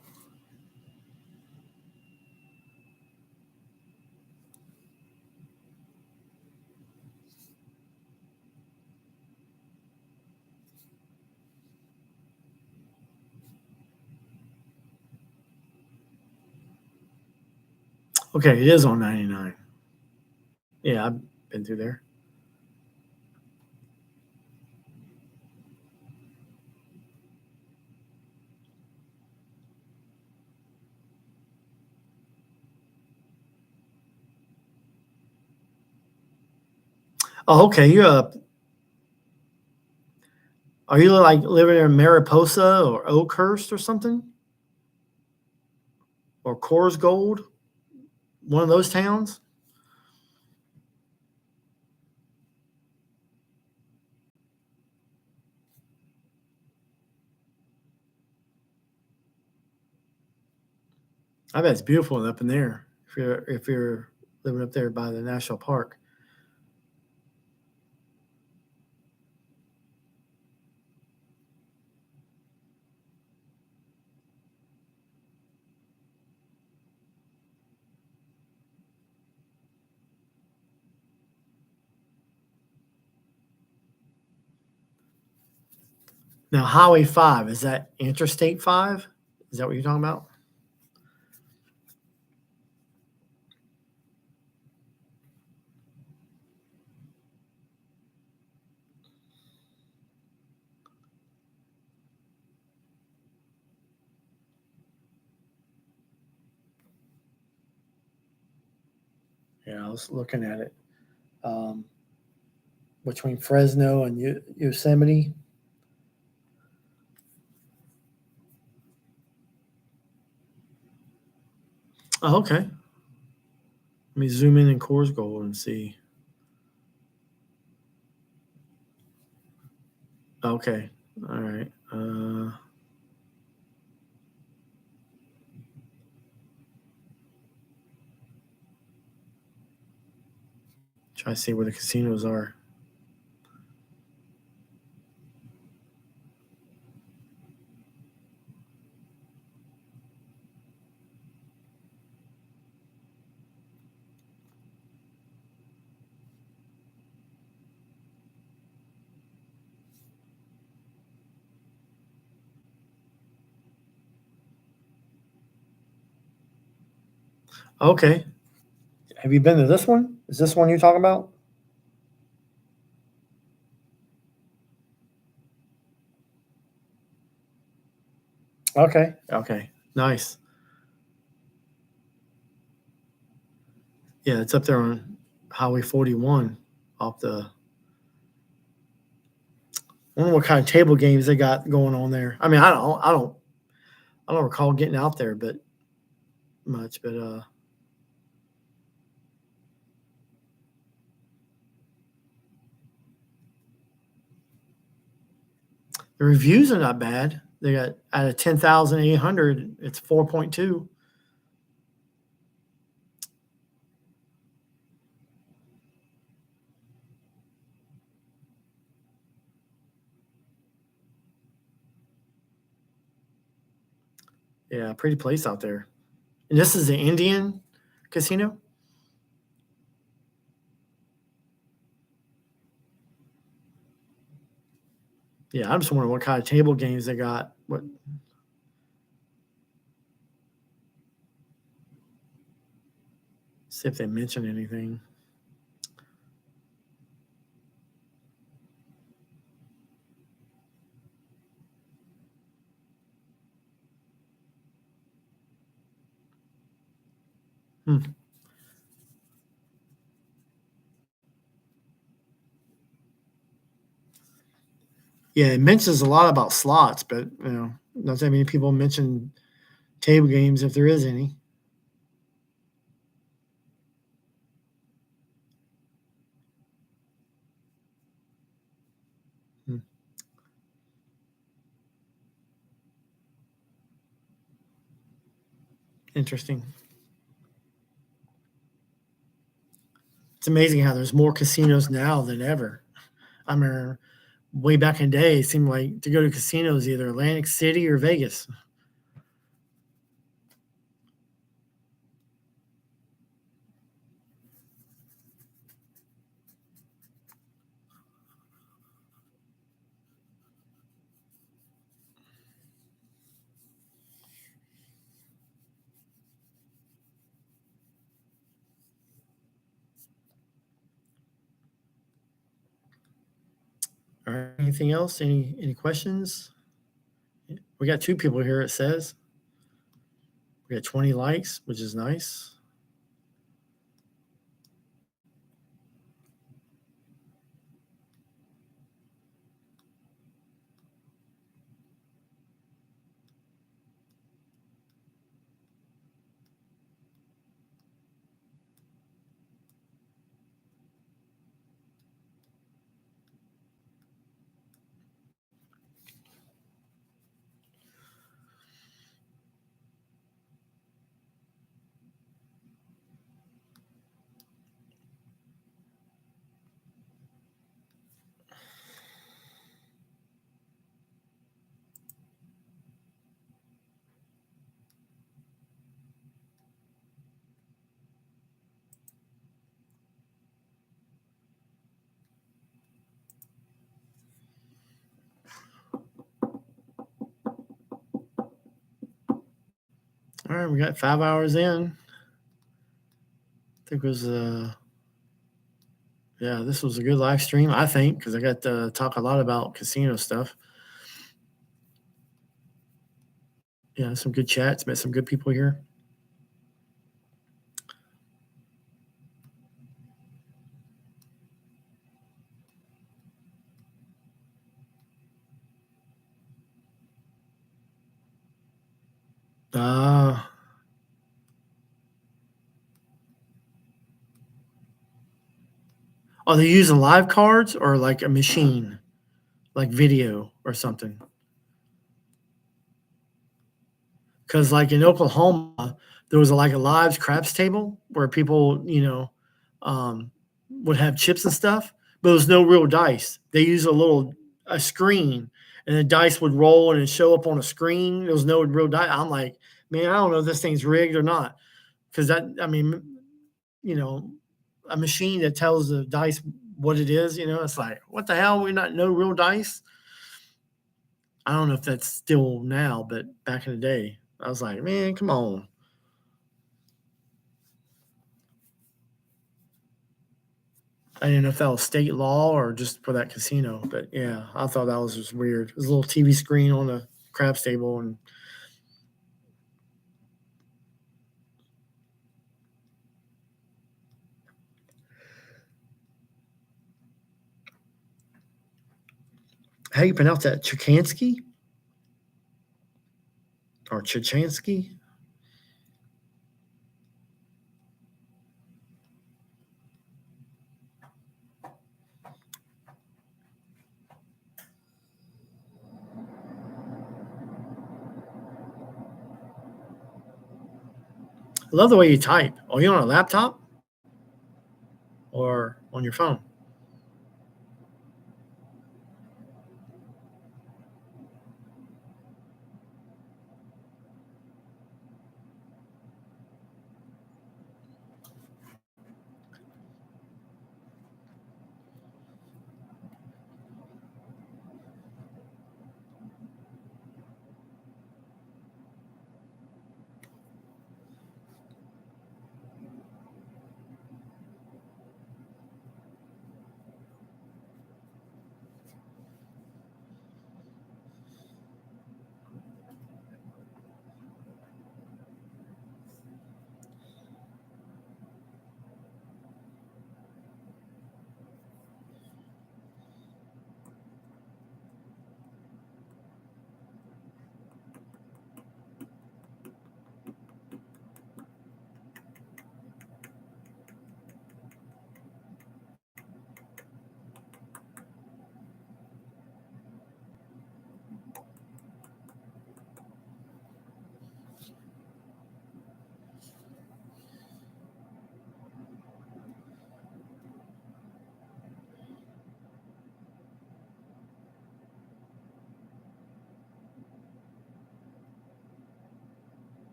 Okay, it is on 99. Yeah, I've been through there. Oh, okay. Are you like living in Mariposa or Oakhurst or something? Or Coors Gold? One of those towns? I bet it's beautiful up in there if you're living up there by the national park. Now, Highway 5, is that Interstate 5? Is that what you're talking about? Yeah, I was looking at it. Between Fresno and Yosemite. Oh, okay. Let me zoom in Coors Gold and see. Okay. All right. Try to see where the casinos are. Okay. Have you been to this one? Is this one you're talking about? Okay. Okay. Nice. Yeah, it's up there on Highway 41 off the. I wonder what kind of table games they got going on there. I mean, I don't recall getting out there, but much, but the reviews are not bad. They got out of 10,800, it's 4.2. Yeah, pretty place out there. And this is the Indian casino? Yeah, I'm just wondering what kind of table games they got. What? See if they mention anything. Yeah, it mentions a lot about slots, but not that many people mention table games if there is any. Hmm. Interesting. It's amazing how there's more casinos now than ever. I remember way back in the day, it seemed like to go to casinos either Atlantic City or Vegas. All right. Anything else? Any questions? We got 2 people here, it says. We got 20 likes, which is nice. All right, we got 5 hours in. I think it was yeah, this was a good live stream, I think, because I got to talk a lot about casino stuff. Yeah, some good chats, met some good people here. Oh, they're using live cards or like a machine, like video or something? Because like in Oklahoma, there was like a live craps table where people, would have chips and stuff, but there was no real dice. They used a screen, and the dice would roll and it'd show up on a screen. There was no real dice. I'm like, man, I don't know if this thing's rigged or not, because you know, a machine that tells the dice what it is, it's like, what the hell? We're not no real dice. I don't know if that's still now, but back in the day, I was like, man, come on. I didn't know if that was state law or just for that casino, but yeah, I thought that was just weird. There's a little TV screen on the craps table, and how you pronounce that? Chikansky or Chichansky? I love the way you type. Are you on a laptop or on your phone?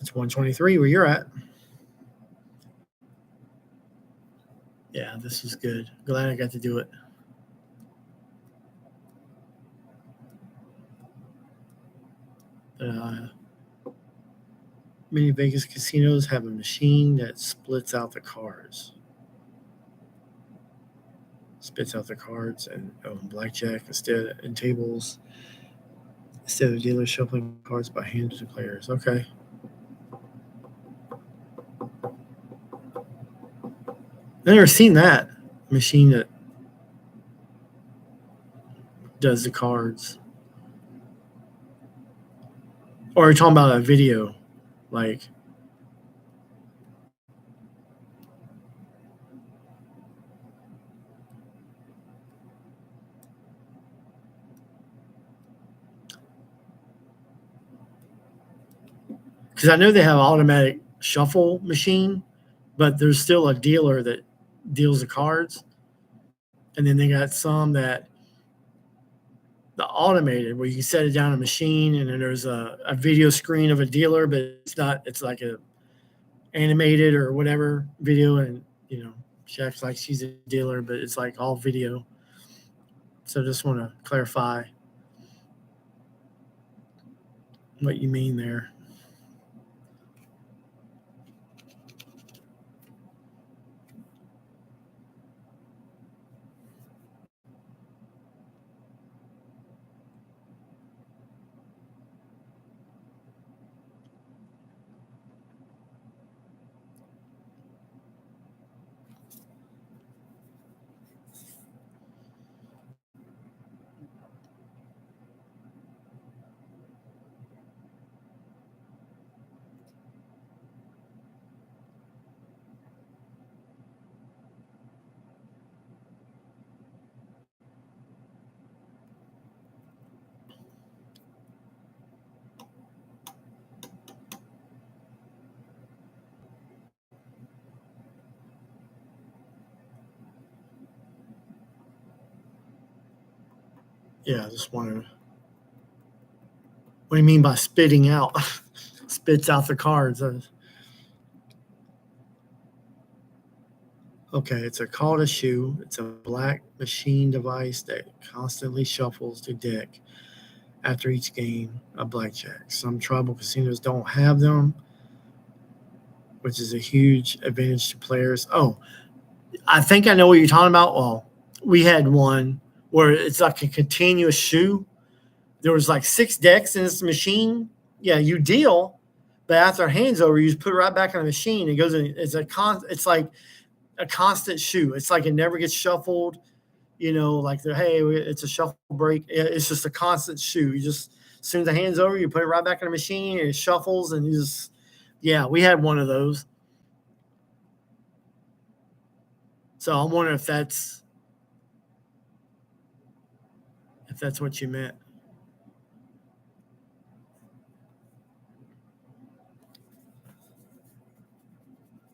It's 123 where you're at. Yeah, this is good. Glad I got to do it. Many Vegas casinos have a machine that splits out the cards. Spits out the cards and blackjack instead, and tables instead of dealers shuffling cards by hand to players. Okay. I've never seen that machine that does the cards. Or are you talking about a video? Like, because I know they have an automatic shuffle machine, but there's still a dealer that deals the cards. And then they got some that the automated where you can set it down a machine and then there's a video screen of a dealer, but it's not, it's like animated or whatever video, and she acts like she's a dealer, but it's like all video. So just want to clarify what you mean there. Yeah, I just want to. What do you mean by spitting out? Spits out the cards. Okay, it's called a shoe. It's a black machine device that constantly shuffles the deck after each game of blackjack. Some tribal casinos don't have them, which is a huge advantage to players. Oh, I think I know what you're talking about. Well, we had one where it's like a continuous shoe. There was like 6 decks in this machine. Yeah, you deal, but after a hand's over, you just put it right back in the machine. It goes in. It's like a constant shoe. It's like it never gets shuffled. Like hey, it's a shuffle break. It's just a constant shoe. You just as soon as the hand's over, you put it right back in the machine, and it shuffles, and you just we had one of those. So I'm wondering if that's what you meant.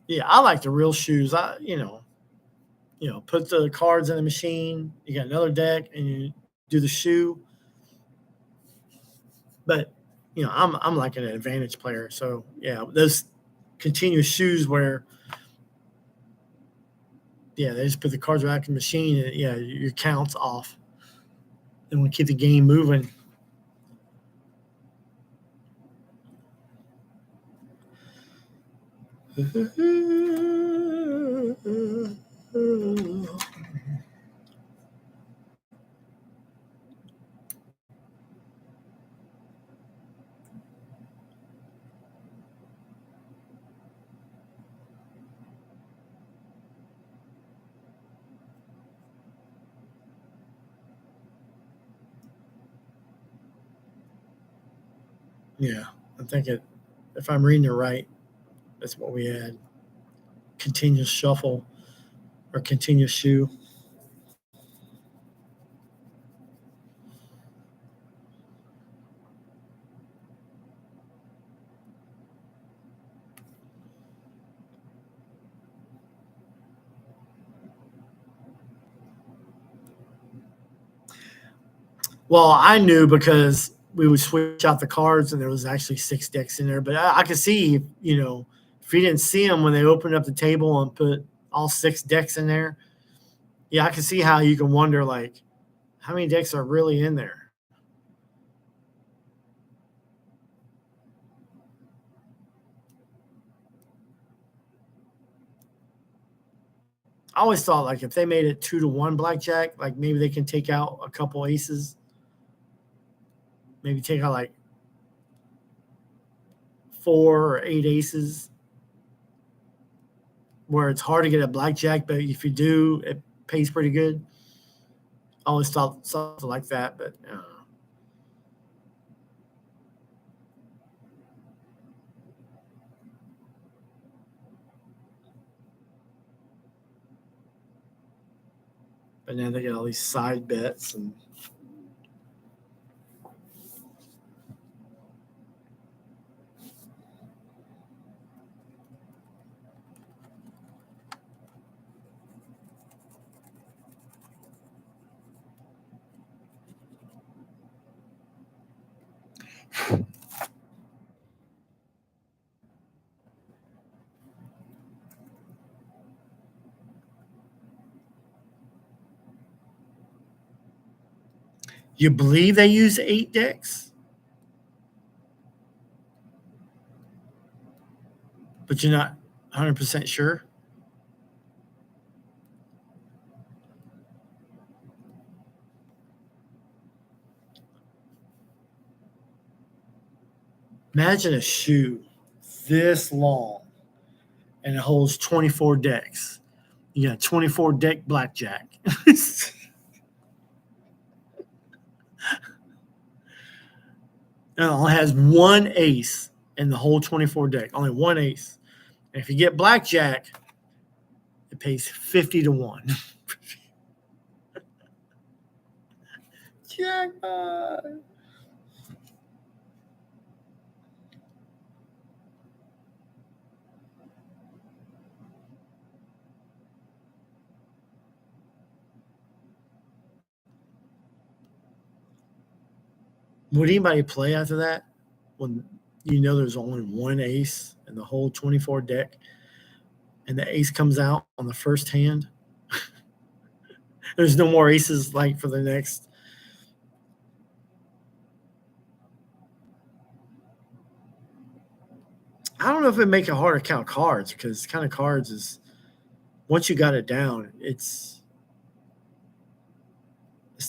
Yeah, I like the real shoes. Put the cards in the machine. You got another deck, and you do the shoe. But I'm like an advantage player, so yeah, those continuous shoes where they just put the cards back in the machine, and your count's off, and we keep the game moving. Yeah, I think if I'm reading it right, that's what we had. Continuous shuffle or continuous shoe. Well, I knew because we would switch out the cards, and there was actually 6 decks in there. But I could see, if you didn't see them when they opened up the table and put all 6 decks in there, I could see how you can wonder, like, how many decks are really in there. I always thought, like, if they made it 2-1 blackjack, like maybe they can take out a couple aces, maybe take out like 4 or 8 aces, where it's hard to get a blackjack, but if you do, it pays pretty good. I always thought something like that, but I don't know. But now they get all these side bets and You believe they use 8 decks, but you're not 100% sure. Imagine a shoe this long and it holds 24 decks. You got 24 deck blackjack. It only has one ace in the whole 24 deck. Only one ace. And if you get blackjack, it pays 50 to 1. Jackpot. Would anybody play after that when you know there's only one ace in the whole 24 deck and the ace comes out on the first hand? There's no more aces like for the next. I don't know if it make it hard to count cards because kind of cards is once you got it down, it's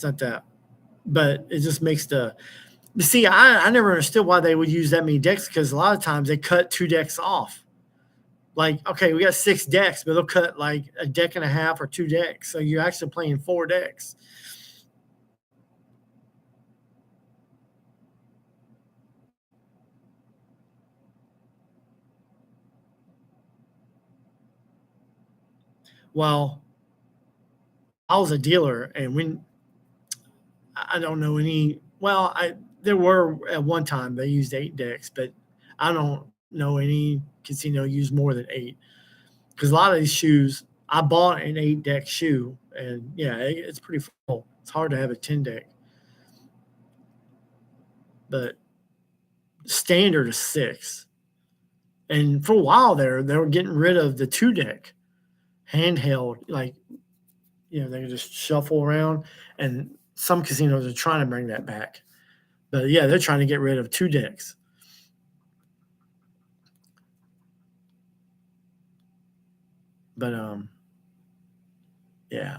not that, but it just makes the. See, I never understood why they would use that many decks because a lot of times they cut 2 decks off. Like, okay, we got 6 decks, but they'll cut like a deck and a half or 2 decks. So you're actually playing 4 decks. Well, I was a dealer and when I don't know any, well, there were at one time they used 8 decks, but I don't know any casino used more than 8. Because a lot of these shoes, I bought an 8 deck shoe, and yeah, it's pretty full. It's hard to have a 10 deck, but standard is 6. And for a while there, they were getting rid of the 2 deck handheld, like they could just shuffle around, and some casinos are trying to bring that back. But yeah, they're trying to get rid of 2 decks. But yeah.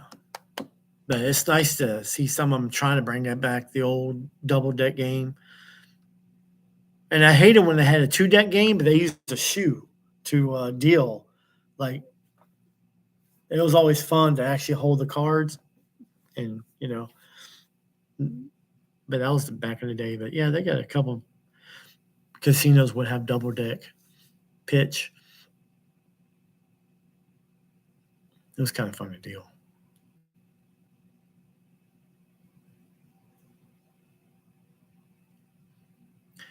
But it's nice to see some of them trying to bring that back, the old double deck game. And I hated when they had a 2 deck game, but they used a shoe to deal. Like, it was always fun to actually hold the cards, and but that was back in the day. But yeah, they got a couple casinos would have double deck pitch. It was kind of fun to deal.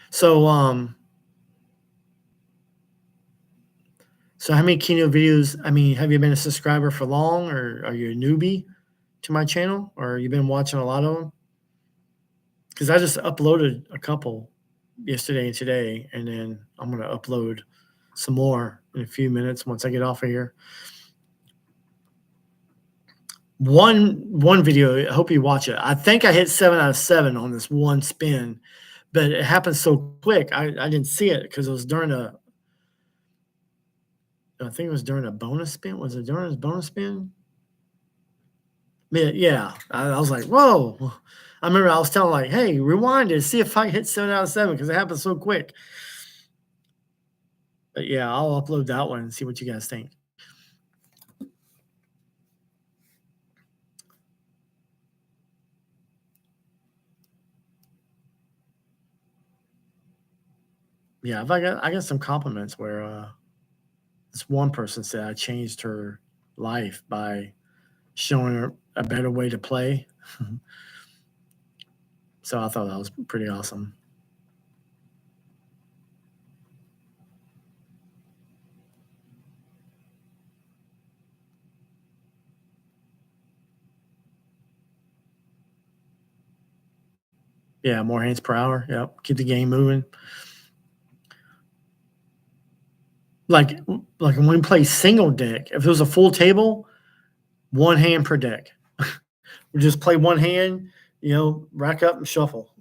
So how many Keno videos? I mean, have you been a subscriber for long, or are you a newbie to my channel, or you been watching a lot of them? Because I just uploaded a couple yesterday and today, and then I'm going to upload some more in a few minutes once I get off of here. One video, I hope you watch it. I think I hit 7 out of 7 on this one spin, but it happened so quick. I didn't see it because it was during I think it was during a bonus spin. Was it during his bonus spin? Yeah. I was like, whoa. I remember I was telling like, hey, rewind it, see if I hit 7 out of 7 because it happened so quick. But yeah, I'll upload that one and see what you guys think. Yeah, I got some compliments where this one person said I changed her life by showing her a better way to play. So I thought that was pretty awesome. Yeah, more hands per hour. Yep, keep the game moving. Like when we play single deck, if it was a full table, 1 hand per deck. We just play 1 hand, rack up and shuffle.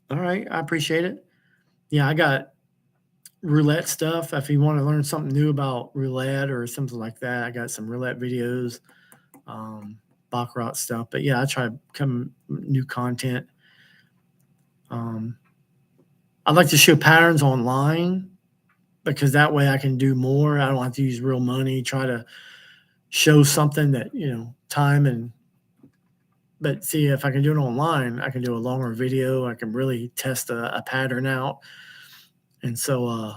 All right, I appreciate it. Yeah, I got roulette stuff. If you want to learn something new about roulette or something like that, I got some roulette videos, Baccarat stuff. But yeah, I try to come new content. I'd like to show patterns online because that way I can do more. I don't have to use real money. Try to show something that time. But see, if I can do it online, I can do a longer video. I can really test a pattern out. And so,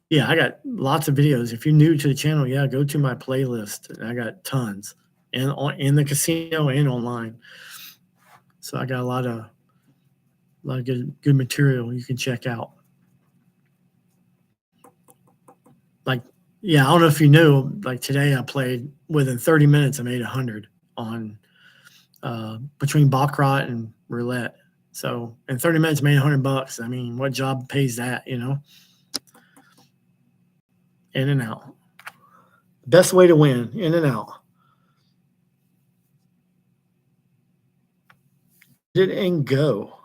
yeah, I got lots of videos. If you're new to the channel, yeah, go to my playlist. I got tons, and in the casino and online. So I got a lot of good material you can check out. Like, yeah, I don't know if you knew. Like today, I played within 30 minutes. I made 100 on between Baccarat and Roulette. So in 30 minutes, I made $100. I mean, what job pays that? In and out. Best way to win, in and out. Hit it and go.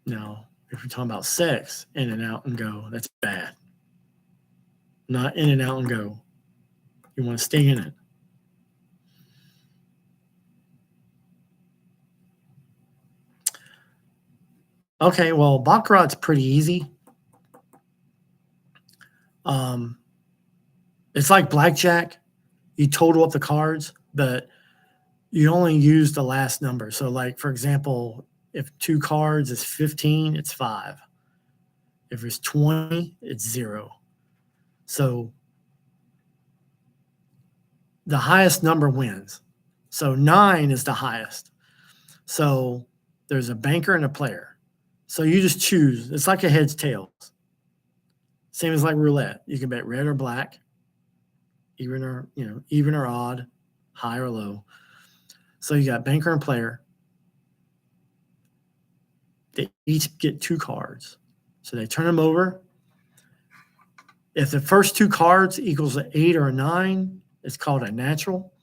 Now, if you're talking about sex, in and out and go, that's bad. Not in and out and go. You want to stay in it. Okay, well, Baccarat's pretty easy. It's like Blackjack. You total up the cards, but you only use the last number. So, like, for example, if 2 cards is 15, it's 5. If it's 20, it's 0. So the highest number wins. So 9 is the highest. So there's a banker and a player. So you just choose. It's like a heads tails. Same as like roulette. You can bet red or black, even or odd, high or low. So you got banker and player. They each get 2 cards. So they turn them over. If the first 2 cards equals an 8 or a 9, it's called a natural,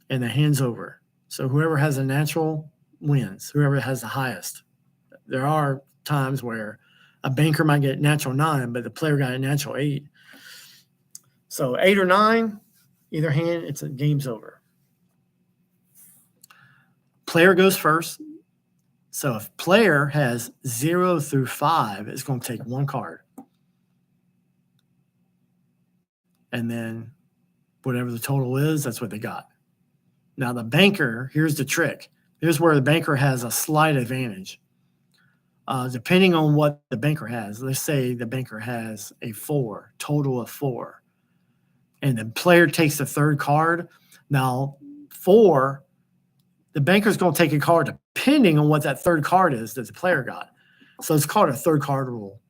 and the hand's over. So whoever has a natural wins, whoever has the highest. There are times where a banker might get natural 9, but the player got a natural 8. So 8 or 9, either hand, it's a game's over. Player goes first. So if player has 0 through 5, it's going to take 1 card. And then whatever the total is, that's what they got. Now the banker, here's the trick. Here's where the banker has a slight advantage. Depending on what the banker has. Let's say the banker has a 4, total of 4. And the player takes the 3rd card. Now 4, the banker's going to take a card depending on what that 3rd card is that the player got. So it's called a 3rd card rule.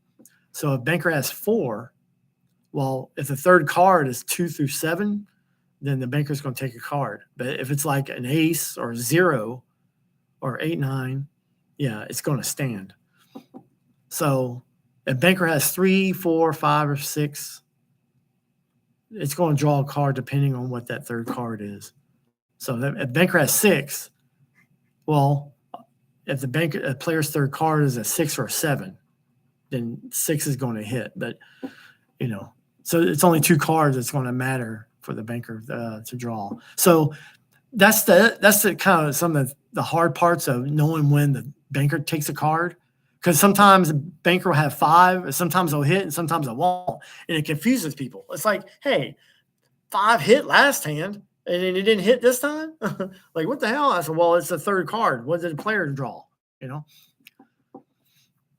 So if banker has 4, well, if the 3rd card is 2 through 7, then the banker's going to take a card. But if it's like an ace or 0 or 8, 9, yeah, it's going to stand. So if banker has 3, 4, 5, or 6, it's going to draw a card depending on what that 3rd card is. So if banker has 6, well, if the player's 3rd card is a 6 or a 7, then 6 is going to hit. But so it's only 2 cards that's going to matter for the banker to draw. So that's the kind of some of the hard parts of knowing when the banker takes a card, because sometimes the banker will have 5, sometimes they'll hit, and sometimes they won't, and it confuses people. It's like, hey, 5 hit last hand, and it didn't hit this time. Like, what the hell? I said, well, it's the 3rd card. What did the player draw?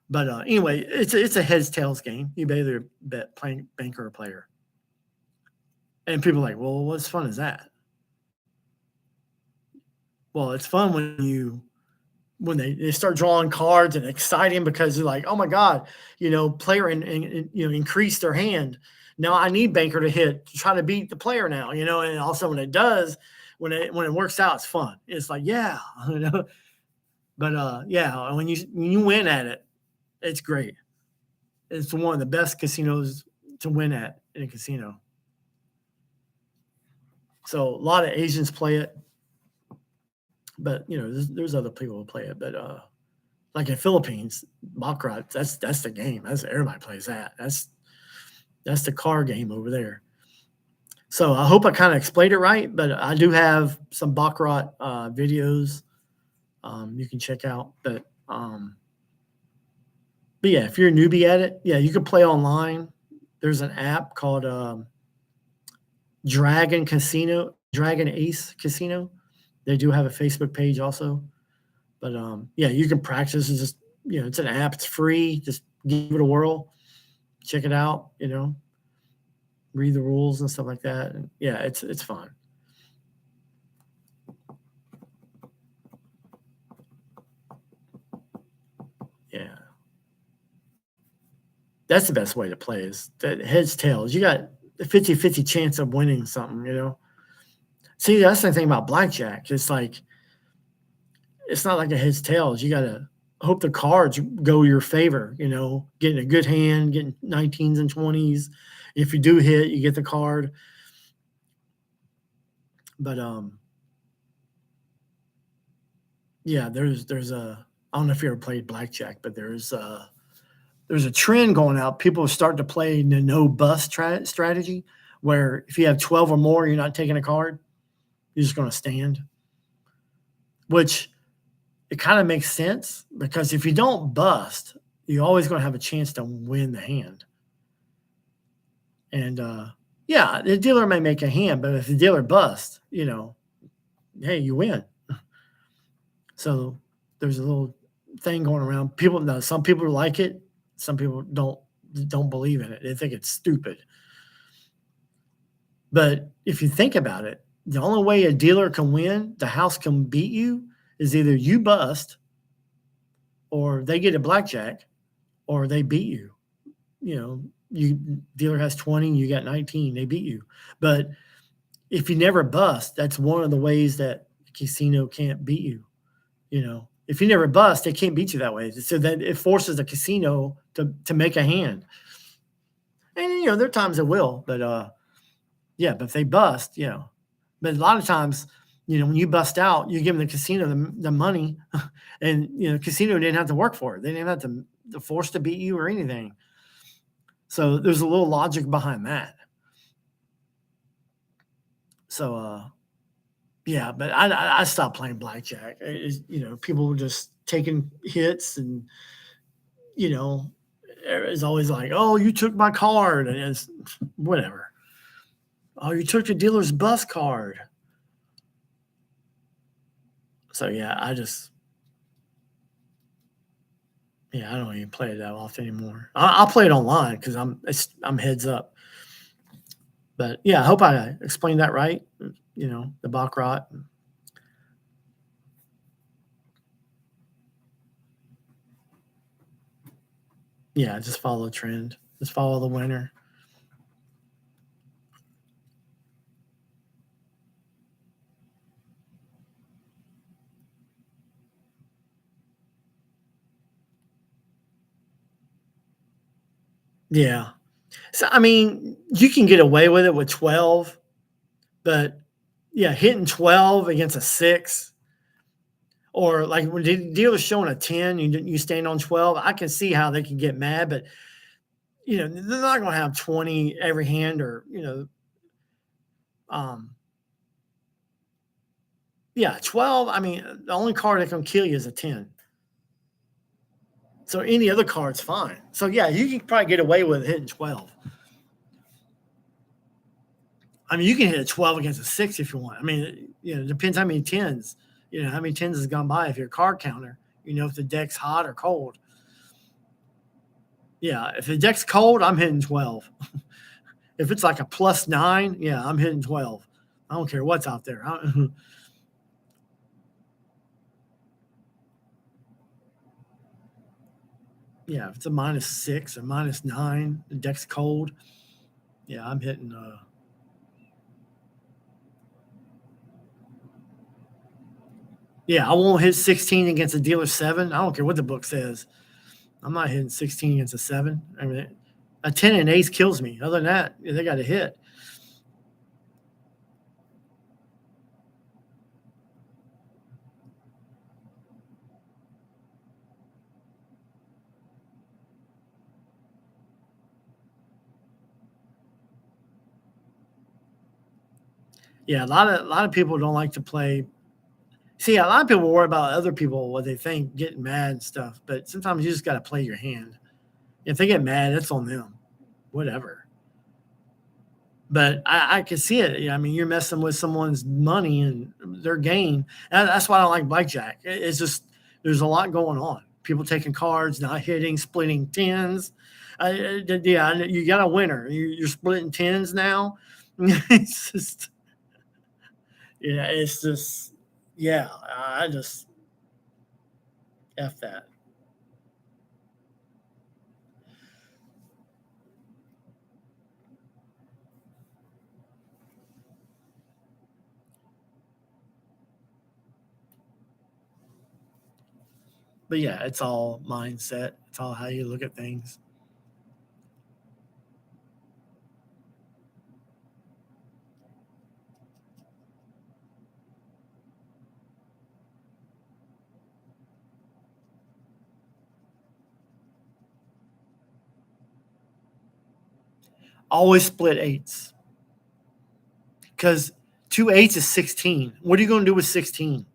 But anyway, it's a heads tails game. You either bet playing banker or player. And people are like, well, what fun is that? Well, it's fun when they start drawing cards and exciting because they're like, oh my God, player and increase their hand. Now I need banker to hit to try to beat the player now, and also when it does, when it works out, it's fun. It's like, yeah, But yeah, when you win at it, it's great. It's one of the best casinos to win at in a casino. So a lot of Asians play it, but there's other people who play it. But like in Philippines, Baccarat, that's the game. That's everybody plays that. That's the card game over there. So I hope I kind of explained it right, but I do have some Baccarat videos you can check out. But yeah, if you're a newbie at it, yeah, you can play online. There's an app called Dragon Ace Casino. They do have a Facebook page also. But yeah, you can practice. It's just it's an app. It's free. Just give it a whirl. Check it out. Read the rules and stuff like that. And yeah, it's fun. Yeah. That's the best way to play is that heads, tails. You got a 50-50 chance of winning something, See, that's the thing about blackjack. It's like, it's not like a heads, tails. You got to hope the cards go your favor, getting a good hand, getting 19s and 20s. If you do hit, you get the card. But yeah, there's I don't know if you ever played blackjack, but there's a trend going out. People are starting to play the no bust strategy, where if you have 12 or more, you're not taking a card. You're just going to stand, which it kind of makes sense, because if you don't bust, you're always going to have a chance to win the hand. And yeah, the dealer may make a hand, but if the dealer busts, hey, you win. So there's a little thing going around. Some people like it. Some people don't believe in it. They think it's stupid. But if you think about it, the only way a dealer can win, the house can beat you, is either you bust, or they get a blackjack, or they beat you. Dealer has 20, you got 19, they beat you. But if you never bust, that's one of the ways that the casino can't beat you. If you never bust, they can't beat you that way. So then it forces the casino to make a hand. And there are times it will, but yeah, but if they bust, but a lot of times, when you bust out, you give the casino the money, and casino didn't have to work for it. They didn't have to force to beat you or anything. So there's a little logic behind that. So yeah, but I stopped playing blackjack. People were just taking hits, and it's always like, oh, you took my card, and it's whatever. Oh, you took the dealer's bus card. So yeah, I don't even play it that often anymore. I'll play it online because I'm heads up. But yeah, I hope I explained that right. The Baccarat. Yeah, just follow the trend. Just follow the winner. Yeah. So, I mean, you can get away with it with 12, but yeah, hitting 12 against a 6, or like when the dealer's showing a 10, you stand on 12, I can see how they can get mad, but they're not going to have 20 every hand, or yeah, 12. I mean, the only card that can kill you is a 10. So any other card's fine. So yeah, you can probably get away with hitting 12. I mean, you can hit a 12 against a 6 if you want. I mean, it depends how many 10s. How many 10s has gone by if you're a card counter. If the deck's hot or cold. Yeah, if the deck's cold, I'm hitting 12. If it's like a +9, yeah, I'm hitting 12. I don't care what's out there. Yeah, if it's a -6 or -9, the deck's cold. Yeah, I'm hitting. Yeah, I won't hit 16 against a dealer 7. I don't care what the book says. I'm not hitting 16 against a 7. I mean, a 10 and ace kills me. Other than that, they got to hit. Yeah, a lot of people don't like to play. See, a lot of people worry about other people, what they think, getting mad and stuff. But sometimes you just got to play your hand. If they get mad, that's on them. Whatever. But I can see it. I mean, you're messing with someone's money and their gain. And that's why I don't like blackjack. It's just there's a lot going on. People taking cards, not hitting, splitting tens. Yeah, you got a winner. You're splitting tens now. It's just, yeah, it's just, yeah. I just f that. But yeah, it's all mindset. It's all how you look at things. Always split eights. Because 2 8s is 16. What are you going to do with 16?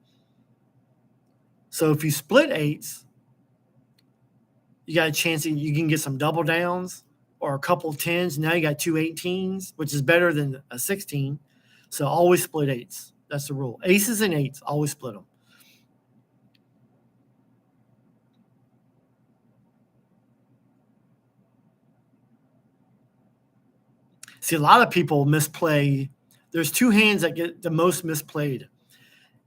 So if you split eights, you got a chance that you can get some double downs or a couple of tens. Now you got 2 18s, which is better than a 16. So always split eights. That's the rule. Aces and eights, always split them. See, a lot of people misplay. There's 2 hands that get the most misplayed.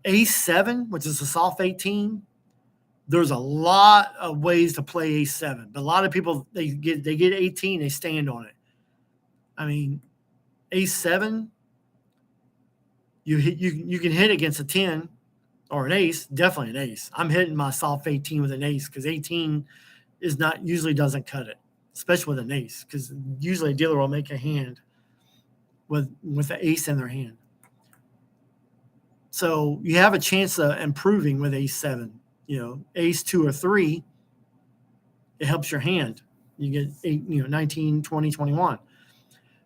Ace 7, which is a soft 18. There's a lot of ways to play ace 7, but a lot of people they get 18, they stand on it. I mean, ace 7, you can hit against a 10 or an ace, definitely an ace. I'm hitting my soft 18 with an ace because 18 is not usually doesn't cut it, especially with an ace, because usually a dealer will make a hand with the ace in their hand. So you have a chance of improving with ace 7. Ace 2 or 3, it helps your hand. You get 8, 19, 20, 21.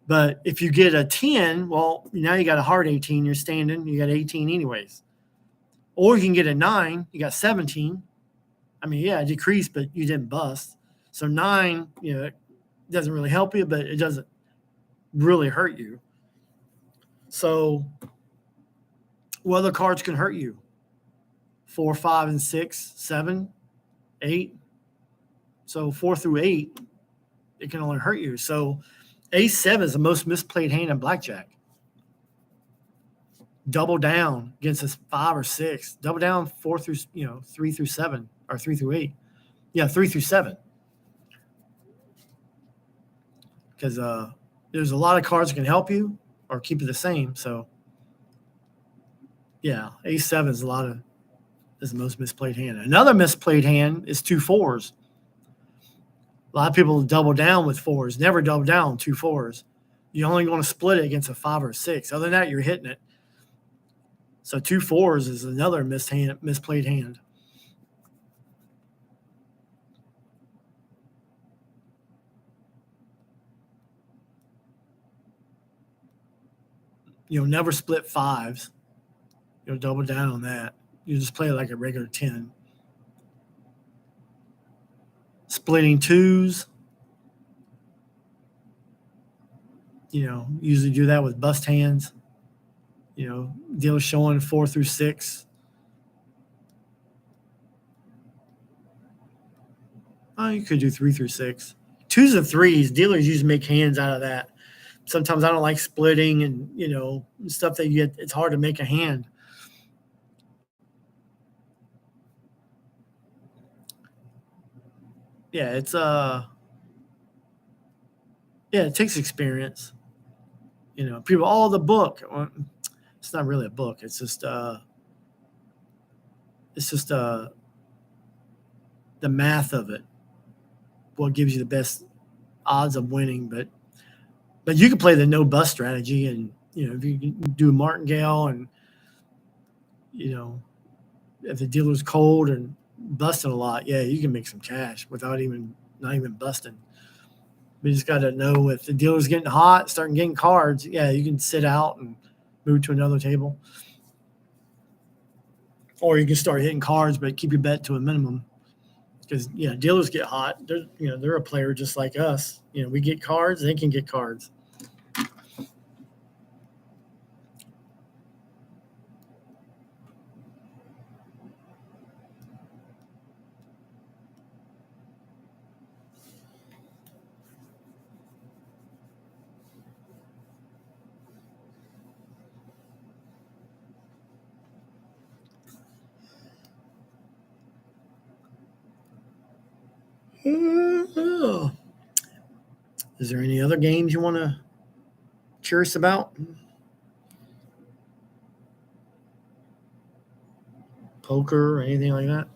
But if you get a 10, well, now you got a hard 18, you're standing, you got 18 anyways. Or you can get a 9, you got 17. I mean, yeah, it decreased, but you didn't bust. So 9, it doesn't really help you, but it doesn't really hurt you. So what other cards can hurt you? 4, 5, and 6, 7, 8. So 4 through 8, it can only hurt you. So ace 7 is the most misplayed hand in blackjack. Double down against a 5 or 6. Double down 4 through 3 through 7 or 3 through 8. Yeah, 3 through 7. Because there's a lot of cards that can help you or keep it the same. So yeah, ace 7 is the most misplayed hand. Another misplayed hand is 2 4s. A lot of people double down with 4s. Never double down 2 4s. You're only going to split it against a 5 or 6. Other than that, you're hitting it. So 2 4s is another misplayed hand. You'll never split 5s. You'll double down on that. You just play like a regular 10. Splitting 2s. Usually do that with bust hands. Deal showing 4 through 6. Oh, you could do 3 through 6. 2s and 3s, dealers usually make hands out of that. Sometimes I don't like splitting and, stuff that you get. It's hard to make a hand. Yeah, it takes experience. You know, people, oh, the book. Well, it's not really a book. It's just the math of it. What gives you the best odds of winning? But you can play the no bust strategy, and you know, if you do martingale, and you know, if the dealer's cold and busting a lot, yeah, you can make some cash without not even busting. We just got to know if the dealer's getting hot, starting getting cards. Yeah, you can sit out and move to another table, or you can start hitting cards, but keep your bet to a minimum. Because dealers get hot. They're a player just like us. You know, we get cards; they can get cards. Is there any other games you want to curious about? Poker or anything like that?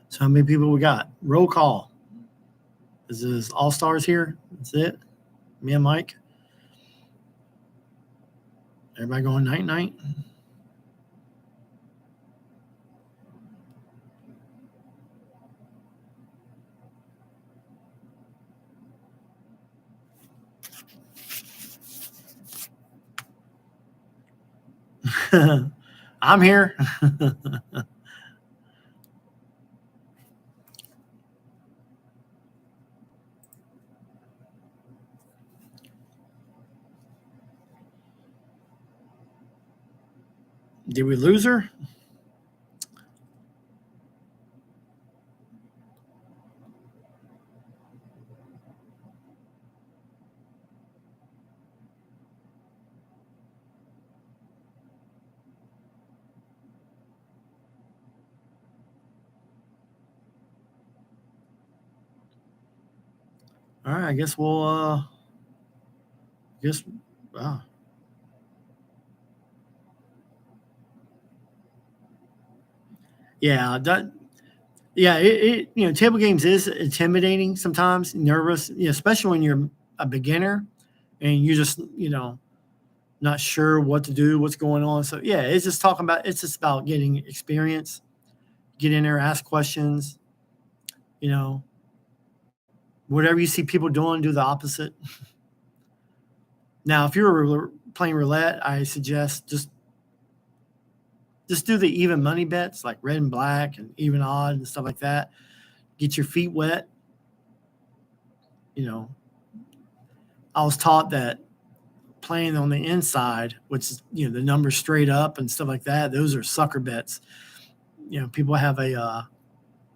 So how many people we got? Roll call. Is this all stars here? That's it. Me and Mike. Everybody going night? I'm here. Did we lose her? All right, I guess we'll wow. Yeah, table games is intimidating sometimes, nervous, especially when you're a beginner and you just, not sure what to do, what's going on. So yeah, it's just about getting experience, get in there, ask questions, whatever you see people doing, do the opposite. Now, if you're playing roulette, I suggest just do the even money bets like red and black and even odd and stuff like that. Get your feet wet. I was taught that playing on the inside, which is, the numbers straight up and stuff like that, those are sucker bets. People have a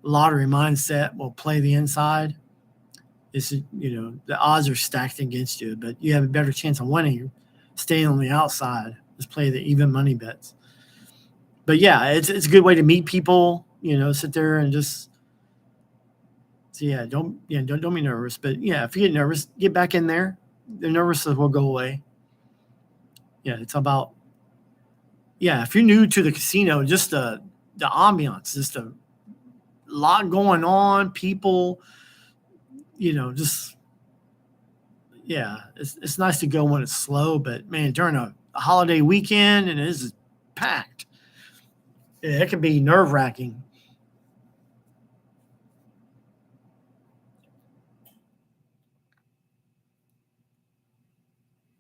lottery mindset, will play the inside. It's, the odds are stacked against you, but you have a better chance of winning staying on the outside. Just play the even money bets. But yeah, it's a good way to meet people, sit there and just, don't be nervous. But yeah, if you get nervous, get back in there. The nervousness will go away. Yeah, it's about, if you're new to the casino, just the ambiance, just a lot going on, people, it's nice to go when it's slow, but man, during a holiday weekend and it's packed. Yeah, it can be nerve wracking.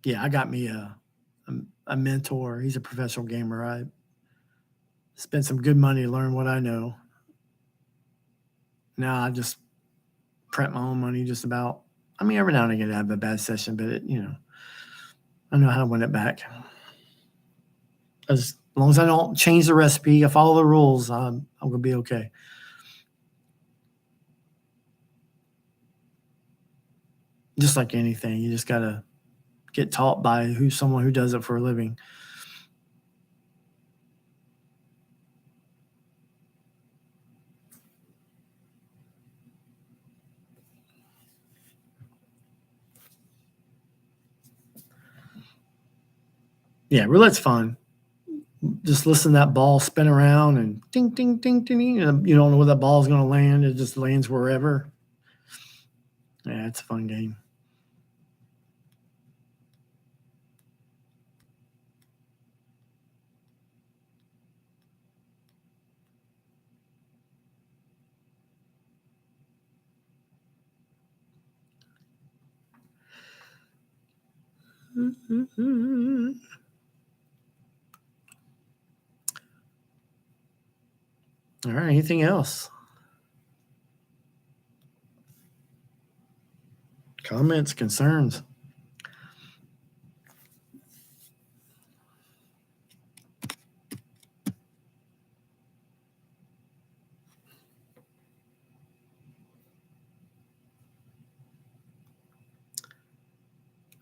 Yeah, I got me a mentor. He's a professional gamer. I spent some good money to learn what I know. Now I just print my own money just about. I mean, every now and again I have a bad session, but I know how to win it back. As long as I don't change the recipe, I follow the rules, I'm gonna be okay. Just like anything, you just gotta get taught by someone who does it for a living. Yeah, roulette's fun. Just listen to that ball spin around and ding, ding, ding, ding, ding. And you don't know where that ball is going to land. It just lands wherever. Yeah, it's a fun game. All right, anything else? Comments, concerns?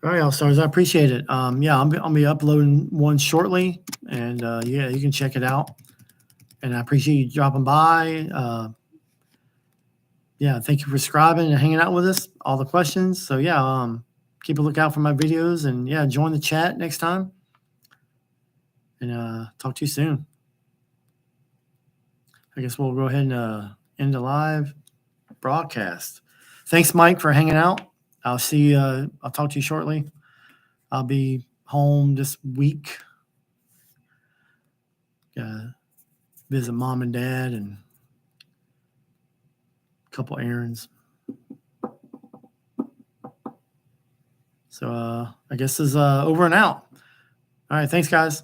All right, All-Stars, I appreciate it. Yeah, I'll be uploading one shortly, and yeah, you can check it out. And I appreciate you dropping by. Yeah, thank you for subscribing and hanging out with us, all the questions. So yeah, keep a lookout for my videos, and yeah, join the chat next time. And talk to you soon. I guess we'll go ahead and end the live broadcast. Thanks, Mike, for hanging out. I'll see you. I'll talk to you shortly. I'll be home this week. Visit mom and dad and a couple errands. So I guess this is over and out. All right. Thanks, guys.